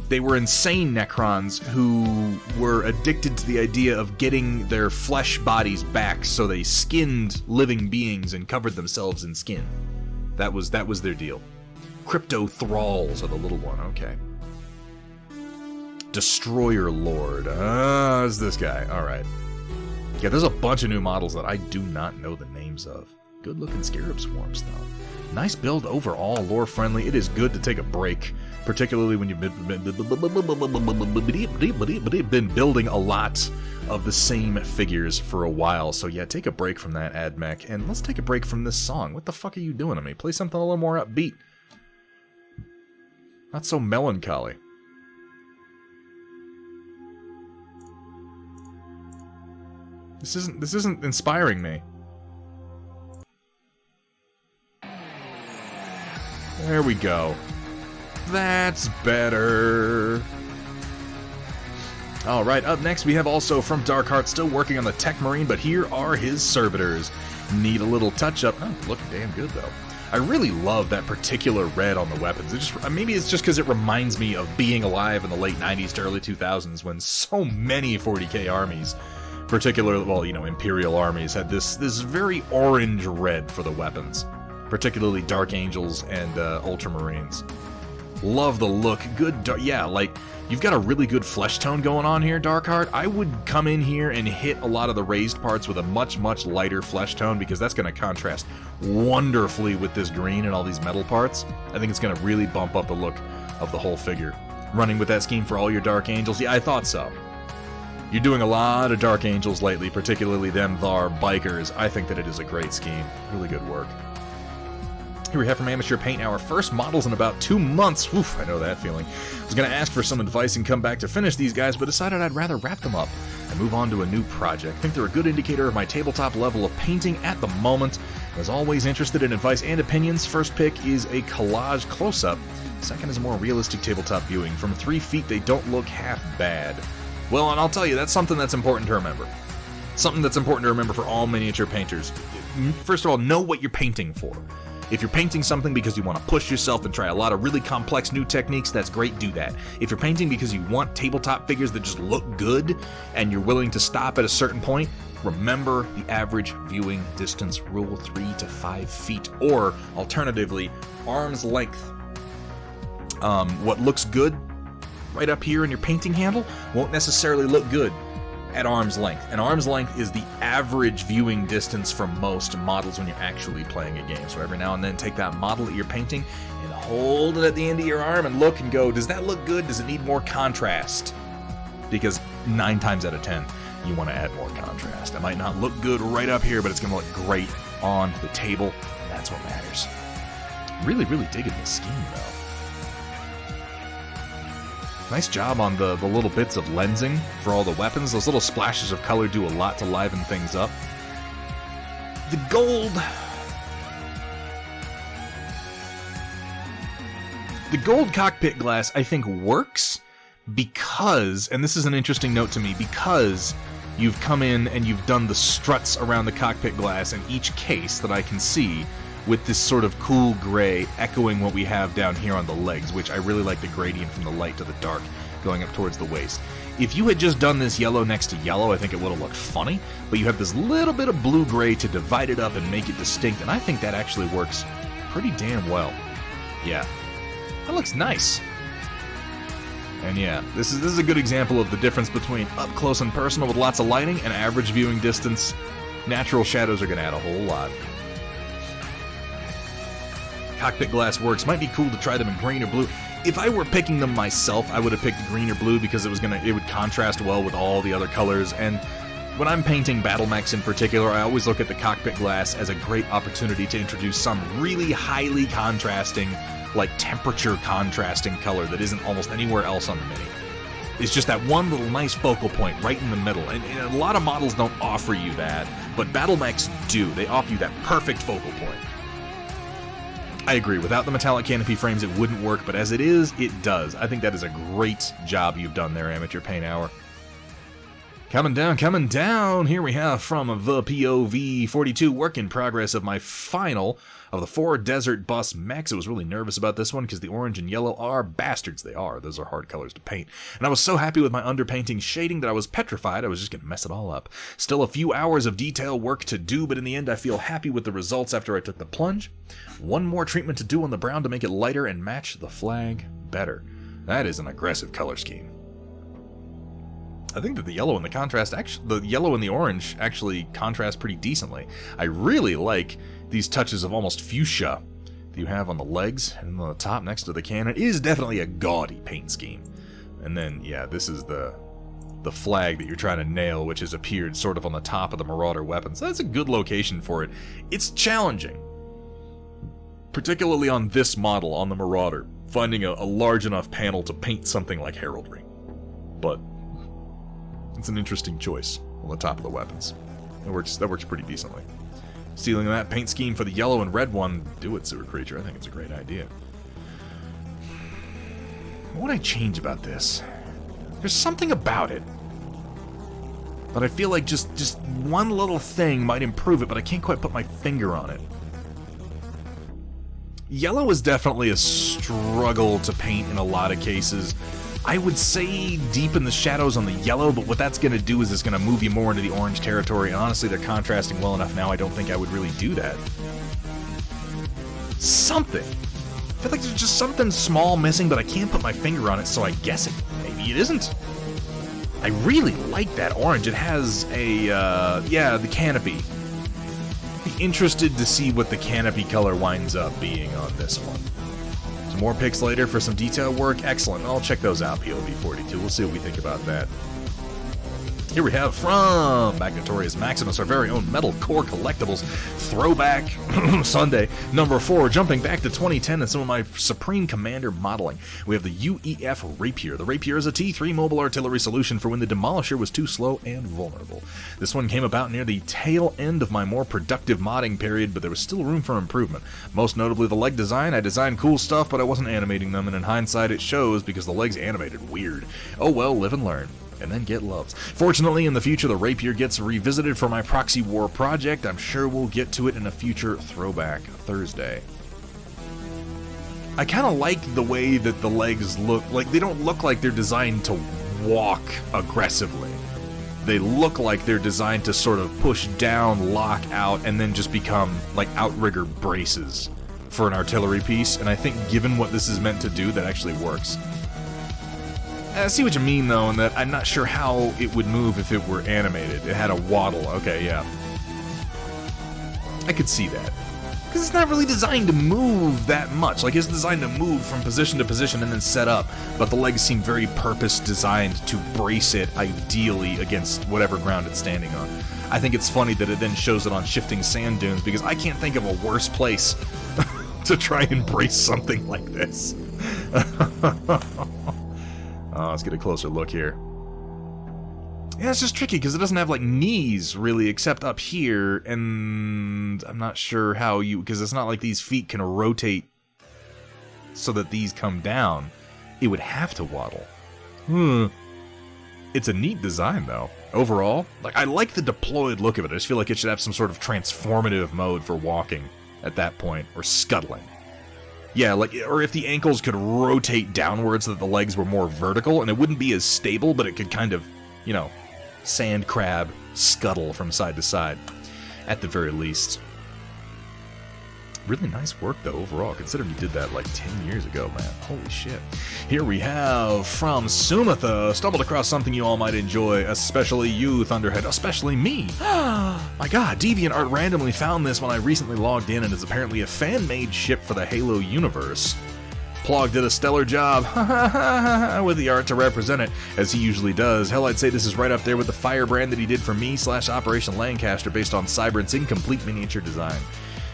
They were insane Necrons who were addicted to the idea of getting their flesh bodies back, so they skinned living beings and covered themselves in skin. That was their deal. Crypto Thralls are the little one, okay. Destroyer Lord. It's this guy, alright. Yeah, there's a bunch of new models that I do not know the names of. Good looking Scarab Swarms, though. Nice build overall, lore friendly. It is good to take a break, particularly when you've been building a lot of the same figures for a while. So yeah, take a break from that, AdMech, and let's take a break from this song. What the fuck are you doing to me? Play something a little more upbeat. Not so melancholy. This isn't inspiring me. There we go. That's better. Alright, up next we have also from Darkheart, still working on the Tech Marine, but here are his servitors. Need a little touch-up. Oh, looking damn good, though. I really love that particular red on the weapons. Maybe it's just because it reminds me of being alive in the late 90s to early 2000s when so many 40k armies, particularly, well, you know, Imperial armies, had this very orange red for the weapons. Particularly Dark Angels and Ultramarines. Love the look. Good, yeah, like, you've got a really good flesh tone going on here, Darkheart. I would come in here and hit a lot of the raised parts with a much, much lighter flesh tone because that's going to contrast wonderfully with this green and all these metal parts. I think it's going to really bump up the look of the whole figure. Running with that scheme for all your Dark Angels? Yeah, I thought so. You're doing a lot of Dark Angels lately, particularly them Thar bikers. I think that it is a great scheme. Really good work. Here we have from Amateur Paint our first models in about 2 months. Oof, I know that feeling. I was going to ask for some advice and come back to finish these guys, but decided I'd rather wrap them up and move on to a new project. I think they're a good indicator of my tabletop level of painting at the moment. As always, interested in advice and opinions. First pick is a collage close-up. Second is a more realistic tabletop viewing. From 3 feet, they don't look half bad. Well, and I'll tell you, that's something that's important to remember. Something that's important to remember for all miniature painters. First of all, know what you're painting for. If you're painting something because you want to push yourself and try a lot of really complex new techniques, that's great, do that. If you're painting because you want tabletop figures that just look good and you're willing to stop at a certain point, remember the average viewing distance rule, 3 to 5 feet, or alternatively, arm's length. What looks good right up here in your painting handle won't necessarily look good at arm's length. And arm's length is the average viewing distance for most models when you're actually playing a game. So every now and then take that model that you're painting and hold it at the end of your arm and look and go, does that look good? Does it need more contrast? Because 9 times out of 10, you want to add more contrast. It might not look good right up here, but it's going to look great on the table. That's what matters. Really, really digging this scheme, though. Nice job on the little bits of lensing for all the weapons. Those little splashes of color do a lot to liven things up. The gold... The gold cockpit glass, I think, works because, and this is an interesting note to me, because you've come in and you've done the struts around the cockpit glass in each case that I can see, with this sort of cool gray echoing what we have down here on the legs, which I really like the gradient from the light to the dark going up towards the waist. If you had just done this yellow next to yellow, I think it would have looked funny, but you have this little bit of blue-gray to divide it up and make it distinct, and I think that actually works pretty damn well. Yeah, that looks nice. And yeah, this is a good example of the difference between up close and personal with lots of lighting and average viewing distance. Natural shadows are going to add a whole lot. Cockpit glass works. Might be cool to try them in green or blue. If I were picking them myself, I would have picked green or blue because it would contrast well with all the other colors. And when I'm painting battle mechs in particular, I always look at the cockpit glass as a great opportunity to introduce some really highly contrasting, like temperature contrasting color that isn't almost anywhere else on the mini. It's just that one little nice focal point right in the middle. And a lot of models don't offer you that, but battle mechs do. They offer you that perfect focal point. I agree, without the metallic canopy frames it wouldn't work, but as it is, it does. I think that is a great job you've done there, Amateur Paint Hour. Coming down, here we have from the POV 42, work in progress of my final of the 4 Desert Bus mechs. I was really nervous about this one because the orange and yellow are bastards. They are. Those are hard colors to paint. And I was so happy with my underpainting shading that I was petrified I was just going to mess it all up. Still a few hours of detail work to do, but in the end I feel happy with the results after I took the plunge. One more treatment to do on the brown to make it lighter and match the flag better. That is an aggressive color scheme. I think that the yellow and the yellow and the orange actually contrast pretty decently. I really like these touches of almost fuchsia that you have on the legs and on the top next to the cannon. It is definitely a gaudy paint scheme. And then, yeah, this is the flag that you're trying to nail, which has appeared sort of on the top of the Marauder weapon. So that's a good location for it. It's challenging, particularly on this model, on the Marauder, finding a large enough panel to paint something like heraldry. But it's an interesting choice on the top of the weapons. That works pretty decently. Stealing that paint scheme for the yellow and red one, do it, Sewer Creature. I think it's a great idea. What would I change about this? There's something about it. But I feel like just one little thing might improve it, but I can't quite put my finger on it. Yellow is definitely a struggle to paint in a lot of cases. I would say deepen the shadows on the yellow, but what that's going to do is it's going to move you more into the orange territory, and honestly, they're contrasting well enough now, I don't think I would really do that. Something. I feel like there's just something small missing, but I can't put my finger on it, so I guess maybe it isn't. I really like that orange. It has a, the canopy. Be interested to see what the canopy color winds up being on this one. Some more pics later for some detail work. Excellent. I'll check those out, POV42. We'll see what we think about that. Here we have from Magnatorious Maximus, our very own Metal Core Collectibles Throwback Sunday number 4, jumping back to 2010 and some of my Supreme Commander modeling. We have the UEF Rapier. The Rapier is a T3 mobile artillery solution for when the Demolisher was too slow and vulnerable. This one came about near the tail end of my more productive modding period, but there was still room for improvement. Most notably the leg design. I designed cool stuff, but I wasn't animating them, and in hindsight it shows because the legs animated weird. Oh well, live and learn. And then get loves. Fortunately, in the future, the Rapier gets revisited for my Proxy War project. I'm sure we'll get to it in a future Throwback Thursday. I kind of like the way that the legs look. Like, they don't look like they're designed to walk aggressively. They look like they're designed to sort of push down, lock out, and then just become, like, outrigger braces for an artillery piece. And I think, given what this is meant to do, that actually works. I see what you mean, though, in that I'm not sure how it would move if it were animated. It had a waddle. Okay, yeah. I could see that. Because it's not really designed to move that much. Like, it's designed to move from position to position and then set up. But the legs seem very purpose-designed to brace it, ideally, against whatever ground it's standing on. I think it's funny that it then shows it on shifting sand dunes, because I can't think of a worse place to try and brace something like this. Let's get a closer look here. Yeah, it's just tricky because it doesn't have, like, knees, really, except up here, and I'm not sure how you... because it's not like these feet can rotate so that these come down. It would have to waddle. It's a neat design, though. Overall, like, I like the deployed look of it. I just feel like it should have some sort of transformative mode for walking at that point, or scuttling. Yeah, like, or if the ankles could rotate downwards so that the legs were more vertical, and it wouldn't be as stable, but it could kind of, you know, sand crab scuttle from side to side, at the very least. Really nice work, though, overall, considering you did that, like, 10 years ago, man. Holy shit. Here we have, from Sumatha, stumbled across something you all might enjoy, especially you, Thunderhead, especially me. My god, DeviantArt randomly found this when I recently logged in, and is apparently a fan-made ship for the Halo universe. Plog did a stellar job with the art to represent it, as he usually does. Hell, I'd say this is right up there with the Firebrand that he did for me / Operation Lancaster based on Cybrant's incomplete miniature design.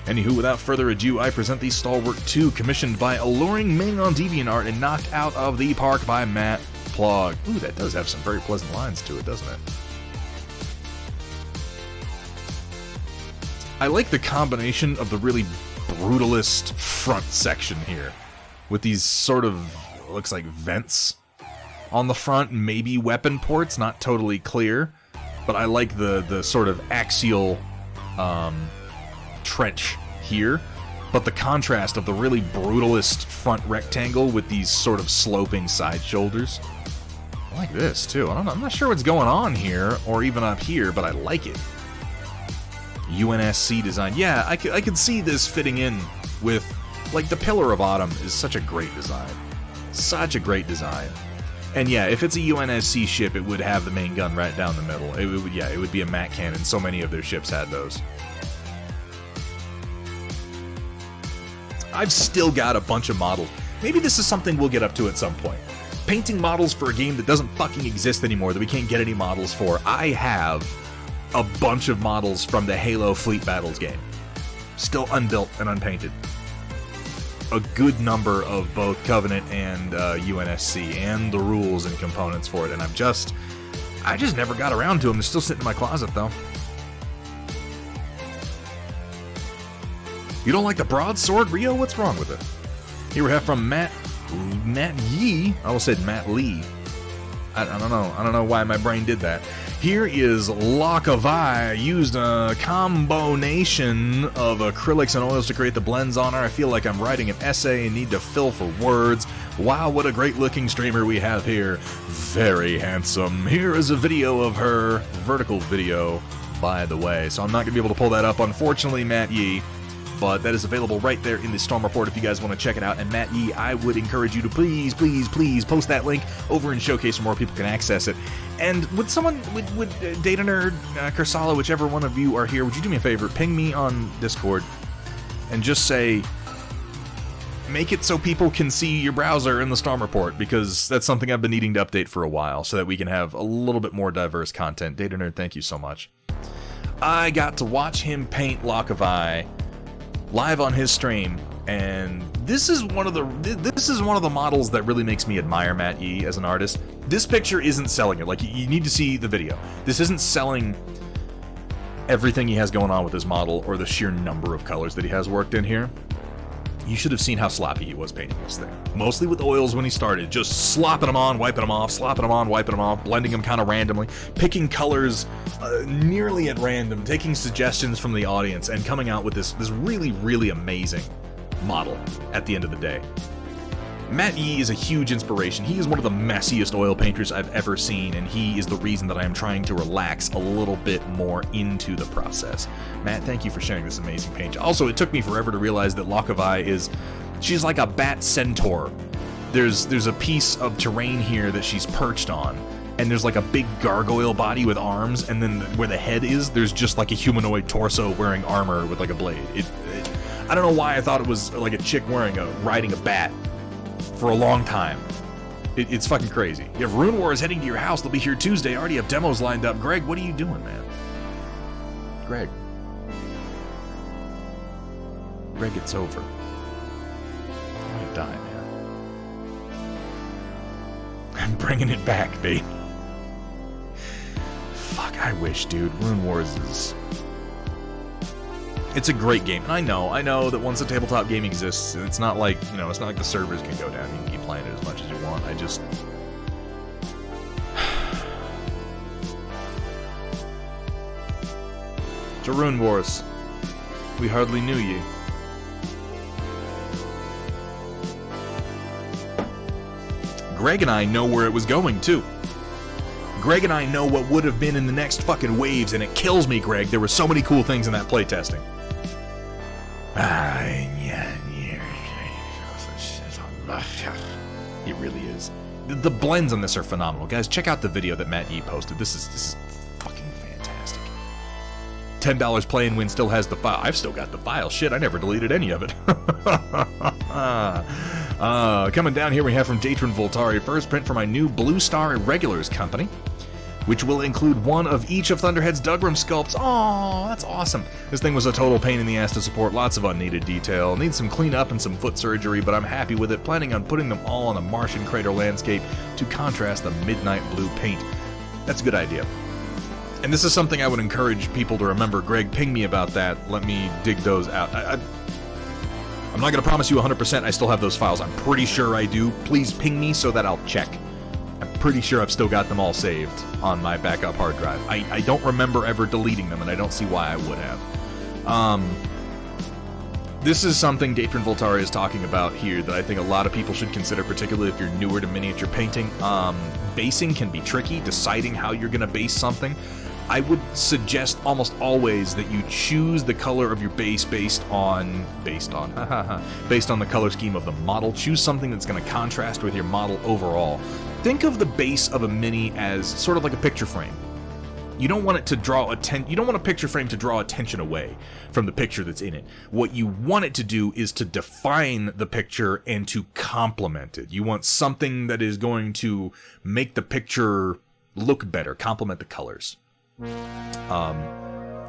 Anywho, without further ado, I present the Stalwart 2, commissioned by Alluring Ming on DeviantArt and knocked out of the park by Matt Plog. Ooh, that does have some very pleasant lines to it, doesn't it? I like the combination of the really brutalist front section here, with these sort of, looks like vents on the front, maybe weapon ports, not totally clear, but I like the sort of axial, trench here, but the contrast of the really brutalist front rectangle with these sort of sloping side shoulders. I like this too. I'm not sure what's going on here or even up here, but I like it. UNSC design. Yeah, I could see this fitting in with, like, the Pillar of Autumn is such a great design. Such a great design. And yeah, if it's a UNSC ship, it would have the main gun right down the middle. It would be a Mac cannon. So many of their ships had those. I've still got a bunch of models. Maybe this is something we'll get up to at some point. Painting models for a game that doesn't fucking exist anymore, that we can't get any models for. I have a bunch of models from the Halo Fleet Battles game. Still unbuilt and unpainted. A good number of both Covenant and UNSC, and the rules and components for it, and I just never got around to them. They're still sitting in my closet, though. You don't like the broadsword, Rio? What's wrong with it? Here we have from Matt Yee. I almost said Matt Lee. I don't know. I don't know why my brain did that. Here is Lock of Eye. Used a combination of acrylics and oils to create the blends on her. I feel like I'm writing an essay and need to fill for words. Wow, what a great looking streamer we have here. Very handsome. Here is a video of her. Vertical video, by the way. So I'm not going to be able to pull that up, unfortunately, Matt Yee. But that is available right there in the Storm Report if you guys want to check it out. And Matt Yee, I would encourage you to please post that link over in Showcase so more people can access it. And would Data Nerd, Kursala, whichever one of you are here, would you do me a favor? Ping me on Discord and just say, make it so people can see your browser in the Storm Report, because that's something I've been needing to update for a while so that we can have a little bit more diverse content. Data Nerd, thank you so much. I got to watch him paint Lock of Eye live on his stream, and this is one of the models that really makes me admire Matt Yee as an artist. This picture isn't selling it. Like, you need to see the video. This isn't selling everything he has going on with his model or the sheer number of colors that he has worked in here. You should have seen how sloppy he was painting this thing. Mostly with oils when he started, just slopping them on, wiping them off, slopping them on, wiping them off, blending them kind of randomly, picking colors nearly at random, taking suggestions from the audience, and coming out with this really, really amazing model at the end of the day. Matt Yee is a huge inspiration. He is one of the messiest oil painters I've ever seen, and he is the reason that I am trying to relax a little bit more into the process. Matt, thank you for sharing this amazing paint. Also, it took me forever to realize that Lock of Eye she's like a bat centaur. There's a piece of terrain here that she's perched on, and there's like a big gargoyle body with arms, and then where the head is, there's just like a humanoid torso wearing armor with like a blade. I don't know why I thought it was like a chick riding a bat for a long time. It's fucking crazy. You have Rune Wars heading to your house. They'll be here Tuesday. I already have demos lined up. Greg, what are you doing, man? Greg, it's over. I'm gonna die, man. I'm bringing it back, baby. Fuck, I wish, dude. Rune Wars is... It's a great game, and I know that once a tabletop game exists, it's not like, it's not like the servers can go down. You can keep playing it as much as you want. Rune Wars, we hardly knew ye. Greg and I know where it was going, too. Greg and I know what would have been in the next fucking waves, and it kills me, Greg. There were so many cool things in that playtesting. It really is. The blends on this are phenomenal. Guys, check out the video that Matt Yee posted. This is fucking fantastic. $10 play and win still has the file. I've still got the file. Shit, I never deleted any of it. Coming down here we have from Datron Voltari, first print for my new Blue Star Irregulars company, which will include one of each of Thunderhead's Dugram sculpts. Aww, that's awesome. This thing was a total pain in the ass to support, lots of unneeded detail. Needs some cleanup and some foot surgery, but I'm happy with it, planning on putting them all on a Martian crater landscape to contrast the midnight blue paint. That's a good idea. And this is something I would encourage people to remember. Greg, ping me about that. Let me dig those out. I'm not going to promise you 100% I still have those files. I'm pretty sure I do. Please ping me so that I'll check. I'm pretty sure I've still got them all saved on my backup hard drive. I don't remember ever deleting them, and I don't see why I would have. This is something Datron Voltari is talking about here that I think a lot of people should consider, particularly if you're newer to miniature painting. Basing can be tricky, deciding how you're going to base something. I would suggest almost always that you choose the color of your base based on the color scheme of the model. Choose something that's going to contrast with your model overall. Think of the base of a mini as sort of like a picture frame. You don't want it to draw you don't want a picture frame to draw attention away from the picture that's in it. What you want it to do is to define the picture and to complement it. You want something that is going to make the picture look better, complement the colors.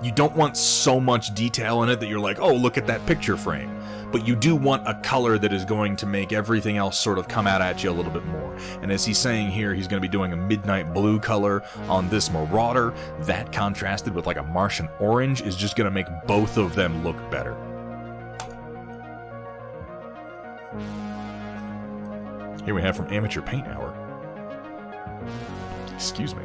You don't want so much detail in it that you're like, oh, look at that picture frame. But you do want a color that is going to make everything else sort of come out at you a little bit more. And as he's saying here, he's going to be doing a midnight blue color on this Marauder. That contrasted with like a Martian orange is just going to make both of them look better. Here we have from Amateur Paint Hour. Excuse me.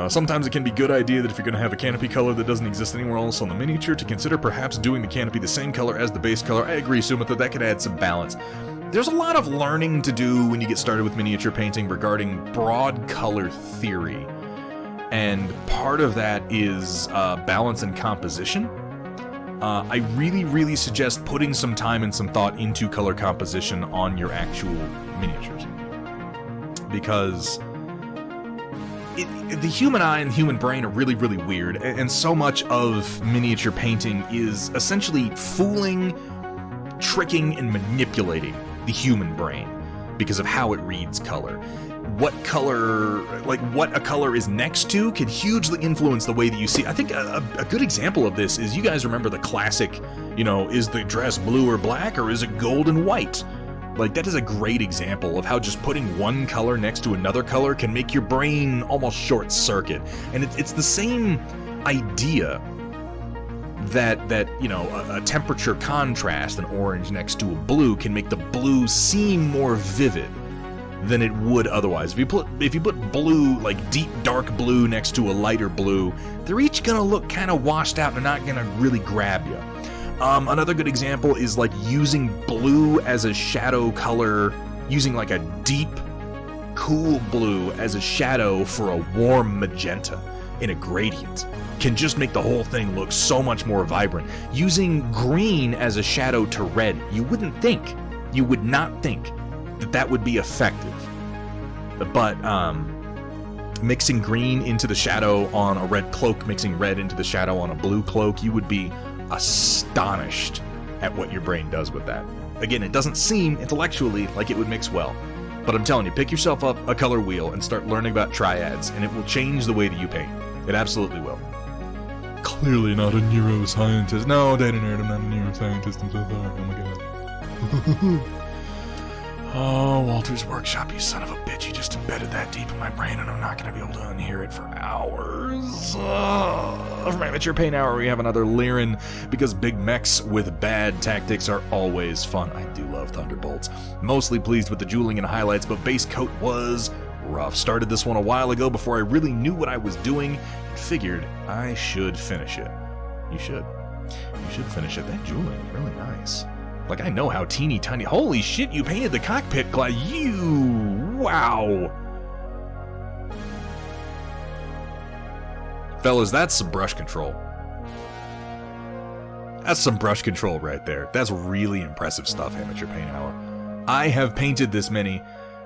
Sometimes it can be a good idea that if you're going to have a canopy color that doesn't exist anywhere else on the miniature, to consider perhaps doing the canopy the same color as the base color. I agree, Sumitha, that could add some balance. There's a lot of learning to do when you get started with miniature painting regarding broad color theory. And part of that is balance and composition. I really, really suggest putting some time and some thought into color composition on your actual miniatures. Because the human eye and human brain are really, really weird, and so much of miniature painting is essentially fooling, tricking, and manipulating the human brain because of how it reads color. What color, like what a color is next to, can hugely influence the way that you see. I think a good example of this is, you guys remember the classic, you know, is the dress blue or black, or is it gold and white? Like, that is a great example of how just putting one color next to another color can make your brain almost short circuit. And it's the same idea that you know, a temperature contrast, an orange next to a blue, can make the blue seem more vivid than it would otherwise. If you put blue, like deep dark blue, next to a lighter blue, they're each gonna look kind of washed out. They're not gonna really grab you. Another good example is like using blue as a shadow color, using like a deep, cool blue as a shadow for a warm magenta in a gradient can just make the whole thing look so much more vibrant. Using green as a shadow to red, you would not think that would be effective. But mixing green into the shadow on a red cloak, mixing red into the shadow on a blue cloak, you would be astonished at what your brain does with that. Again, it doesn't seem intellectually like it would mix well, but I'm telling you, pick yourself up a color wheel and start learning about triads, and it will change the way that you paint. It absolutely will. Clearly not a neuroscientist. No, Data Nerd, I'm not a neuroscientist. I'm so sorry. Oh my god. Oh, Walter's Workshop, you son of a bitch. You just embedded that deep in my brain, and I'm not going to be able to unhear it for hours. From Amateur Paint Hour, we have another Lirin, because big mechs with bad tactics are always fun. I do love Thunderbolts. Mostly pleased with the jeweling and highlights, but base coat was rough. Started this one a while ago before I really knew what I was doing, and figured I should finish it. You should. You should finish it. That jeweling is really nice. Like, I know how teeny tiny. Holy shit, you painted the cockpit glass. Wow. Fellas, that's some brush control. That's some brush control right there. That's really impressive stuff, Amateur Paint Hour. I have painted this many,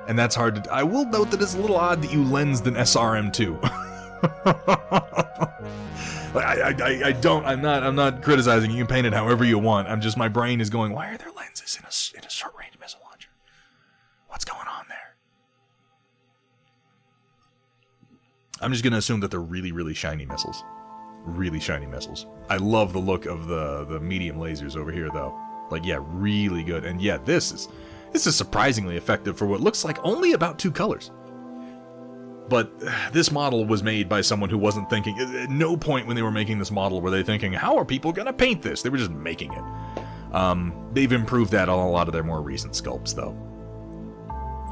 and that's hard to. I will note that it's a little odd that you lensed an SRM2. I'm not criticizing. You can paint it however you want. I'm just, my brain is going, why are there lenses in a short range missile launcher? What's going on there? I'm just gonna assume that they're really, really shiny missiles. Really shiny missiles. I love the look of the medium lasers over here, though. Like, yeah, really good. And yeah, this is surprisingly effective for what looks like only about 2 colors. But this model was made by someone who wasn't thinking. At no point when they were making this model were they thinking, how are people going to paint this? They were just making it. They've improved that on a lot of their more recent sculpts, though.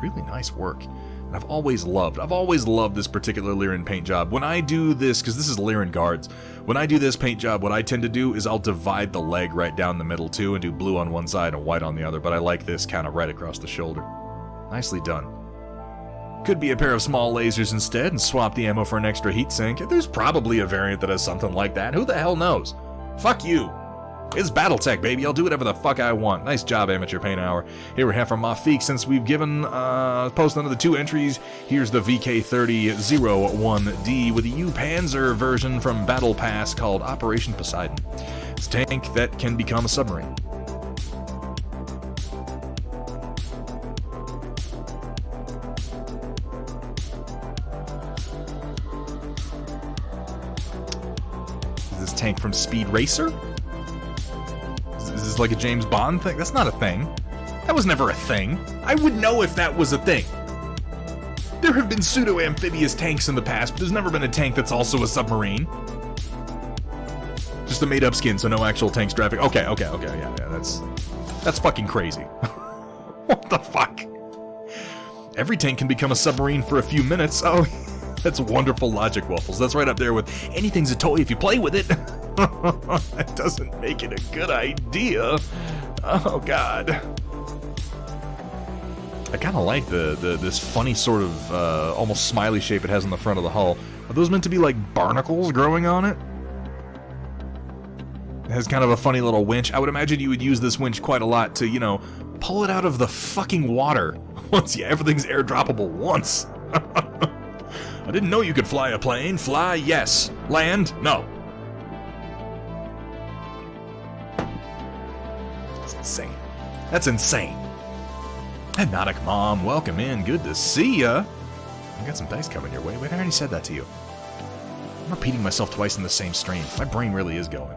Really nice work. And I've always loved this particular Lirin paint job. When I do this, because this is Lirin Guards, when I do this paint job, what I tend to do is I'll divide the leg right down the middle, too, and do blue on one side and white on the other, but I like this kind of right across the shoulder. Nicely done. Could be a pair of small lasers instead and swap the ammo for an extra heatsink. There's probably a variant that has something like that. Who the hell knows? Fuck you. It's Battletech, baby. I'll do whatever the fuck I want. Nice job, Amateur Paint Hour. Here we have from Mafik. Since we've given post under the 2 entries, here's the VK30-01D with a U-Panzer version from Battle Pass called Operation Poseidon. It's a tank that can become a submarine. This tank from Speed Racer? Is this like a James Bond thing? That's not a thing. That was never a thing. I would know if that was a thing. There have been pseudo-amphibious tanks in the past, but there's never been a tank that's also a submarine. Just a made-up skin, so no actual tanks driving. Okay, yeah, that's fucking crazy. What the fuck? Every tank can become a submarine for a few minutes. Oh, that's wonderful logic, Waffles. That's right up there with anything's a toy if you play with it. That doesn't make it a good idea. Oh, God. I kind of like this funny sort of almost smiley shape it has on the front of the hull. Are those meant to be like barnacles growing on it? It has kind of a funny little winch. I would imagine you would use this winch quite a lot to, you know, pull it out of the fucking water. Once, yeah, everything's airdroppable once. I didn't know you could fly a plane. Fly, yes. Land, no. That's insane. That's insane. Hypnotic Mom, welcome in. Good to see ya. I got some dice coming your way. Wait, I already said that to you. I'm repeating myself twice in the same stream. My brain really is going.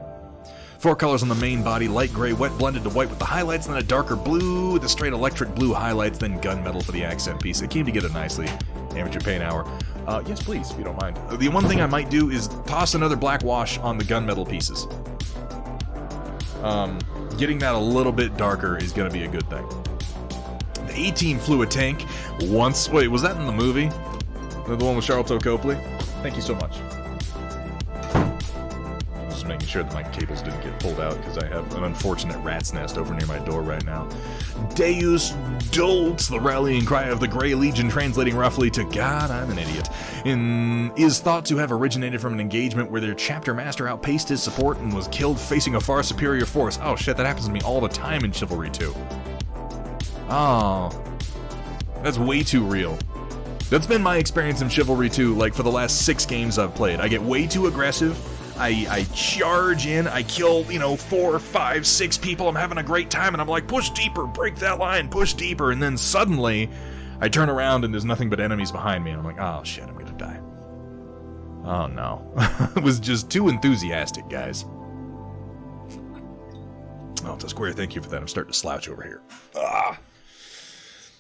4 colors on the main body, light gray, wet blended to white with the highlights, and then a darker blue with the straight electric blue highlights, then gunmetal for the accent piece. It came together nicely. Amateur Paint Hour. Yes, please, if you don't mind. The one thing I might do is toss another black wash on the gunmetal pieces. Getting that a little bit darker is going to be a good thing. The A-Team flew a tank once. Wait, was that in the movie? The one with Charlton Copley? Thank you so much. Just making sure that my cables didn't get pulled out because I have an unfortunate rat's nest over near my door right now. Deus Dolts, the rallying cry of the Grey Legion, translating roughly to God, I'm an idiot, is thought to have originated from an engagement where their chapter master outpaced his support and was killed facing a far superior force. Oh shit, that happens to me all the time in Chivalry 2. Oh, that's way too real. That's been my experience in Chivalry 2, like, for the last 6 games I've played. I get way too aggressive, I charge in, I kill, 4, 5, 6 people, I'm having a great time, and I'm like, push deeper, break that line, push deeper, and then suddenly, I turn around and there's nothing but enemies behind me, and I'm like, oh shit, I'm gonna die. Oh no. It was just too enthusiastic, guys. Oh, to Square, thank you for that, I'm starting to slouch over here. Ah.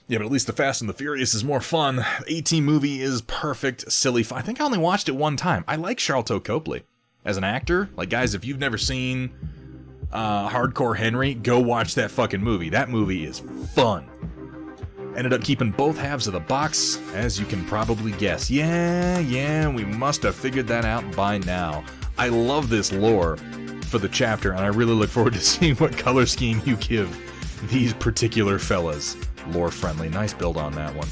Yeah, but at least the Fast and the Furious is more fun. The A-Team movie is perfect, silly fun. I think I only watched it one time. I like Charlton Copley as an actor. Like, guys, if you've never seen Hardcore Henry, go watch that fucking movie. That movie is fun. Ended up keeping both halves of the box, as you can probably guess. Yeah, we must have figured that out by now. I love this lore for the chapter, and I really look forward to seeing what color scheme you give these particular fellas. Lore friendly. Nice build on that one.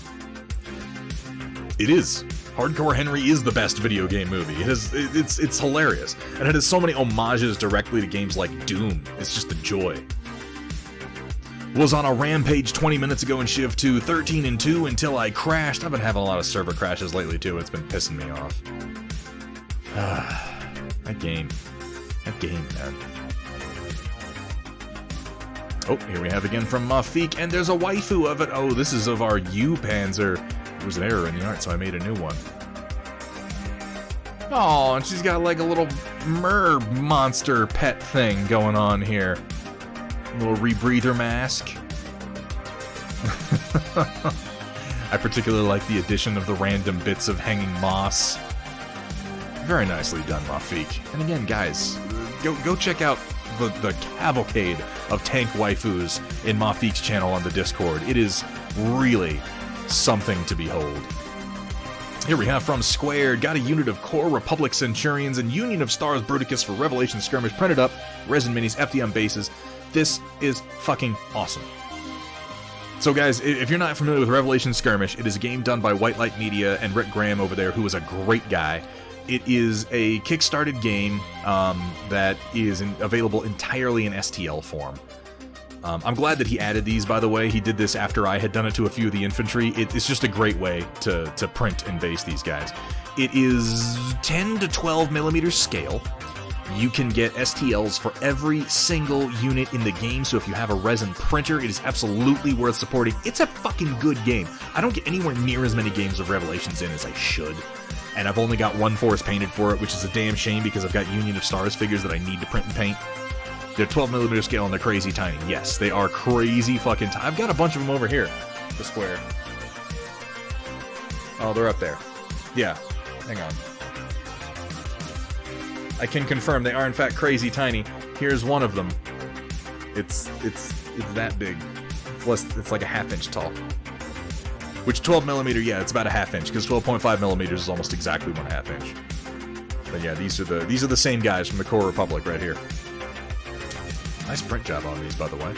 It is. Hardcore Henry is the best video game movie. It's hilarious. And it has so many homages directly to games like Doom. It's just a joy. Was on a rampage 20 minutes ago in Shiv 2, 13-2 until I crashed. I've been having a lot of server crashes lately too. It's been pissing me off. That game, man. Oh, here we have again from Mafik, and there's a waifu of it. Oh, this is of our U-Panzer. There was an error in the art, so I made a new one. Oh, and she's got like a little mer monster pet thing going on here. A little rebreather mask. I particularly like the addition of the random bits of hanging moss. Very nicely done, Mafik. And again, guys, go check out the cavalcade of tank waifus in Mafik's channel on the Discord. It is really something to behold. Here we have from Squared, got a unit of Core Republic Centurions and Union of Stars Bruticus for Revelation Skirmish printed up, resin minis, FDM bases. This is fucking awesome. So guys, if you're not familiar with Revelation Skirmish, it is a game done by White Light Media and Rick Graham over there, who is a great guy. It is a kickstarted game that is available entirely in STL form. I'm glad that he added these, by the way. He did this after I had done it to a few of the infantry. It's just a great way to print and base these guys. It is 10 to 12 millimeter scale. You can get STLs for every single unit in the game, so if you have a resin printer, it is absolutely worth supporting. It's a fucking good game. I don't get anywhere near as many games of Revelations in as I should. And I've only got one force painted for it, which is a damn shame because I've got Union of Stars figures that I need to print and paint. They're 12mm scale and they're crazy tiny. Yes, they are crazy fucking tiny. I've got a bunch of them over here. The square. Oh, they're up there. Yeah, hang on. I can confirm they are in fact crazy tiny. Here's one of them. It's that big. It's like a half-inch tall. Which 12mm, yeah, it's about a ½ inch, because 12.5mm is almost exactly 1/2 inch. But yeah, these are the same guys from the Core Republic right here. Nice print job on these, by the way.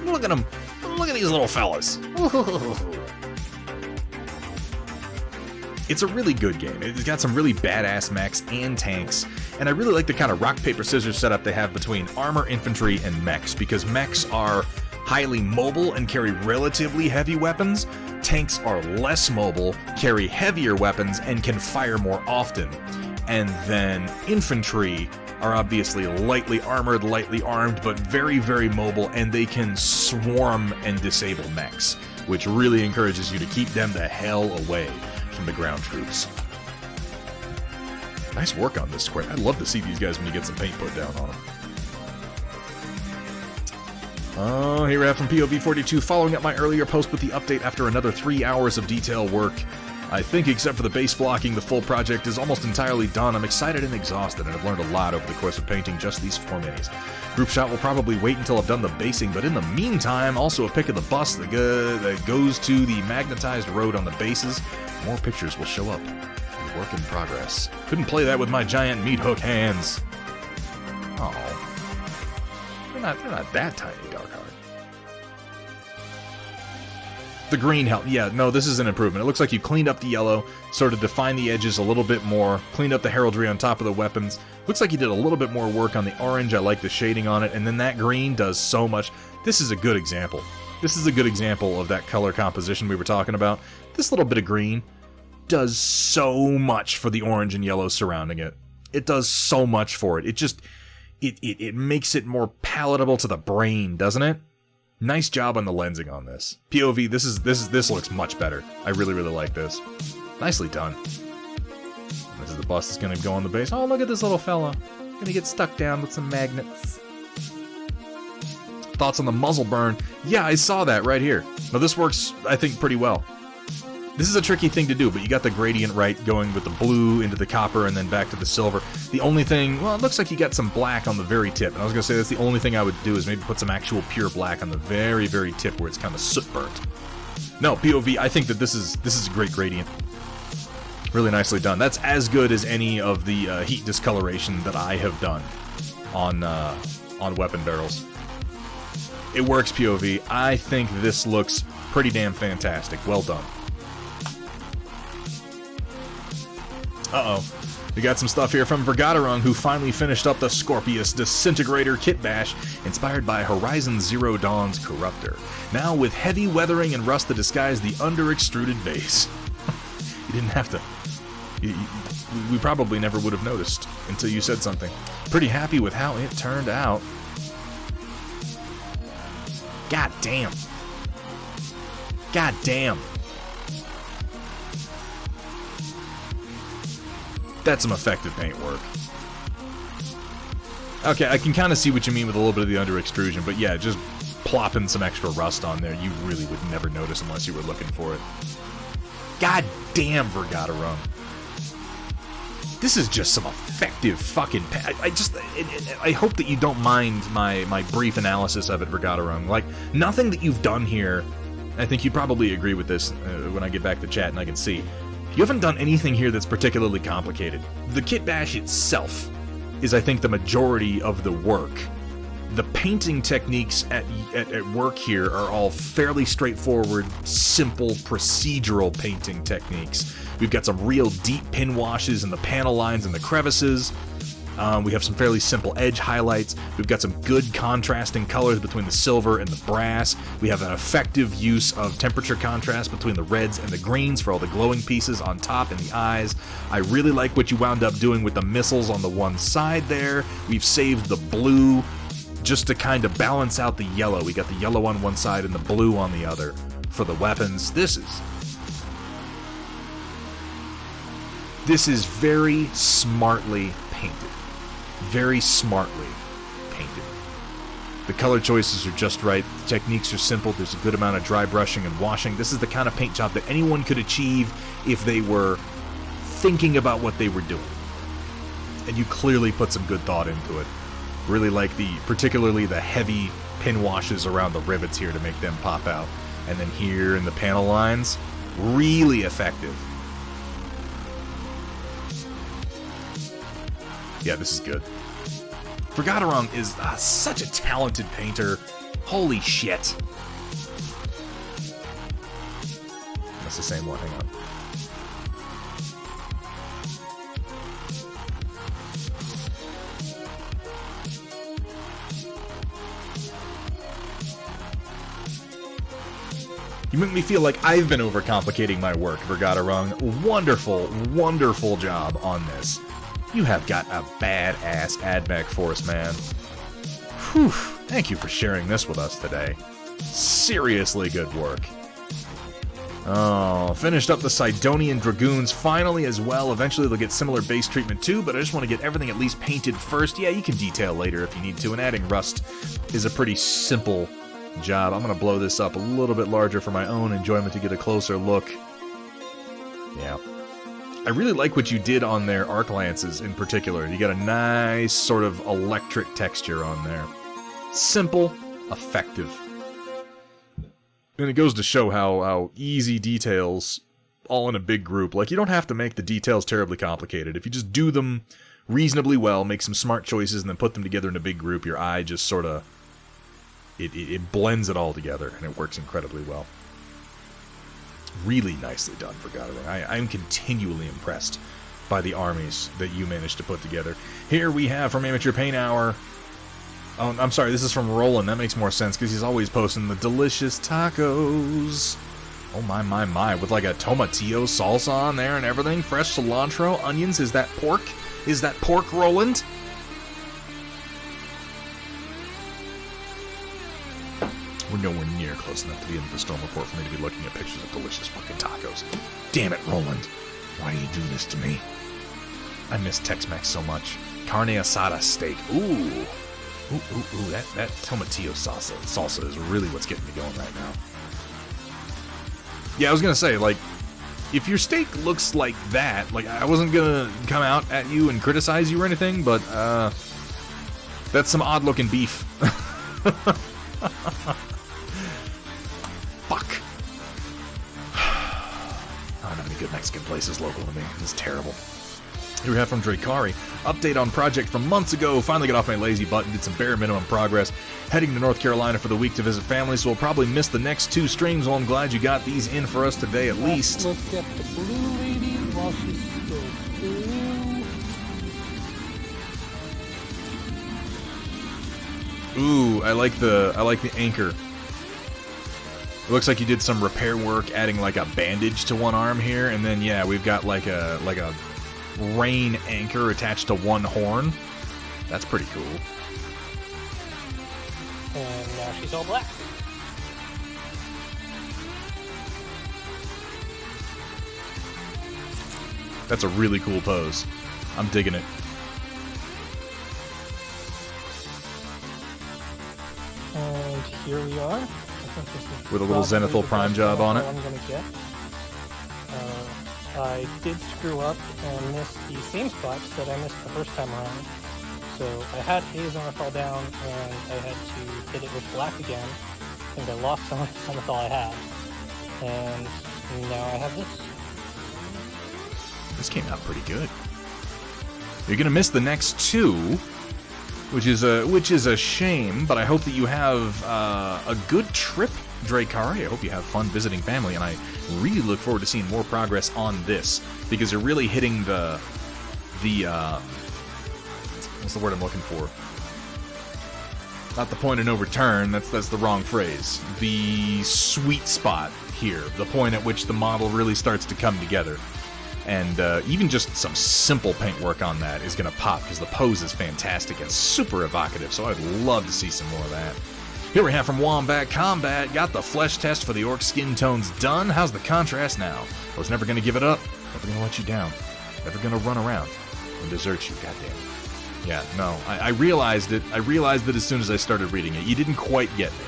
Look at them. Look at these little fellas. It's a really good game. It's got some really badass mechs and tanks, and I really like the kind of rock, paper, scissors setup they have between armor, infantry, and mechs, because mechs are highly mobile and carry relatively heavy weapons. Tanks are less mobile, carry heavier weapons, and can fire more often. And then infantry are obviously lightly armored, lightly armed, but very, very mobile, and they can swarm and disable mechs, which really encourages you to keep them the hell away from the ground troops. Nice work on this square. I'd love to see these guys when you get some paint put down on them. Oh, here we have from POV42, following up my earlier post with the update after another 3 hours of detail work. I think except for the base blocking, the full project is almost entirely done. I'm excited and exhausted, and I've learned a lot over the course of painting just these 4 minis. Group shot will probably wait until I've done the basing, but in the meantime, also a pic of the bus that goes to the magnetized road on the bases. More pictures will show up. Work in progress. Couldn't play that with my giant meat hook hands. Oh. They're not that tiny, Darkheart. The green help. Yeah, no, this is an improvement. It looks like you cleaned up the yellow, sort of defined the edges a little bit more, cleaned up the heraldry on top of the weapons. Looks like you did a little bit more work on the orange. I like the shading on it, and then that green does so much. This is a good example. This is a good example of that color composition we were talking about. This little bit of green does so much for the orange and yellow surrounding it. It does so much for it. It just it makes it more palatable to the brain, doesn't it? Nice job on the lensing on this. POV, this looks much better. I really, really like this. Nicely done. This is the bus that's gonna go on the base. Oh, look at this little fella. Gonna get stuck down with some magnets. Thoughts on the muzzle burn? Yeah, I saw that right here. Now this works, I think, pretty well. This is a tricky thing to do, but you got the gradient right, going with the blue into the copper and then back to the silver. The only thing, well, it looks like you got some black on the very tip, and I was going to say that's the only thing I would do is maybe put some actual pure black on the very, very tip where it's kind of soot burnt. No, POV, I think that this is a great gradient. Really nicely done. That's as good as any of the heat discoloration that I have done on weapon barrels. It works, POV. I think this looks pretty damn fantastic. Well done. Uh-oh. We got some stuff here from Vergaderung, who finally finished up the Scorpius Disintegrator Kit Bash, inspired by Horizon Zero Dawn's Corruptor. Now with heavy weathering and rust to disguise the under-extruded base. You didn't have to. We probably never would have noticed until you said something. Pretty happy with how it turned out. God damn. God damn. That's some effective paint work. Okay, I can kind of see what you mean with a little bit of the under extrusion, but yeah, just plopping some extra rust on there, you really would never notice unless you were looking for it. God damn, Vergaderung. This is just some effective fucking I hope that you don't mind my brief analysis of it, Vergaderung. Like, nothing that you've done here, I think you'd probably agree with this when I get back to chat and I can see. You haven't done anything here that's particularly complicated. The kit bash itself is, I think, the majority of the work. The painting techniques at work here are all fairly straightforward, simple, procedural painting techniques. We've got some real deep pin washes in the panel lines and the crevices. We have some fairly simple edge highlights. We've got some good contrasting colors between the silver and the brass. We have an effective use of temperature contrast between the reds and the greens for all the glowing pieces on top and the eyes. I really like what you wound up doing with the missiles on the one side there. We've saved the blue just to kind of balance out the yellow. We got the yellow on one side and the blue on the other for the weapons. This is very smartly painted. Very smartly painted. The color choices are just right, the techniques are simple, there's a good amount of dry brushing and washing. This is the kind of paint job that anyone could achieve if they were thinking about what they were doing. And you clearly put some good thought into it. Really like particularly the heavy pin washes around the rivets here to make them pop out. And then here in the panel lines, really effective. Yeah, this is good. Vergaderung is such a talented painter. Holy shit. That's the same one, hang on. You make me feel like I've been overcomplicating my work, Vergaderung. Wonderful, wonderful job on this. You have got a badass AdMech force, man. Whew, thank you for sharing this with us today. Seriously good work. Oh, finished up the Sidonian Dragoons finally as well. Eventually they'll get similar base treatment too, but I just want to get everything at least painted first. Yeah, you can detail later if you need to, and adding rust is a pretty simple job. I'm going to blow this up a little bit larger for my own enjoyment to get a closer look. Yeah. I really like what you did on their arc lances in particular. You got a nice sort of electric texture on there. Simple, effective. And it goes to show how easy details, all in a big group. Like, you don't have to make the details terribly complicated. If you just do them reasonably well, make some smart choices, and then put them together in a big group, your eye just sort of... It blends it all together, and it works incredibly well. Really nicely done for Vergaderung. I'm continually impressed by the armies that you managed to put together. Here we have from Amateur Paint Hour... Oh, I'm sorry, this is from Roland. That makes more sense, because he's always posting the delicious tacos. Oh, my. With like a tomatillo salsa on there and everything. Fresh cilantro, onions. Is that pork? Is that pork, Roland? We're nowhere near close enough to the end of the storm report for me to be looking at pictures of delicious fucking tacos. Damn it, Roland. Why do you do this to me? I miss Tex-Mex so much. Carne asada steak. Ooh. Ooh, that tomatillo salsa is really what's getting me going right now. Yeah, I was gonna say, like, if your steak looks like that, like, I wasn't gonna come out at you and criticize you or anything, but, that's some odd-looking beef. Fuck. I don't have any good Mexican places local to me. This is terrible. Here we have from Drakari. Update on project from months ago. Finally got off my lazy butt and did some bare minimum progress. Heading to North Carolina for the week to visit family, so we'll probably miss the next 2 streams. Well, I'm glad you got these in for us today at least. Look at the blue lady while she's still blue. Ooh, I like the anchor. It looks like you did some repair work, adding like a bandage to one arm here, and then yeah, we've got like a rain anchor attached to one horn. That's pretty cool. And now she's all black. That's a really cool pose. I'm digging it. And here we are. With a little Zenithal Prime job on it. I'm gonna get. I did screw up and miss the same spots that I missed the first time around. So I had Hazen fall down and I had to hit it with black again. I think I lost some of Zenithal I had. And now I have this. This came out pretty good. You're gonna miss the next 2, which is a shame. But I hope that you have a good trip, Drakari. I hope you have fun visiting family, and I really look forward to seeing more progress on this because you're really hitting the what's the word I'm looking for? Not the point of no return. That's the wrong phrase. The sweet spot here, the point at which the model really starts to come together. And even just some simple paint work on that is going to pop because the pose is fantastic and super evocative, so I'd love to see some more of that. Here we have from Wombat Combat, got the flesh test for the orc skin tones done. How's the contrast now? I was never going to give it up, never going to let you down, never going to run around and desert you, goddamn. Yeah, no, I realized it. I realized it as soon as I started reading it. You didn't quite get me.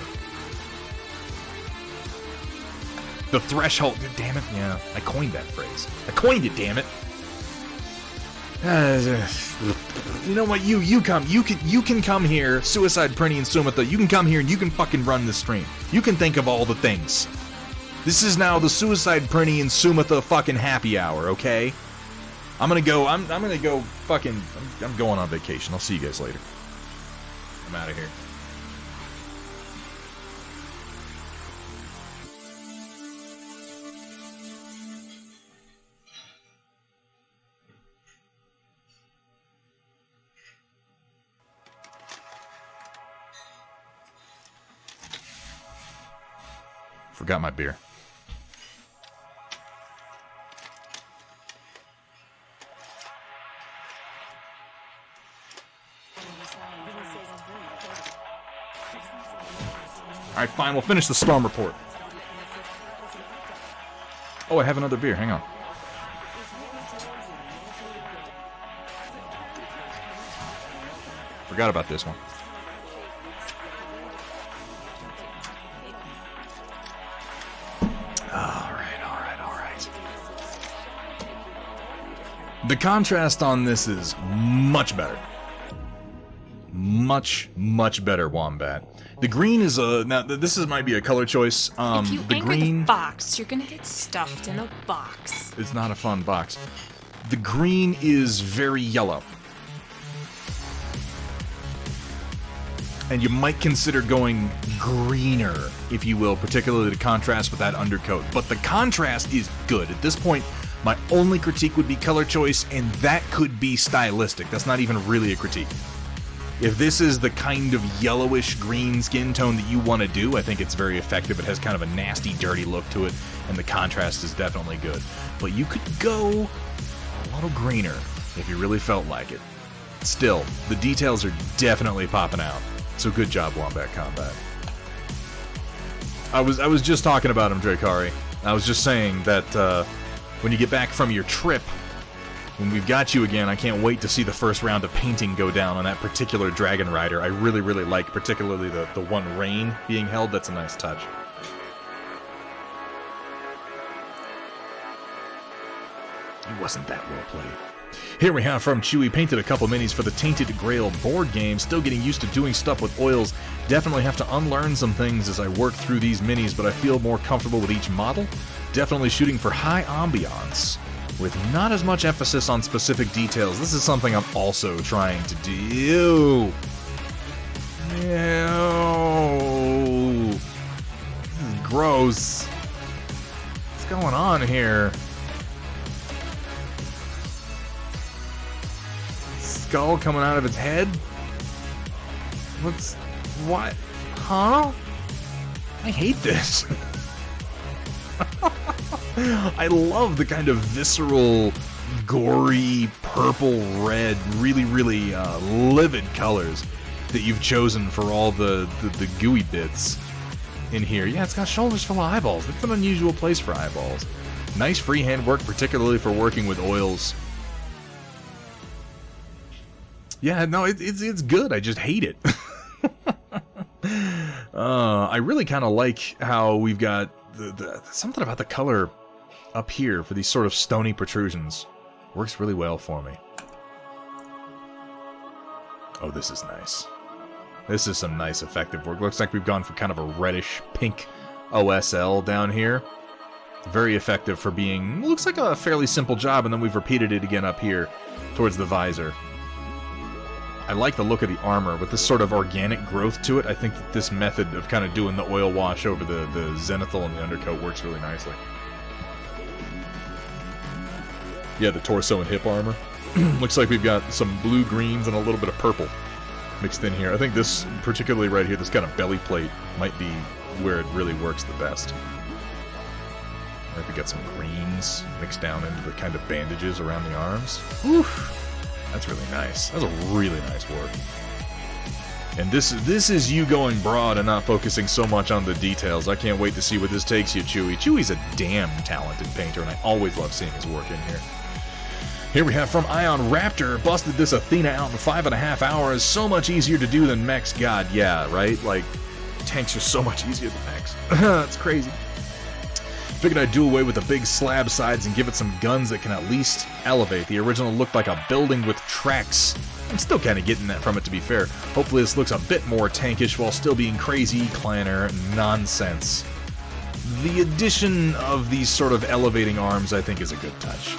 The threshold, damn it, yeah, I coined that phrase. I coined it, damn it. You know what? You can come here, Suicide Prinny and Sumitha. You can come here and you can fucking run the stream. You can think of all the things. This is now the Suicide Prinny and Sumitha fucking happy hour, okay? I'm gonna go fucking. I'm going on vacation. I'll see you guys later. I'm out of here. Forgot my beer. Alright, fine, we'll finish the storm report. Oh, I have another beer, hang on. Forgot about this one. Alright. The contrast on this is much better. Much better, Wombat. The green is a... Now, this might be a color choice. If you the anchor green... the box, you're gonna get stuffed in a box. It's not a fun box. The green is very yellow. And you might consider going greener, if you will, particularly to contrast with that undercoat. But the contrast is good. At this point, my only critique would be color choice, and that could be stylistic. That's not even really a critique. If this is the kind of yellowish green skin tone that you want to do, I think it's very effective. It has kind of a nasty, dirty look to it, and the contrast is definitely good. But you could go a little greener if you really felt like it. Still, the details are definitely popping out. So good job, Wombat Combat. I was just talking about him, Drakari. I was just saying that when you get back from your trip, when we've got you again, I can't wait to see the first round of painting go down on that particular Dragon Rider. I really like, particularly the one Rain being held. That's a nice touch. It wasn't that well played. Here we have from Chewy, painted a couple minis for the Tainted Grail board game. Still getting used to doing stuff with oils. Definitely have to unlearn some things as I work through these minis, but I feel more comfortable with each model. Definitely shooting for high ambiance, with not as much emphasis on specific details. This is something I'm also trying to do. Ew. This is gross. What's going on here? Skull coming out of its head? What? Huh? I hate this. I love the kind of visceral, gory, purple, red, really livid colors that you've chosen for all the gooey bits in here. Yeah, it's got shoulders full of eyeballs. That's an unusual place for eyeballs. Nice freehand work, particularly for working with oils. Yeah, no, it's good. I just hate it. I really kind of like how we've got something about the color up here for these sort of stony protrusions. Works really well for me. Oh, this is nice. This is some nice effective work. Looks like we've gone for kind of a reddish pink OSL down here. Very effective for being, looks like a fairly simple job, and then we've repeated it again up here towards the visor. I like the look of the armor with this sort of organic growth to it. I think that this method of kind of doing the oil wash over the zenithal and the undercoat works really nicely. Yeah, the torso and hip armor. Looks like we've got some blue greens and a little bit of purple mixed in here. I think this, particularly right here, this kind of belly plate might be where it really works the best. I think we got some greens mixed down into the kind of bandages around the arms. Oof. That's really nice. That's a really nice work. And this is you going broad and not focusing so much on the details. I can't wait to see where this takes you, Chewy. Chewy's a damn talented painter, and I always love seeing his work in here. Here we have from Ion Raptor, busted this Athena out in 5.5 hours. So much easier to do than mechs. God, yeah, right? Like, tanks are so much easier than mechs. It's crazy. Figured I'd do away with the big slab sides and give it some guns that can at least elevate. The original looked like a building with tracks. I'm still kind of getting that from it, to be fair. Hopefully this looks a bit more tankish while still being crazy clanner nonsense. The addition of these sort of elevating arms, I think, is a good touch.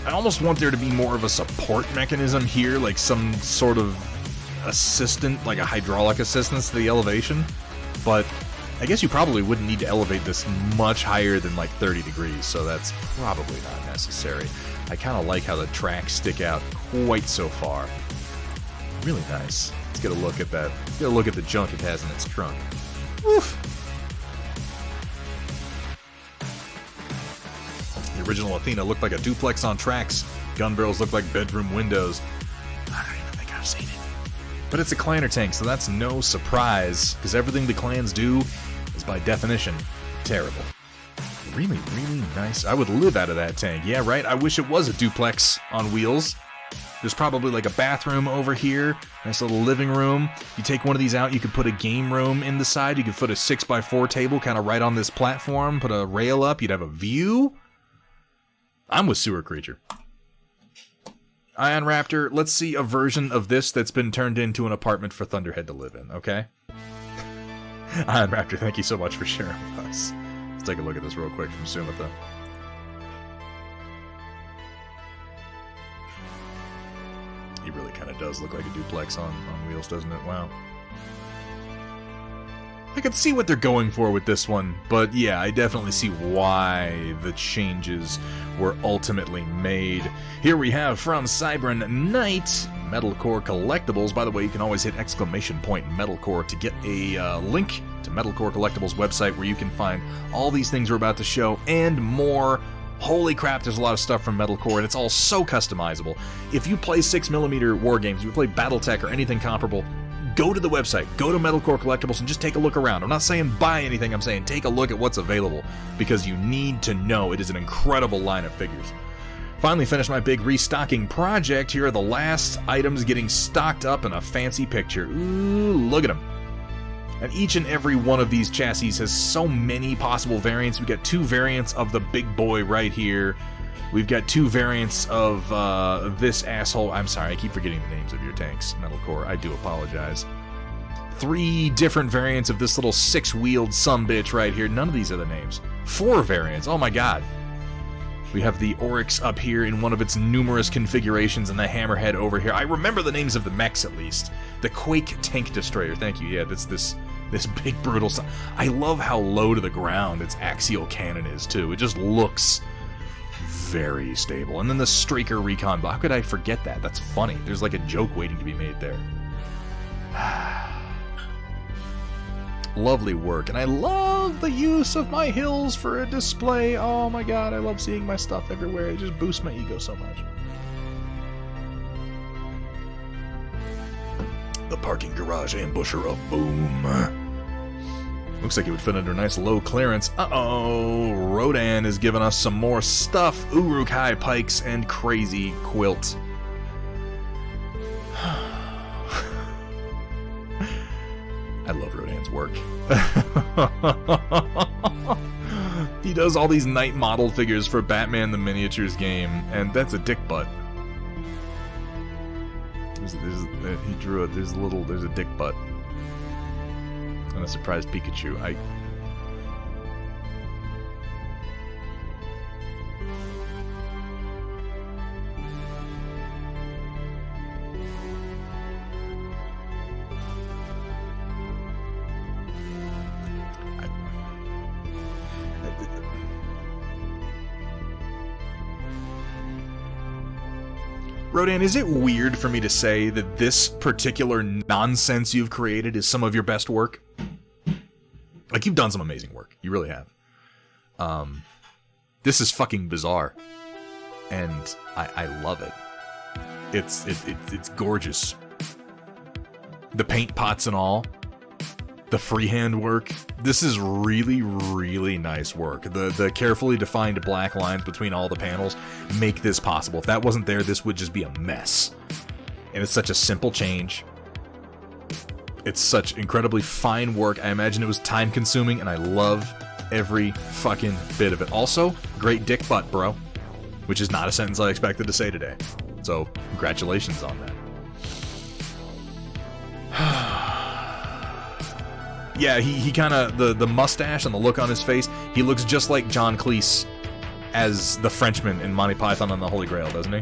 I almost want there to be more of a support mechanism here, like some sort of assistant, like a hydraulic assistance to the elevation. But I guess you probably wouldn't need to elevate this much higher than like 30 degrees, so that's probably not necessary. I kind of like how the tracks stick out quite so far. Really nice. Let's get a look at that. Let's get a look at the junk it has in its trunk. Woof! The original Athena looked like a duplex on tracks. Gun barrels looked like bedroom windows. I don't even think I've seen it. But it's a clanner tank, so that's no surprise, because everything the clans do is by definition terrible. Really, really nice. I would live out of that tank. Yeah, right? I wish it was a duplex on wheels. There's probably like a bathroom over here, nice little living room. You take one of these out, you could put a game room in the side. You could put a 6x4 table kind of right on this platform, put a rail up, you'd have a view. I'm with Sewer Creature. Ion Raptor, let's see a version of this that's been turned into an apartment for Thunderhead to live in, okay? Ion Raptor, thank you so much for sharing with us. Let's take a look at this real quick from Sumitha. He really kind of does look like a duplex on wheels, doesn't it? Wow. I could see what they're going for with this one, but yeah, I definitely see why the changes were ultimately made. Here we have from Cybran Knight, Metalcore Collectibles. By the way, you can always hit !Metalcore to get a link to Metalcore Collectibles website where you can find all these things we're about to show and more. Holy crap, there's a lot of stuff from Metalcore, and it's all so customizable. If you play 6mm war games, if you play Battletech or anything comparable, go to the website, go to Metalcore Collectibles, and just take a look around. I'm not saying buy anything, I'm saying take a look at what's available, because you need to know it is an incredible line of figures. Finally finished my big restocking project. Here are the last items getting stocked up in a fancy picture. Ooh, look at them. And each and every one of these chassis has so many possible variants. We've got 2 variants of the big boy right here. We've got 2 variants of this asshole. I'm sorry, I keep forgetting the names of your tanks, Metalcore. I do apologize. 3 different variants of this little 6-wheeled sumbitch right here. None of these are the names. 4 variants. Oh my god. We have the Oryx up here in one of its numerous configurations and the Hammerhead over here. I remember the names of the mechs at least. The Quake Tank Destroyer. Thank you. Yeah, that's this big brutal stuff. I love how low to the ground its axial cannon is too. It just looks very stable. And then the Streaker Recon. How could I forget that? That's funny. There's like a joke waiting to be made there. Lovely work. And I love the use of my hills for a display. Oh my god, I love seeing my stuff everywhere. It just boosts my ego so much. The parking garage ambusher of boom. Looks like it would fit under a nice low clearance. Uh-oh, Rodan is giving us some more stuff. Uruk-hai pikes and crazy quilt. I love Rodan's work. He does all these night model figures for Batman the Miniatures game, and that's a dick butt. He drew it. There's a dick butt. And a surprised Pikachu. Rodan, is it weird for me to say that this particular nonsense you've created is some of your best work? Like, you've done some amazing work. You really have. This is fucking bizarre. And I love it. It's gorgeous. The paint pots and all. The freehand work. This is really, really nice work. The carefully defined black lines between all the panels make this possible. If that wasn't there, this would just be a mess. And it's such a simple change. It's such incredibly fine work. I imagine it was time consuming, and I love every fucking bit of it. Also, great dick butt, bro. Which is not a sentence I expected to say today. So, congratulations on that. Yeah, he kind of, the mustache and the look on his face, he looks just like John Cleese as the Frenchman in Monty Python and the Holy Grail, doesn't he?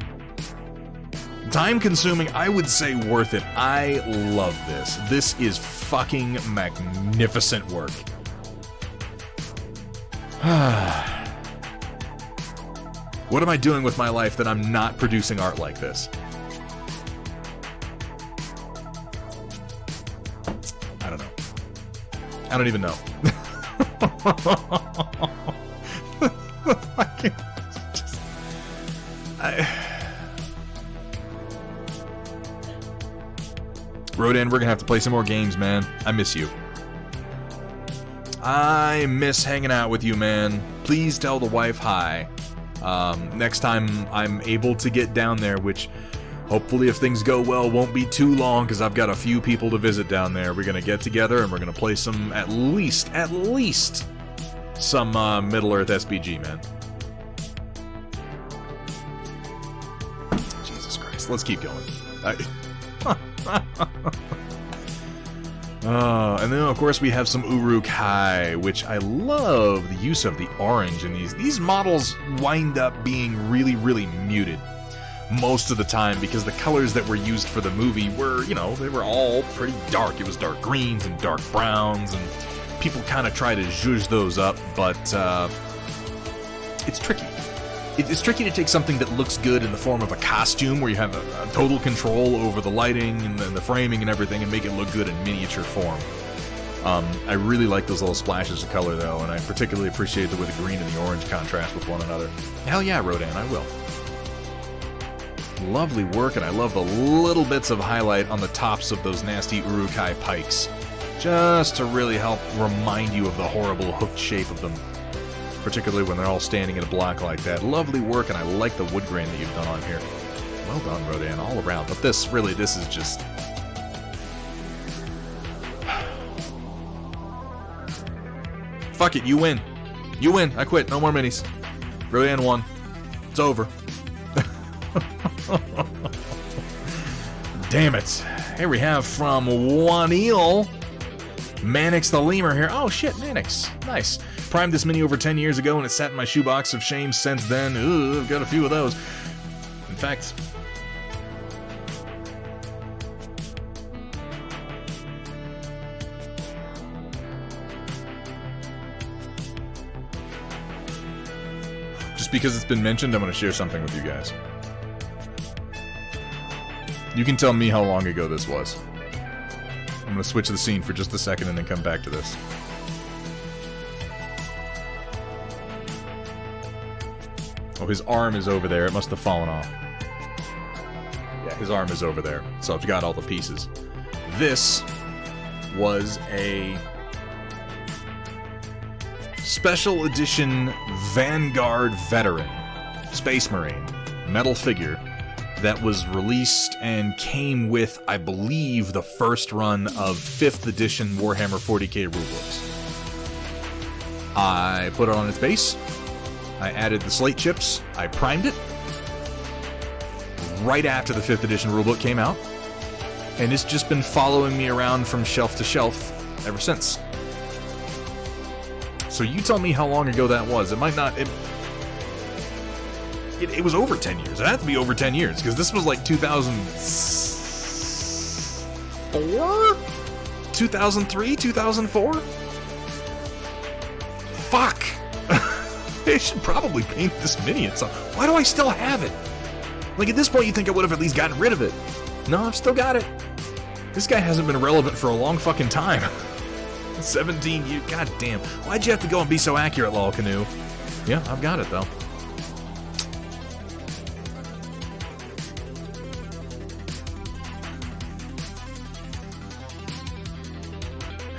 Time consuming, I would say worth it. I love this. This is fucking magnificent work. What am I doing with my life that I'm not producing art like this? I don't know. I don't even know. Rodan, we're gonna have to play some more games, man. I miss you. I miss hanging out with you, man. Please tell the wife hi. Next time I'm able to get down there, which hopefully if things go well won't be too long, because I've got a few people to visit down there. We're gonna get together and we're gonna play some, at least some Middle-earth SPG, man. Jesus Christ, let's keep going. And then of course we have some Uruk-hai, which I love the use of the orange in these. These models wind up being really, really muted most of the time, because the colors that were used for the movie were, you know, they were all pretty dark. It was dark greens and dark browns, and people kind of try to zhuzh those up, but it's tricky. It's tricky to take something that looks good in the form of a costume, where you have a total control over the lighting and the framing and everything, and make it look good in miniature form. I really like those little splashes of color, though, and I particularly appreciate the way the green and the orange contrast with one another. Hell yeah, Rodan, I will. Lovely work, and I love the little bits of highlight on the tops of those nasty Uruk-hai pikes, just to really help remind you of the horrible hooked shape of them. Particularly when they're all standing in a block like that. Lovely work, and I like the wood grain that you've done on here. Well done, Rodan, all around. But this is just... Fuck it, you win. You win. I quit. No more minis. Rodan won. It's over. Damn it. Here we have from Waneel, Mannix the Lemur here. Oh shit, Mannix. Nice. Primed this mini over 10 years ago, and it's sat in my shoebox of shame since then. Ooh, I've got a few of those. In fact... just because it's been mentioned, I'm going to share something with you guys. You can tell me how long ago this was. I'm going to switch the scene for just a second and then come back to this. Oh, his arm is over there. It must have fallen off. Yeah, his arm is over there. So I've got all the pieces. This was a special edition Vanguard Veteran Space Marine metal figure that was released and came with, I believe, the first run of 5th edition Warhammer 40k rulebooks. I put it on its base. I added the slate chips, I primed it, right after the 5th edition rulebook came out, and it's just been following me around from shelf to shelf ever since. So you tell me how long ago that was. It might not... It was over 10 years. It had to be over 10 years, because this was like 2004? 2003? 2004? Fuck! They should probably paint this mini at some... Why do I still have it? Like, at this point, you'd think I would have at least gotten rid of it. No, I've still got it. This guy hasn't been relevant for a long fucking time. 17 years... God damn. Why'd you have to go and be so accurate, Lol Canoe? Yeah, I've got it, though.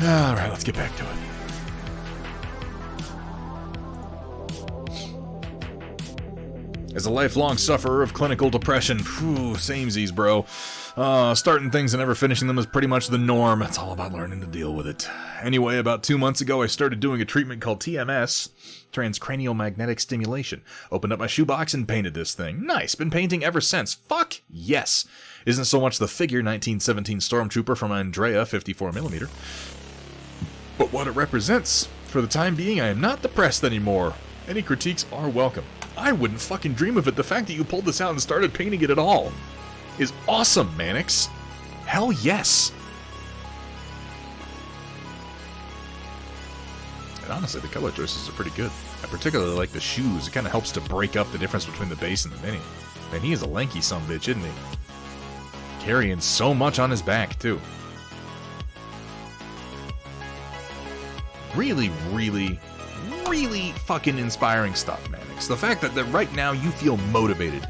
Alright, let's get back to it. As a lifelong sufferer of clinical depression, whew, samesies, bro. Starting things and never finishing them is pretty much the norm. It's all about learning to deal with it. Anyway, about 2 months ago, I started doing a treatment called TMS, transcranial magnetic stimulation. Opened up my shoebox and painted this thing. Nice, been painting ever since. Fuck yes. Isn't so much the figure, 1917 Stormtrooper from Andrea, 54mm, but what it represents. For the time being, I am not depressed anymore. Any critiques are welcome. I wouldn't fucking dream of it. The fact that you pulled this out and started painting it at all is awesome, Mannix. Hell yes. And honestly, the color choices are pretty good. I particularly like the shoes. It kind of helps to break up the difference between the base and the mini. Man, he is a lanky sumbitch, isn't he? Carrying so much on his back, too. Really, really, really fucking inspiring stuff, Mannix. The fact that right now you feel motivated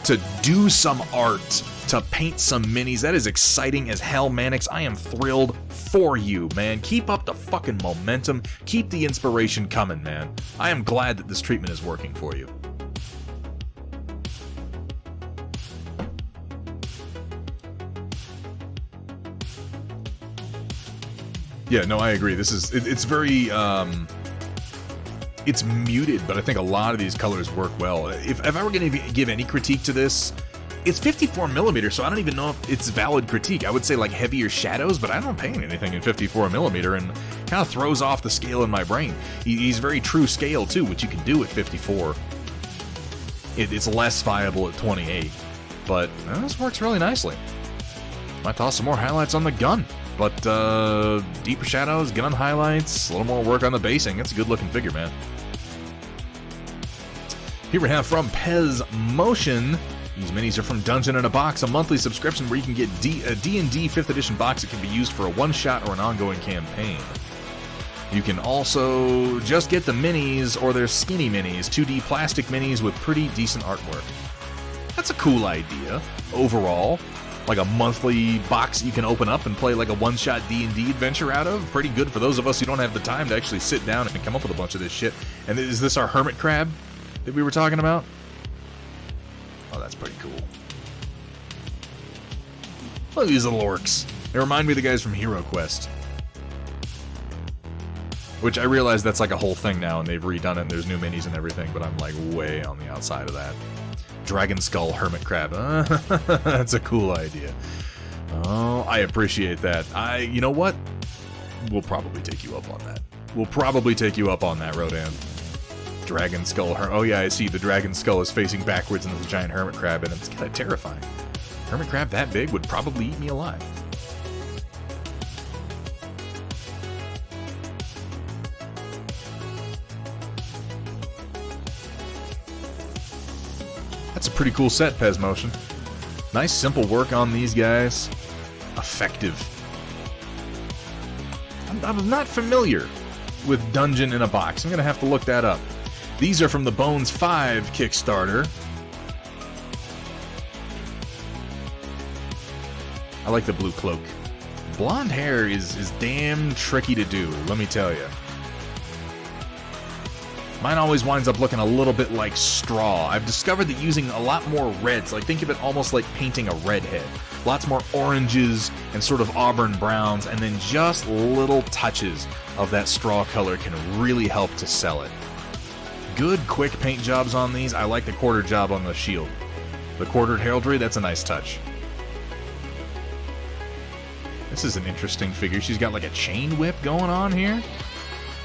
to do some art, to paint some minis, that is exciting as hell, Mannix. I am thrilled for you, man. Keep up the fucking momentum. Keep the inspiration coming, man. I am glad that this treatment is working for you. Yeah, no, I agree. This is, it's very, it's muted, but I think a lot of these colors work well. If I were going to give any critique to this, it's 54mm, so I don't even know if it's valid critique. I would say like heavier shadows, but I don't paint anything in 54mm, and kind of throws off the scale in my brain. He's very true scale too, which you can do at 54. It's less viable at 28, but this works really nicely. Might toss some more highlights on the gun. But, deeper shadows, gun highlights, a little more work on the basing. It's a good looking figure, man. Here we have from Pez Motion. These minis are from Dungeon in a Box, a monthly subscription where you can get a D&D 5th edition box that can be used for a one-shot or an ongoing campaign. You can also just get the minis or their skinny minis, 2D plastic minis with pretty decent artwork. That's a cool idea, overall. Like a monthly box you can open up and play like a one-shot D&D adventure out of. Pretty good for those of us who don't have the time to actually sit down and come up with a bunch of this shit. And is this our hermit crab that we were talking about? Oh, that's pretty cool. Look at these little orcs. They remind me of the guys from Hero Quest. Which I realize that's like a whole thing now and they've redone it and there's new minis and everything, but I'm like way on the outside of that. Dragon Skull Hermit Crab. That's a cool idea. Oh, I appreciate that. You know what? We'll probably take you up on that. We'll probably take you up on that, Rodan. Dragon Skull. Oh yeah, I see. The Dragon Skull is facing backwards and there's a giant Hermit Crab, and it's kind of terrifying. Hermit Crab that big would probably eat me alive. That's a pretty cool set, Pez Motion. Nice, simple work on these guys. Effective. I'm not familiar with Dungeon in a Box. I'm going to have to look that up. These are from the Bones 5 Kickstarter. I like the blue cloak. Blonde hair is damn tricky to do, let me tell you. Mine always winds up looking a little bit like straw. I've discovered that using a lot more reds, like think of it almost like painting a redhead. Lots more oranges and sort of auburn browns, and then just little touches of that straw color can really help to sell it. Good, quick paint jobs on these. I like the quarter job on the shield. The quartered heraldry, that's a nice touch. This is an interesting figure. She's got like a chain whip going on here.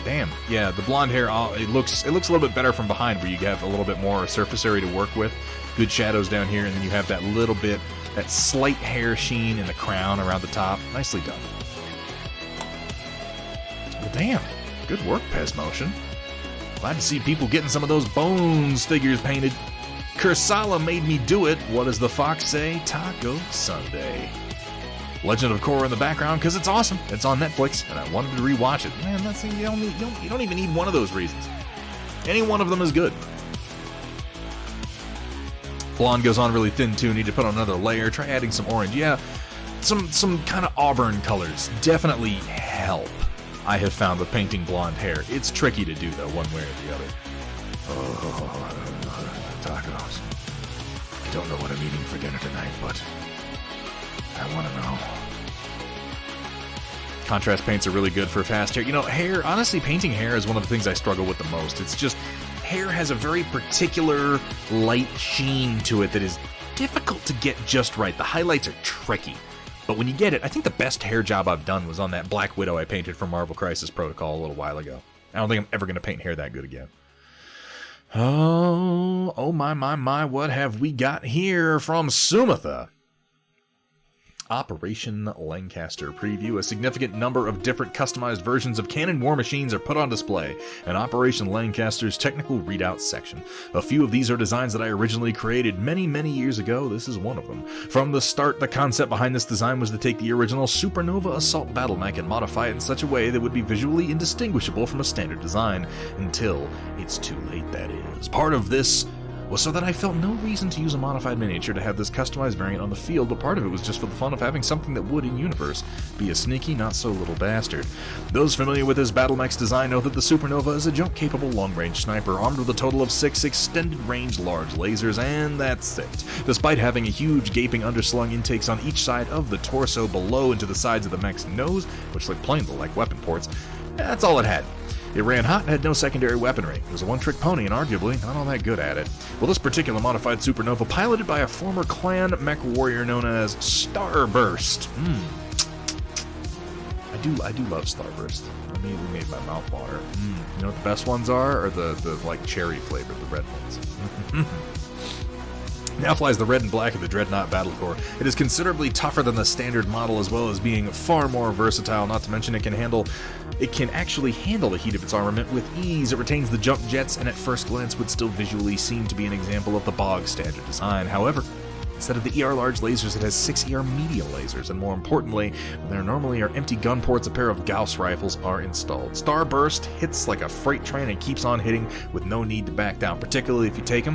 Damn, yeah, the blonde hair, it looks a little bit better from behind where you have a little bit more surface area to work with. Good shadows down here, and then you have that little bit, that slight hair sheen in the crown around the top. Nicely done. Well, damn, good work, Pez Motion. Glad to see people getting some of those Bones figures painted. Kursala made me do it. What does the fox say? Taco Sunday. Legend of Korra in the background because it's awesome. It's on Netflix, and I wanted to rewatch it. Man, that's you don't even need one of those reasons. Any one of them is good. Blonde goes on really thin too. Need to put on another layer. Try adding some orange. Yeah, some kind of auburn colors definitely help. I have found with painting blonde hair. It's tricky to do though, one way or the other. Oh, tacos. I don't know what I'm eating for dinner tonight, but I want to know. Contrast paints are really good for fast hair. You know, hair, honestly, painting hair is one of the things I struggle with the most. It's just, hair has a very particular light sheen to it that is difficult to get just right. The highlights are tricky. But when you get it, I think the best hair job I've done was on that Black Widow I painted for Marvel Crisis Protocol a little while ago. I don't think I'm ever going to paint hair that good again. Oh my, what have we got here from Sumatha? Operation Lancaster preview. A significant number of different customized versions of Cannon War Machines are put on display in Operation Lancaster's technical readout section. A few of these are designs that I originally created many years ago. This is one of them. From the start, the concept behind this design was to take the original Supernova Assault Battle Mech and modify it in such a way that would be visually indistinguishable from a standard design, until it's too late, that is. Part of this was so that I felt no reason to use a modified miniature to have this customized variant on the field, but part of it was just for the fun of having something that would, in universe, be a sneaky, not-so-little bastard. Those familiar with this Battle Mech's design know that the Supernova is a jump-capable long-range sniper armed with a total of 6 extended-range large lasers, and that's it. Despite having a huge, gaping underslung intakes on each side of the torso below into the sides of the mech's nose, which looked plainly like weapon ports, that's all it had. It ran hot and had no secondary weaponry. It was a one-trick pony and arguably not all that good at it. Well, this particular modified Supernova, piloted by a former clan mech warrior known as Starburst. I do love Starburst. Immediately made my mouth water. You know what the best ones are? Or the like cherry flavored, the red ones. Now flies the red and black of the Dreadnought Battlecore. It is considerably tougher than the standard model, as well as being far more versatile, not to mention it can actually handle the heat of its armament with ease. It retains the jump jets, and at first glance would still visually seem to be an example of the bog standard design. However, instead of the ER large lasers, it has 6 ER medium lasers, and more importantly, when there normally are empty gun ports, a pair of Gauss rifles are installed. Starburst hits like a freight train and keeps on hitting with no need to back down, particularly if you take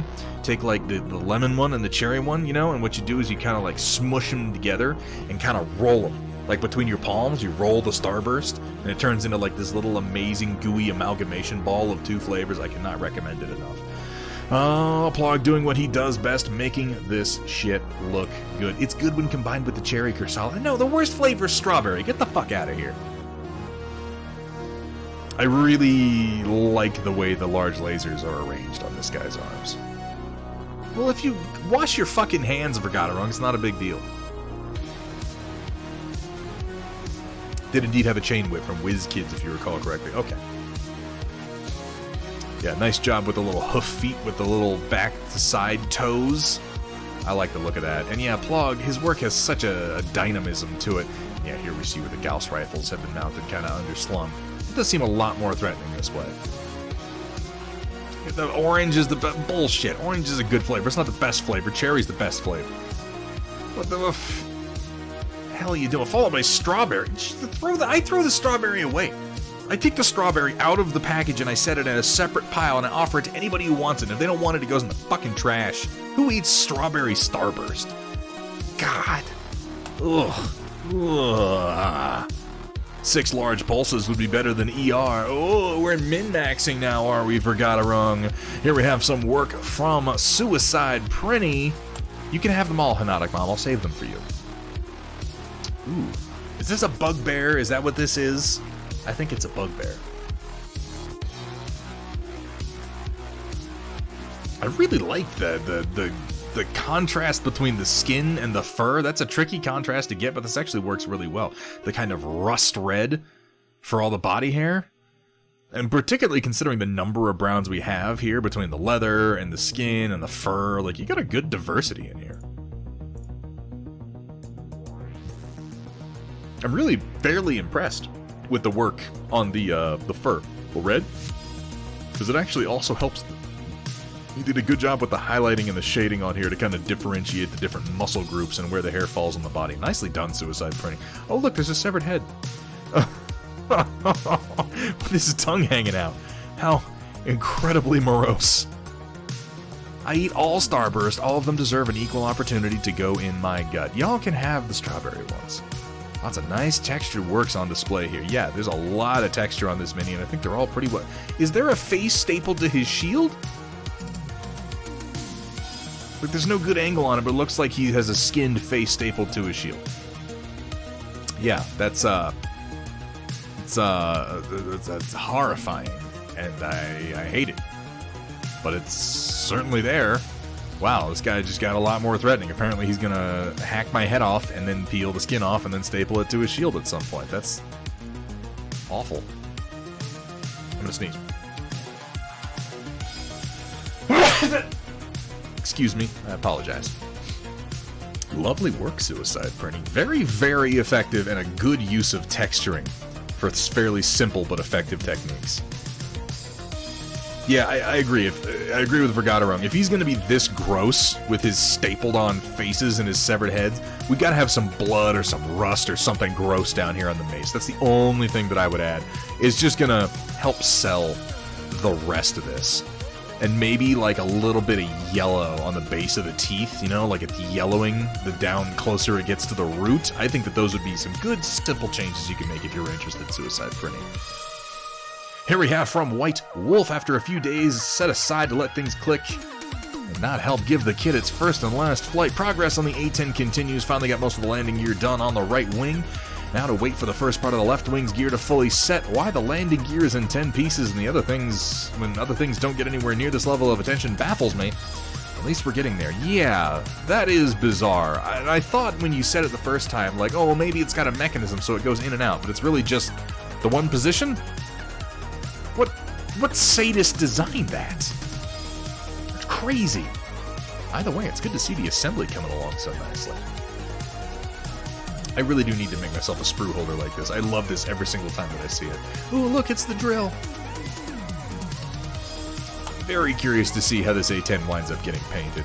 like the lemon one and the cherry one, you know, and what you do is you kind of like smush them together and kind of roll them. Like between your palms, you roll the Starburst, and it turns into like this little amazing gooey amalgamation ball of 2 flavors. I cannot recommend it enough. Plog doing what he does best, making this shit look good. It's good when combined with the cherry Kursala. No, the worst flavor is strawberry. Get the fuck out of here. I really like the way the large lasers are arranged on this guy's arms. Well, if you wash your fucking hands, if I got it wrong, it's not a big deal. Did indeed have a chain whip from Whiz Kids, if you recall correctly. Okay. Yeah, nice job with the little hoof feet with the little back to side toes. I like the look of that. And yeah, Plog, his work has such a dynamism to it. Yeah, here we see where the Gauss rifles have been mounted kind of underslung. It does seem a lot more threatening this way. The orange is the bullshit. Orange is a good flavor. It's not the best flavor. Cherry's the best flavor. What the hell are you doing? Followed by strawberry. I throw the strawberry away. I take the strawberry out of the package and I set it in a separate pile and I offer it to anybody who wants it. If they don't want it, it goes in the fucking trash. Who eats strawberry Starburst? God. Ugh. 6 large pulses would be better than ER. Oh, we're min-maxing now, are we? Forgot wrong. Here we have some work from Suicide Prinny. You can have them all, Hanatic Mom. I'll save them for you. Ooh. Is this a bugbear? Is that what this is? I think it's a bugbear. I really like the contrast between the skin and the fur. That's a tricky contrast to get, but this actually works really well. The kind of rust red for all the body hair. And particularly considering the number of browns we have here between the leather and the skin and the fur, like you got a good diversity in here. I'm really fairly impressed with the work on the fur. Well, red, because it actually also helps. You did a good job with the highlighting and the shading on here to kind of differentiate the different muscle groups and where the hair falls on the body. Nicely done, Suicide Printing. Oh, look, there's a severed head. With his tongue hanging out. How incredibly morose. I eat all Starburst. All of them deserve an equal opportunity to go in my gut. Y'all can have the strawberry ones. Lots of nice textured works on display here. Yeah, there's a lot of texture on this mini, and I think they're all pretty well. Is there a face stapled to his shield? Like, there's no good angle on it, but it looks like he has a skinned face stapled to his shield. yeah, that's it's horrifying, and I hate it. But it's certainly there. Wow, this guy just got a lot more threatening. Apparently he's gonna hack my head off and then peel the skin off and then staple it to his shield at some point. That's awful. I'm gonna sneeze. Excuse me, I apologize. Lovely work, Suicide Printing. Very, very effective and a good use of texturing for fairly simple but effective techniques. Yeah, I agree. I agree with Vergaderung. If he's going to be this gross with his stapled-on faces and his severed heads, we got to have some blood or some rust or something gross down here on the mace. That's the only thing that I would add. It's just going to help sell the rest of this. And maybe like a little bit of yellow on the base of the teeth, you know, like it's yellowing the down closer it gets to the root. I think that those would be some good, simple changes you can make if you're interested in Suicide Printing. Here we have from White Wolf, after a few days set aside to let things click and not help give the kit its first and last flight. Progress on the A-10 continues. Finally got most of the landing gear done on the right wing. Now to wait for the first part of the left wing's gear to fully set. Why the landing gear is in 10 pieces and the other things, when other things don't get anywhere near this level of attention, baffles me. At least we're getting there. Yeah, that is bizarre. I thought when you said it the first time, like, oh, well, maybe it's got a mechanism so it goes in and out, but it's really just the one position? What sadist designed that? It's crazy. Either way, it's good to see the assembly coming along so nicely. I really do need to make myself a sprue holder like this. I love this every single time that I see it. Ooh, look, it's the drill. Very curious to see how this A10 winds up getting painted.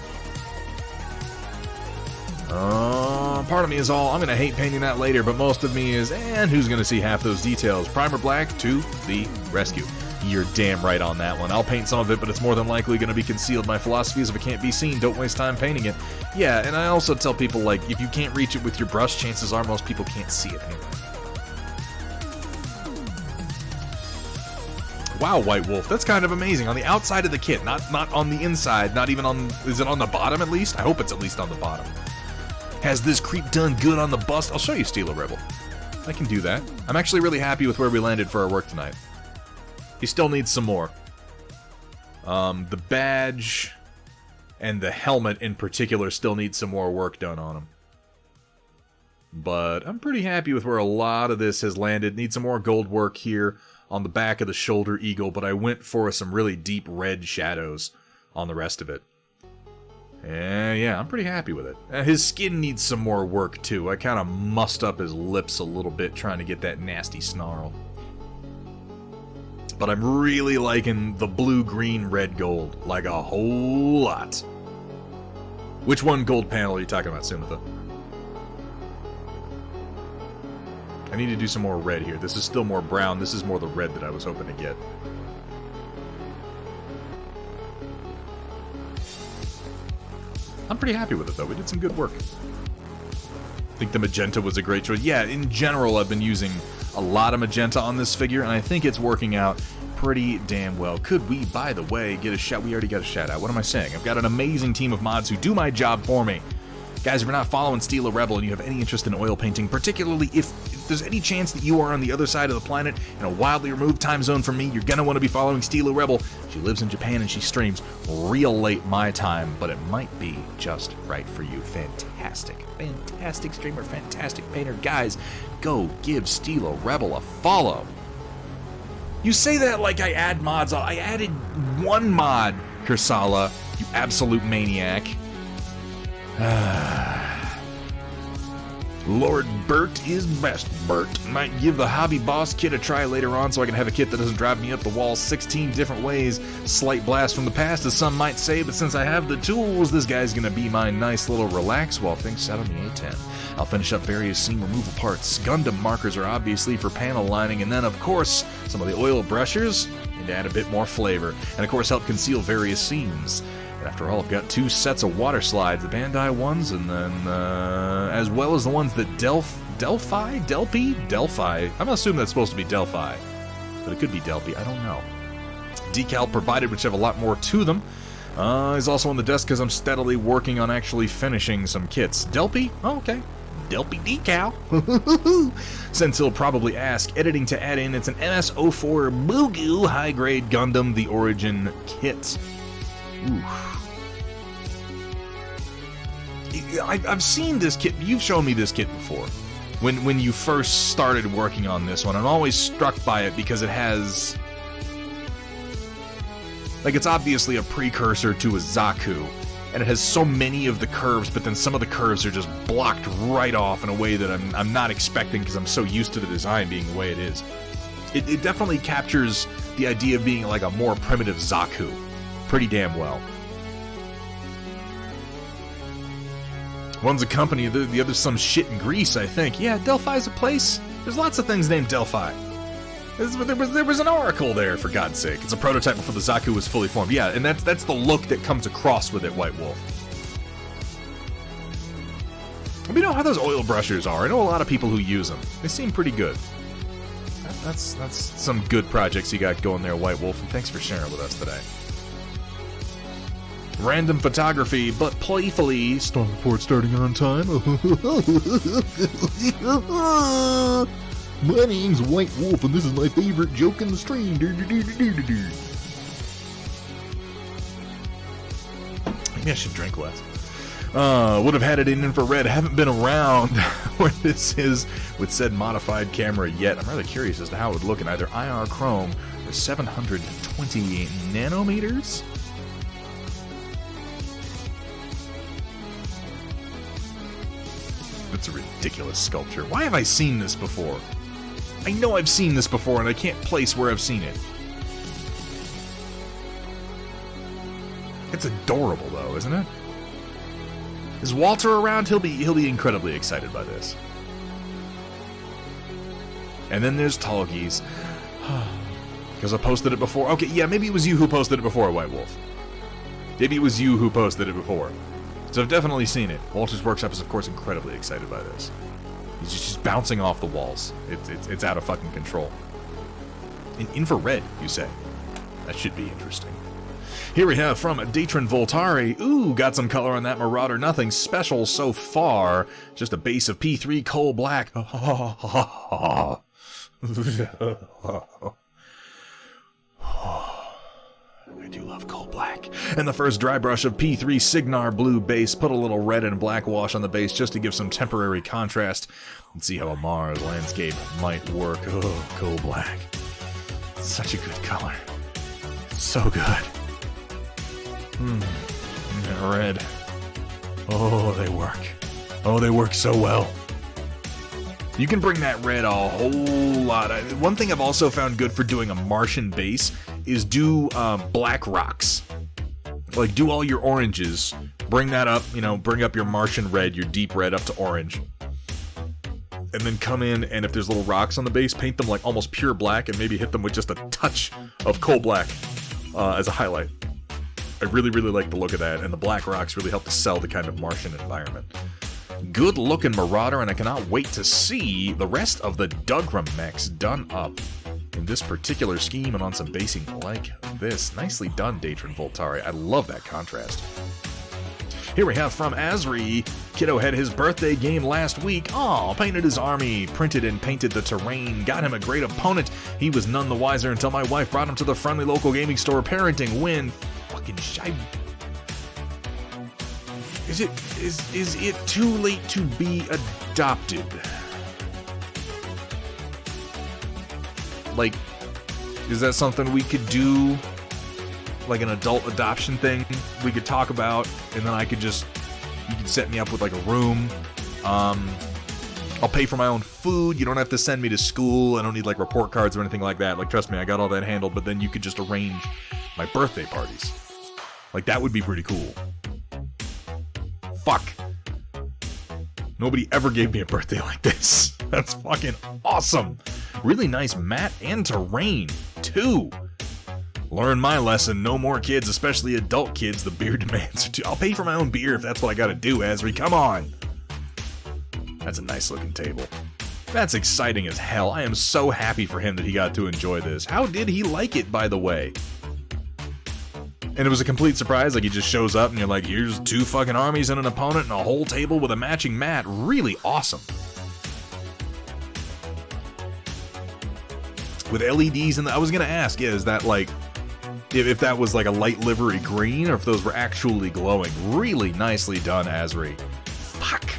Part of me is all, I'm going to hate painting that later, but most of me is, and who's going to see half those details? Primer black to the rescue. You're damn right on that one. I'll paint some of it, but it's more than likely going to be concealed. My philosophy is if it can't be seen, don't waste time painting it. Yeah, and I also tell people, like, if you can't reach it with your brush, chances are most people can't see it anyway. Wow, White Wolf, that's kind of amazing. On the outside of the kit, not on the inside, not even on... Is it on the bottom at least? I hope it's at least on the bottom. Has this creep done good on the bust? I'll show you, StilaRebel. I can do that. I'm actually really happy with where we landed for our work tonight. He still needs some more. The badge and the helmet in particular still need some more work done on him. But I'm pretty happy with where a lot of this has landed. Need some more gold work here on the back of the shoulder eagle, but I went for some really deep red shadows on the rest of it. And yeah, I'm pretty happy with it. His skin needs some more work too. I kind of mussed up his lips a little bit trying to get that nasty snarl. But I'm really liking the blue, green, red, gold. Like a whole lot. Which one gold panel are you talking about, Sumitha? I need to do some more red here. This is still more brown. This is more the red that I was hoping to get. I'm pretty happy with it, though. We did some good work. I think the magenta was a great choice. Yeah, in general, I've been using a lot of magenta on this figure, and I think it's working out pretty damn well. Could we, by the way, get a shout? We already got a shout out. What am I saying? I've got an amazing team of mods who do my job for me. Guys, if you're not following StilaRebel and you have any interest in oil painting, particularly if there's any chance that you are on the other side of the planet in a wildly removed time zone from me, you're going to want to be following StilaRebel. She lives in Japan and she streams real late my time, but it might be just right for you. Fantastic. Fantastic streamer, fantastic painter. Guys, go give StilaRebel a follow. You say that like I add mods. I added one mod, Kursala, you absolute maniac. Lord Bert is best, Bert. Might give the Hobby Boss kit a try later on so I can have a kit that doesn't drive me up the wall 16 different ways. Slight blast from the past, as some might say, but since I have the tools, this guy's gonna be my nice little relax while things set on the A10. I'll finish up various seam removal parts. Gundam markers are obviously for panel lining, and then, of course, some of the oil brushers, and to add a bit more flavor, and of course help conceal various seams. After all, I've got 2 sets of water slides, the Bandai ones, and then, as well as the ones that Delphi? I'm gonna assume that's supposed to be Delphi, but it could be Delphi, I don't know. Decal provided, which have a lot more to them. Is also on the desk because I'm steadily working on actually finishing some kits. Delphi? Oh, okay. Delpy decal. Since he'll probably ask, editing to add in, it's an MS-04 Mugu high-grade Gundam The Origin kit. Oof. I've seen this kit. You've shown me this kit before. When you first started working on this one, I'm always struck by it because it has... like, it's obviously a precursor to a Zaku, and it has so many of the curves, but then some of the curves are just blocked right off in a way that I'm not expecting because I'm so used to the design being the way it is. It definitely captures the idea of being like a more primitive Zaku pretty damn well. One's a company, the other's some shit in Greece, I think. Yeah, Delphi's a place. There's lots of things named Delphi. There was an oracle there, for God's sake. It's a prototype before the Zaku was fully formed. Yeah, and that's the look that comes across with it, White Wolf. Let me know how those oil brushers are. I know a lot of people who use them. They seem pretty good. That's some good projects you got going there, White Wolf, and thanks for sharing with us today. Random photography, but playfully. Storm report starting on time. My name's White Wolf, and this is my favorite joke in the stream. Maybe I should drink less. Would have had it in infrared. Haven't been around where this is with said modified camera yet. I'm rather curious as to how it would look in either IR chrome or 720 nanometers. That's a ridiculous sculpture. Why have I seen this before? I know I've seen this before, and I can't place where I've seen it. It's adorable, though, isn't it? Is Walter around? He'll be incredibly excited by this. And then there's Tallgeese. Because I posted it before. Okay, yeah, maybe it was you who posted it before, White Wolf. Maybe it was you who posted it before. So I've definitely seen it. Walter's Workshop is, of course, incredibly excited by this. He's just bouncing off the walls. It's out of fucking control. In infrared, you say? That should be interesting. Here we have from Datron Voltari. Ooh, got some color on that Marauder. Nothing special so far. Just a base of P3 coal black. I do love coal black. And the first dry brush of P3 Signar blue base. Put a little red and black wash on the base just to give some temporary contrast. And see how a Mars landscape might work. Oh, coal black. Such a good color. So good. And red. Oh, they work. Oh, they work so well. You can bring that red a whole lot. One thing I've also found good for doing a Martian base is do black rocks. Like, do all your oranges, bring that up, bring up your Martian red, your deep red up to orange. And then come in, and if there's little rocks on the base, paint them like almost pure black, and maybe hit them with just a touch of coal black as a highlight. I really, really like the look of that, and the black rocks really help to sell the kind of Martian environment. Good looking Marauder, and I cannot wait to see the rest of the Dugram mechs done up in this particular scheme and on some basing like this. Nicely done, Datron Voltari. I love that contrast. Here we have from Asri. Kiddo had his birthday game last week. Aw, painted his army, printed and painted the terrain, got him a great opponent. He was none the wiser until my wife brought him to the friendly local gaming store. Parenting win. Fucking shy. Is it too late to be adopted? Like, is that something we could do? Like an adult adoption thing we could talk about, and then you could set me up with like a room. I'll pay for my own food. You don't have to send me to school. I don't need like report cards or anything like that. Like, trust me, I got all that handled, but then you could just arrange my birthday parties. Like, that would be pretty cool. Fuck. Nobody ever gave me a birthday like this. That's fucking awesome. Really nice mat and terrain, too. Learn my lesson. No more kids, especially adult kids. The beer demands are too. I'll pay for my own beer if that's what I gotta do, Asri. Come on. That's a nice looking table. That's exciting as hell. I am so happy for him that he got to enjoy this. How did he like it, by the way? And it was a complete surprise, like he just shows up and you're like, here's 2 fucking armies and an opponent and a whole table with a matching mat. Really awesome. With LEDs I was gonna ask, yeah, is that like, if that was like a light livery green or if those were actually glowing. Really nicely done, Asri. Fuck.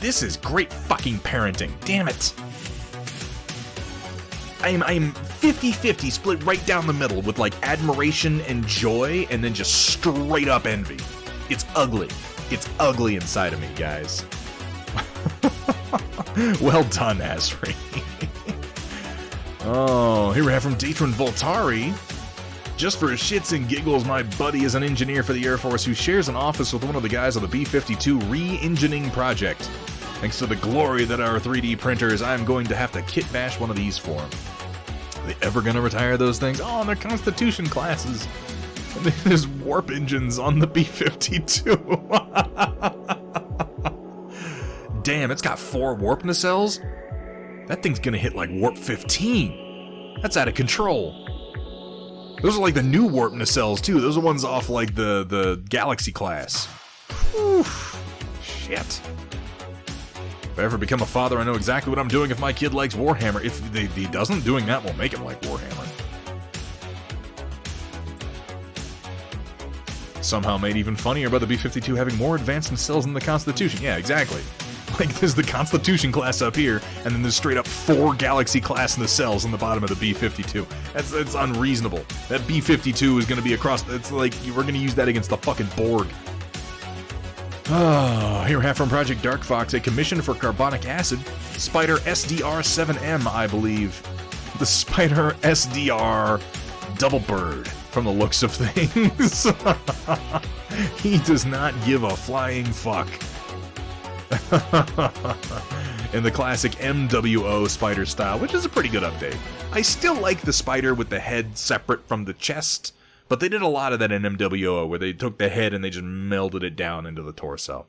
This is great fucking parenting. Damn it. I'm 50-50 split right down the middle with like admiration and joy and then just straight up envy. It's ugly. It's ugly inside of me, guys. Well done, Asri. Oh, here we have from Datron Voltari. Just for shits and giggles, my buddy is an engineer for the Air Force who shares an office with one of the guys on the B-52 re-engineering project. Thanks to the glory that are 3D printers, I'm going to have to kit bash one of these for him. Are they ever going to retire those things? Oh, and they're Constitution classes. There's warp engines on the B-52. Damn, it's got 4 warp nacelles? That thing's going to hit like warp 15. That's out of control. Those are like the new warp nacelles too. Those are ones off like the Galaxy class. Whew. Shit. If I ever become a father, I know exactly what I'm doing if my kid likes Warhammer. If he doesn't, doing that will make him like Warhammer. Somehow made even funnier by the B-52 having more advanced nacelles than the Constitution. Yeah, exactly. Like, there's the Constitution class up here, and then there's straight up 4 Galaxy class nacelles on the bottom of the B-52. That's unreasonable. That B-52 is going to be across... It's like, we're going to use that against the fucking Borg. Oh, here we have from Project Dark Fox a commission for carbonic acid. Spider SDR-7M, I believe. The Spider SDR Double Bird, from the looks of things. He does not give a flying fuck. In the classic MWO Spider style, which is a pretty good update. I still like the Spider with the head separate from the chest, but they did a lot of that in MWO, where they took the head and they just melded it down into the torso.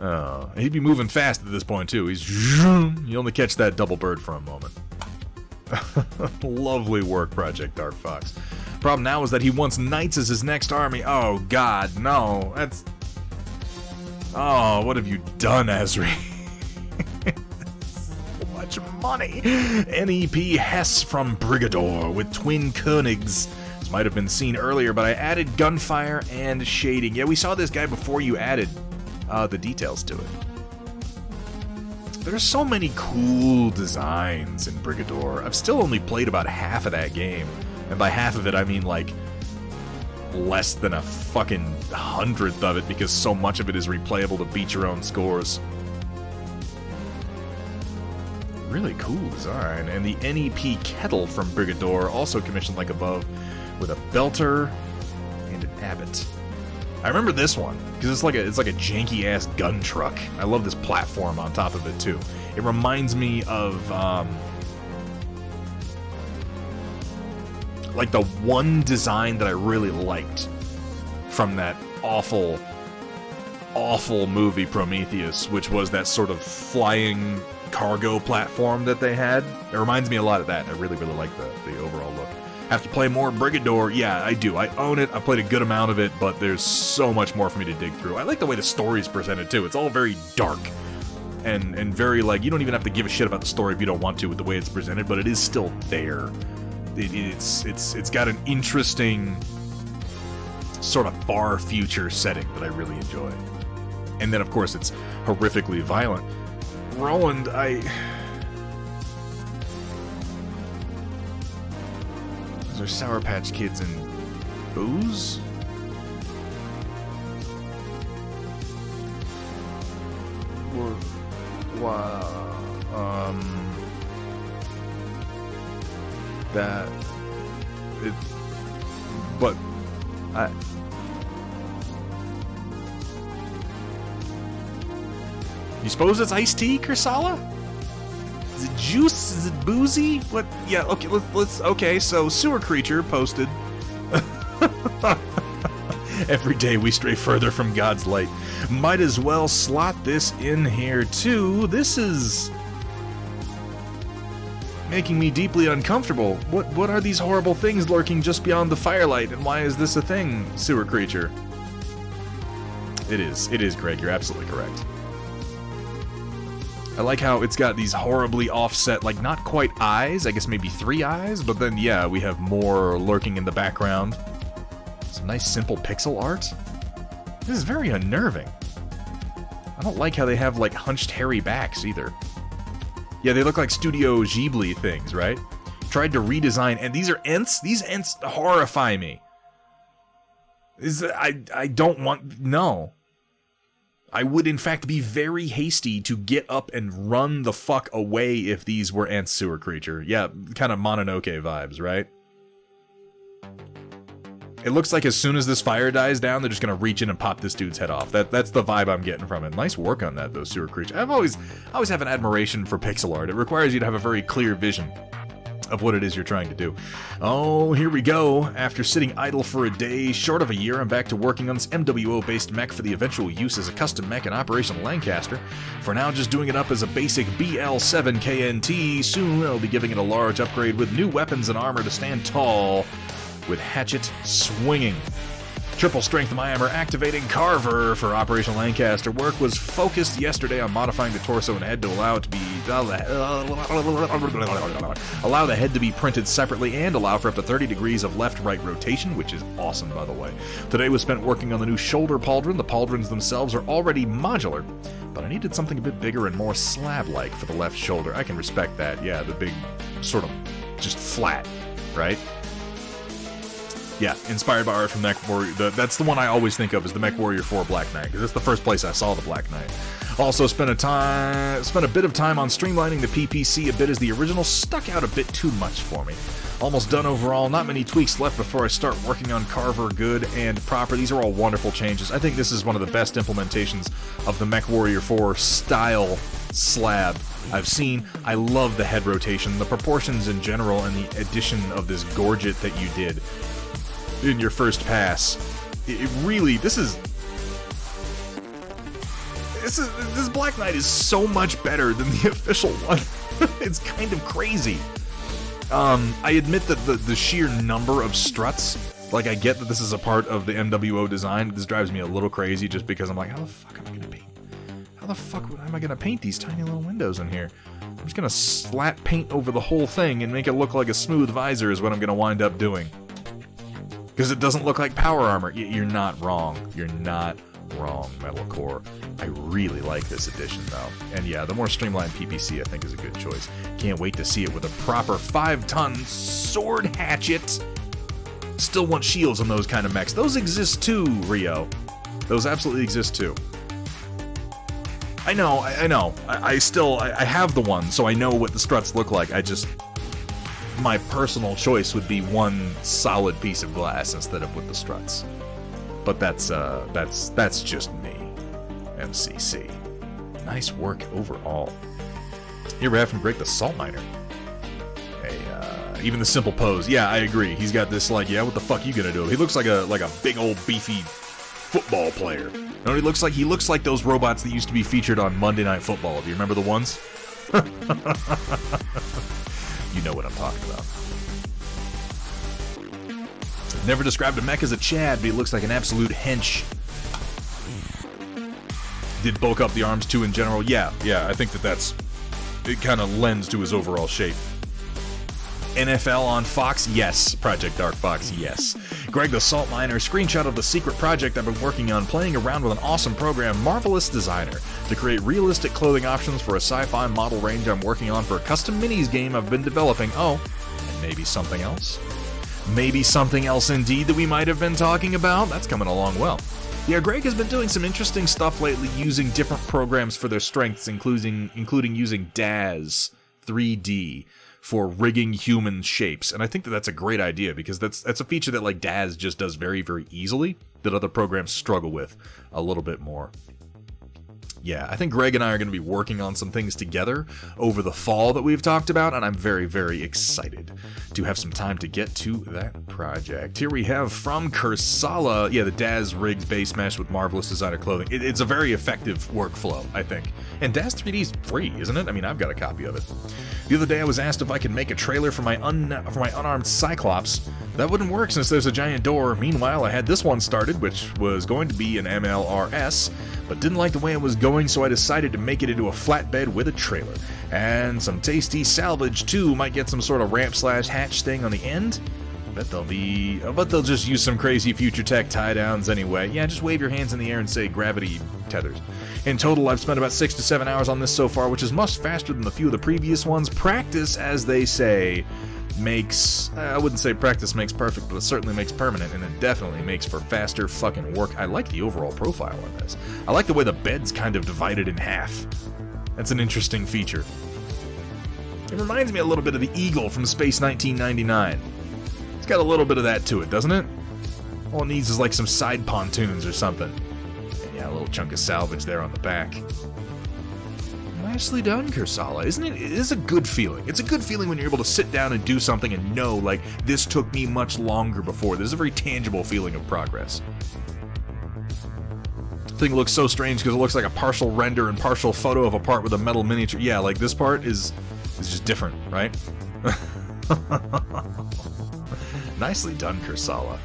Oh, he'd be moving fast at this point too. You only catch that double bird for a moment. Lovely work, Project Dark Fox. Problem now is that he wants knights as his next army. Oh god, no. That's... Oh, what have you done, Asri? So much money. NEP Hess from Brigador with twin Koenigs. This might have been seen earlier, but I added gunfire and shading. Yeah, we saw this guy before you added the details to it. There's so many cool designs in Brigador. I've still only played about half of that game. And by half of it, I mean like less than a fucking 100th of it, because so much of it is replayable to beat your own scores. Really cool design. And the NEP Kettle from Brigador, also commissioned like above, with a belter and an abbot. I remember this one because it's like a janky ass gun truck. I love this platform on top of it too. It reminds me of like the one design that I really liked from that awful movie Prometheus, which was that sort of flying cargo platform that they had. It reminds me a lot of that. I really like the overall look. Have to play more Brigador? Yeah, I do. I own it. I played a good amount of it, but there's so much more for me to dig through. I like the way the story's presented too. It's all very dark and very like, you don't even have to give a shit about the story if you don't want to with the way it's presented, but it is still there. It's got an interesting sort of far future setting that I really enjoy. And then of course it's horrifically violent. Roland, Is there Sour Patch Kids and booze? That it, but you suppose it's iced tea, Kursala? Is it juice? Is it boozy? What? Yeah, okay, let's okay, so Sewer Creature posted every day we stray further from God's light. Might as well slot this in here too. This is making me deeply uncomfortable. What are these horrible things lurking just beyond the firelight, and why is this a thing, sewer creature? It is, Greg, you're absolutely correct. I like how it's got these horribly offset, like, not quite eyes, I guess maybe 3 eyes, but then, yeah, we have more lurking in the background. Some nice, simple pixel art. This is very unnerving. I don't like how they have, like, hunched, hairy backs, either. Yeah, they look like Studio Ghibli things, right? Tried to redesign, and these are Ents? These Ents horrify me. I don't want... No. I would, in fact, be very hasty to get up and run the fuck away if these were Ent sewer creature. Yeah, kind of Mononoke vibes, right? It looks like as soon as this fire dies down, they're just gonna reach in and pop this dude's head off. That's the vibe I'm getting from it. Nice work on that, though, sewer creature. I always have an admiration for pixel art. It requires you to have a very clear vision of what it is you're trying to do. Oh, here we go. After sitting idle for a day, short of a year, I'm back to working on this MWO-based mech for the eventual use as a custom mech in Operation Lancaster. For now, just doing it up as a basic BL7 KNT. Soon, I'll be giving it a large upgrade with new weapons and armor to stand tall, with hatchet swinging. Triple strength Myanmar activating Carver for Operation Lancaster. Work was focused yesterday on modifying the torso and head to allow the head to be printed separately and allow for up to 30 degrees of left-right rotation, which is awesome, by the way. Today was spent working on the new shoulder pauldron. The pauldrons themselves are already modular, but I needed something a bit bigger and more slab-like for the left shoulder. I can respect that. Yeah, the big, sort of, just flat, right? Yeah, inspired by art from Mech Warrior. That's the one I always think of as the Mech Warrior 4 Black Knight, because that's the first place I saw the Black Knight. Also spent a bit of time on streamlining the PPC a bit, as the original stuck out a bit too much for me. Almost done overall, not many tweaks left before I start working on Carver good and proper. These are all wonderful changes. I think this is one of the best implementations of the Mech Warrior 4 style slab I've seen. I love the head rotation, the proportions in general, and the addition of this gorget that you did in your first pass. It really, this Black Knight is so much better than the official one. It's kind of crazy. I admit that the sheer number of struts, like, I get that this is a part of the MWO design. This drives me a little crazy just because I'm like, how the fuck am I gonna paint? How the fuck am I gonna paint these tiny little windows in here? I'm just gonna slap paint over the whole thing and make it look like a smooth visor is what I'm gonna wind up doing. Because it doesn't look like power armor. You're not wrong. You're not wrong, Metalcore. I really like this edition, though. And yeah, the more streamlined PPC, I think, is a good choice. Can't wait to see it with a proper 5-ton sword hatchet. Still want shields on those kind of mechs. Those exist too, Rio. Those absolutely exist too. I know. I have the one, so I know what the struts look like. My personal choice would be one solid piece of glass instead of with the struts. But that's just me. MCC. Nice work overall. Here we have from Greg the Salt Miner. Even the simple pose. Yeah, I agree. He's got this, like, yeah, what the fuck you gonna do? He looks like a big old beefy football player. You know what he looks like? He looks like those robots that used to be featured on Monday Night Football. Do you remember the ones? You know what I'm talking about. Never described a mech as a Chad, but he looks like an absolute hench. Did bulk up the arms too in general? Yeah, I think it kind of lends to his overall shape. NFL on Fox? Yes. Project Dark Fox? Yes. Greg the Salt Miner, screenshot of the secret project I've been working on, playing around with an awesome program, Marvelous Designer, to create realistic clothing options for a sci-fi model range I'm working on for a custom minis game I've been developing. Oh, and maybe something else? Maybe something else indeed that we might have been talking about? That's coming along well. Yeah, Greg has been doing some interesting stuff lately, using different programs for their strengths, including using DAZ 3D for rigging human shapes. And I think that that's a great idea, because that's a feature that, like, DAZ just does very, very easily, that other programs struggle with a little bit more. Yeah, I think Greg and I are going to be working on some things together over the fall that we've talked about, and I'm very, very excited to have some time to get to that project. Here we have from Kursala, the Daz Riggs base mesh with marvelous designer clothing. It's a very effective workflow, I think. And Daz 3D is free, isn't it? I mean, I've got a copy of it. The other day I was asked if I could make a trailer for my unarmed Cyclops. That wouldn't work since there's a giant door. Meanwhile, I had this one started, which was going to be an MLRS, but didn't like the way it was going, so I decided to make it into a flatbed with a trailer. And some tasty salvage, too. Might get some sort of ramp/hatch thing on the end. I bet they'll just use some crazy future tech tie-downs anyway. Yeah, just wave your hands in the air and say gravity tethers. In total, I've spent about 6 to 7 hours on this so far, which is much faster than the few of the previous ones. Practice, as they say, makes... I wouldn't say practice makes perfect, but it certainly makes permanent, and it definitely makes for faster fucking work. I like the overall profile on this. I like the way the bed's kind of divided in half. That's an interesting feature. It reminds me a little bit of the Eagle from Space 1999. It's got a little bit of that to it, doesn't it? All it needs is like some side pontoons or something. And yeah, a little chunk of salvage there on the back. Nicely done, Kursala, isn't it? It is a good feeling. It's a good feeling when you're able to sit down and do something and know, like, this took me much longer before. There's a very tangible feeling of progress. The thing looks so strange because it looks like a partial render and partial photo of a part with a metal miniature. Yeah, like, this part is just different, right? Nicely done, Kursala.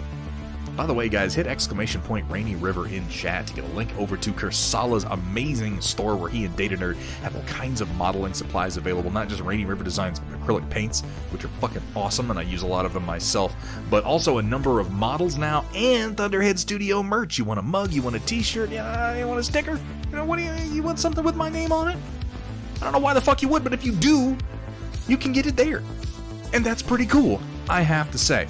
By the way, guys, hit !Rainy River in chat to get a link over to Kursala's amazing store where he and Data Nerd have all kinds of modeling supplies available. Not just Rainy River Designs acrylic paints, which are fucking awesome, and I use a lot of them myself, but also a number of models now, and Thunderhead Studio merch. You want a mug? You want a t-shirt? Yeah, you want a sticker? You know, what do you want something with my name on it? I don't know why the fuck you would, but if you do, you can get it there. And that's pretty cool, I have to say.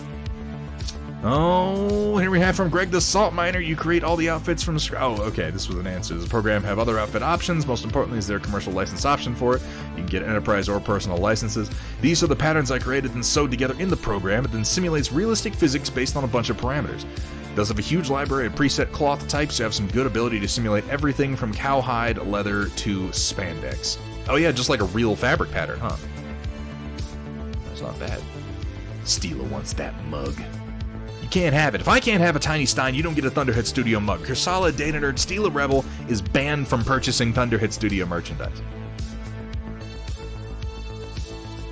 Oh, here we have from Greg the Salt Miner. You create all the outfits from scratch. Oh, okay, this was an answer. Does the program have other outfit options? Most importantly, is there a commercial license option for it? You can get enterprise or personal licenses. These are the patterns I created and sewed together in the program. It then simulates realistic physics based on a bunch of parameters. It does have a huge library of preset cloth types. You have some good ability to simulate everything from cowhide, leather, to spandex. Oh yeah, just like a real fabric pattern, huh? That's not bad. Stila wants that mug. You can't have it. If I can't have a Tiny Stein, you don't get a Thunderhead Studio mug. Kursala, Data Nerd, StilaRebel is banned from purchasing Thunderhead Studio merchandise.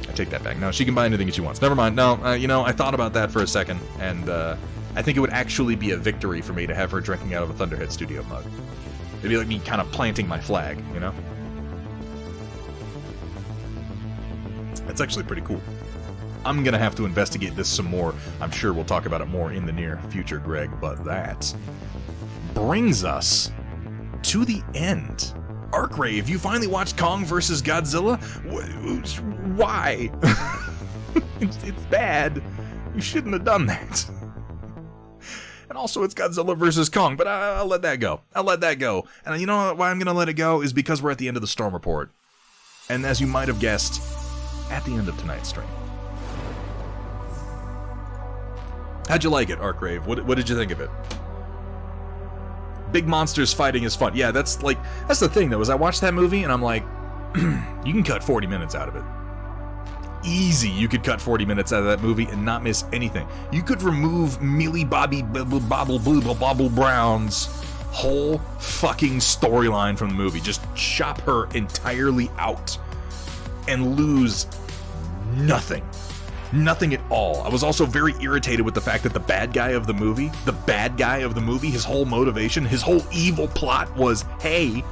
I take that back. No, she can buy anything that she wants. Never mind. No, you know, I thought about that for a second, and I think it would actually be a victory for me to have her drinking out of a Thunderhead Studio mug. It'd be like me kind of planting my flag, you know? That's actually pretty cool. I'm going to have to investigate this some more. I'm sure we'll talk about it more in the near future, Greg, but that brings us to the end. Arkrave, you finally watched Kong vs. Godzilla? Why? It's bad. You shouldn't have done that. And also, it's Godzilla vs. Kong, but I'll let that go. I'll let that go. And you know why I'm going to let it go is because we're at the end of the Storm Report. And as you might have guessed, at the end of tonight's stream. How'd you like it, Arkrave? What did you think of it? Big monsters fighting is fun. Yeah, that's the thing, though, is I watched that movie, and I'm like, you can cut 40 minutes out of it. Easy, you could cut 40 minutes out of that movie and not miss anything. You could remove Millie Bobby Bobble Brown's whole fucking storyline from the movie. Just chop her entirely out and lose nothing. Nothing at all. I was also very irritated with the fact that the bad guy of the movie, his whole motivation, his whole evil plot was, hey,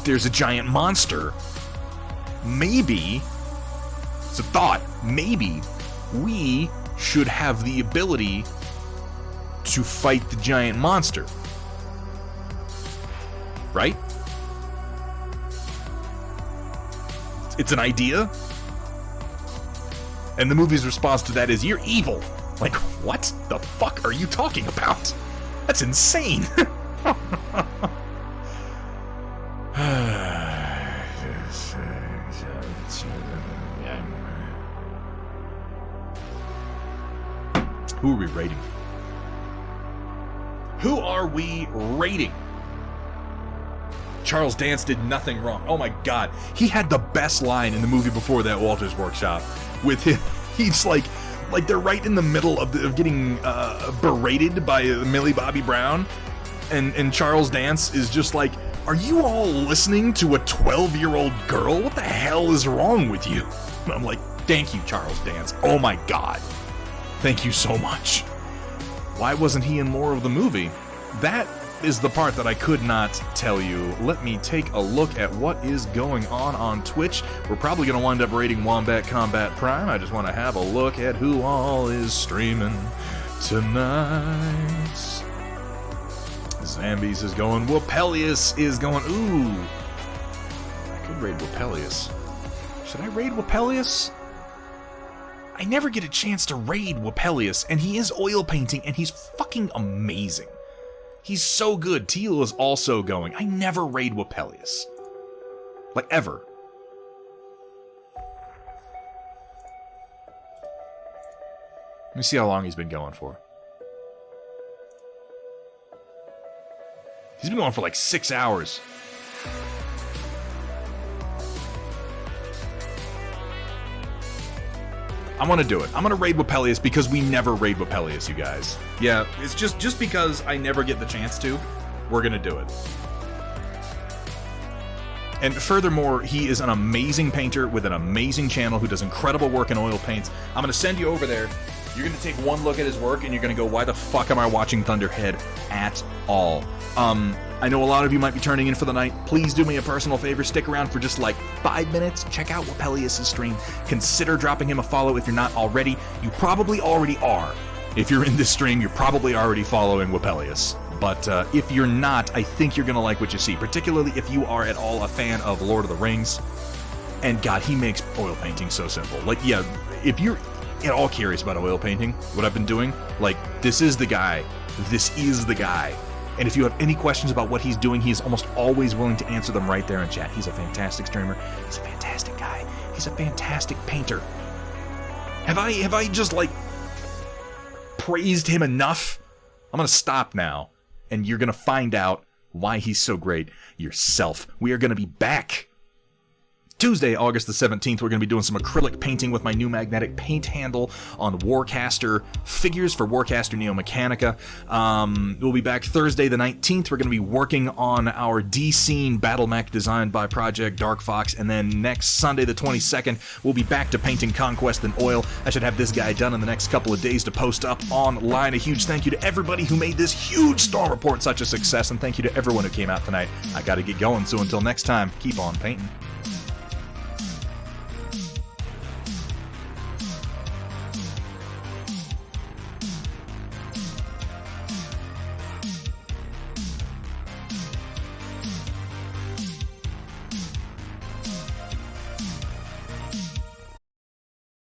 there's a giant monster. Maybe, it's a thought, maybe we should have the ability to fight the giant monster. Right? It's an idea. And the movie's response to that is, you're evil. Like, what the fuck are you talking about? That's insane. Who are we rating? Charles Dance did nothing wrong. Oh my god. He had the best line in the movie before that, Walter's Workshop, with him. He's like they're right in the middle of getting berated by Millie Bobby Brown, and Charles Dance is just like, are you all listening to a 12-year-old girl? What the hell is wrong with you? And I'm like, thank you, Charles Dance. Oh my god. Thank you so much. Why wasn't he in more of the movie? That is the part that I could not tell you. Let me take a look at what is going on Twitch. We're probably going to wind up rating Wombat Combat Prime. I just want to have a look at who all is streaming tonight. Zambies is going. Wapelius is going. Ooh. I could raid Wapelius. Should I raid Wapelius? I never get a chance to raid Wapelius, and he is oil painting, and he's fucking amazing. He's so good. Teal is also going. I never raid Wapelius. Like, ever. Let me see how long he's been going for. He's been going for like 6 hours. I want to do it. I'm going to raid Wapelius because we never raid Wapelius, you guys. Yeah, it's just because I never get the chance to, we're going to do it. And furthermore, he is an amazing painter with an amazing channel who does incredible work in oil paints. I'm going to send you over there. You're going to take one look at his work and you're going to go, why the fuck am I watching Thunderhead at all? I know a lot of you might be turning in for the night. Please do me a personal favor. Stick around for just like 5 minutes. Check out Wapelius' stream. Consider dropping him a follow if you're not already. You probably already are. If you're in this stream, you're probably already following Wapelius. But if you're not, I think you're going to like what you see, particularly if you are at all a fan of Lord of the Rings. And God, he makes oil painting so simple. Like, yeah, if you're at all curious about oil painting, what I've been doing, like, this is the guy. This is the guy. And if you have any questions about what he's doing, he is almost always willing to answer them right there in chat. He's a fantastic streamer. He's a fantastic guy. He's a fantastic painter. Have I just, like, praised him enough? I'm going to stop now, and you're going to find out why he's so great yourself. We are going to be back Tuesday, August the 17th, we're going to be doing some acrylic painting with my new magnetic paint handle on Warcaster figures for Warcaster Neo Mechanica. We'll be back Thursday the 19th. We're going to be working on our D-Scene battle mech designed by Project Dark Fox. And then next Sunday the 22nd, we'll be back to painting Conquest and Oil. I should have this guy done in the next couple of days to post up online. A huge thank you to everybody who made this huge Storm Report such a success. And thank you to everyone who came out tonight. I got to get going, so until next time, keep on painting.